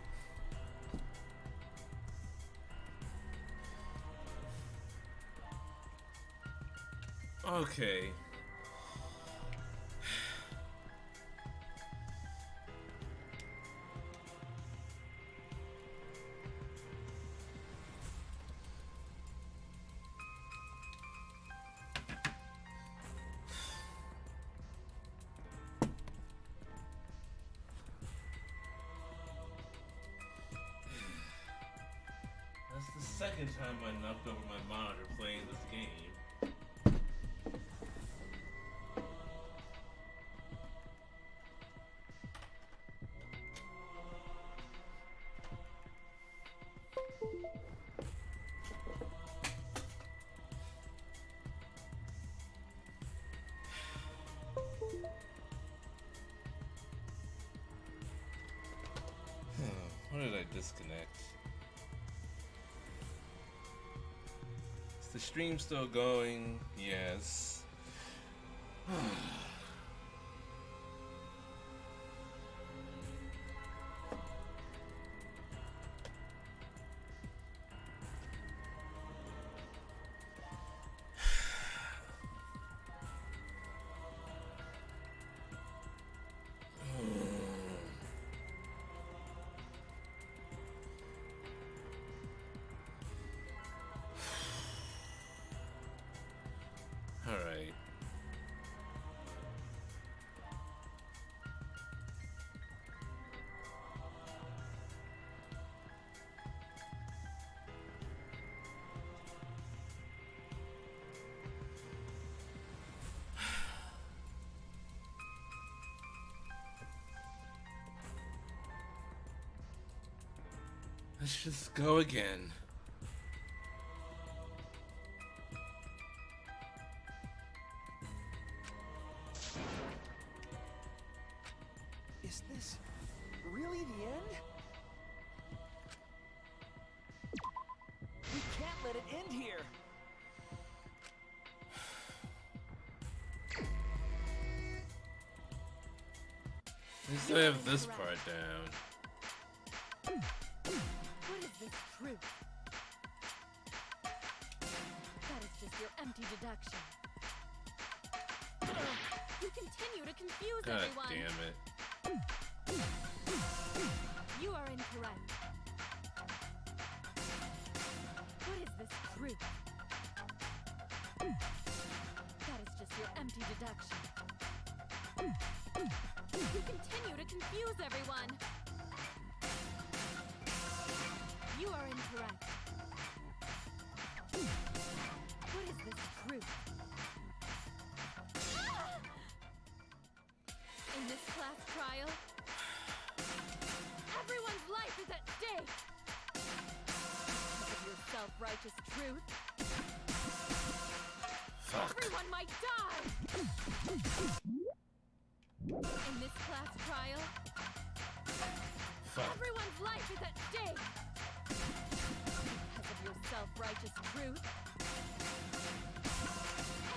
Okay. That's the second time I knocked over my monitor playing this game. Why did I disconnect? Is the stream still going? Yes. Alright. Let's just go again. Is this really the end? We can't let it end here. At least I have this part down. What is this truth? That is just your empty deduction. You continue to confuse God everyone. damn it. You are incorrect. What is this truth? That is just your empty deduction. You continue to confuse everyone. You are incorrect. What is this truth? In this class trial, everyone's life is at stake. Because of your self-righteous truth, everyone might die. In this class trial, everyone's life is at stake. Because of your self-righteous truth,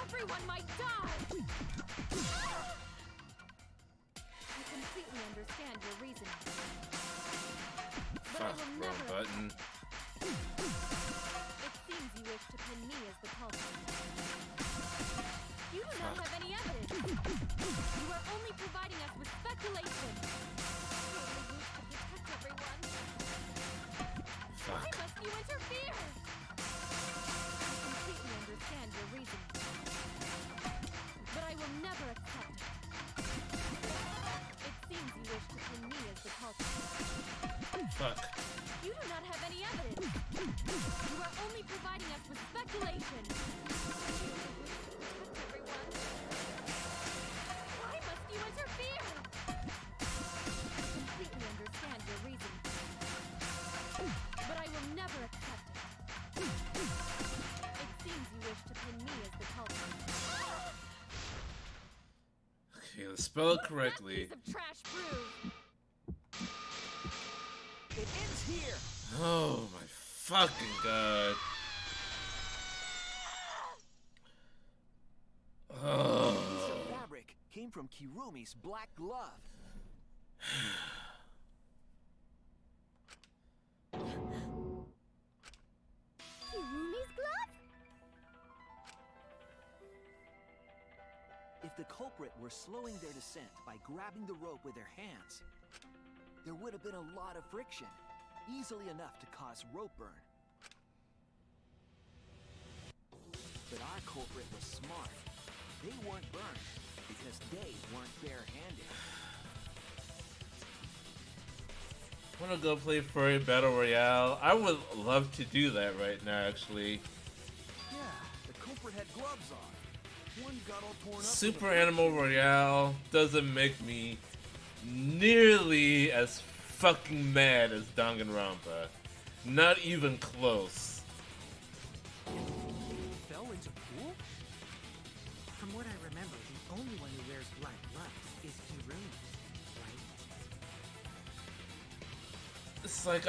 everyone might die. I completely understand your reasoning. But I will never button. It seems you wish to pin me as the culprit. You do not have any evidence. You are only providing us with speculation. You only wish to protect everyone. Why must you interfere? I completely understand your reasoning. But I will never accept it. It seems you wish to pin me as the culprit. Fuck. You do not have any evidence. You are only providing us with speculation. Why must you interfere? I completely understand your reason. But I will never accept it. It seems you wish to pin me as the culprit. Okay, let's spell it correctly. Piece of trash prove. It ends here. Oh my fucking god. The piece of fabric came from Kirumi's black glove. Kirumi's glove? If the culprit were slowing their descent by grabbing the rope with their hands, there would have been a lot of friction, easily enough to cause rope burn. But our culprit was smart. They weren't burned because they weren't bare-handed. Wanna go play Furry Battle Royale? I would love to do that right now, actually. Yeah, the culprit had gloves on. One got all torn up. Super Animal Royale doesn't make me nearly as fucking mad as Danganronpa. Not even close. Fell into pool? From what I remember, the only one who wears black gloves is Kirumi, right? It's like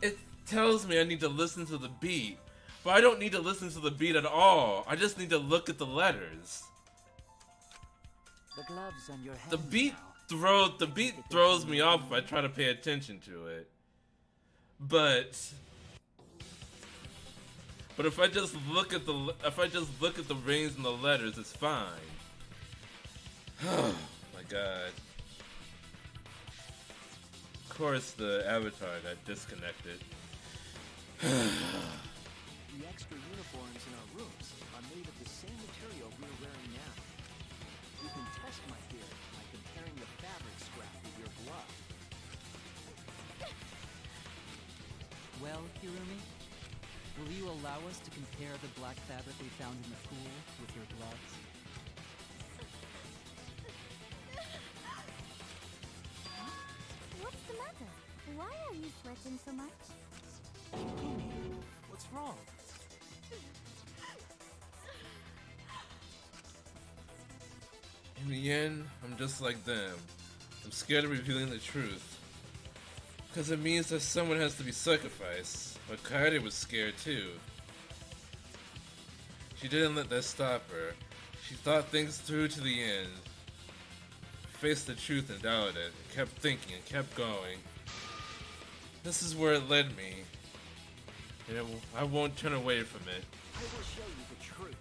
it tells me I need to listen to the beat, but I don't need to listen to the beat at all. I just need to look at the letters. The gloves on your hands The beat now. throws me off if I try to pay attention to it. But if I just look at the rings and the letters, it's fine. Oh my god. Of course the avatar got disconnected. The extra uniforms in our rooms are made of the same material we're wearing now. You can test my theory by comparing the fabric scrap with your glove. Well, Kirumi, will you allow us to compare the black fabric we found in the pool with your gloves? What's the matter? Why are you sweating so much? What's wrong? In the end, I'm just like them. I'm scared of revealing the truth. Because it means that someone has to be sacrificed. But Kaede was scared too. She didn't let that stop her. She thought things through to the end. Faced the truth and doubted it. Kept thinking and kept going. This is where it led me. And I won't turn away from it. I will show you the truth.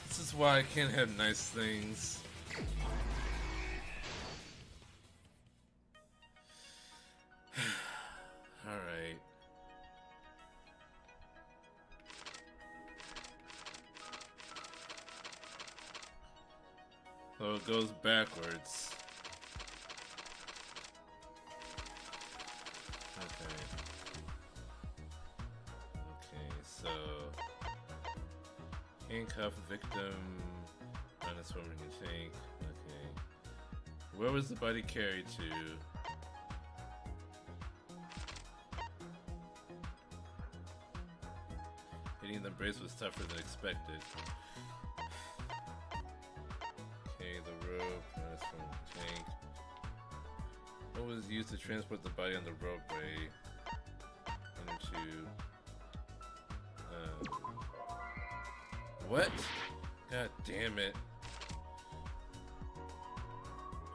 This is why I can't have nice things. Alright. So it goes backwards. Okay. Okay, so handcuff victim on a swimming tank. Okay. Where was the body carried to? Hitting the brace was tougher than expected. Okay, the rope on a swimming tank. What was used to transport the body on the ropeway into what? God damn it.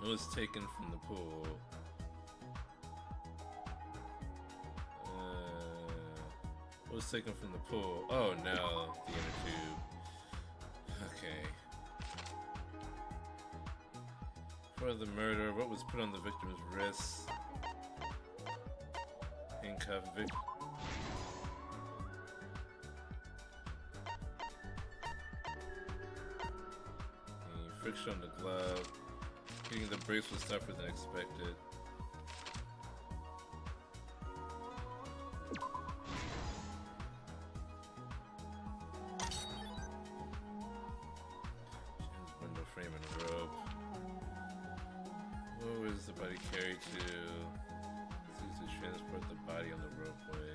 It was taken from the pool. It was taken from the pool. Oh no, the inner tube. Okay. For the murder, what was put on the victim's wrists? Handcuff victim. Friction on the glove. Hitting the brace was tougher than expected. Window frame and rope. What was the body carried to? It's used to transport the body on the ropeway.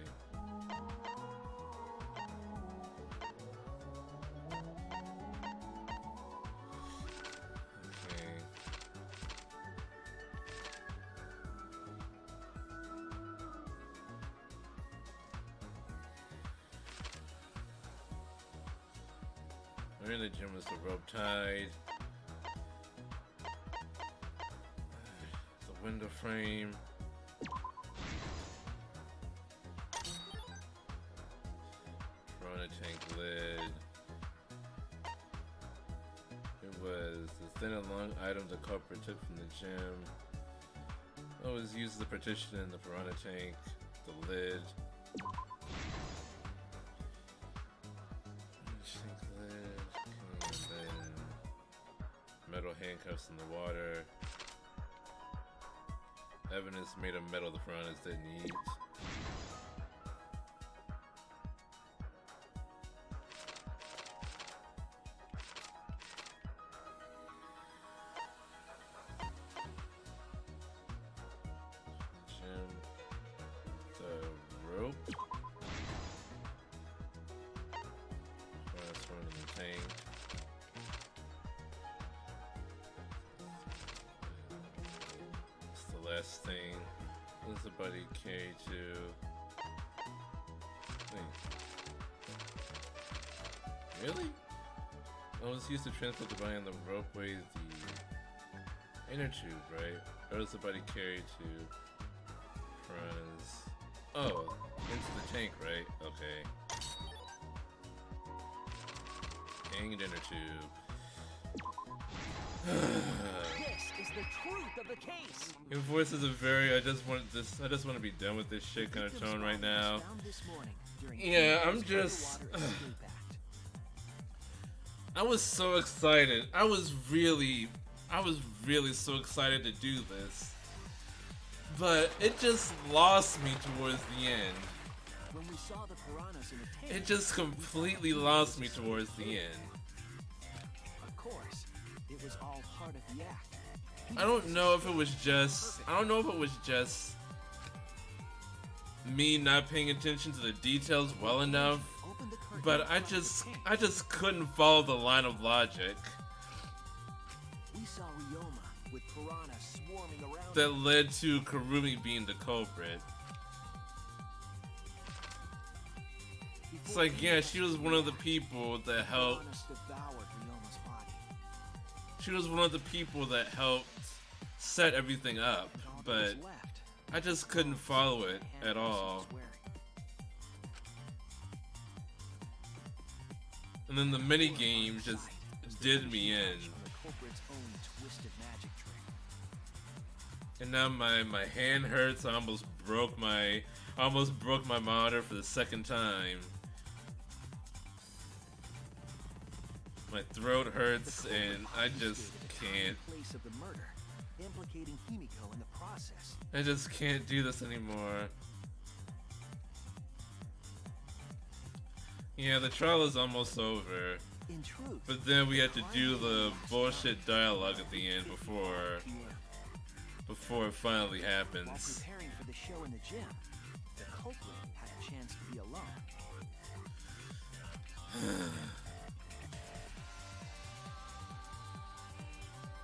We're in the gym with the rope tied. The window frame. Piranha tank lid. It was the thin and long item the culprit took from the gym. It was used as a partition in the piranha tank. The lid. Metal handcuffs in the water. Evidence made of metal the piranhas didn't eat. Jim. The rope. First one in the tank. Last thing. What does the body carry to? Wait. Really? Oh, it's used to transport the body on the ropeway, the inner tube, right? Or does the body carry to piranhas? Oh, into the tank, right? Okay. Hanged inner tube. This is the truth of the case. Your voice is a very I just want to be done with this shit kind of tone right now. Yeah, I'm just I was so excited. I was really so excited to do this. But it just lost me towards the end. When we saw the piranhas in the tank, It just completely lost me towards the end. of course, it was all part of the act. I don't know if it was just me not paying attention to the details well enough, but I just couldn't follow the line of logic We saw Ryoma with piranhas swarming around that led to Kurumi being the culprit. It's like, yeah, she was one of the people that helped. Piranhas devoured Ryoma's body. She was one of the people that helped set everything up, All that but was left I just couldn't follow it at all. was wearing. And then the mini games just did me in. From the culprit's own twisted magic trick. And now my hand hurts. I almost broke my monitor for the second time. My throat hurts and I just can't. Place of the murder, implicating Himiko in the process. I just can't do this anymore. Yeah, the trial is almost over. In truth, But then we have to do the bullshit dialogue at the end before it finally while happens. preparing for the show in the gym, the culprit had a chance to be alone.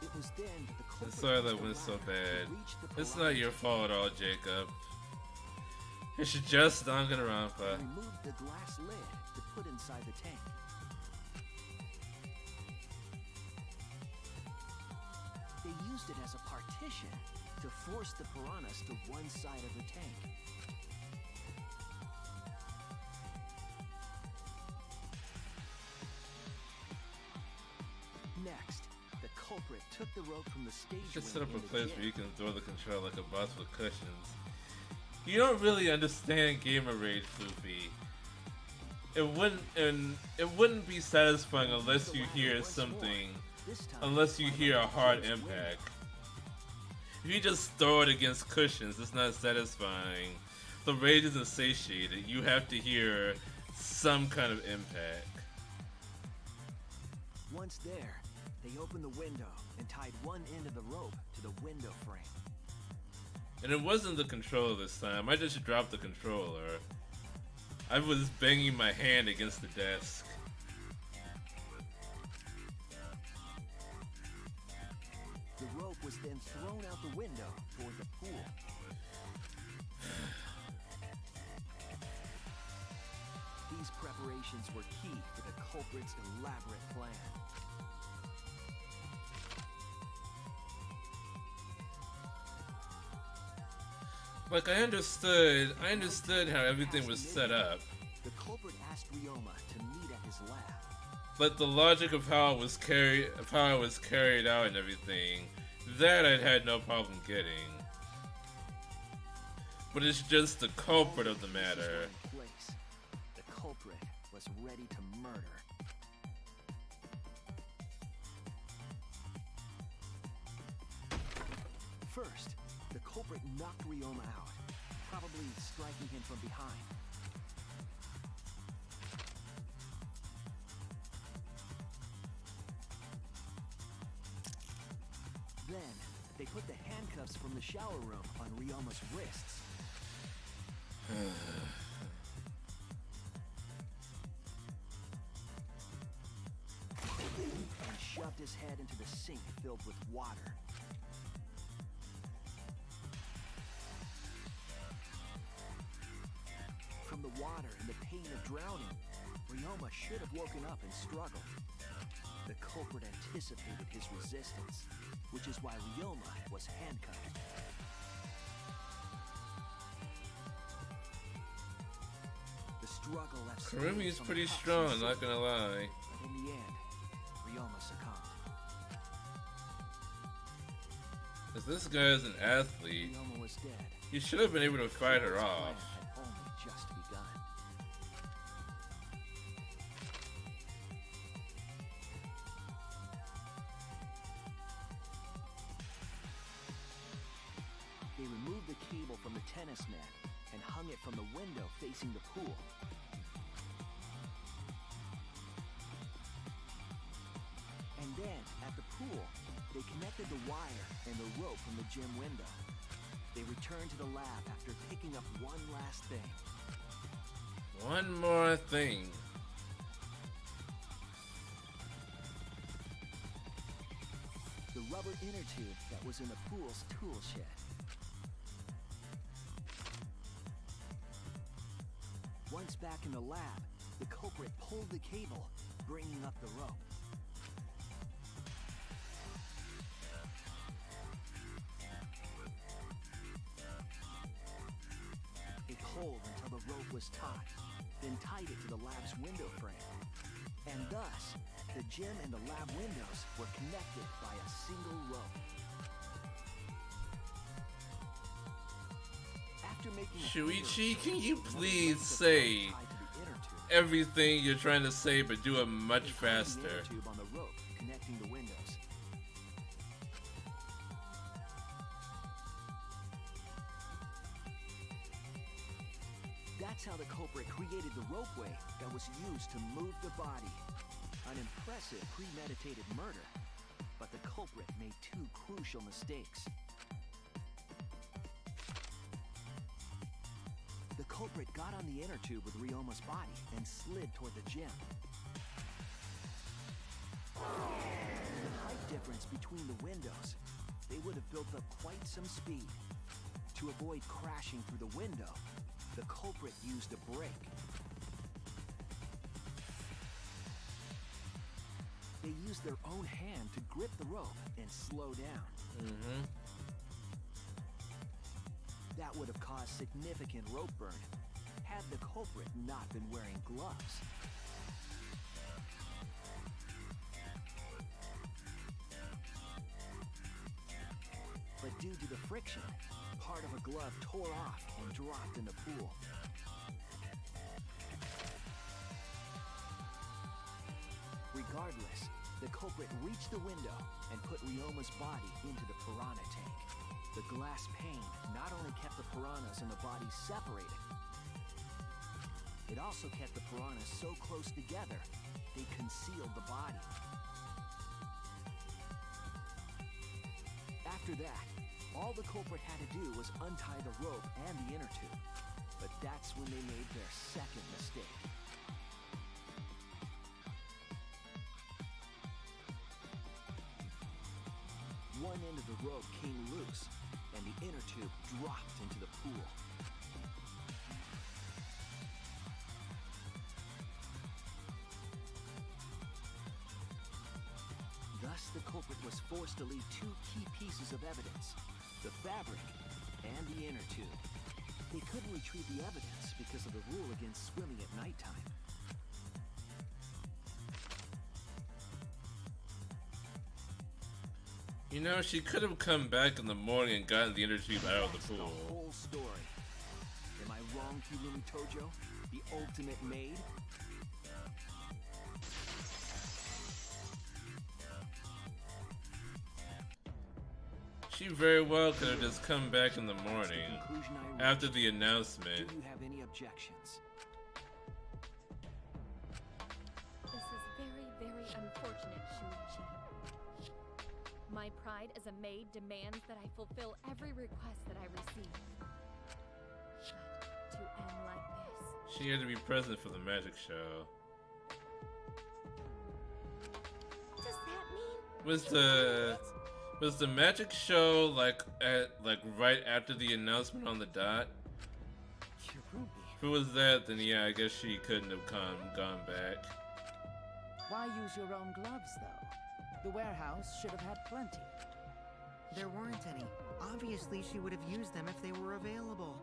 It was then that the I'm culprit sorry used that the went so ladder bad. to reach the It's piranha not your tank fault at all, Jacob. It's just Danganronpa. and removed the glass lid to put inside the tank. They used it as a partition to force the piranhas to one side of the tank. Next, the culprit took the rope from the stage. Just set wing up a in the place gym. where you can throw the controller like a boss with cushions. You don't really understand gamer rage, Luffy. It wouldn't be satisfying unless you hear something, unless you hear a hard impact. If you just throw it against cushions, it's not satisfying. The rage isn't satiated. You have to hear some kind of impact. Once there, they opened the window and tied one end of the rope to the window frame. And it wasn't the controller this time. I just dropped the controller. I was banging my hand against the desk. The rope was then thrown out the window toward the pool. These preparations were key for the culprit's elaborate plan. Like I understood how everything was set up, The culprit asked Ryoma to meet at his lab. but the logic of how it was carried out and everything, that I'd had no problem getting. But it's just the culprit of the matter. In place. The culprit was ready to murder. First, the culprit knocked Ryoma out, probably striking him from behind. Then, they put the handcuffs from the shower room on Ryoma's wrists. And shoved his head into the sink filled with water. From the water and the pain of drowning, Ryoma should have woken up and struggled. The culprit anticipated his resistance, which is why Ryoma was handcuffed. The struggle left Kurumi is stains on pretty the cuffs strong, and not gonna lie. but in the end, Ryoma succumbed. Cause this guy is an athlete. Ryoma was dead. He should have been able to fight her Culprit's off. plan had only just begun. They removed the cable from the tennis net and hung it from the window facing the pool. And then, at the pool, they connected the wire and the rope from the gym window. They returned to the lab after picking up one last thing. One more thing. inner tube that was in the pool's tool shed. Once back in the lab, the culprit pulled the cable, bringing up the rope. He pulled until the rope was taut, then tied it to the lab's window frame. And thus, the gym and the lab windows were connected by a single rope. After making Shuichi, can you please say everything you're trying to say, but do it much faster? On the rope connecting the windows. That's how the culprit created the ropeway that was used to move the body. An impressive premeditated murder, but the culprit made two crucial mistakes. The culprit got on the inner tube with Ryoma's body and slid toward the gym. The height difference between the windows, they would have built up quite some speed. To avoid crashing through the window, the culprit used a brake. They used their own hand to grip the rope and slow down. That would have caused significant rope burn had the culprit not been wearing gloves. But due to the friction, part of a glove tore off and dropped in the pool. Regardless, the culprit reached the window and put Ryoma's body into the piranha tank. The glass pane not only kept the piranhas and the body separated, it also kept the piranhas so close together, they concealed the body. After that, all the culprit had to do was untie the rope and the inner tube. But that's when they made their second mistake. One end of the rope came loose, and the inner tube dropped into the pool. Thus, the culprit was forced to leave two key pieces of evidence, the fabric and the inner tube. They couldn't retrieve the evidence because of the rule against swimming at nighttime. You know, she could have come back in the morning and gotten the inner tube out of the pool. The whole story. Am I wrong, Kirumi Tojo? The ultimate maid? She very well could have just come back in the morning after the announcement. Do you have any objections? This is very, very unfortunate, Shuichi. My pride as a maid demands that I fulfill every request that I receive. But to end like this... She had to be present for the magic show. Does that mean... Was the magic show like right after the announcement on the dot? If it was that, then yeah, I guess she couldn't have gone back. Why use your own gloves, though? The warehouse should have had plenty. There weren't any. Obviously, she would have used them if they were available.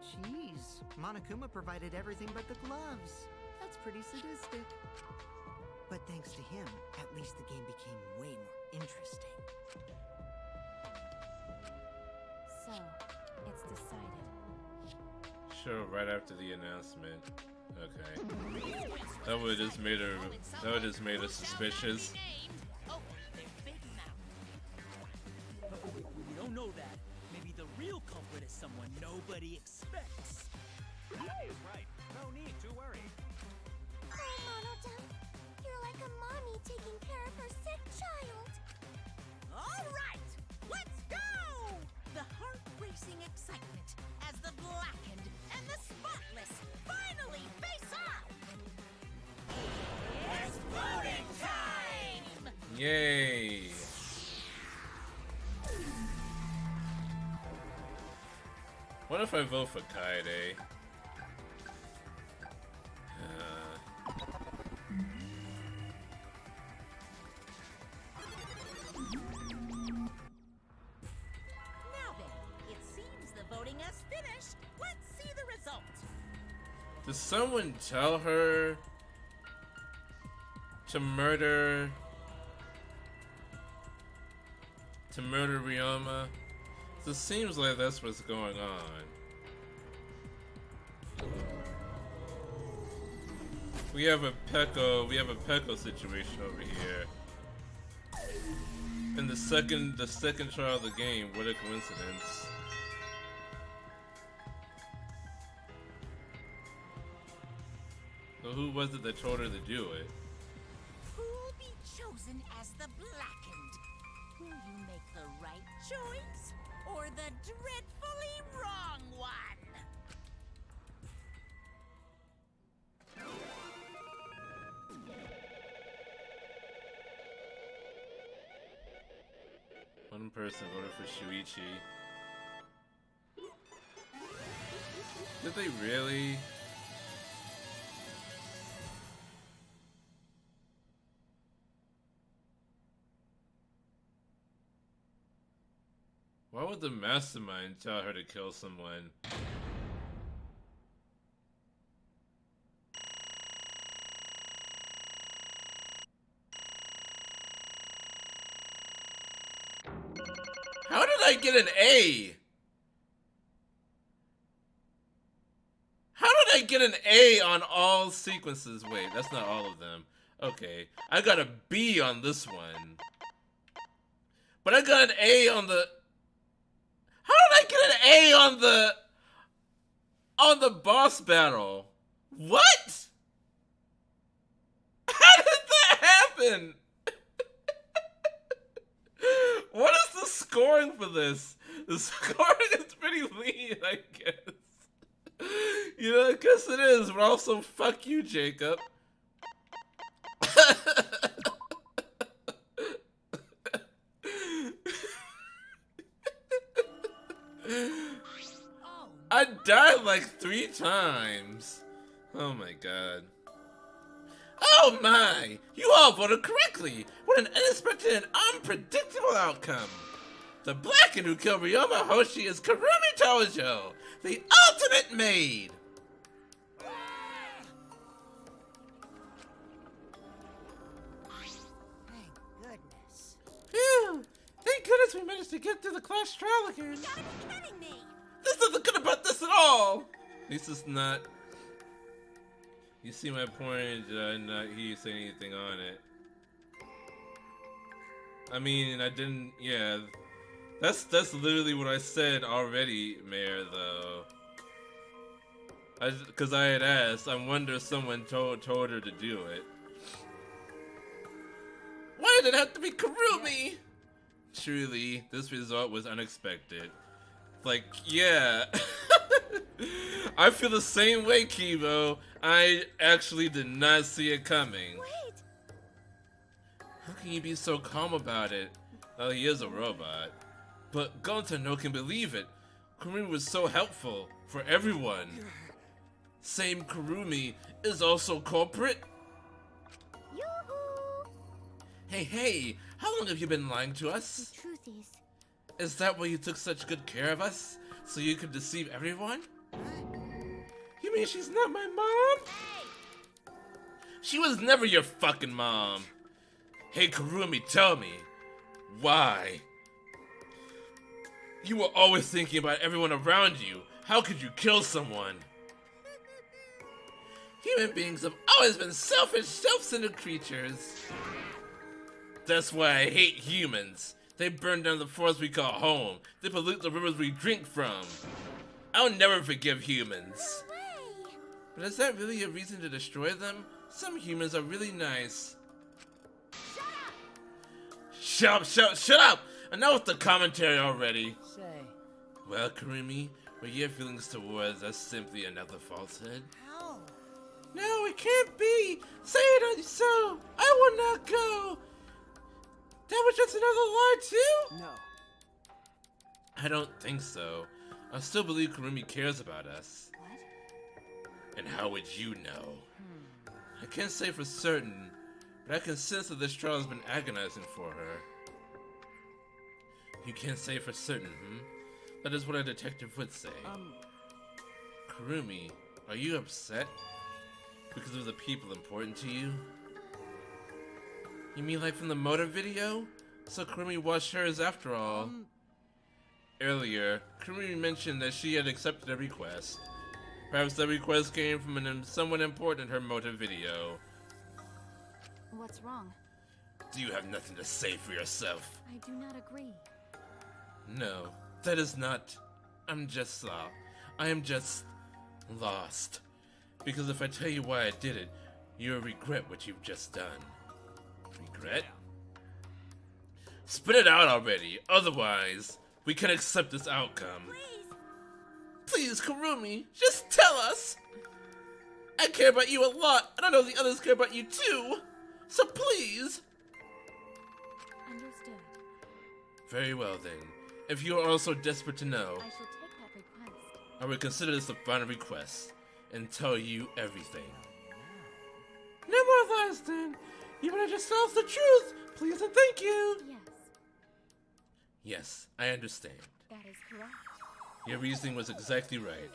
Jeez, Monokuma provided everything but the gloves. That's pretty sadistic. But thanks to him, at least the game became way more interesting. So, it's decided. Show right after the announcement. Okay. That would have just made her suspicious. We don't know that. Maybe the real culprit is someone nobody expects. That is right. No need to worry. Oh, Mono-chan, you're like a mommy taking care of her sick child. All right, let's go! The heart-racing excitement as the blackened and the spotless finally face off! It's voting time! Yay! What if I vote for Kaede? Now then, it seems the voting has finished. Let's see the results. Does someone tell her to murder Ryoma? It seems like that's what's going on. We have a Peko situation over here. In the second trial of the game, what a coincidence. So who was it that told her to do it? Who'll be chosen as the blackened? Will you make the right choice or the dreadfully wrong one? One person voted for Shuichi. Did they really? Why would the mastermind tell her to kill someone? How did I get an A? How did I get an A on all sequences? Wait, that's not all of them. Okay, I got a B on this one. But I got an A on the... How did I get an A on the boss battle? What? How did that happen? What is the scoring for this? The scoring is pretty lean, I guess. You know, I guess it is, but also fuck you, Jacob. I died like 3 times. Oh my god. Oh my! You all voted correctly! What an unexpected and unpredictable outcome! The blackened who killed Ryoma Hoshi is Kurumi Tojo, the ultimate maid! Thank goodness. Phew! Thank goodness we managed to get through the class trial again! You gotta be kidding me! This isn't good about this at all! At least it's not... You see my point, did I not hear you say anything on it? I mean, I didn't, yeah. That's literally what I said already, Mayor, though. Because I had asked, I wonder if someone told her to do it. Why did it have to be Kurumi? Truly, this result was unexpected. Like, yeah. I feel the same way, Kibo. I actually did not see it coming. Wait! How can you be so calm about it? Well, he is a robot. But Gonta can believe it. Kurumi was so helpful for everyone. Same Kurumi is also culprit? Yoo-hoo! Hey, how long have you been lying to us? The truth Is that why you took such good care of us? So you could deceive everyone? You mean she's not my mom? Hey! She was never your fucking mom. Hey Kurumi, tell me, why? You were always thinking about everyone around you. How could you kill someone? Human beings have always been selfish, self-centered creatures. That's why I hate humans. They burn down the forests we call home. They pollute the rivers we drink from. I'll never forgive humans. No way! But is that really a reason to destroy them? Some humans are really nice. Shut up! Enough with the commentary already. Say, Well, Kurumi, were your feelings towards us simply another falsehood? How? No, it can't be! Say it so! I will not go! That was just another lie too? no. I don't think so. I still believe Kurumi cares about us. What? And how would you know? I can't say for certain, but I can sense that this trial has been agonizing for her. You can't say for certain, That is what a detective would say. Kurumi, are you upset? Because of the people important to you? You mean like from the motor video? So Kurumi watched hers after all. Earlier, Kurumi mentioned that she had accepted a request. Perhaps the request came from someone important in her motive video. What's wrong? Do you have nothing to say for yourself? I do not agree. No, that is not. I am just lost. Because if I tell you why I did it, you'll regret what you've just done. Regret? Spit it out already, otherwise, we can accept this outcome. Please, Kurumi, just tell us! I care about you a lot, and I know the others care about you too! So please! Understood. Very well then. If you are also desperate to know, I shall take that request. I will consider this the final request, and tell you everything. No more lies then! You better just tell us the truth! Please and thank you! Yes, Yes, I understand. that is correct. Your reasoning was exactly right.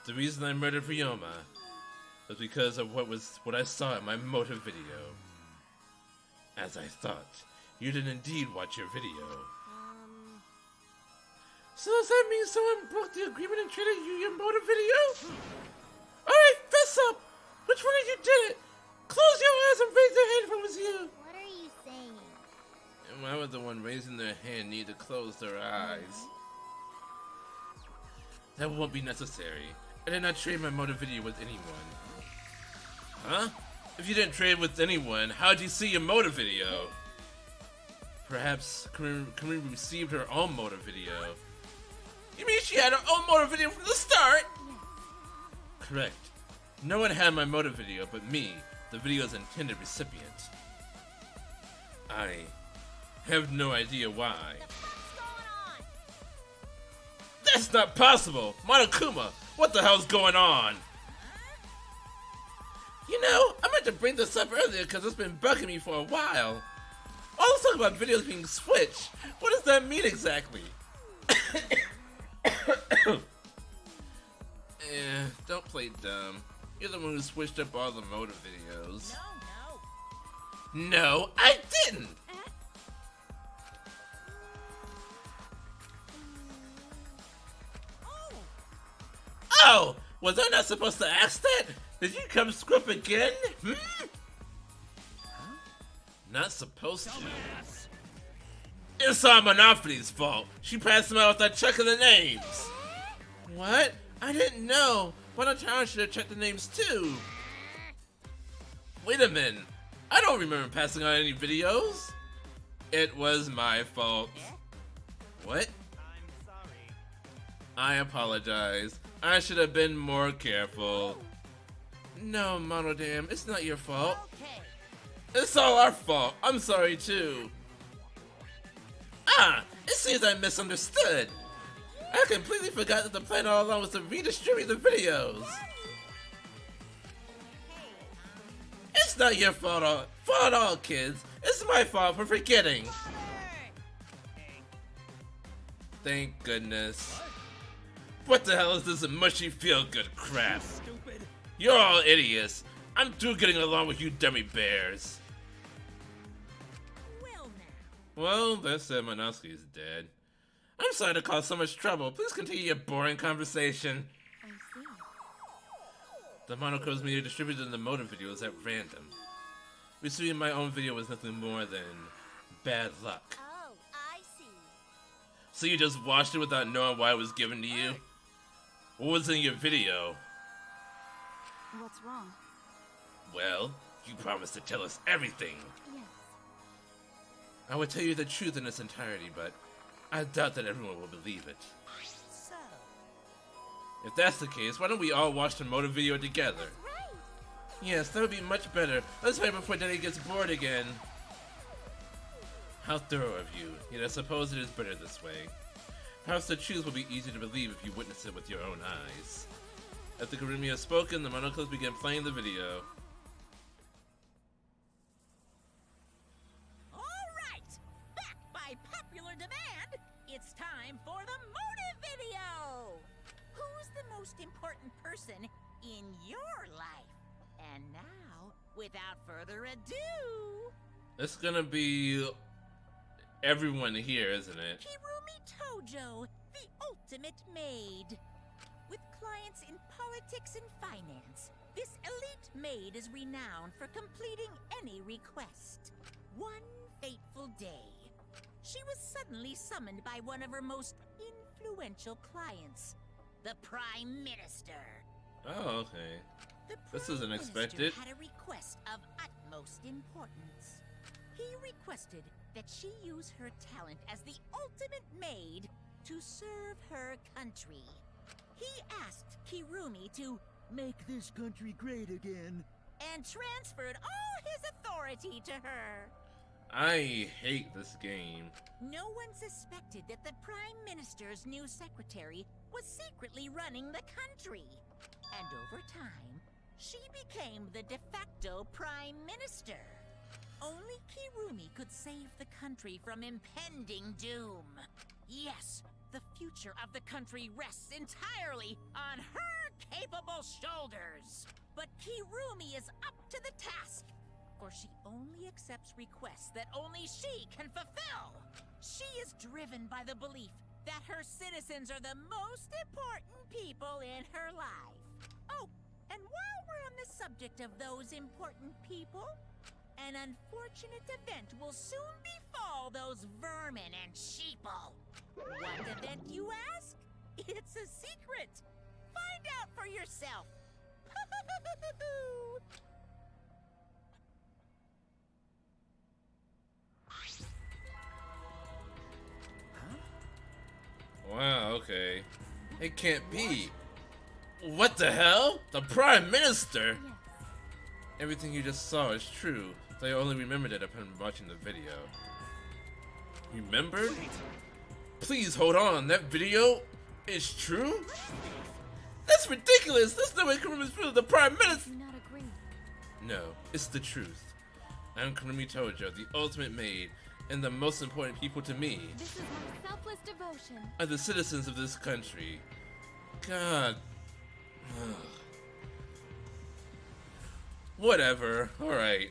The reason I murdered Ryoma was because of what I saw in my motive video. As I thought, you did indeed watch your video. So does that mean someone broke the agreement and traded you your motive video? Alright, fess up! Which one of you did it? Close your eyes and raise your hand if it was you! What are you saying? And why would the one raising their hand need to close their eyes? That won't be necessary. I did not trade my motive video with anyone. Huh? If you didn't trade with anyone, how'd you see your motive video? Perhaps Kurumi received her own motive video. You mean she had her own motive video from the start? Correct. No one had my motive video but me, the video's intended recipient. I have no idea why. That's not possible! Monokuma, what the hell's going on? You know, I meant to bring this up earlier because it's been bugging me for a while. All this talk about videos being switched, what does that mean exactly? Don't play dumb. You're the one who switched up all the motive videos. No, I didn't! Oh! Was I not supposed to ask that? Did you come scrub again? Not supposed to. It's our Monopoly's fault. She passed him out without checking the names. What? I didn't know. Why don't I should have checked the names too? Wait a minute. I don't remember passing out any videos. It was my fault. What? I'm sorry. I apologize. I should have been more careful. No, Monodam, it's not your fault. It's all our fault. I'm sorry too. Ah, it seems I misunderstood. I completely forgot that the plan all along was to redistribute the videos. It's not your fault at all, kids. It's my fault for forgetting. Thank goodness. What the hell is this mushy feel-good crap? You're all idiots. I'm through getting along with you dummy bears. Well, that's it. Monosuke is dead. I'm sorry to cause so much trouble. Please continue your boring conversation. I see. The Monoco's media distributed the motive videos at random. Receiving my own video was nothing more than bad luck. Oh, I see. So you just watched it without knowing why it was given to you? What was in your video? What's wrong? Well, you promised to tell us everything. Yes. I would tell you the truth in its entirety, but I doubt that everyone will believe it. So, If that's the case, why don't we all watch the motive video together? Yes, that would be much better. Let's hurry before Daddy gets bored again. How thorough of you. Yet I suppose it is better this way. Perhaps the truth will be easy to believe if you witness it with your own eyes. After Kurumi has spoken, the monocles began playing the video. Alright! Back by popular demand, it's time for the motive video! Who's the most important person in your life? And now, without further ado... It's gonna be everyone here, isn't it? Kirumi Tojo, the ultimate maid. With clients in politics and finance, this elite maid is renowned for completing any request. One fateful day, she was suddenly summoned by one of her most influential clients, the Prime Minister. Oh, okay. The This isn't Prime expected. Minister had a request of utmost importance. He requested that she use her talent as the ultimate maid to serve her country. He asked Kirumi to Make this country great again. and transferred all his authority to her. I hate this game. No one suspected that the Prime Minister's new secretary was secretly running the country. And over time, she became the de facto Prime Minister. Only Kirumi could save the country from impending doom. Yes, the future of the country rests entirely on her capable shoulders. But Kirumi is up to the task, for she only accepts requests that only she can fulfill. She is driven by the belief that her citizens are the most important people in her life. Oh, and while we're on the subject of those important people, an unfortunate event will soon befall those vermin and sheeple. What event, you ask? It's a secret. Find out for yourself. Wow, okay. It can't be. What the hell? The Prime Minister? Everything you just saw is true. I only remembered it upon watching the video. Remembered? Please hold on, that video is true? That's ridiculous! There's no way Kurumi's really the Prime Minister! Do not agree. No, it's the truth. I'm Kurumi Tojo, the ultimate maid, and the most important people to me This is my selfless devotion. are the citizens of this country. God. Whatever, alright.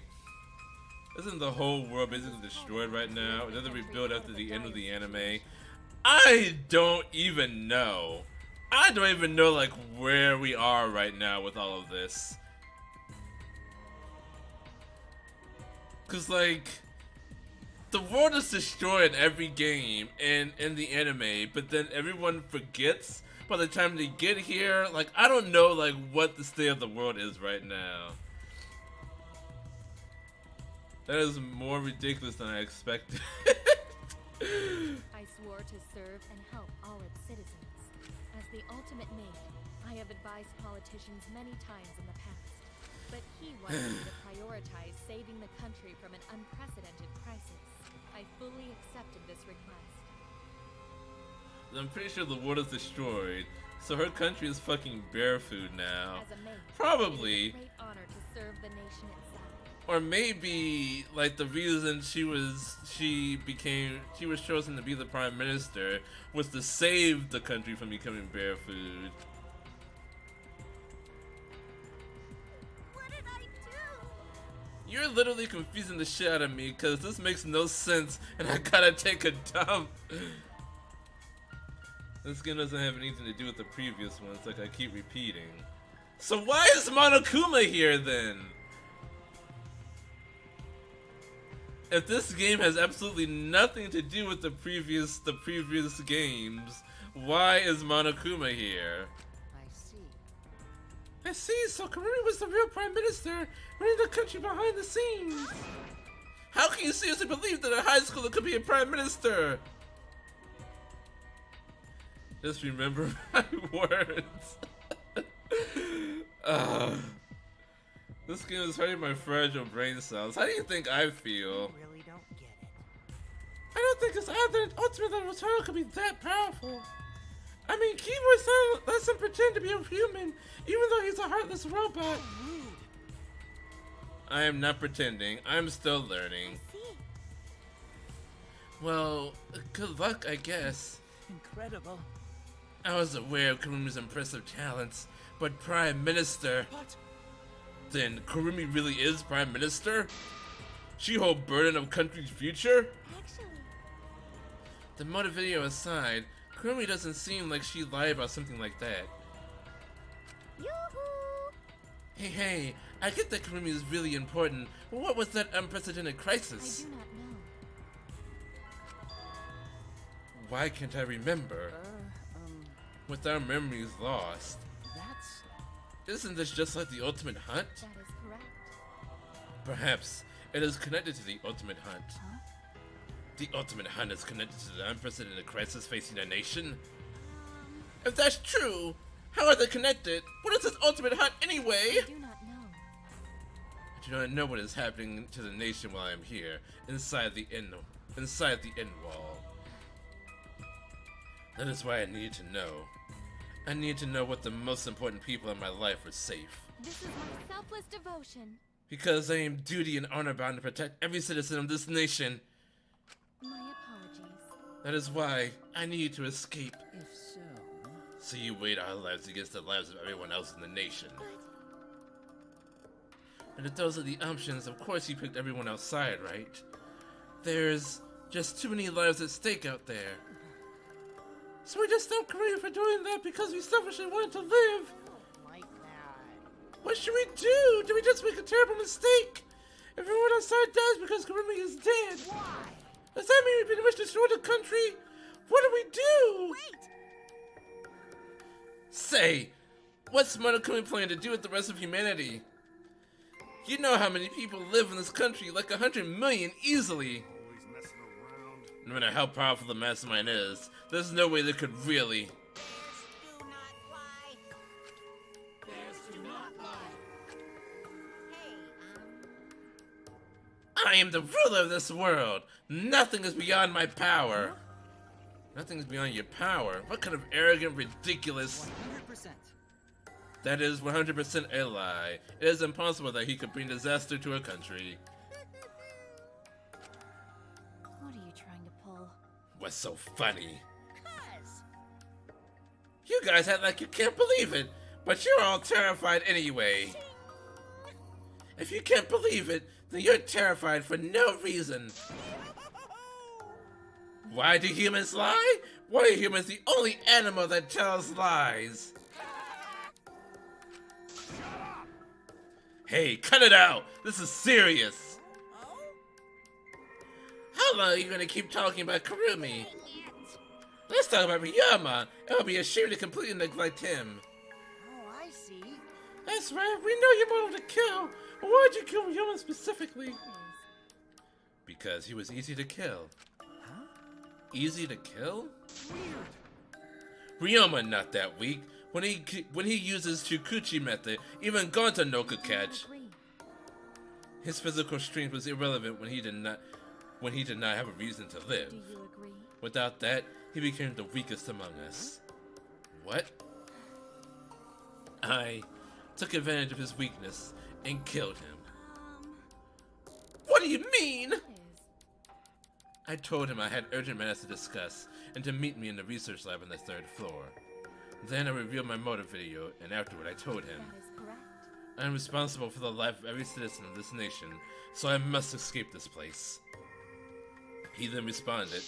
Isn't the whole world basically destroyed right now? Another rebuild after the end of the anime? I don't even know. I don't even know like where we are right now with all of this. Cause like the world is destroyed in every game and in the anime, but then everyone forgets by the time they get here. Like I don't know like what the state of the world is right now. That is more ridiculous than I expected. I swore to serve and help all its citizens. As the ultimate maid, I have advised politicians many times in the past. But he wanted me to prioritize saving the country from an unprecedented crisis. I fully accepted this request. I'm pretty sure the world is destroyed, so her country is fucking bear food now. As a maid, Probably. it is a great honor to serve the nation itself. Or maybe like the reason she was chosen to be the Prime Minister was to save the country from becoming bear food. What did I do? You're literally confusing the shit out of me because this makes no sense and I gotta take a dump. This game doesn't have anything to do with the previous ones like I keep repeating. So why is Monokuma here then? If this game has absolutely nothing to do with the previous games, why is Monokuma here? I see, so Kurumi was the real Prime Minister, running the country behind the scenes. How can you seriously believe that a high schooler could be a Prime Minister? Just remember my words. This game is hurting my fragile brain cells. How do you think I feel? Really don't get it. I don't think this other ultimate level turtle could be that powerful. I mean, Keyboard Sound lets him pretend to be a human, even though he's a heartless robot. I am not pretending. I'm still learning. Well, good luck, I guess. Incredible. I was aware of Kurumi's impressive talents, but Prime Minister... What? Then Kurumi really is Prime Minister? She holds burden of country's future? Actually, The motive video aside, Kurumi doesn't seem like she'd lie about something like that. yoo-hoo! Hey, I get that Kurumi is really important, but what was that unprecedented I crisis? do not know. Why can't I remember? With our memories lost. That's... Isn't this just like the ultimate hunt? That is correct. Perhaps it is connected to the ultimate hunt. The ultimate hunt is connected to the unprecedented crisis facing a nation? If that's true, how are they connected? What is this ultimate hunt anyway? I do not know. I do not know what is happening to the nation while I am here, inside the end wall. That is why I need to know. I need to know what the most important people in my life are safe. This is my selfless devotion. Because I am duty and honor bound to protect every citizen of this nation. My apologies. That is why I need to escape. if so... So you weighed our lives against the lives of everyone else in the nation. And if those are the options, of course you picked everyone outside, right? There's just too many lives at stake out there. So we just stopped Korea for doing that because we selfishly wanted to live. Like that. What should we do? Did we just make a terrible mistake? Everyone outside dies because Kurumi is dead. Why? Does that mean we've been wished to destroy the country? What do we do? Wait! Say, what's Monokumi planning to do with the rest of humanity? You know how many people live in this country, like 100 million easily. Always messing around. No matter how powerful the mastermind is, there's no way they could really. Bears do not fly. Bears do not lie. Hey, I am the ruler of this world. Nothing is beyond my power. Nothing is beyond your power. What kind of arrogant, ridiculous... 100%. That is 100% a lie. It is impossible that he could bring disaster to a country. What are you trying to pull? What's so funny? cuz. You guys act like you can't believe it, but you're all terrified anyway. If you can't believe it, then you're terrified for no reason. Why do humans lie? Why are humans the only animal that tells lies? Hey, cut it out! This is serious! Oh? How long are you gonna keep talking about Kurumi? Let's talk about Ryoma. It would be a shame to completely neglect him. Oh, I see. That's right, we know your motive to kill. But why'd you kill Ryoma specifically? Because he was easy to kill. Huh? Easy to kill? Ryoma not that weak. When he uses Chukuchi method, even Gonta no could catch. His physical strength was irrelevant when he did not have a reason to live. Do you agree? Without that, he became the weakest among us. What? I took advantage of his weakness and killed him. What do you mean? I told him I had urgent matters to discuss and to meet me in the research lab on the 3rd floor. Then I revealed my motive video, and afterward I told him, That is correct. I am responsible for the life of every citizen of this nation, so I must escape this place. He then responded,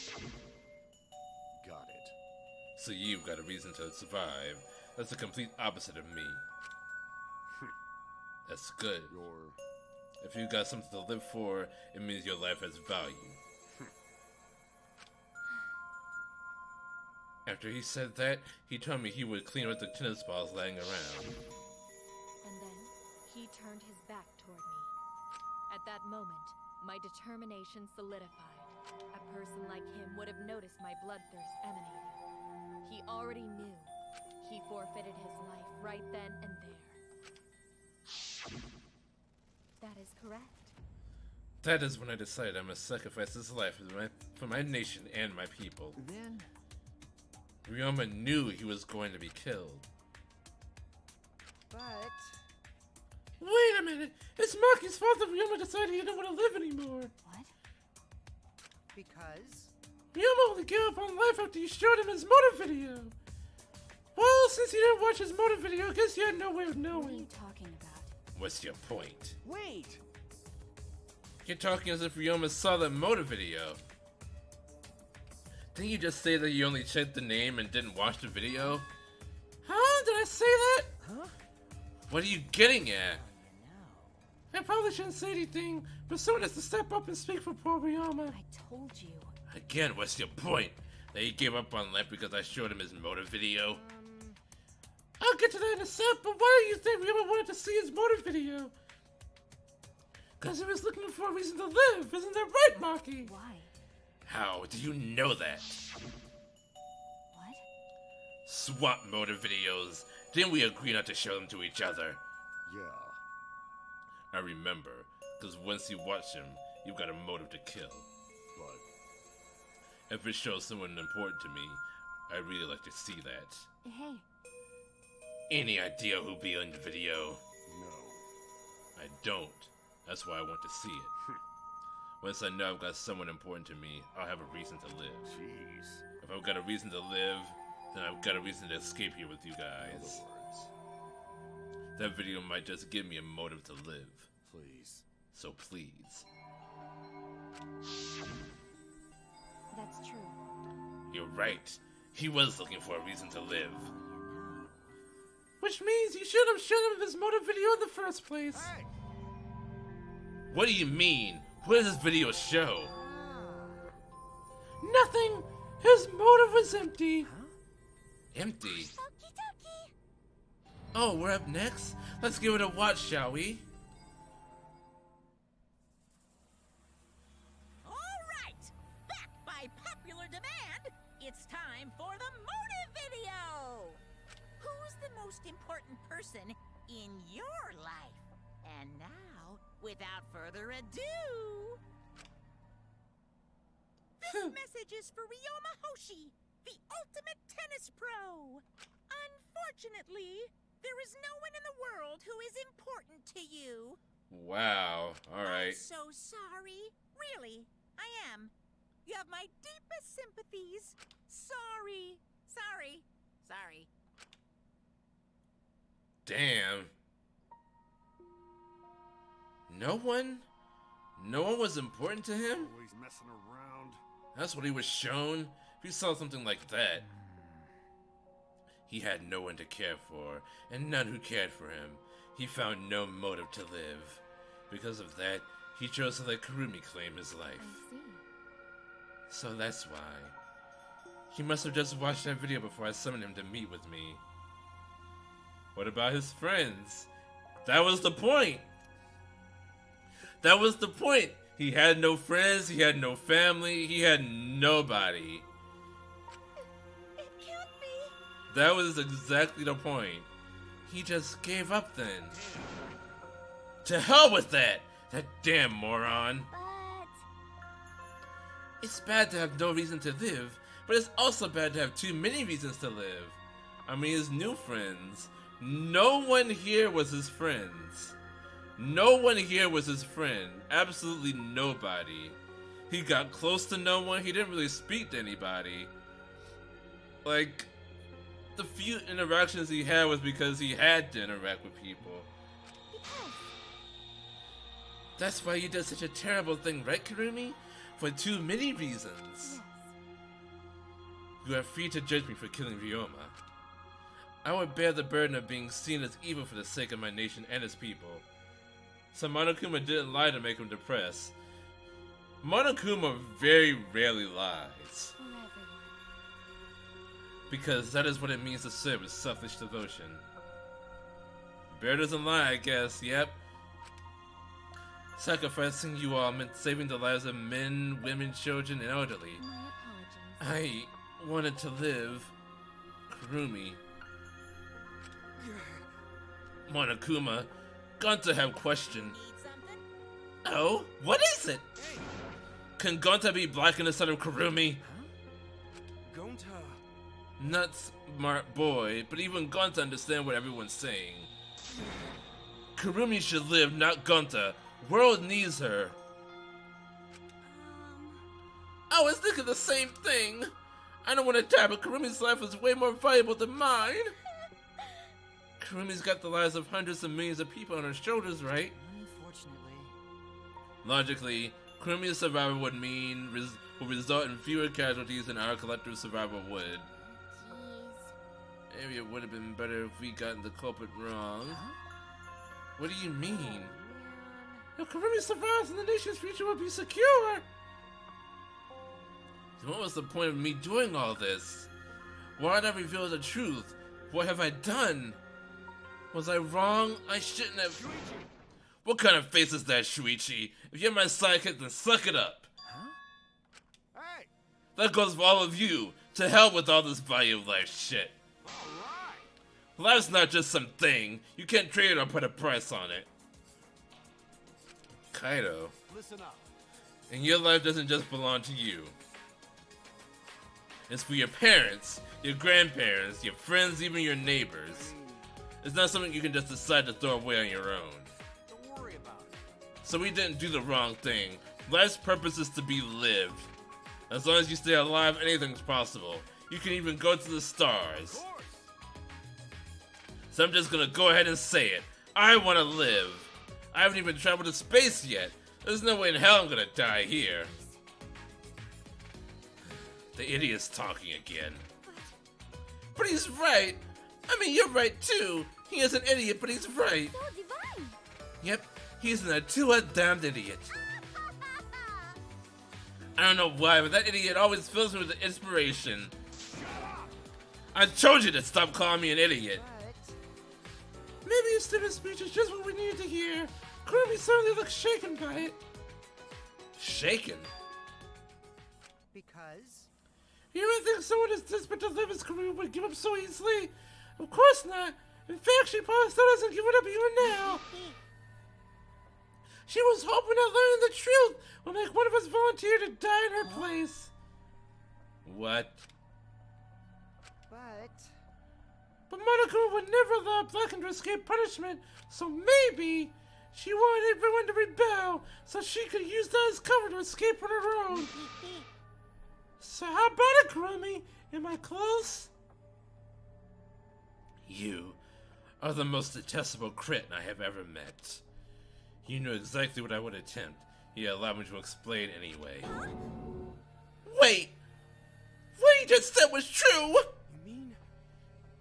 Got it. so you've got a reason to survive. That's the complete opposite of me. That's good. If you got something to live for, it means your life has value. After he said that, he told me he would clean up the tennis balls laying around. And then he turned his back toward me. At that moment, my determination solidified. A person like him would have noticed my bloodthirst emanating. He already knew. He forfeited his life right then and there. That is correct. That is when I decided I must sacrifice his life for my nation and my people. Then... Ryoma knew he was going to be killed. But... Wait a minute! It's Maki's fault that Ryoma decided he didn't want to live anymore! What? Because? Ryoma only gave up on life after you showed him his motive video! Well, since you didn't watch his motive video, I guess you had no way of knowing. What are you talking about? What's your point? Wait! You're talking as if Ryoma saw the motive video. Didn't you just say that you only checked the name and didn't watch the video? Huh? Did I say that? Huh? What are you getting at? I probably shouldn't say anything, but someone has to step up and speak for poor Ryoma. I told you. Again, what's your point? That he gave up on life because I showed him his motive video? I'll get to that in a sec, but why do you think Ryoma wanted to see his motive video? Because he was looking for a reason to live, isn't that right, Maki? Why? How do you know that? What? Swap motive videos. Didn't we agree not to show them to each other? Yeah, I remember, because once you watch him, you've got a motive to kill. but If it shows someone important to me, I'd really like to see that. Hey. Any idea who'll be in the video? no. I don't. That's why I want to see it. Once I know I've got someone important to me, I'll have a reason to live. Jeez. If I've got a reason to live, then I've got a reason to escape here with you In other guys. words, That video might just give me a motive to live. please. So please. That's true. You're right. He was looking for a reason to live. Which means you should have shown him this motive video in the first place. Hey! What do you mean? What does this video show? Nothing! His motive was empty. Empty? Okie dokie. Oh, we're up next? Let's give it a watch, shall we? All right, back by popular demand, it's time for the motive video. Who's the most important person in your life? And now, without further ado, this message is for Ryoma Hoshi, the ultimate tennis pro. Unfortunately, there is no one in the world who is important to you. Wow, alright. I'm so sorry. Really, I am. You have my deepest sympathies. Sorry. Sorry. Sorry. Damn. No one? No one was important to him? Always messing around. That's what he was shown? If he saw something like that. He had no one to care for, and none who cared for him. He found no motive to live. Because of that, he chose to let Kurumi claim his life. I see. So that's why. He must have just watched that video before I summoned him to meet with me. What about his friends? That was the point! That was the point! He had no friends, he had no family, he had nobody. It can't be. That was exactly the point. He just gave up then. To hell with that! That damn moron! But It's bad to have no reason to live, but it's also bad to have too many reasons to live. I mean, his new friends. No one here was his friends. No one here was his friend. Absolutely nobody. He got close to no one. He didn't really speak to anybody. Like, the few interactions he had was because he had to interact with people. because That's why you did such a terrible thing, right, Kurumi? For too many reasons. Yes. You are free to judge me for killing Ryoma. I would bear the burden of being seen as evil for the sake of my nation and its people. So Monokuma didn't lie to make him depressed. Monokuma very rarely lies. For everyone. Because that is what it means to serve with selfish devotion. Bear doesn't lie, I guess, yep. Sacrificing you all meant saving the lives of men, women, children, and elderly. My apologies. I wanted to live. Kurumi. Monokuma, gone to have question. Need something? Oh, what is it? Hey, Can Gonta be black instead of Kurumi? Gonta. Not smart boy, but even Gonta understand what everyone's saying. Kurumi should live, not Gonta. World needs her. I was thinking the same thing. I don't want to die, but Kurumi's life is way more valuable than mine. Kurumi's got the lives of hundreds of millions of people on her shoulders, right? Unfortunately. Logically, Kurumi's survival would result in fewer casualties than our collective survival would. Maybe it would have been better if we gotten the culprit wrong. Huh? What do you mean? If Kurumi survives, then the nation's future will be secure. So what was the point of me doing all this? Why did I reveal the truth? What have I done? Was I wrong? I shouldn't have. What kind of face is that, Shuichi? If you're my sidekick, then suck it up. Huh? Hey! That goes for all of you. To hell with all this value of life shit. Alright! Life's not just some thing. You can't trade it or put a price on it. Kaido. Listen up. And your life doesn't just belong to you. It's for your parents, your grandparents, your friends, even your neighbors. It's not something you can just decide to throw away on your own. Don't worry about it. So we didn't do the wrong thing. Life's purpose is to be lived. As long as you stay alive, anything's possible. You can even go to the stars. Of course. So I'm just gonna go ahead and say it. I wanna live. I haven't even traveled to space yet. There's no way in hell I'm gonna die here. The idiot's talking again. But he's right. I mean, you're right too. He is an idiot, but he's right. So divine. Yep, he's an damned idiot. I don't know why, but that idiot always fills me with inspiration. I told you to stop calling me an idiot. Maybe his stupid speech is just what we needed to hear. Kirby certainly looks shaken by it. Shaken? Because? You really think someone as desperate to live as Kirby would give up so easily? Of course not. In fact, she probably still doesn't give it up even now. She was hoping that learning the truth will make one of us volunteer to die in her place. What? But Monaco would never allow Blackened to escape punishment, so maybe she wanted everyone to rebel so she could use that as cover to escape on her own. So how about it, Kurumi? Am I close? You are the most detestable crit I have ever met. You knew exactly what I would attempt. You allowed me to explain anyway. Wait! What you just said was true! You mean?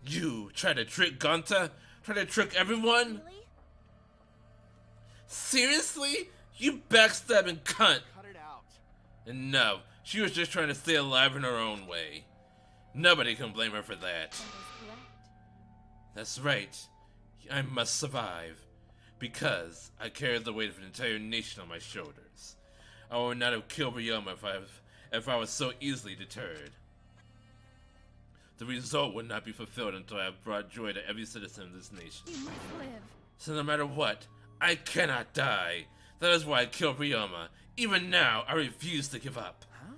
You tried to trick Gonta? Try to trick everyone? Really? Seriously? You backstabbing cunt! Cut it out. And no, she was just trying to stay alive in her own way. Nobody can blame her for that. That is correct. That's right. I must survive. Because I carried the weight of an entire nation on my shoulders. I would not have killed Ryoma if I was so easily deterred. The result would not be fulfilled until I have brought joy to every citizen of this nation. You must live. So no matter what, I cannot die. That is why I killed Ryoma. Even now, I refuse to give up. Huh?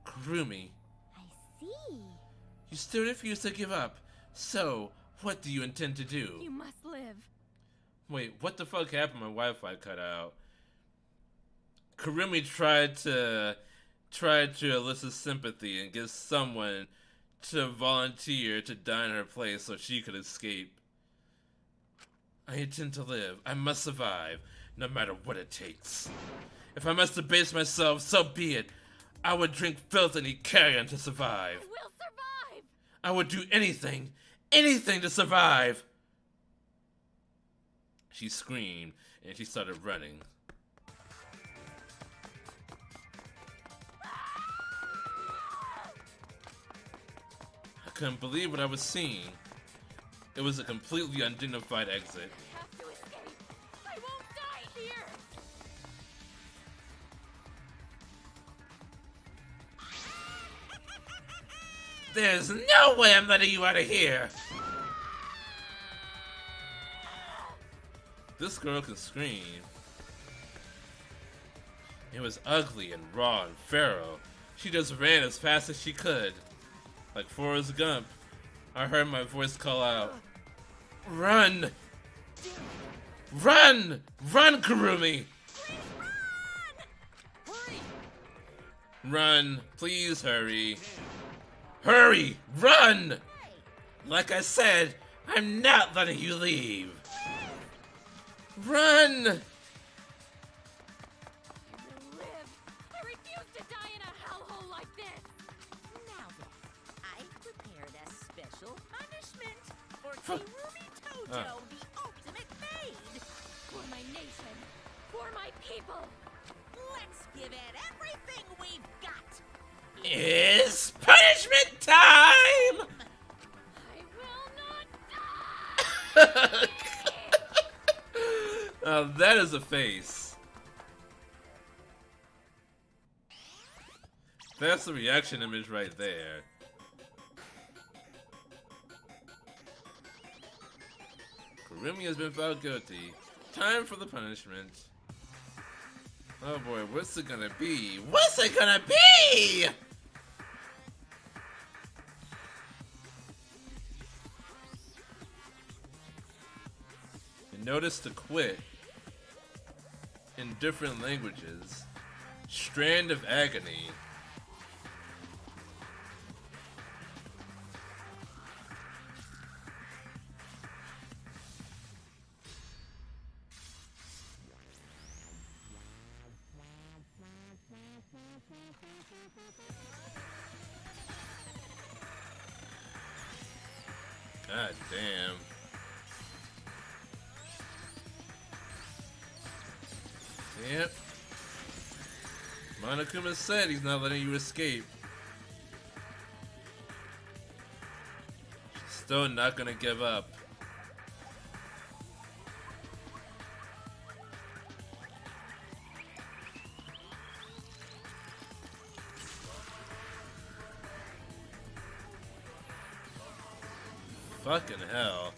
Kurumi, I see. you still refuse to give up. So, what do you intend to do? You must live. Wait, what the fuck happened? My Wi-Fi cut out. Kurumi tried to elicit sympathy and get someone to volunteer to die in her place so she could escape. I intend to live. I must survive, no matter what it takes. If I must debase myself, so be it. I would drink filth and eat carrion to survive. I will survive. I would do anything to survive. She screamed, and she started running. I couldn't believe what I was seeing. It was a completely undignified exit. I have to escape. I won't die here. There's no way I'm letting you out of here! This girl can scream. It was ugly and raw and feral. She just ran as fast as she could. Like Forrest Gump, I heard my voice call out, "Run! Run! Run, Kurumi! Run! Please hurry! Hurry! Run! Like I said, I'm not letting you leave! Run!" Live! I refuse to die in a hellhole like this! Now then, I've prepared a special punishment for Kurumi Tojo, the ultimate maid. For my nation! For my people! Let's give it everything we've got. It's punishment time! I will not die! That is a face. That's the reaction image right there. Kurumi has been found guilty. Time for the punishment. Oh boy, what's it gonna be? What's it gonna be? Notice the quit in different languages. Strand of agony. God damn. Yep. Monokuma said he's not letting you escape. Still not gonna give up. Fucking hell.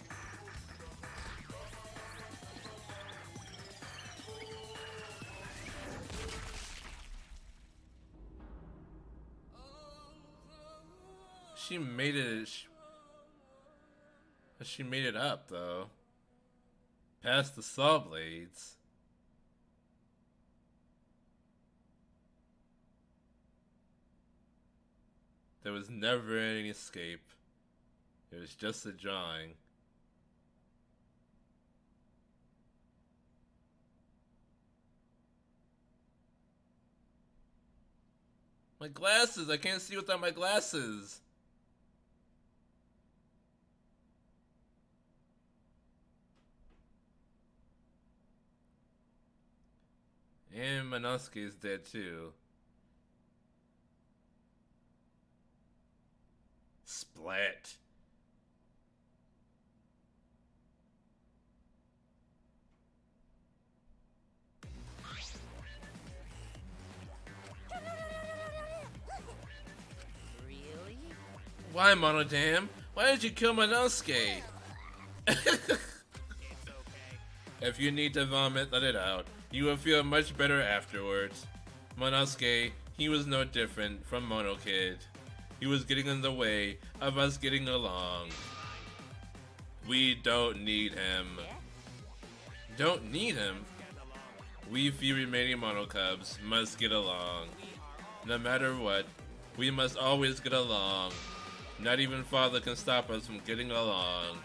She made it. She made it up though. Past the saw blades. There was never any escape. It was just a drawing. My glasses! I can't see without my glasses! And Minosuke is dead too. Splat. Really? Why, Monodam? Why did you kill Minosuke? If you need to vomit, let it out. You will feel much better afterwards. Monosuke, he was no different from Mono Kid. He was getting in the way of us getting along. We don't need him. Don't need him? We few remaining Mono Cubs must get along. No matter what, we must always get along. Not even Father can stop us from getting along.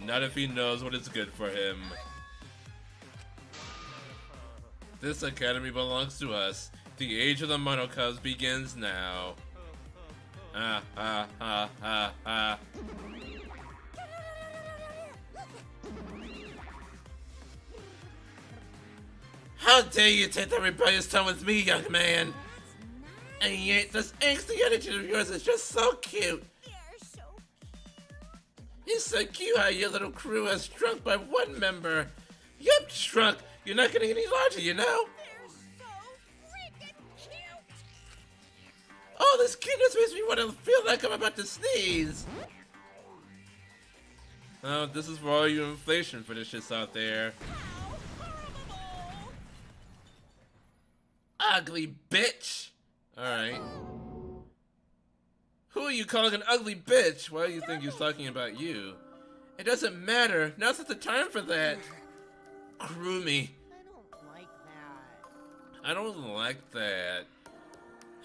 Not if he knows what is good for him. This academy belongs to us. The age of the Mono Cubs begins now. Ha ha ha ha ha. How dare you take that rebellious tone with me, young man? And yet, this angsty attitude of yours is just so cute. It's so cute how your little crew has shrunk by one member. Yup, shrunk. You're not getting any larger, you know? Oh, this cuteness makes me want to feel like I'm about to sneeze. Oh, this is for all you inflation fetishists out there. Ugly bitch! Alright. Who are you calling an ugly bitch? Why do you think he's talking about you? It doesn't matter. Now's not the time for that. Kurumi. I don't like that.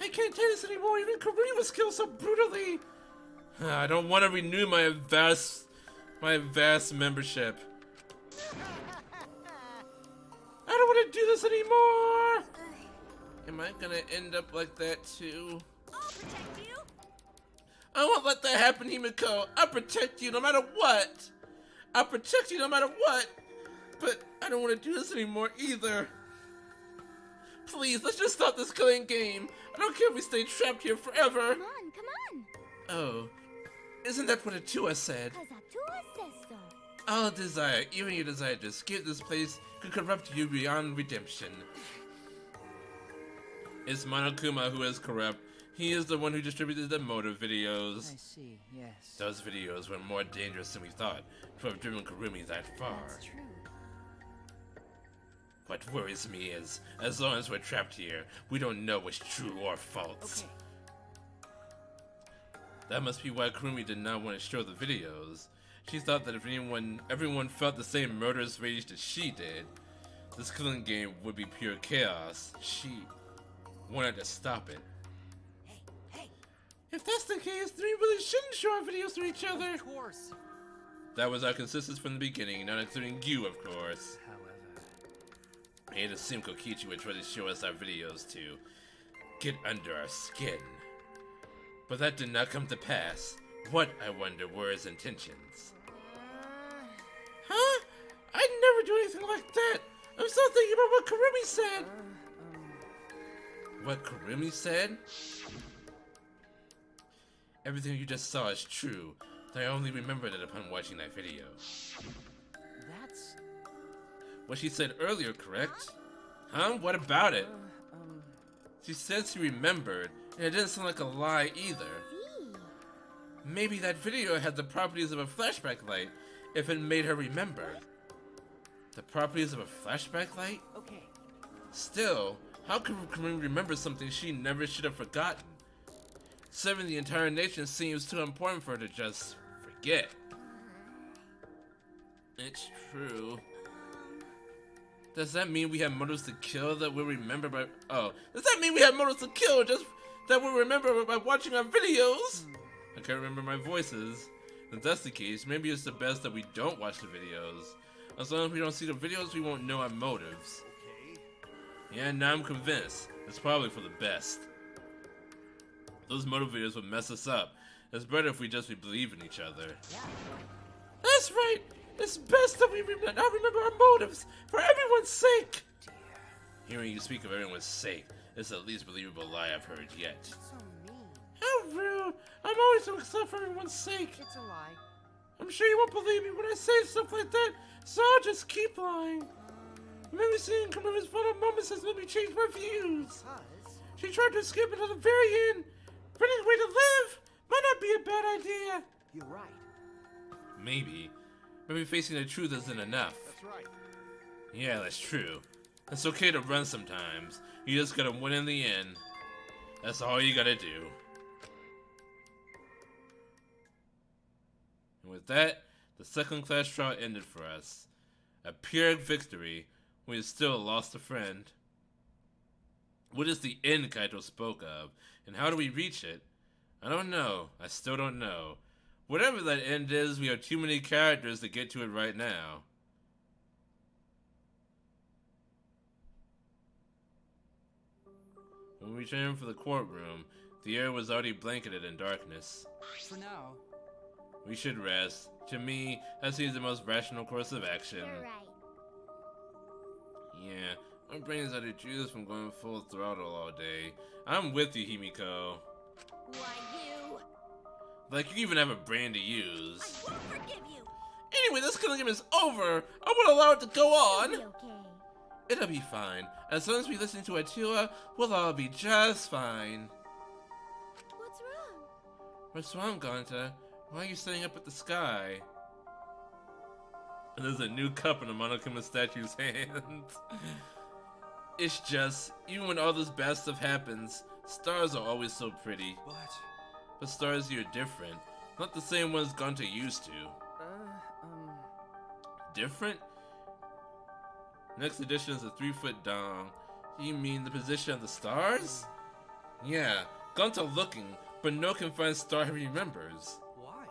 I can't take this anymore. Even Kurumi was killed so brutally. I don't want to renew my vast membership. I don't want to do this anymore. Am I gonna end up like that too? I'll protect you. I won't let that happen, Himiko. I'll protect you no matter what. I'll protect you no matter what. But I don't want to do this anymore either. Please, let's just stop this killing game. I don't care if we stay trapped here forever. Come on, come on. Oh, isn't that what Atua said? 'Cause Atua says so. All desire, even your desire to escape this place, could corrupt you beyond redemption. It's Monokuma who is corrupt. He is the one who distributed the motive videos. I see, yes. Those videos were more dangerous than we thought to have driven Kurumi that far. That's true. What worries me is, as long as we're trapped here, we don't know what's true or false. Okay. That must be why Kurumi did not want to show the videos. She thought that if everyone felt the same murderous rage that she did, this killing game would be pure chaos. She wanted to stop it. Hey. If that's the case, then we really shouldn't show our videos to each other. Of course. That was our consensus from the beginning, not including you, of course. However, I hate to assume Kokichi would try to show us our videos to get under our skin. But that did not come to pass. What, I wonder, were his intentions? Huh? I'd never do anything like that! I'm still thinking about what Kurumi said! What Kurumi said? Everything you just saw is true. I only remembered it upon watching that video. that's... What she said earlier, correct? Huh? What about it? She said she remembered, and it didn't sound like a lie either. Maybe that video had the properties of a flashback light, if it made her remember. The properties of a flashback light? Okay. Still, how could Kurumi remember something she never should have forgotten? Saving the entire nation seems too important for her to just forget. It's true. Does that mean we have motives to kill that we'll remember by... Oh, does that mean we have motives to kill just that we'll remember by watching our videos? I can't remember my voices. If that's the case, maybe it's the best that we don't watch the videos. As long as we don't see the videos, we won't know our motives. Okay. Yeah, now I'm convinced. It's probably for the best. Those motive videos would mess us up. It's better if we just believe in each other. Yeah. That's right! It's best that we not remember our motives, for everyone's sake! Hearing you speak of everyone's sake is the least believable lie I've heard yet. So mean. How rude! I'm always so excited for everyone's sake! It's a lie. I'm sure you won't believe me when I say stuff like that, so I'll just keep lying. Maybe seeing Kurumi's final moments has made me change my views. Cause... She tried to escape until the very end. Finding a way to live might not be a bad idea. You're right. Maybe. Maybe facing the truth isn't enough. That's right. Yeah, that's true. It's okay to run sometimes. You just gotta win in the end. That's all you gotta do. And with that, the second class trial ended for us. A pyrrhic victory. We still lost a friend. What is the end Kaito spoke of, and how do we reach it? I don't know. I still don't know. Whatever that end is, we have too many characters to get to it right now. When we returned for the courtroom, the air was already blanketed in darkness. For now. We should rest. To me, that seems the most rational course of action. You're right. Yeah, my brain is out of juice from going full throttle all day. I'm with you, Himiko. Why, you? Like, you even have a brain to use. I won't forgive you. Anyway, this killing game is over. I won't allow it to go on. It'll be okay. It'll be fine. As long as we listen to Atua, we'll all be just fine. What's wrong? What's wrong, Gonta? Why are you staring up at the sky? And there's a new cup in a Monokuma statue's hand. It's just Even when all this bad stuff happens, stars are always so pretty. But stars here are different. Not the same ones Gonta used to. Different? Next edition is a 3-foot dong. You mean the position of the stars? Yeah, Gonta looking, but no confined star he remembers. Why?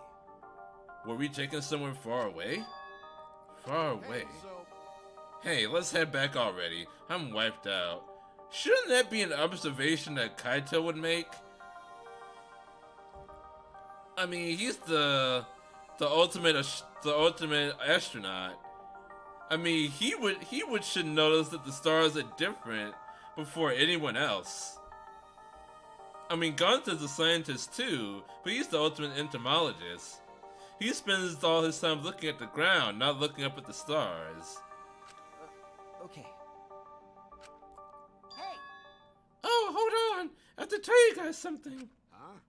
Were we taken somewhere far away? Far away. Hey, let's head back already. I'm wiped out. Shouldn't that be an observation that Kaito would make? I mean, he's the ultimate astronaut. I mean, he should notice that the stars are different before anyone else. I mean, Gonta's a scientist too, but he's the ultimate entomologist. He spends all his time looking at the ground, not looking up at the stars. Okay. Hey! Oh, hold on! I have to tell you guys something. Huh?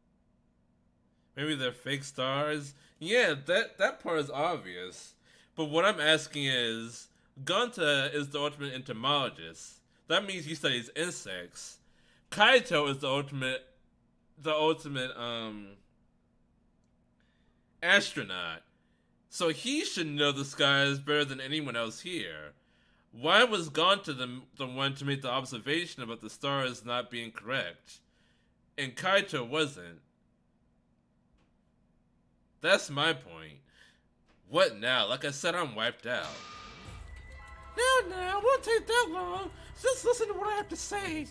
Maybe they're fake stars? Yeah, that part is obvious. But what I'm asking is, Gonta is the ultimate entomologist. That means he studies insects. Kaito is the ultimate astronaut. So he should know the skies better than anyone else here. Why was Gonta the one to make the observation about the stars not being correct? And Kaito wasn't. That's my point. What now? Like I said, I'm wiped out. Now, it won't take that long. Just listen to what I have to say.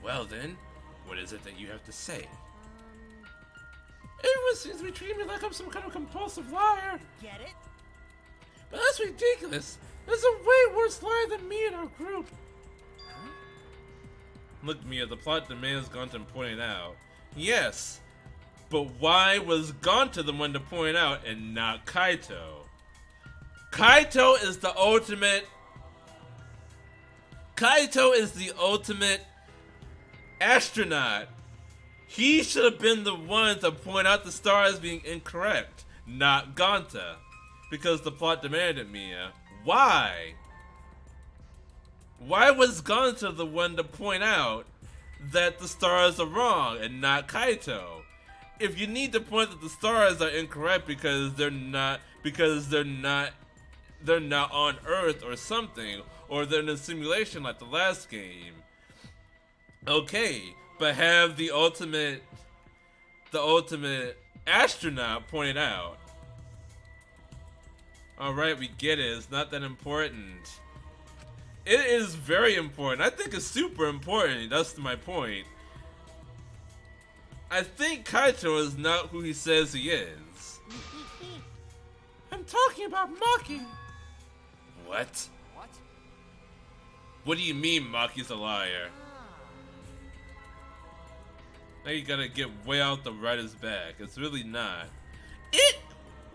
Well then, what is it that you have to say? Everyone seems to be treating me like I'm some kind of compulsive liar. Get it? But that's ridiculous. There's a way worse liar than me in our group. Huh? Look, Mia, the plot demands Gonta pointing out. Yes, but why was Gonta the one to point out and not Kaito? Kaito is the ultimate astronaut. He should have been the one to point out the stars being incorrect, not Gonta. Because the plot demanded, Mia. Why? Why was Gonta the one to point out that the stars are wrong and not Kaito? If you need to point that the stars are incorrect because they're not on Earth or something, or they're in a simulation like the last game, okay, but have the ultimate astronaut point it out. Alright, we get it. It's not that important. It is very important. I think it's super important. That's my point. I think Kaito is not who he says he is. I'm talking about Maki. What? What do you mean Maki's a liar? Now you gotta get way out the writer's back. It's really not.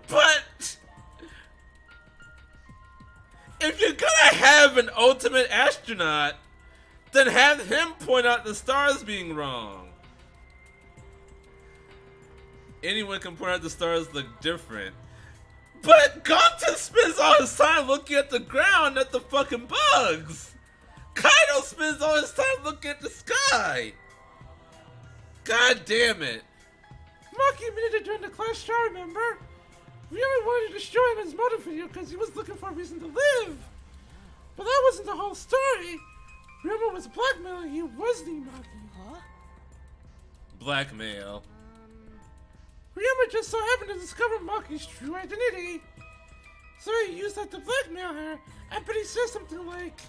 But if you're gonna have an ultimate astronaut, then have him point out the stars being wrong. Anyone can point out the stars look different. But Gonta spends all his time looking at the ground at the fucking bugs. Kaito spends all his time looking at the sky. God damn it. Maki admitted it during the class show, remember? We only wanted to destroy him in his motive video because he was looking for a reason to live. But that wasn't the whole story. Ryoma was blackmailing you, wasn't he, Maki? Huh? Blackmail. Ryoma just so happened to discover Maki's true identity. So he used that to blackmail her. I bet he said something like,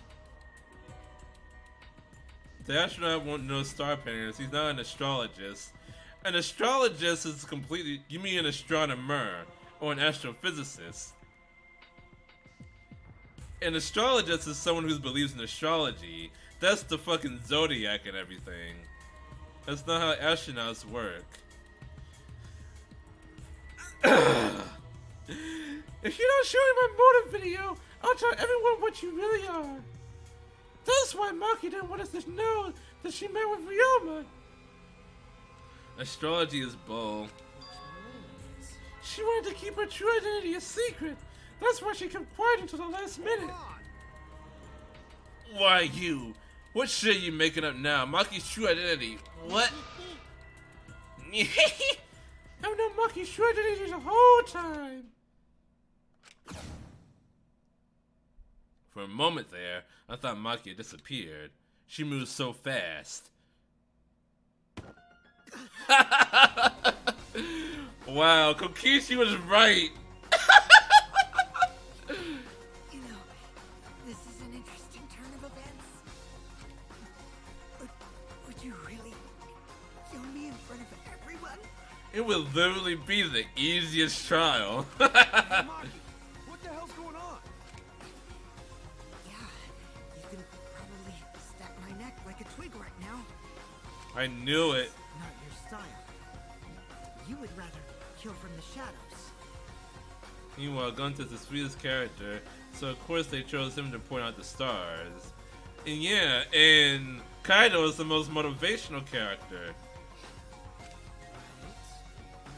the astronaut won't know star patterns. He's not an astrologist. An astrologist is completely... You mean an astronomer or an astrophysicist. An astrologist is someone who believes in astrology. That's the fucking zodiac and everything. That's not how astronauts work. If you don't show me my motive video, I'll tell everyone what you really are. That's why Maki didn't want us to know that she met with Ryoma. Astrology is bull. She wanted to keep her true identity a secret. That's why she kept quiet until the last minute. Why you? What shit are you making up now? Maki's true identity. What? I've known Maki's true identity the whole time. For a moment there, I thought Maki had disappeared. She moves so fast. Wow, Kokichi was right. You know, this is an interesting turn of events. Would you really kill me in front of everyone? It would literally be the easiest trial. Hey, Maki, what the hell's going on? Yeah, you can probably snap my neck like a twig right now. I knew it. Not your style. You would rather kill from the shadows. Meanwhile, Gunta's the sweetest character, so of course they chose him to point out the stars. And yeah, and Kaido is the most motivational character.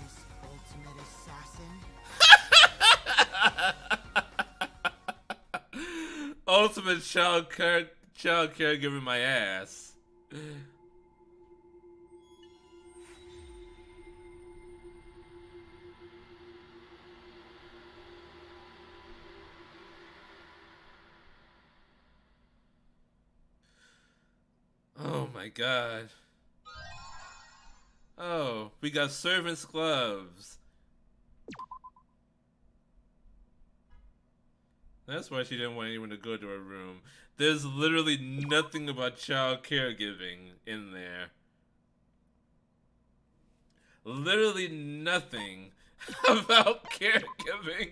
Miss Ultimate Assassin. Ultimate child caregiver my ass. Oh my god. Oh, we got servant's gloves. That's why she didn't want anyone to go to her room. There's literally nothing about child caregiving in there. Literally nothing about caregiving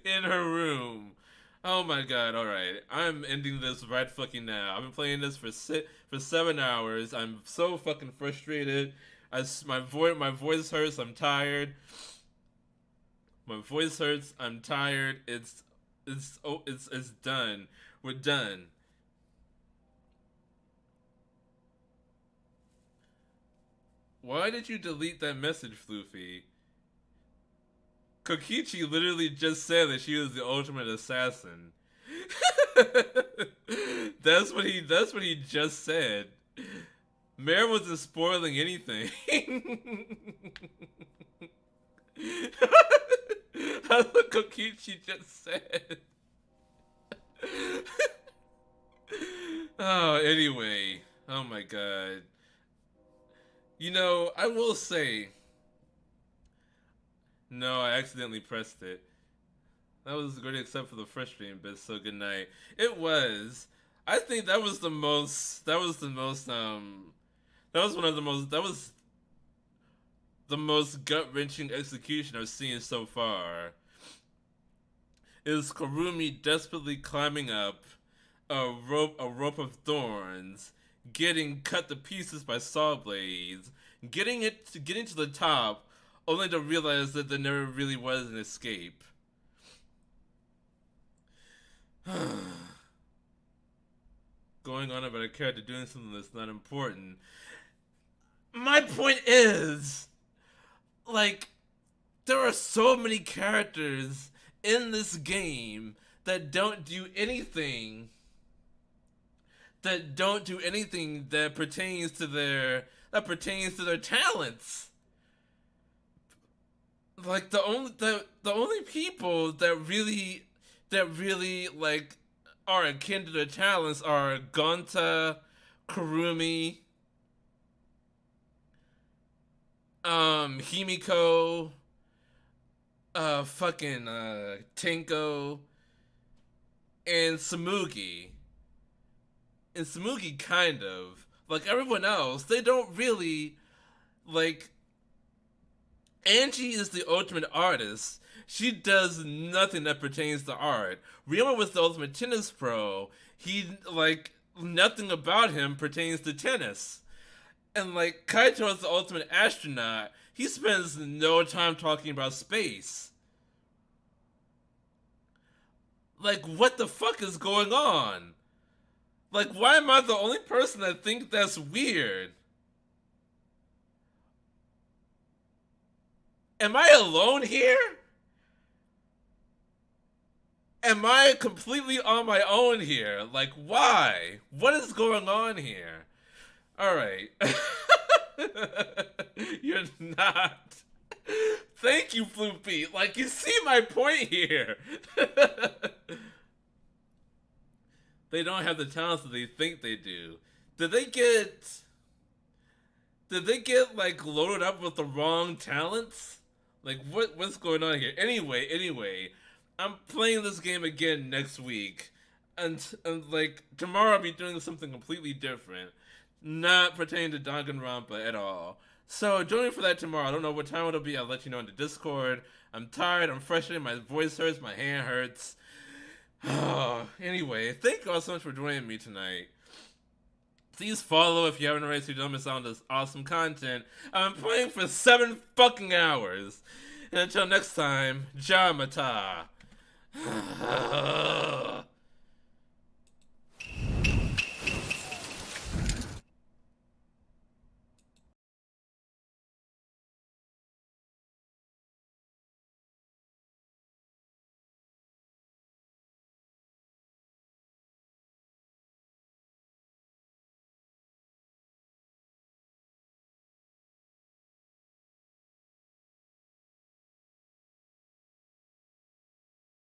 in her room. Oh my god, alright. I'm ending this right fucking now. I've been playing this for 7 hours. I'm so fucking frustrated. My voice hurts, I'm tired. My voice hurts, I'm tired. It's done. We're done. Why did you delete that message, Floofy? Kokichi literally just said that she was the ultimate assassin. That's what he just said. Mare wasn't spoiling anything. That's what Kokichi just said. Oh, anyway. Oh my god. You know, I will say... No, I accidentally pressed it. That was great except for the frustrating bit, so good night. It was. I think that was the most gut-wrenching execution I've seen so far. Is Kurumi desperately climbing up a rope of thorns, getting cut to pieces by saw blades, getting to the top, only to realize that there never really was an escape. Going on about a character doing something that's not important. My point is, like, there are so many characters in this game that don't do anything that pertains to their talents. Like the only people that really like are akin to their talents are Gonta, Kurumi, Himiko, Tenko, and Tsumugi. And Tsumugi kind of. Like everyone else, they don't really, like... Angie is the ultimate artist. She does nothing that pertains to art. Ryoma was the ultimate tennis pro. Nothing about him pertains to tennis. And, like, Kaito is the ultimate astronaut. He spends no time talking about space. Like, what the fuck is going on? Like, why am I the only person that thinks that's weird? Am I alone here? am I completely on my own here? Like, why? What is going on here? Alright. You're not. Thank you, Floopy. Like, you see my point here. They don't have the talents that they think they do. Did they get like loaded up with the wrong talents? Like what's going on here? Anyway, I'm playing this game again next week. And like tomorrow I'll be doing something completely different. Not pertaining to Danganronpa at all. So join me for that tomorrow. I don't know what time it'll be. I'll let you know in the Discord. I'm tired, I'm frustrated, my voice hurts, my hand hurts. Anyway, thank you all so much for joining me tonight. Please follow if you haven't already so you don't miss out on this awesome content. I'm playing for 7 fucking hours. And until next time, Jamata.